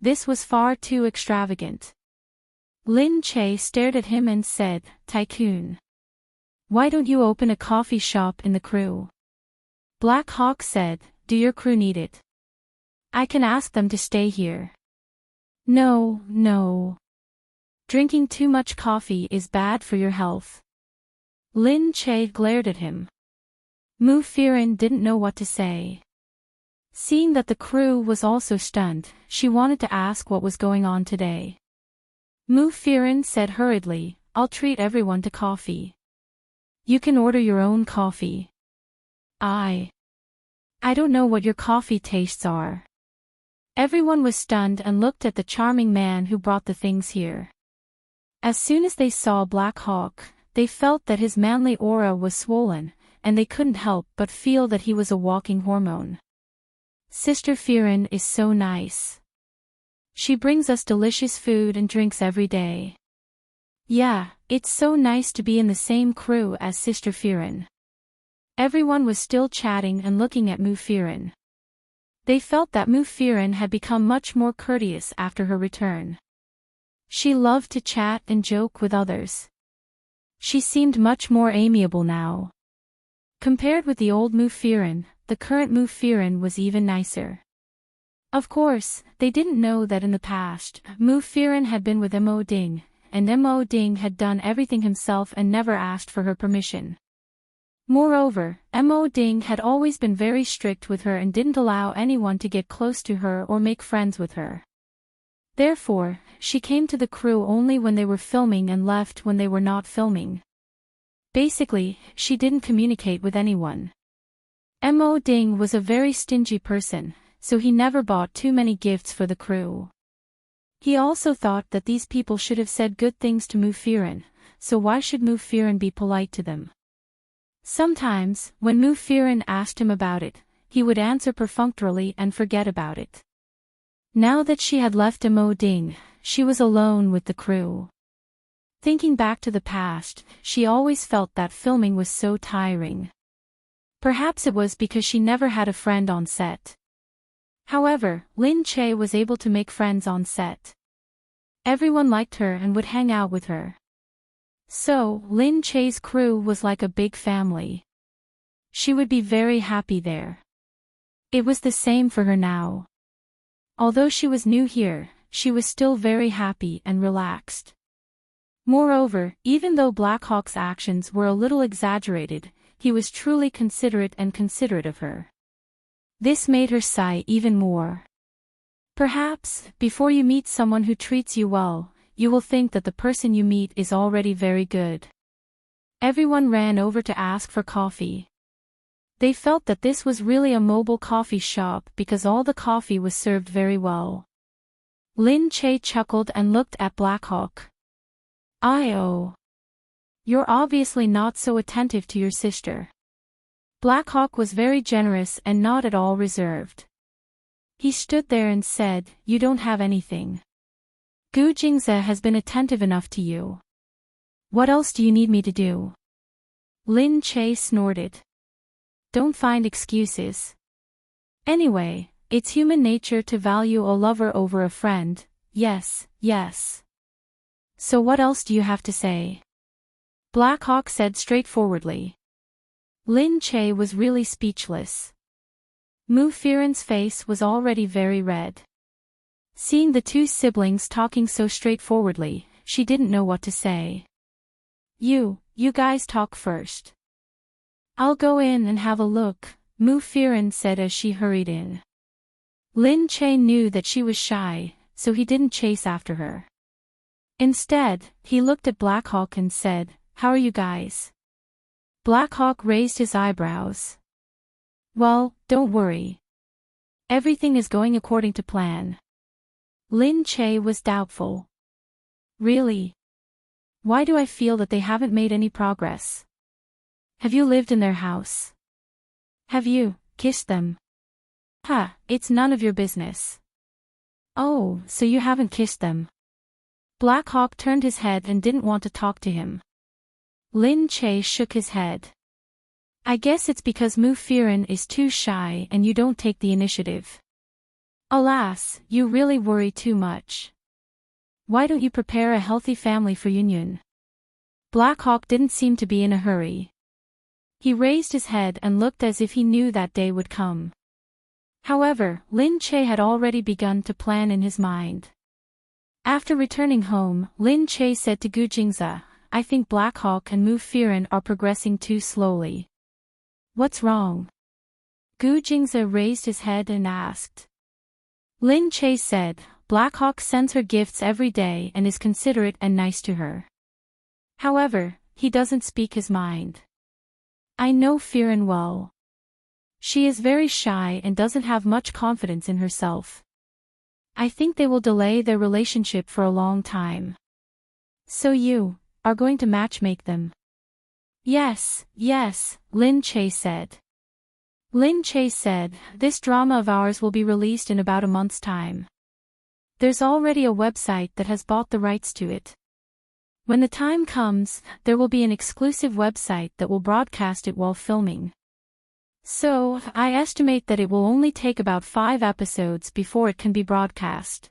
This was far too extravagant. Lin Che stared at him and said, Tycoon. Why don't you open a coffee shop in the crew? Black Hawk said, Do your crew need it? I can ask them to stay here. No. Drinking too much coffee is bad for your health. Lin Che glared at him. Mu Firan didn't know what to say. Seeing that the crew was also stunned, she wanted to ask what was going on today. Mu Firan said hurriedly, I'll treat everyone to coffee. You can order your own coffee. I don't know what your coffee tastes are. Everyone was stunned and looked at the charming man who brought the things here. As soon as they saw Black Hawk, they felt that his manly aura was swollen, and they couldn't help but feel that he was a walking hormone. Sister Firan is so nice. She brings us delicious food and drinks every day. Yeah, it's so nice to be in the same crew as Sister Firan. Everyone was still chatting and looking at Mu Firan. They felt that Mu Firan had become much more courteous after her return. She loved to chat and joke with others. She seemed much more amiable now. Compared with the old Mu Firan, the current Mu Firan was even nicer. Of course, they didn't know that in the past, Mu Firan had been with Mo Ding, and Mo Ding had done everything himself and never asked for her permission. Moreover, Mo Ding had always been very strict with her and didn't allow anyone to get close to her or make friends with her. Therefore, she came to the crew only when they were filming and left when they were not filming. Basically, she didn't communicate with anyone. Mo Ding was a very stingy person, so he never bought too many gifts for the crew. He also thought that these people should have said good things to Mu Firan, so why should Mu Firan be polite to them? Sometimes, when Mu Firan asked him about it, he would answer perfunctorily and forget about it. Now that she had left Mo Ding, she was alone with the crew. Thinking back to the past, she always felt that filming was so tiring. Perhaps it was because she never had a friend on set. However, Lin Che was able to make friends on set. Everyone liked her and would hang out with her. So, Lin Che's crew was like a big family. She would be very happy there. It was the same for her now. Although she was new here, she was still very happy and relaxed. Moreover, even though Black Hawk's actions were a little exaggerated, he was truly considerate of her. This made her sigh even more. Perhaps, before you meet someone who treats you well, you will think that the person you meet is already very good. Everyone ran over to ask for coffee. They felt that this was really a mobile coffee shop because all the coffee was served very well. Lin Che chuckled and looked at Blackhawk. "Oh. You're obviously not so attentive to your sister." Blackhawk was very generous and not at all reserved. He stood there and said, "You don't have anything. Gu Jingze has been attentive enough to you. What else do you need me to do?" Lin Che snorted. "Don't find excuses. Anyway, it's human nature to value a lover over a friend, yes, yes. So what else do you have to say?" Blackhawk said straightforwardly. Lin Che was really speechless. Mu Firen's face was already very red. Seeing the two siblings talking so straightforwardly, she didn't know what to say. You guys talk first. I'll go in and have a look," Mu Firen said as she hurried in. Lin Che knew that she was shy, so he didn't chase after her. Instead, he looked at Blackhawk and said, "How are you guys?" Blackhawk raised his eyebrows. "Well, don't worry. Everything is going according to plan." Lin Che was doubtful. "Really? Why do I feel that they haven't made any progress? Have you lived in their house? Have you kissed them?" It's none of your business." "Oh, so you haven't kissed them?" Blackhawk turned his head and didn't want to talk to him. Lin Che shook his head. "I guess it's because Mu Firen is too shy and you don't take the initiative. Alas, you really worry too much. Why don't you prepare a healthy family for union?" Blackhawk didn't seem to be in a hurry. He raised his head and looked as if he knew that day would come. However, Lin Che had already begun to plan in his mind. After returning home, Lin Che said to Gu Jingze, "I think Blackhawk and Mu Firen are progressing too slowly." "What's wrong?" Gu Jingze raised his head and asked. Lin Che said, "Blackhawk sends her gifts every day and is considerate and nice to her. However, he doesn't speak his mind. I know Firen well. She is very shy and doesn't have much confidence in herself. I think they will delay their relationship for a long time. So you are going to matchmake them?" Yes, Lin Che said. Lin Che said, "This drama of ours will be released in about a month's time. There's already a website that has bought the rights to it. When the time comes, there will be an exclusive website that will broadcast it while filming. So, I estimate that it will only take about 5 episodes before it can be broadcast.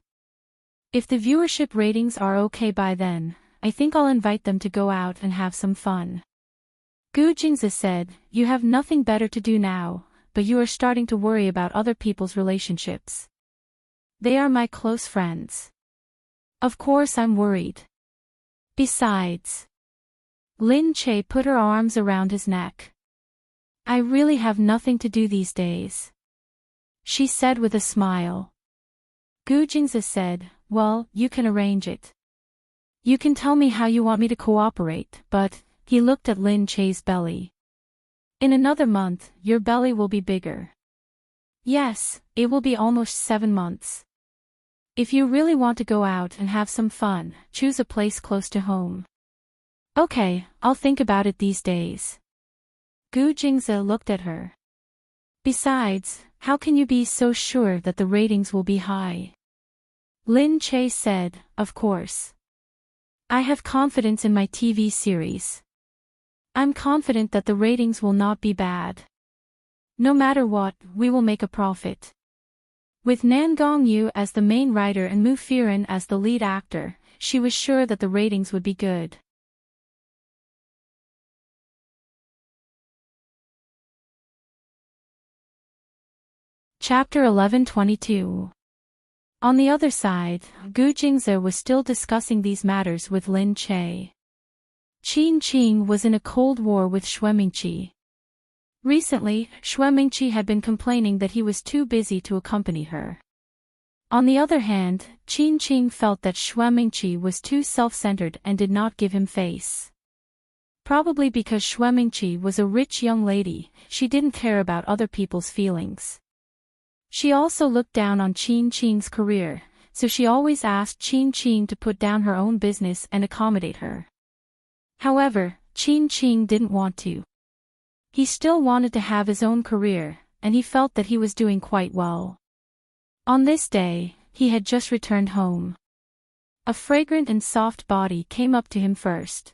If the viewership ratings are okay by then, I think I'll invite them to go out and have some fun." Gu Jingze said, "You have nothing better to do now, but you are starting to worry about other people's relationships. They are my close friends. Of course I'm worried. Besides..." Lin Che put her arms around his neck. "I really have nothing to do these days," she said with a smile. Gu Jingze said, "Well, you can arrange it. You can tell me how you want me to cooperate, but..." He looked at Lin Che's belly. "In another month, your belly will be bigger. Yes, it will be almost 7 months. If you really want to go out and have some fun, choose a place close to home." "Okay, I'll think about it these days." Gu Jingze looked at her. "Besides, how can you be so sure that the ratings will be high?" Lin Che said, "Of course. I have confidence in my TV series. I'm confident that the ratings will not be bad. No matter what, we will make a profit." With Nan Gongyu as the main writer and Mu Firen as the lead actor, she was sure that the ratings would be good. Chapter 11:22. On the other side, Gu Jingze was still discussing these matters with Lin Che. Qin Qing was in a cold war with Xuemingqi. Recently, Xuemingqi had been complaining that he was too busy to accompany her. On the other hand, Qin Qing felt that Xue Mingqi was too self-centered and did not give him face. Probably because Xue Mingqi was a rich young lady, she didn't care about other people's feelings. She also looked down on Qin Qing's career, so she always asked Qin Qing to put down her own business and accommodate her. However, Qin Qing didn't want to. He still wanted to have his own career, and he felt that he was doing quite well. On this day, he had just returned home. A fragrant and soft body came up to him first.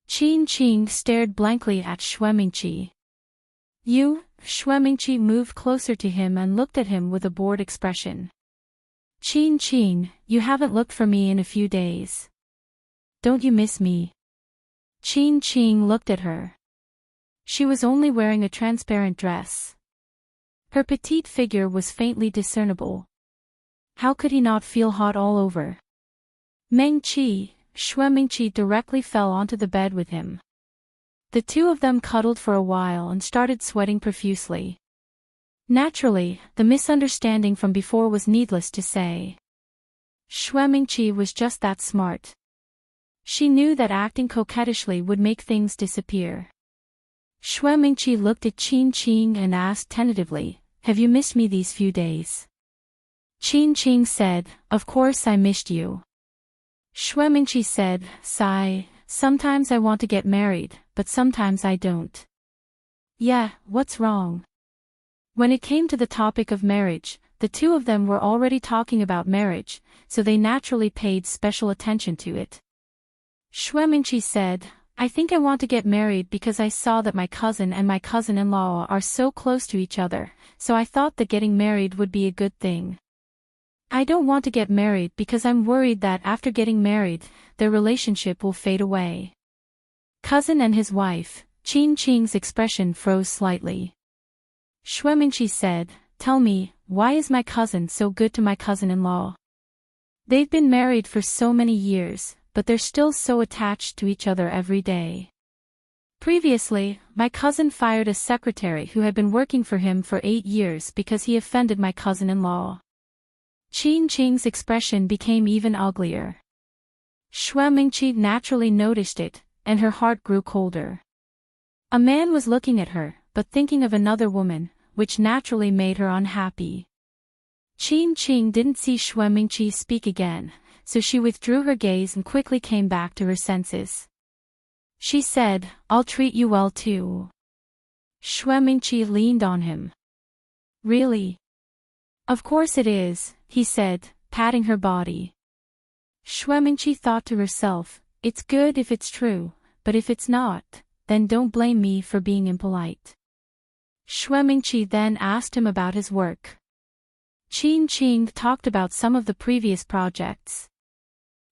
Qin Qing stared blankly at Xue Mingqi. Xue Mingqi moved closer to him and looked at him with a bored expression. Qin Qing, you haven't looked for me in a few days. Don't you miss me? Qin Qing looked at her. She was only wearing a transparent dress. Her petite figure was faintly discernible. How could he not feel hot all over? Mengqi, Xue Mingqi directly fell onto the bed with him. The two of them cuddled for a while and started sweating profusely. Naturally, the misunderstanding from before was needless to say. Xue Mingqi was just that smart. She knew that acting coquettishly would make things disappear. Xue Mingqi looked at Qin Qing and asked tentatively, "Have you missed me these few days?" Qin Qing said, "Of course I missed you." Xue Mingqi said, "Sigh, sometimes I want to get married, but sometimes I don't." "Yeah, what's wrong?" When it came to the topic of marriage, the two of them were already talking about marriage, so they naturally paid special attention to it. Xue Mingqi said, "I think I want to get married because I saw that my cousin and my cousin-in-law are so close to each other, so I thought that getting married would be a good thing. I don't want to get married because I'm worried that after getting married, their relationship will fade away." Cousin and his wife, Qin Qing's expression froze slightly. Xue Mingqi said, "Tell me, why is my cousin so good to my cousin-in-law? They've been married for so many years, but they're still so attached to each other every day. Previously, my cousin fired a secretary who had been working for him for 8 years because he offended my cousin-in-law." Qin Qing's expression became even uglier. Xue Mingqi naturally noticed it, and her heart grew colder. A man was looking at her, but thinking of another woman, which naturally made her unhappy. Qin Qing didn't see Xue Mingqi speak again, so she withdrew her gaze and quickly came back to her senses. She said, "I'll treat you well too." Xue Mingqi leaned on him. "Really?" "Of course it is," he said, patting her body. Xue Mingqi thought to herself, "It's good if it's true, but if it's not, then don't blame me for being impolite." Xue Mingqi then asked him about his work. Qin Qing talked about some of the previous projects.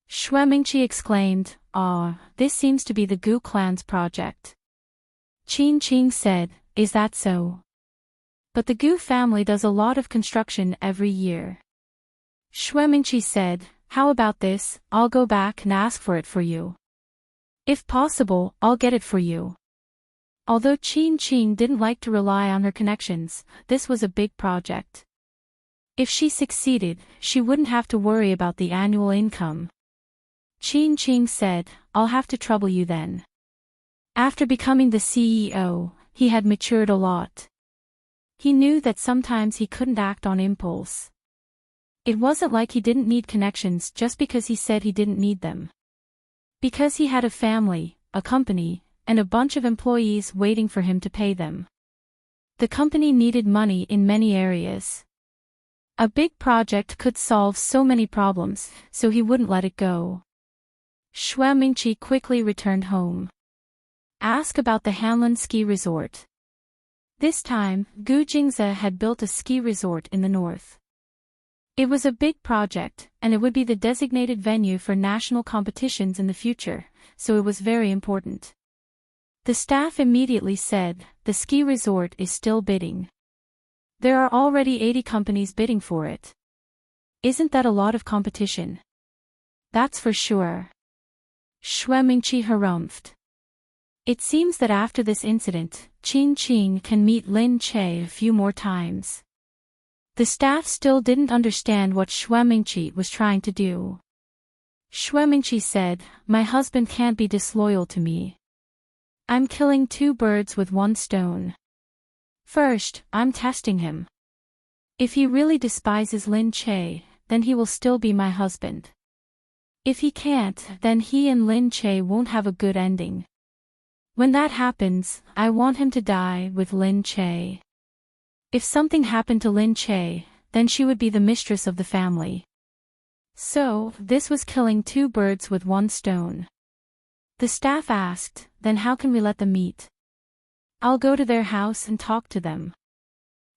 Xue Mingqi exclaimed, this seems to be the Gu clan's project." Qin Qing said, "Is that so? But the Gu family does a lot of construction every year." Xue Mingqi said, "How about this, I'll go back and ask for it for you. If possible, I'll get it for you." Although Qin Qing didn't like to rely on her connections, this was a big project. If she succeeded, she wouldn't have to worry about the annual income. Qin Qing said, "I'll have to trouble you then." After becoming the CEO, he had matured a lot. He knew that sometimes he couldn't act on impulse. It wasn't like he didn't need connections just because he said he didn't need them. Because he had a family, a company, and a bunch of employees waiting for him to pay them. The company needed money in many areas. A big project could solve so many problems, so he wouldn't let it go. Xue Mingqi quickly returned home. Ask about the Hanlin ski resort. This time, Gu Jingze had built a ski resort in the north. It was a big project, and it would be the designated venue for national competitions in the future, so it was very important. The staff immediately said, "The ski resort is still bidding. There are already 80 companies bidding for it. Isn't that a lot of competition?" "That's for sure." Xue Mingqi harumphed. It seems that after this incident, Qin Qing can meet Lin Che a few more times. The staff still didn't understand what Shuemingqi was trying to do. Shuemingqi said, "My husband can't be disloyal to me. I'm killing two birds with one stone. First, I'm testing him. If he really despises Lin Che, then he will still be my husband. If he can't, then he and Lin Che won't have a good ending. When that happens, I want him to die with Lin Che. If something happened to Lin Che, then she would be the mistress of the family." So, this was killing two birds with one stone. The staff asked, "Then how can we let them meet?" "I'll go to their house and talk to them."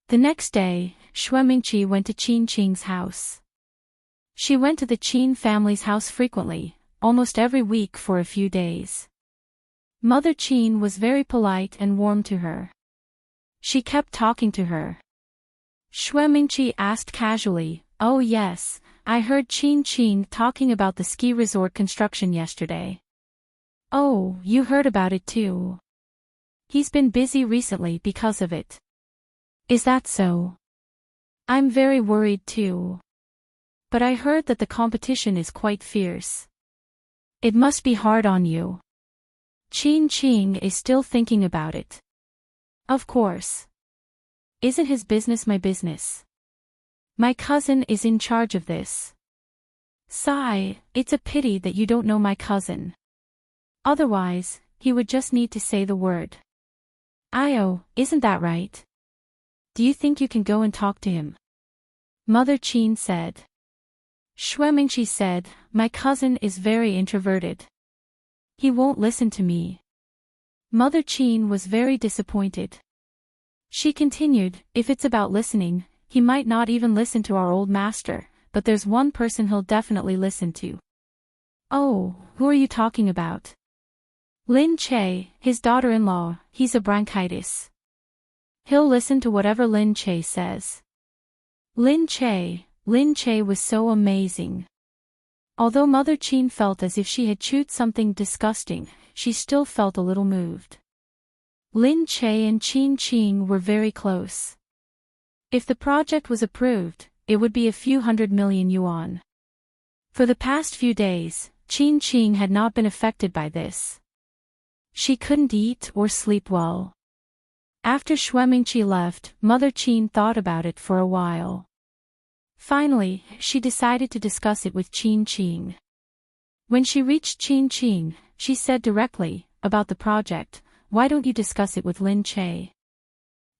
The next day, Shuemingqi went to Qin Qing's house. She went to the Qin family's house frequently, almost every week for a few days. Mother Qin was very polite and warm to her. She kept talking to her. Shuemingqi asked casually, "Oh yes, I heard Qin Qing talking about the ski resort construction yesterday." "Oh, you heard about it too. He's been busy recently because of it." "Is that so? I'm very worried too. But I heard that the competition is quite fierce. It must be hard on you." Qin Qing is still thinking about it. "Of course. Isn't his business my business? My cousin is in charge of this." "Sigh, it's a pity that you don't know my cousin. Otherwise, he would just need to say the word. Io, isn't that right? Do you think you can go and talk to him?" Mother Qin said. Shuemingqi said, "My cousin is very introverted. He won't listen to me." Mother Qin was very disappointed. She continued, "If it's about listening, he might not even listen to our old master, but there's one person he'll definitely listen to." "Oh, who are you talking about?" "Lin Che, his daughter-in-law. He's a bronchitis. He'll listen to whatever Lin Che says." Lin Che was so amazing. Although Mother Qin felt as if she had chewed something disgusting, she still felt a little moved. Lin Che and Qin Qing were very close. If the project was approved, it would be a few 100 million yuan. For the past few days, Qin Qing had not been affected by this. She couldn't eat or sleep well. After Shuemingqi left, Mother Qin thought about it for a while. Finally, she decided to discuss it with Qin Qing. When she reached Qin Qing, she said directly, "About the project, why don't you discuss it with Lin Che?"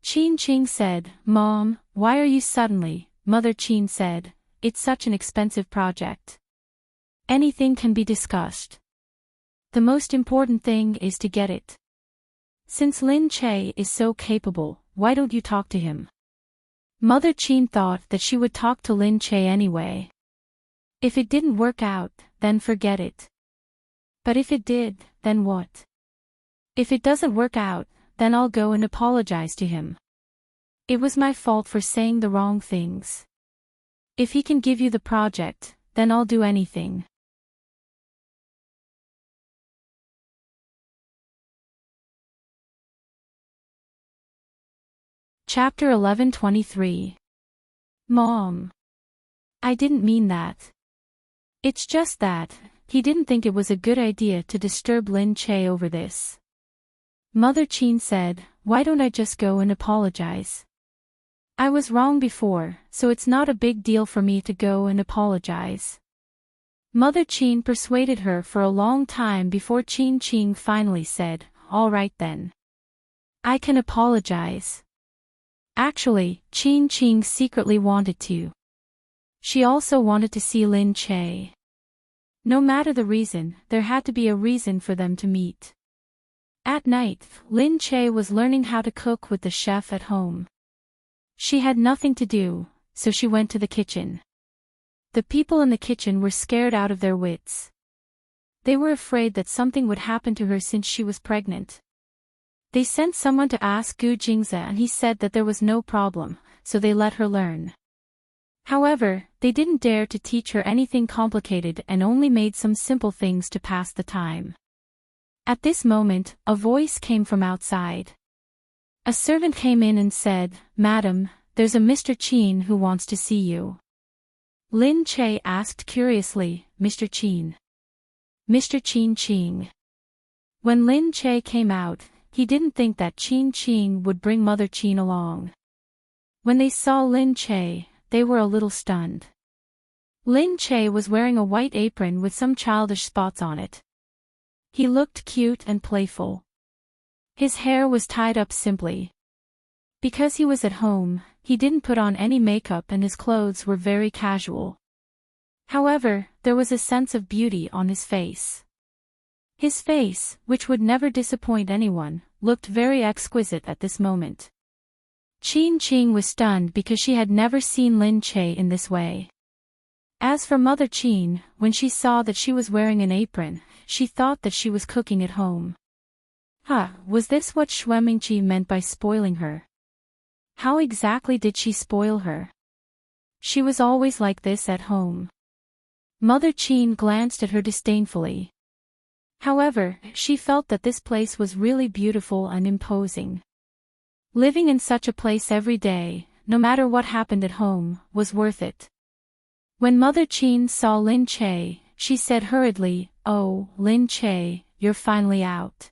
Qin Qing said, "Mom, why are you suddenly?" Mother Qin said, "It's such an expensive project. Anything can be discussed. The most important thing is to get it. Since Lin Che is so capable, why don't you talk to him?" Mother Qin thought that she would talk to Lin Che anyway. If it didn't work out, then forget it. But if it did, then what? If it doesn't work out, then I'll go and apologize to him. It was my fault for saying the wrong things. If he can give you the project, then I'll do anything. Chapter 11:23. Mom. I didn't mean that. It's just that, he didn't think it was a good idea to disturb Lin Che over this. Mother Qin said, "Why don't I just go and apologize? I was wrong before, so it's not a big deal for me to go and apologize." Mother Qin persuaded her for a long time before Qin Qing finally said, "All right then. I can apologize." Actually, Qin Qing secretly wanted to. She also wanted to see Lin Che. No matter the reason, there had to be a reason for them to meet. At night, Lin Che was learning how to cook with the chef at home. She had nothing to do, so she went to the kitchen. The people in the kitchen were scared out of their wits. They were afraid that something would happen to her since she was pregnant. They sent someone to ask Gu Jingze and he said that there was no problem, so they let her learn. However, they didn't dare to teach her anything complicated and only made some simple things to pass the time. At this moment, a voice came from outside. A servant came in and said, "Madam, there's a Mr. Chin who wants to see you. Lin Che asked curiously, Mr. Chin. Mr. Chin Ching. When Lin Che came out, he didn't think that Chin Ching would bring Mother Chin along. When they saw Lin Che, they were a little stunned. Lin Che was wearing a white apron with some childish spots on it. He looked cute and playful. His hair was tied up simply. Because he was at home, he didn't put on any makeup and his clothes were very casual. However, there was a sense of beauty on his face. His face, which would never disappoint anyone, looked very exquisite at this moment. Chin Ching was stunned because she had never seen Lin Che in this way. As for Mother Chin, when she saw that she was wearing an apron, she thought that she was cooking at home. Was this what Xuemingqi meant by spoiling her? How exactly did she spoil her? She was always like this at home. Mother Chin glanced at her disdainfully. However, she felt that this place was really beautiful and imposing. Living in such a place every day, no matter what happened at home, was worth it. When Mother Chin saw Lin Che, she said hurriedly, "Oh, Lin Che, you're finally out.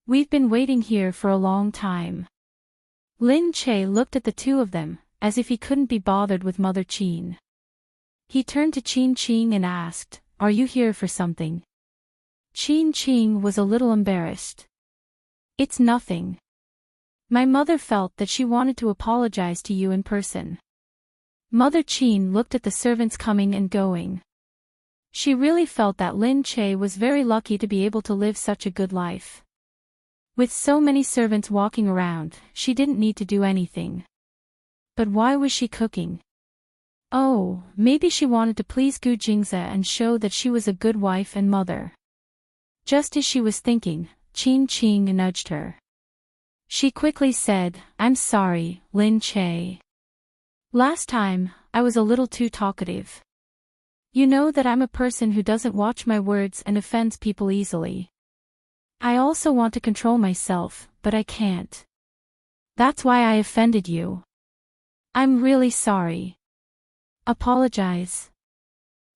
We've been waiting here for a long time." Lin Che looked at the two of them, as if he couldn't be bothered with Mother Chin. He turned to Chin Ching and asked, "Are you here for something?" Chin Ching was a little embarrassed. "It's nothing. My mother felt that she wanted to apologize to you in person." Mother Chin looked at the servants coming and going. She really felt that Lin Che was very lucky to be able to live such a good life. With so many servants walking around, she didn't need to do anything. But why was she cooking? Oh, maybe she wanted to please Gu Jingze and show that she was a good wife and mother. Just as she was thinking, Chin Ching nudged her. She quickly said, "I'm sorry, Lin Che. Last time, I was a little too talkative. You know that I'm a person who doesn't watch my words and offends people easily. I also want to control myself, but I can't. That's why I offended you. I'm really sorry. Apologize."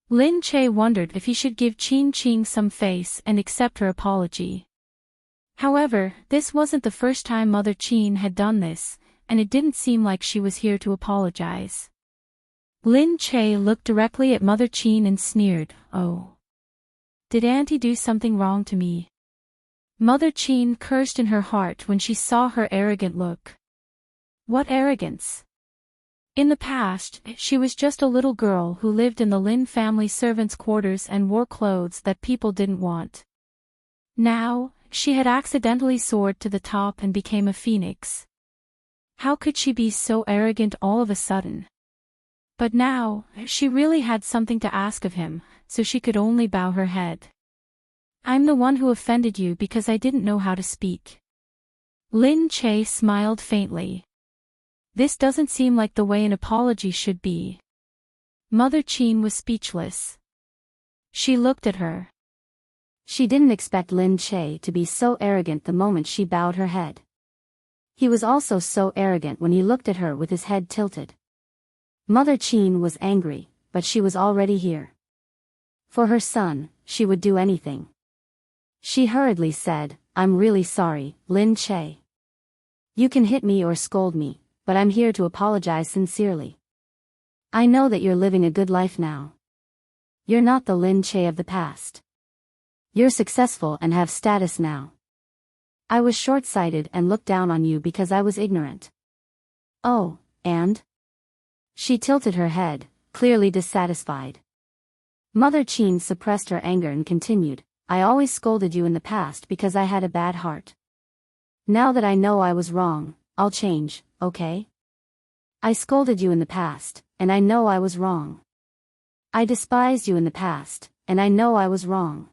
Lin Che wondered if he should give Chin Ching some face and accept her apology. However, this wasn't the first time Mother Chin had done this, and it didn't seem like she was here to apologize. Lin Che looked directly at Mother Chin and sneered, "Oh. Did Auntie do something wrong to me?" Mother Chin cursed in her heart when she saw her arrogant look. What arrogance! In the past, she was just a little girl who lived in the Lin family servants' quarters and wore clothes that people didn't want. Now, she had accidentally soared to the top and became a phoenix. How could she be so arrogant all of a sudden? But now, she really had something to ask of him, so she could only bow her head. "I'm the one who offended you because I didn't know how to speak." Lin Che smiled faintly. This doesn't seem like the way an apology should be. Mother Chin was speechless. She looked at her. She didn't expect Lin Che to be so arrogant the moment she bowed her head. He was also so arrogant when he looked at her with his head tilted. Mother Chin was angry, but she was already here. For her son, she would do anything. She hurriedly said, "I'm really sorry, Lin Che. You can hit me or scold me, but I'm here to apologize sincerely. I know that you're living a good life now. You're not the Lin Che of the past. You're successful and have status now. I was short-sighted and looked down on you because I was ignorant." "Oh, and?" She tilted her head, clearly dissatisfied. Mother Chin suppressed her anger and continued, "I always scolded you in the past because I had a bad heart. Now that I know I was wrong, I'll change, okay? I scolded you in the past, and I know I was wrong. I despised you in the past, and I know I was wrong.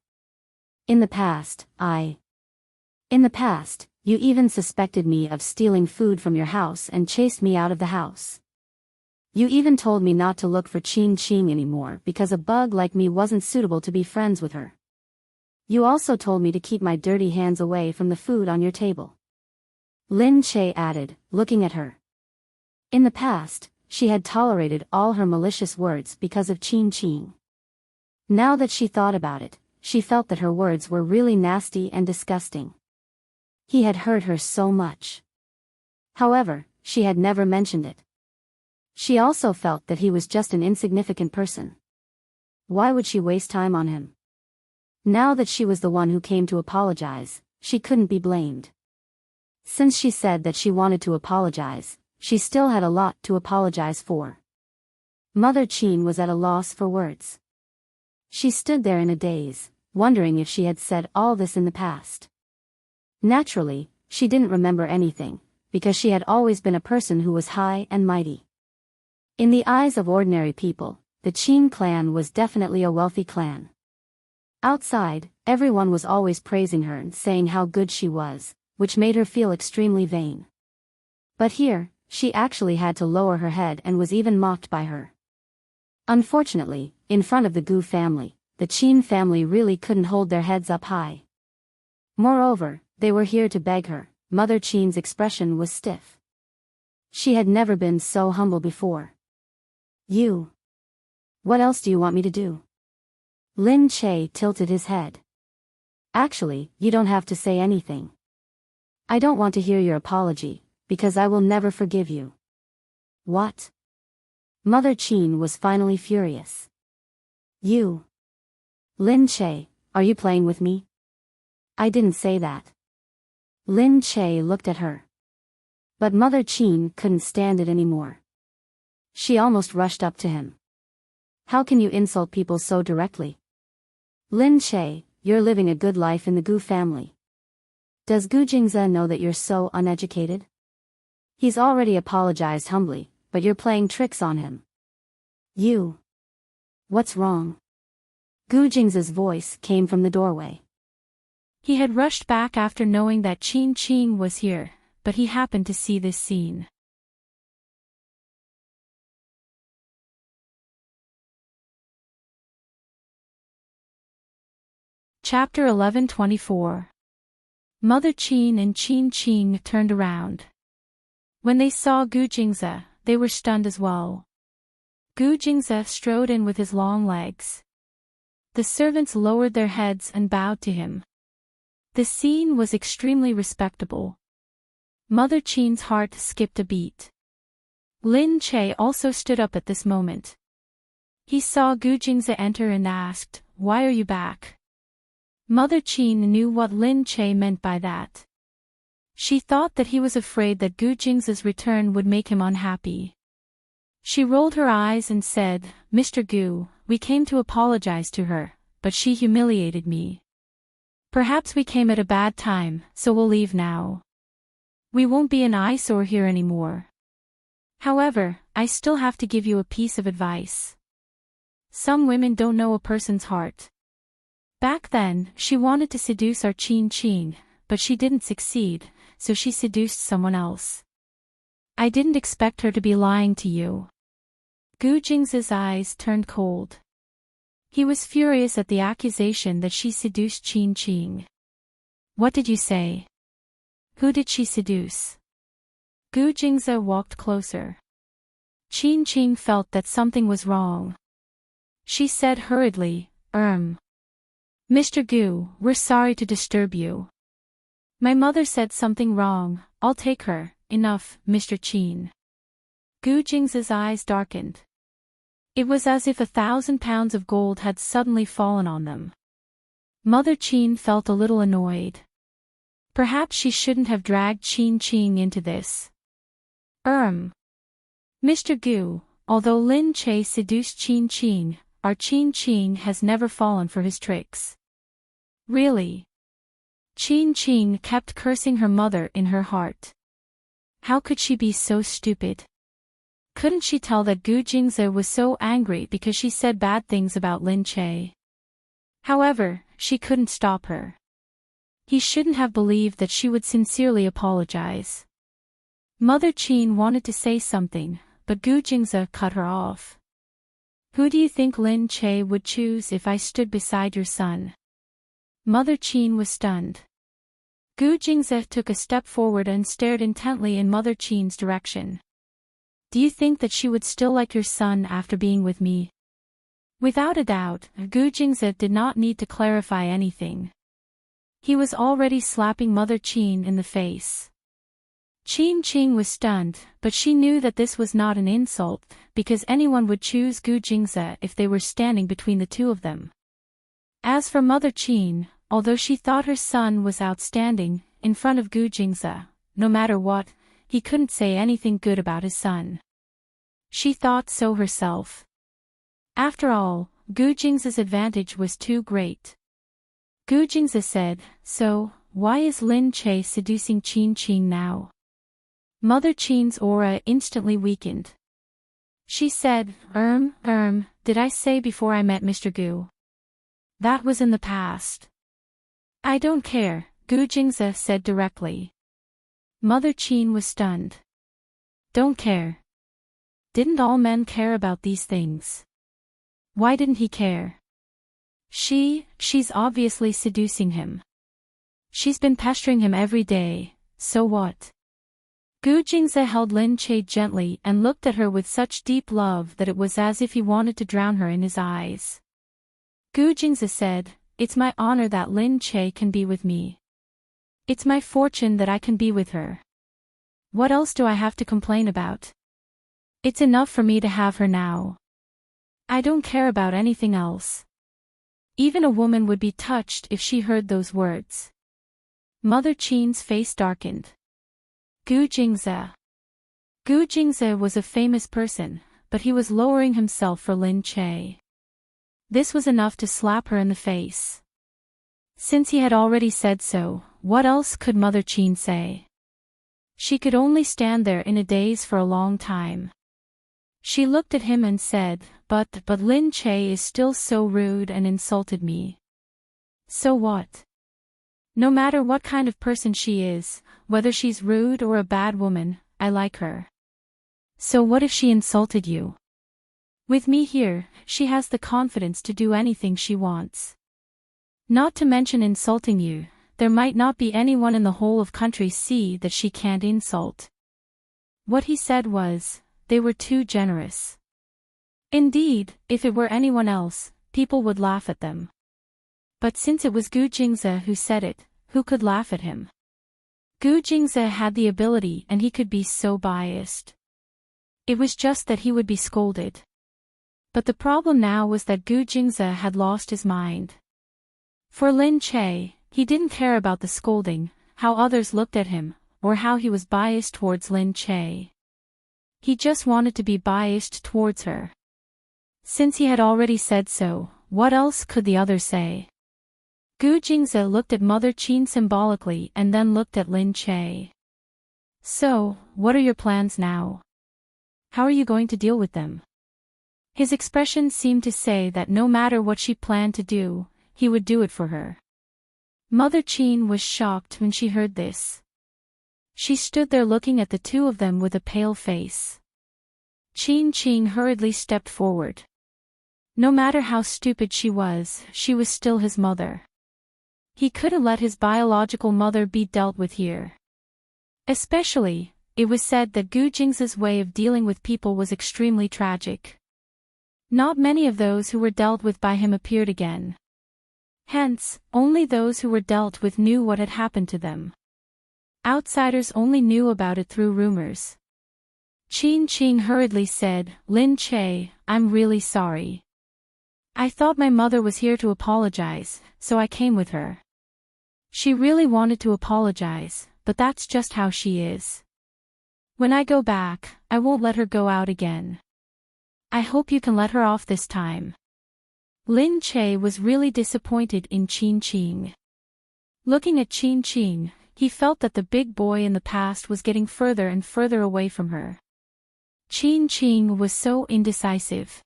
In the past, you even suspected me of stealing food from your house and chased me out of the house. You even told me not to look for Chin Ching anymore because a bug like me wasn't suitable to be friends with her. You also told me to keep my dirty hands away from the food on your table." Lin Che added, looking at her. In the past, she had tolerated all her malicious words because of Qin Qing. Now that she thought about it, she felt that her words were really nasty and disgusting. He had hurt her so much. However, she had never mentioned it. She also felt that he was just an insignificant person. Why would she waste time on him? Now that she was the one who came to apologize, she couldn't be blamed. Since she said that she wanted to apologize, she still had a lot to apologize for. Mother Qin was at a loss for words. She stood there in a daze, wondering if she had said all this in the past. Naturally, she didn't remember anything, because she had always been a person who was high and mighty. In the eyes of ordinary people, the Qin clan was definitely a wealthy clan. Outside, everyone was always praising her and saying how good she was, which made her feel extremely vain. But here, she actually had to lower her head and was even mocked by her. Unfortunately, in front of the Gu family, the Qin family really couldn't hold their heads up high. Moreover, they were here to beg her. Mother Qin's expression was stiff. She had never been so humble before. You. What else do you want me to do? Lin Che tilted his head. Actually, you don't have to say anything. I don't want to hear your apology, because I will never forgive you. What? Mother Qin was finally furious. You. Lin Che, are you playing with me? I didn't say that. Lin Che looked at her. But Mother Qin couldn't stand it anymore. She almost rushed up to him. How can you insult people so directly? Lin Che, you're living a good life in the Gu family. Does Gu Jingze know that you're so uneducated? He's already apologized humbly, but you're playing tricks on him. You. What's wrong? Gu Jingze's voice came from the doorway. He had rushed back after knowing that Qin Qing was here, but he happened to see this scene. Chapter 11:24. Mother Qin and Qin Qing turned around. When they saw Gu Jingze, they were stunned as well. Gu Jingze strode in with his long legs. The servants lowered their heads and bowed to him. The scene was extremely respectable. Mother Qin's heart skipped a beat. Lin Che also stood up at this moment. He saw Gu Jingze enter and asked, "Why are you back?" Mother Qin knew what Lin Che meant by that. She thought that he was afraid that Gu Jingze's return would make him unhappy. She rolled her eyes and said, "Mr. Gu, we came to apologize to her, but she humiliated me. Perhaps we came at a bad time, so we'll leave now. We won't be an eyesore here anymore. However, I still have to give you a piece of advice. Some women don't know a person's heart. Back then, she wanted to seduce our Qin Qing, but she didn't succeed, so she seduced someone else. I didn't expect her to be lying to you." Gu Jingze's eyes turned cold. He was furious at the accusation that she seduced Qin Qing. "What did you say? Who did she seduce?" Gu Jingze walked closer. Qin Qing felt that something was wrong. She said hurriedly, Mr. Gu, we're sorry to disturb you. My mother said something wrong, I'll take her, enough, Mr. Qin." Gu Jingze's eyes darkened. It was as if 1,000 pounds of gold had suddenly fallen on them. Mother Qin felt a little annoyed. Perhaps she shouldn't have dragged Qin Qing into this. Mr. Gu, although Lin Che seduced Qin Qing, our Qin Qing has never fallen for his tricks. Really? Qin Qing kept cursing her mother in her heart. How could she be so stupid? Couldn't she tell that Gu Jingze was so angry because she said bad things about Lin Che? However, she couldn't stop her. He shouldn't have believed that she would sincerely apologize. Mother Qin wanted to say something, but Gu Jingze cut her off. "Who do you think Lin Che would choose if I stood beside your son?" Mother Qin was stunned. Gu Jingze took a step forward and stared intently in Mother Qin's direction. Do you think that she would still like your son after being with me? Without a doubt, Gu Jingze did not need to clarify anything. He was already slapping Mother Qin in the face. Qin Qing was stunned, but she knew that this was not an insult, because anyone would choose Gu Jingze if they were standing between the two of them. As for Mother Qin, although she thought her son was outstanding, in front of Gu Jingze, no matter what, he couldn't say anything good about his son. She thought so herself. After all, Gu Jingze's advantage was too great. Gu Jingze said, "So, why is Lin Che seducing Qin Qing now?" Mother Qin's aura instantly weakened. She said, did I say before I met Mr. Gu? That was in the past. I don't care, Gu Jingze said directly. Mother Qin was stunned. Don't care. Didn't all men care about these things? Why didn't he care? She's obviously seducing him. She's been pestering him every day, so what? Gu Jingze held Lin Che gently and looked at her with such deep love that it was as if he wanted to drown her in his eyes. Gu Jingze said, "It's my honor that Lin Che can be with me. It's my fortune that I can be with her. What else do I have to complain about? It's enough for me to have her now. I don't care about anything else." Even a woman would be touched if she heard those words. Mother Qin's face darkened. Gu Jingze. Gu Jingze was a famous person, but he was lowering himself for Lin Che. This was enough to slap her in the face. Since he had already said so, what else could Mother Qin say? She could only stand there in a daze for a long time. She looked at him and said, but Lin Che is still so rude and insulted me. So what? No matter what kind of person she is, whether she's rude or a bad woman, I like her. So what if she insulted you? With me here, she has the confidence to do anything she wants. Not to mention insulting you, there might not be anyone in the whole of country C that she can't insult. What he said was, they were too generous. Indeed, if it were anyone else, people would laugh at them. But since it was Gu Jingze who said it, who could laugh at him? Gu Jingze had the ability and he could be so biased. It was just that he would be scolded. But the problem now was that Gu Jingze had lost his mind. For Lin Che, he didn't care about the scolding, how others looked at him, or how he was biased towards Lin Che. He just wanted to be biased towards her. Since he had already said so, what else could the other say? Gu Jingze looked at Mother Qin symbolically and then looked at Lin Che. So, what are your plans now? How are you going to deal with them? His expression seemed to say that no matter what she planned to do, he would do it for her. Mother Qin was shocked when she heard this. She stood there looking at the two of them with a pale face. Qin Qing hurriedly stepped forward. No matter how stupid she was still his mother. He couldn't let his biological mother be dealt with here. Especially, it was said that Gu Jingze's way of dealing with people was extremely tragic. Not many of those who were dealt with by him appeared again. Hence, only those who were dealt with knew what had happened to them. Outsiders only knew about it through rumors. Qin Qing hurriedly said, "Lin Che, I'm really sorry. I thought my mother was here to apologize, so I came with her. She really wanted to apologize, but that's just how she is. When I go back, I won't let her go out again. I hope you can let her off this time." Lin Che was really disappointed in Qin Qing. Looking at Qin Qing, he felt that the big boy in the past was getting further and further away from her. Qin Qing was so indecisive.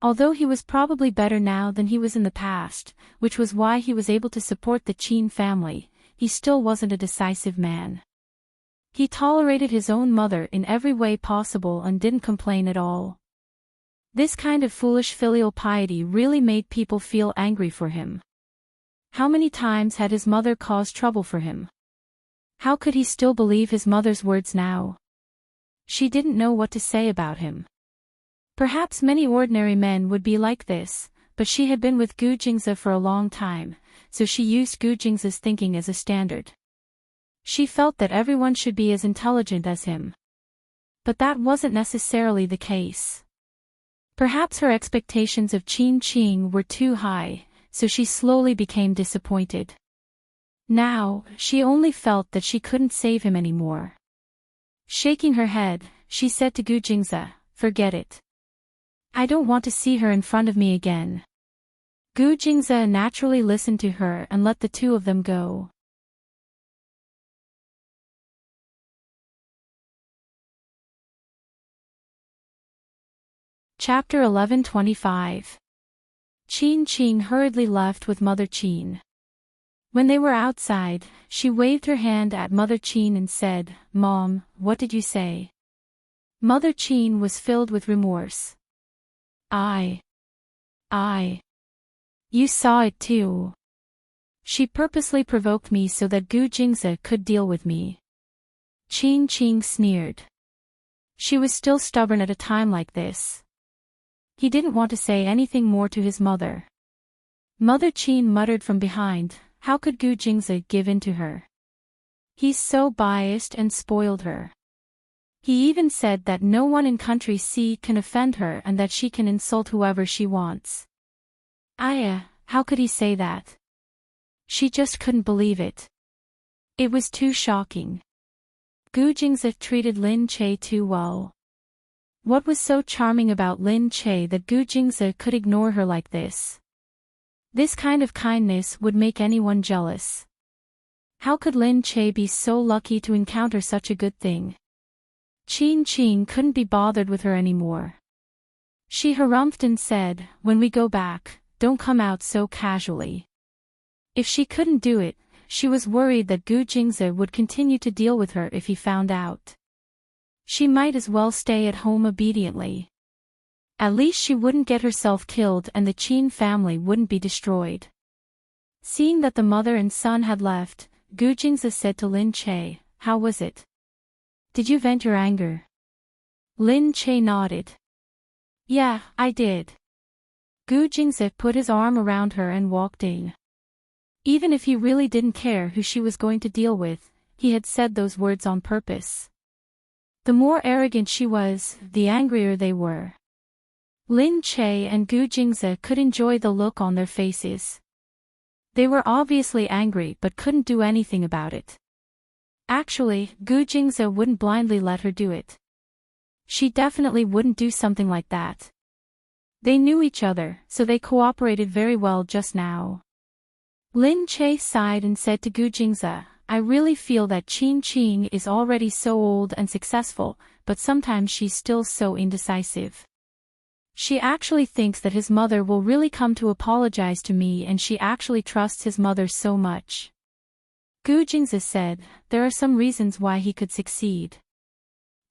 Although he was probably better now than he was in the past, which was why he was able to support the Qin family, he still wasn't a decisive man. He tolerated his own mother in every way possible and didn't complain at all. This kind of foolish filial piety really made people feel angry for him. How many times had his mother caused trouble for him? How could he still believe his mother's words now? She didn't know what to say about him. Perhaps many ordinary men would be like this, but she had been with Gu Jingze for a long time, so she used Gu Jingze's thinking as a standard. She felt that everyone should be as intelligent as him. But that wasn't necessarily the case. Perhaps her expectations of Qin Qing were too high, so she slowly became disappointed. Now, she only felt that she couldn't save him anymore. Shaking her head, she said to Gu Jingze, "Forget it. I don't want to see her in front of me again." Gu Jingze naturally listened to her and let the two of them go. Chapter 11:25. Qin Qing hurriedly left with Mother Qin. When they were outside, she waved her hand at Mother Qin and said, "Mom, what did you say?" Mother Qin was filled with remorse. I. You saw it too. She purposely provoked me so that Gu Jingze could deal with me. Qin Qing sneered. She was still stubborn at a time like this. He didn't want to say anything more to his mother. Mother Qin muttered from behind, how could Gu Jingze give in to her? He's so biased and spoiled her. He even said that no one in country C can offend her and that she can insult whoever she wants. How could he say that? She just couldn't believe it. It was too shocking. Gu Jingze treated Lin Che too well. What was so charming about Lin Che that Gu Jingze could ignore her like this? This kind of kindness would make anyone jealous. How could Lin Che be so lucky to encounter such a good thing? Qin Qing couldn't be bothered with her anymore. She harumphed and said, "When we go back, don't come out so casually." If she couldn't do it, she was worried that Gu Jingze would continue to deal with her if he found out. She might as well stay at home obediently. At least she wouldn't get herself killed and the Qin family wouldn't be destroyed. Seeing that the mother and son had left, Gu Jingze said to Lin Che, "How was it? Did you vent your anger?" Lin Che nodded. "Yeah, I did." Gu Jingze put his arm around her and walked in. Even if he really didn't care who she was going to deal with, he had said those words on purpose. The more arrogant she was, the angrier they were. Lin Che and Gu Jingze could enjoy the look on their faces. They were obviously angry but couldn't do anything about it. Actually, Gu Jingze wouldn't blindly let her do it. She definitely wouldn't do something like that. They knew each other, so they cooperated very well just now. Lin Che sighed and said to Gu Jingze, "I really feel that Qin Qing is already so old and successful, but sometimes she's still so indecisive. She actually thinks that his mother will really come to apologize to me and she actually trusts his mother so much." Gu Jingze said, "There are some reasons why he could succeed.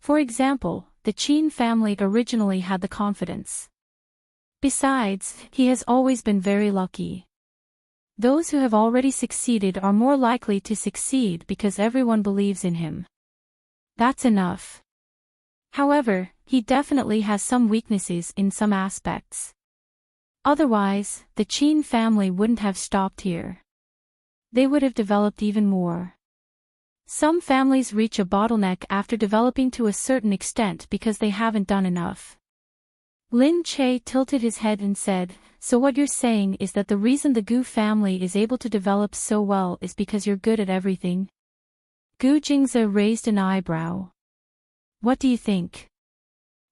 For example, the Qin family originally had the confidence. Besides, he has always been very lucky. Those who have already succeeded are more likely to succeed because everyone believes in him. That's enough. However, he definitely has some weaknesses in some aspects. Otherwise, the Qin family wouldn't have stopped here. They would have developed even more. Some families reach a bottleneck after developing to a certain extent because they haven't done enough." Lin Che tilted his head and said, "So what you're saying is that the reason the Gu family is able to develop so well is because you're good at everything?" Gu Jingze raised an eyebrow. "What do you think?"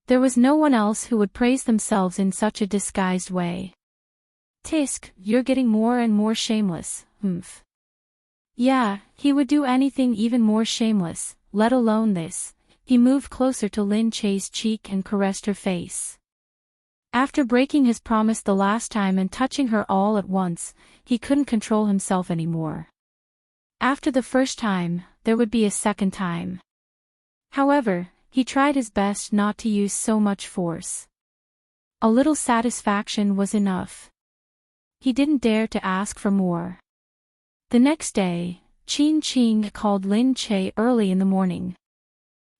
There was no one else who would praise themselves in such a disguised way. "Tisk, you're getting more and more shameless, humph." Yeah, he would do anything even more shameless, let alone this. He moved closer to Lin Che's cheek and caressed her face. After breaking his promise the last time and touching her all at once, he couldn't control himself anymore. After the first time, there would be a second time. However, he tried his best not to use so much force. A little satisfaction was enough. He didn't dare to ask for more. The next day, Qin Qing called Lin Che early in the morning.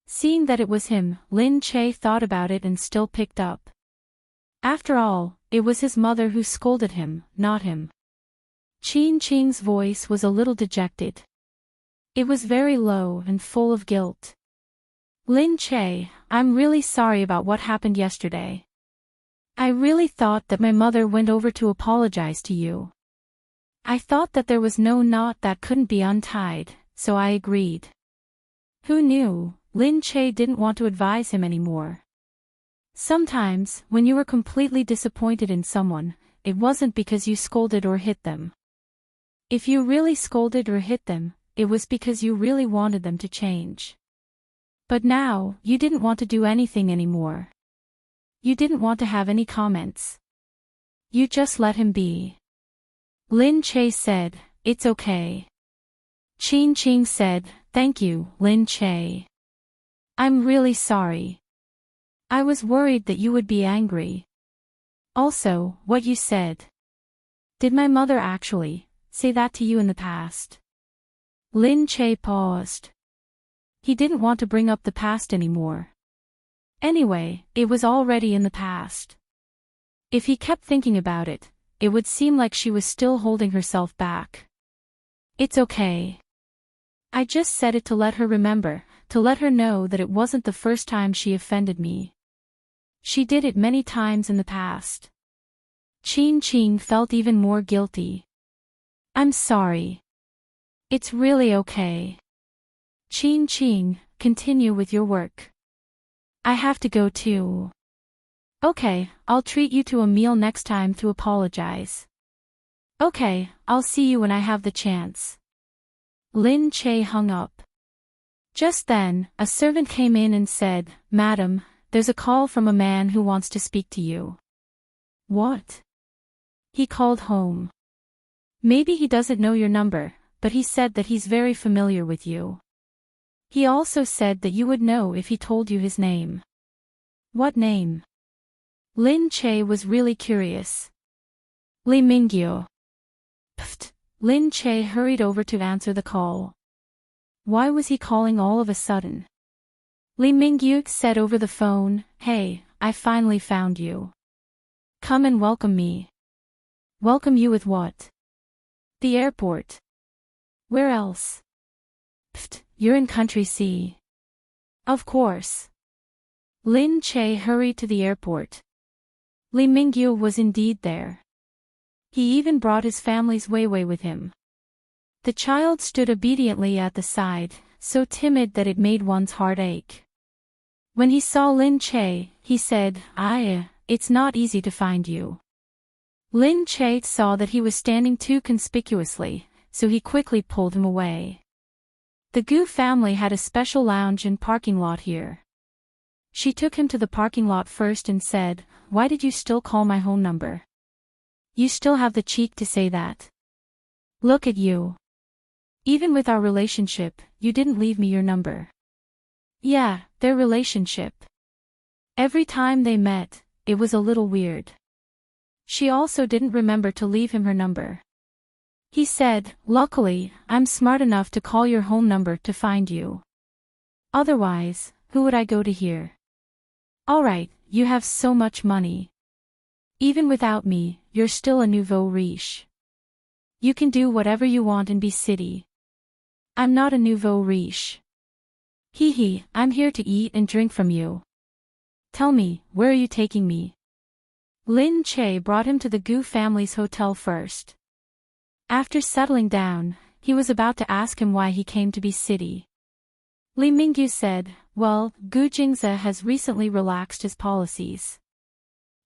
Seeing that it was him, Lin Che thought about it and still picked up. After all, it was his mother who scolded him, not him. Qin Qing's voice was a little dejected. It was very low and full of guilt. Lin Che, I'm really sorry about what happened yesterday. I really thought that my mother went over to apologize to you. I thought that there was no knot that couldn't be untied, so I agreed. Who knew? Lin Che didn't want to advise him anymore. Sometimes, when you were completely disappointed in someone, it wasn't because you scolded or hit them. If you really scolded or hit them, it was because you really wanted them to change. But now, you didn't want to do anything anymore. You didn't want to have any comments. You just let him be. Lin Che said, "It's okay." Qin Qing said, "Thank you, Lin Che. I'm really sorry. I was worried that you would be angry. Also, what you said. Did my mother actually say that to you in the past?" Lin Che paused. He didn't want to bring up the past anymore. Anyway, it was already in the past. If he kept thinking about it, it would seem like she was still holding herself back. It's okay. I just said it to let her remember, to let her know that it wasn't the first time she offended me. She did it many times in the past. Qin Qing felt even more guilty. I'm sorry. It's really okay. Qin Qing, continue with your work. I have to go too. Okay, I'll treat you to a meal next time to apologize. Okay, I'll see you when I have the chance. Lin Che hung up. Just then, a servant came in and said, "Madam, there's a call from a man who wants to speak to you." What? He called home. Maybe he doesn't know your number, but he said that he's very familiar with you. He also said that you would know if he told you his name. What name? Lin Che was really curious. Li Mingyu. Pfft. Lin Che hurried over to answer the call. Why was he calling all of a sudden? Li Mingyu said over the phone, "Hey, I finally found you. Come and welcome me." Welcome you with what? The airport. Where else? Pfft, you're in Country C. Of course. Lin Che hurried to the airport. Li Mingyu was indeed there. He even brought his family's Weiwei with him. The child stood obediently at the side, so timid that it made one's heart ache. When he saw Lin Che, he said, It's not easy to find you." Lin Che saw that he was standing too conspicuously, so he quickly pulled him away. The Gu family had a special lounge and parking lot here. She took him to the parking lot first and said, "Why did you still call my home number? You still have the cheek to say that. Look at you. Even with our relationship, you didn't leave me your number." Yeah, their relationship. Every time they met, it was a little weird. She also didn't remember to leave him her number. He said, "Luckily, I'm smart enough to call your home number to find you. Otherwise, who would I go to here? Alright, you have so much money. Even without me, you're still a nouveau riche. You can do whatever you want in B City. I'm not a nouveau riche. Hee, I'm here to eat and drink from you. Tell me, where are you taking me?" Lin Che brought him to the Gu family's hotel first. After settling down, he was about to ask him why he came to B City. Li Mingyu said, "Well, Gu Jingze has recently relaxed his policies.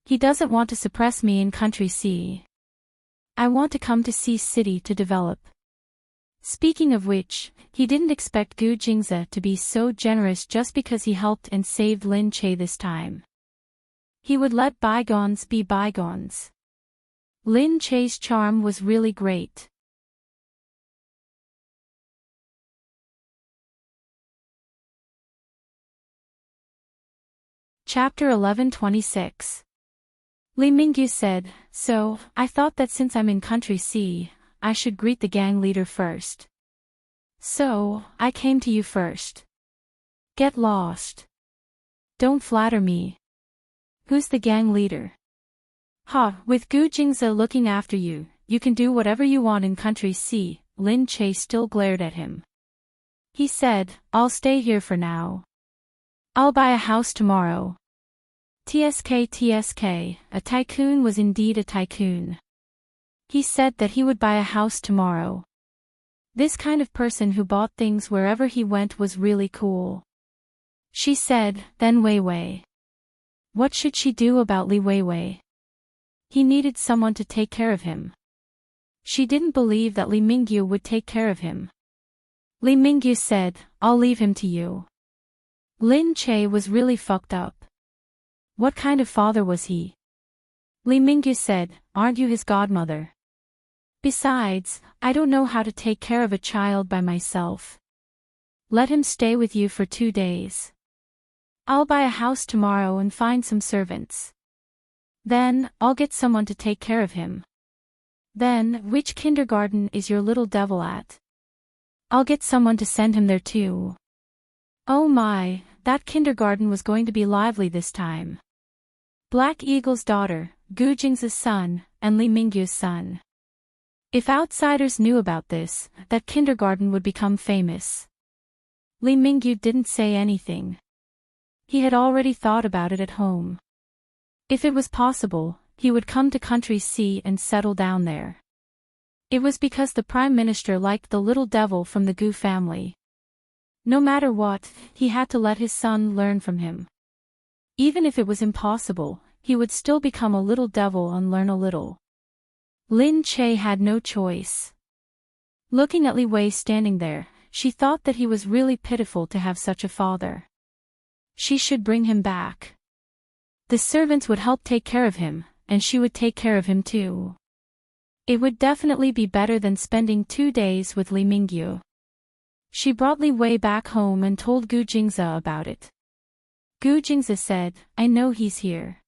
He doesn't want to suppress me in Country C. I want to come to C City to develop." Speaking of which, he didn't expect Gu Jingze to be so generous just because he helped and saved Lin Che this time. He would let bygones be bygones. Lin Che's charm was really great. Chapter 11:26. Li Mingyu said, "So, I thought that since I'm in Country C, I should greet the gang leader first. So, I came to you first. Get lost. Don't flatter me. Who's the gang leader? Ha, with Gu Jingze looking after you, you can do whatever you want in Country C. Lin Che still glared at him. He said, I'll stay here for now. I'll buy a house tomorrow. TSK, a tycoon was indeed a tycoon. He said that he would buy a house tomorrow. This kind of person who bought things wherever he went was really cool. She said, then Wei Wei. What should she do about Li Weiwei? He needed someone to take care of him. She didn't believe that Li Mingyu would take care of him. Li Mingyu said, I'll leave him to you. Lin Che was really fucked up. What kind of father was he? Li Mingyu said, aren't you his godmother? Besides, I don't know how to take care of a child by myself. Let him stay with you for 2 days. I'll buy a house tomorrow and find some servants. Then, I'll get someone to take care of him. Then, which kindergarten is your little devil at? I'll get someone to send him there too. Oh my, that kindergarten was going to be lively this time. Black Eagle's daughter, Gu Jing's son, and Li Mingyu's son. If outsiders knew about this, that kindergarten would become famous. Li Mingyu didn't say anything. He had already thought about it at home. If it was possible, he would come to Country C and settle down there. It was because the Prime Minister liked the little devil from the Gu family. No matter what, he had to let his son learn from him. Even if it was impossible, he would still become a little devil and learn a little. Lin Che had no choice. Looking at Li Wei standing there, she thought that he was really pitiful to have such a father. She should bring him back. The servants would help take care of him, and she would take care of him too. It would definitely be better than spending 2 days with Li Mingyu. She brought Li Wei back home and told Gu Jingze about it. Gu Jingze said, I know he's here.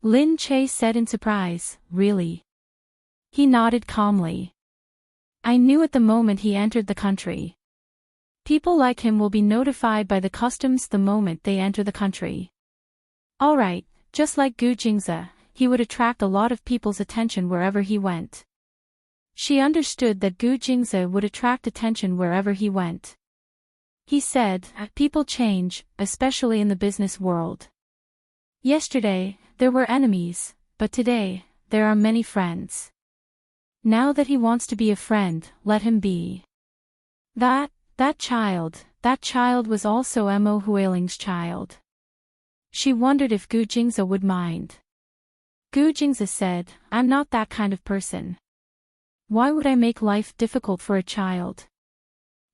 Lin Che said in surprise, really? He nodded calmly. I knew at the moment he entered the country. People like him will be notified by the customs the moment they enter the country. Alright, just like Gu Jingze, he would attract a lot of people's attention wherever he went. She understood that Gu Jingze would attract attention wherever he went. He said, people change, especially in the business world. Yesterday, there were enemies, but today, there are many friends. Now that he wants to be a friend, let him be. That child was also Mo Huiling's child. She wondered if Gu Jingze would mind. Gu Jingze said, I'm not that kind of person. Why would I make life difficult for a child?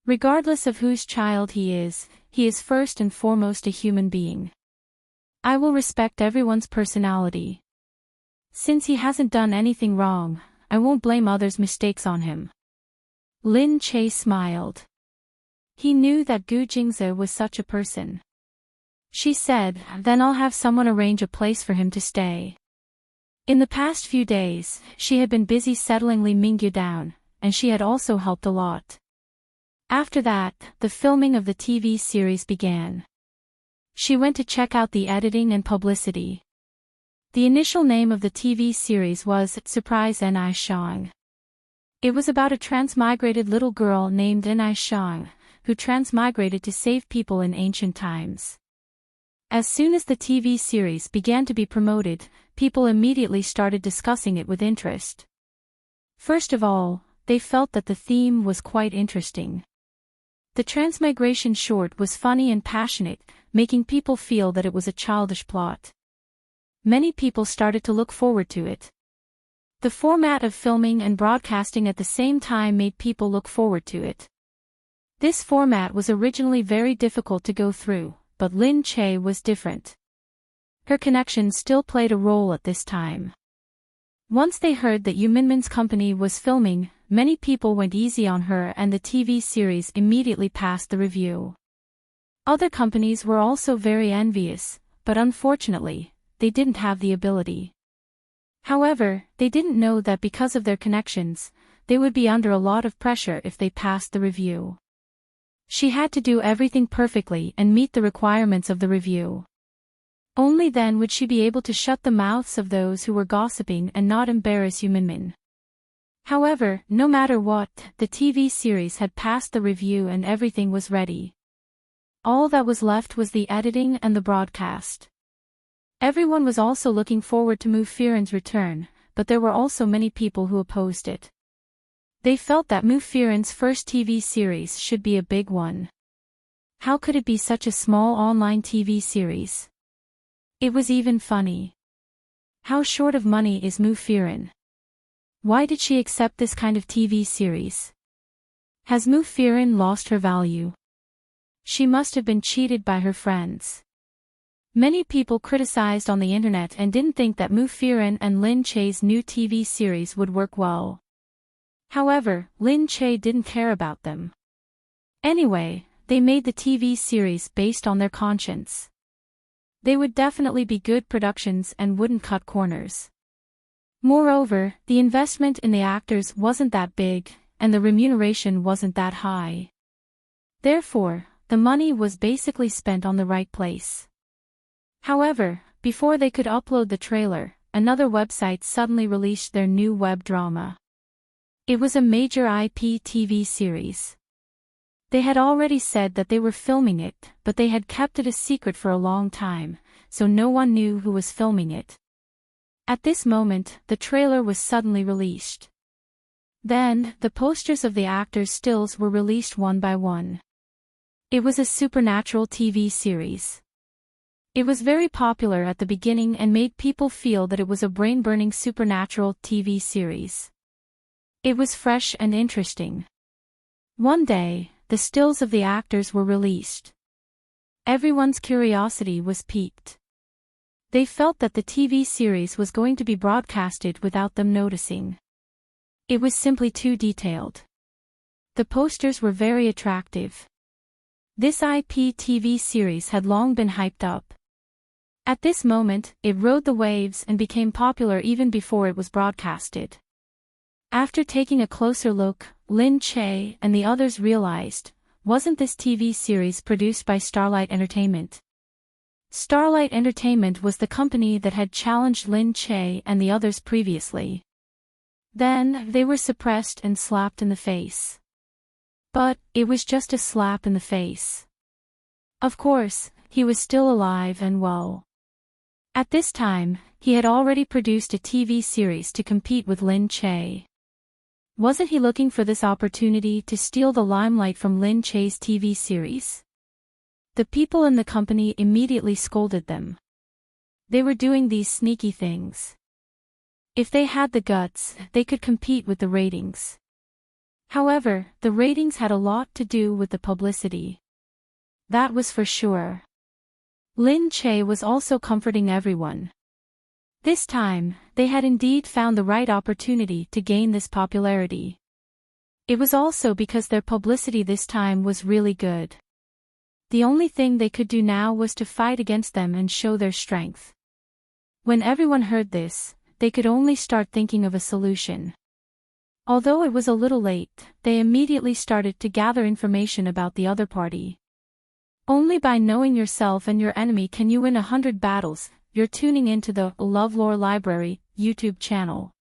Regardless of whose child he is first and foremost a human being. I will respect everyone's personality. Since he hasn't done anything wrong, I won't blame others' mistakes on him. Lin Che smiled. He knew that Gu Jingze was such a person. She said, then I'll have someone arrange a place for him to stay. In the past few days, she had been busy settling Li Mingyu down, and she had also helped a lot. After that, the filming of the TV series began. She went to check out the editing and publicity. The initial name of the TV series was Surprise Ni Shang. It was about a transmigrated little girl named Ni Shang, who transmigrated to save people in ancient times. As soon as the TV series began to be promoted, people immediately started discussing it with interest. First of all, they felt that the theme was quite interesting. The transmigration short was funny and passionate, making people feel that it was a childish plot. Many people started to look forward to it. The format of filming and broadcasting at the same time made people look forward to it. This format was originally very difficult to go through, but Lin Che was different. Her connection still played a role at this time. Once they heard that Yu Minmin's company was filming, many people went easy on her and the TV series immediately passed the review. Other companies were also very envious, but unfortunately, they didn't have the ability. However, they didn't know that because of their connections, they would be under a lot of pressure if they passed the review. She had to do everything perfectly and meet the requirements of the review. Only then would she be able to shut the mouths of those who were gossiping and not embarrass Yuminmin. However, no matter what, the TV series had passed the review and everything was ready. All that was left was the editing and the broadcast. Everyone was also looking forward to Mufirin's return, but there were also many people who opposed it. They felt that Mufirin's first TV series should be a big one. How could it be such a small online TV series? It was even funny. How short of money is Mufirin? Why did she accept this kind of TV series? Has Mufirin lost her value? She must have been cheated by her friends. Many people criticized on the internet and didn't think that Mufirin and Lin Che's new TV series would work well. However, Lin Che didn't care about them. Anyway, they made the TV series based on their conscience. They would definitely be good productions and wouldn't cut corners. Moreover, the investment in the actors wasn't that big, and the remuneration wasn't that high. Therefore, the money was basically spent on the right place. However, before they could upload the trailer, another website suddenly released their new web drama. It was a major IP TV series. They had already said that they were filming it, but they had kept it a secret for a long time, so no one knew who was filming it. At this moment, the trailer was suddenly released. Then, the posters of the actors' stills were released one by one. It was a supernatural TV series. It was very popular at the beginning and made people feel that it was a brain-burning supernatural TV series. It was fresh and interesting. One day, the stills of the actors were released. Everyone's curiosity was piqued. They felt that the TV series was going to be broadcasted without them noticing. It was simply too detailed. The posters were very attractive. This IP TV series had long been hyped up. At this moment, it rode the waves and became popular even before it was broadcasted. After taking a closer look, Lin Che and the others realized, wasn't this TV series produced by Starlight Entertainment? Starlight Entertainment was the company that had challenged Lin Che and the others previously. Then, they were suppressed and slapped in the face. But, it was just a slap in the face. Of course, he was still alive and well. At this time, he had already produced a TV series to compete with Lin Che. Wasn't he looking for this opportunity to steal the limelight from Lin Che's TV series? The people in the company immediately scolded them. They were doing these sneaky things. If they had the guts, they could compete with the ratings. However, the ratings had a lot to do with the publicity. That was for sure. Lin Che was also comforting everyone. This time, they had indeed found the right opportunity to gain this popularity. It was also because their publicity this time was really good. The only thing they could do now was to fight against them and show their strength. When everyone heard this, they could only start thinking of a solution. Although it was a little late, they immediately started to gather information about the other party. Only by knowing yourself and your enemy can you win 100 battles. You're tuning into the LoveLore Library YouTube channel.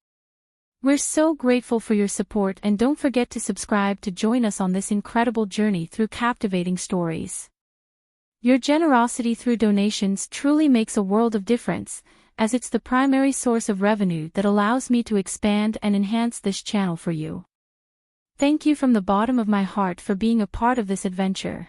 We're so grateful for your support and don't forget to subscribe to join us on this incredible journey through captivating stories. Your generosity through donations truly makes a world of difference, as it's the primary source of revenue that allows me to expand and enhance this channel for you. Thank you from the bottom of my heart for being a part of this adventure.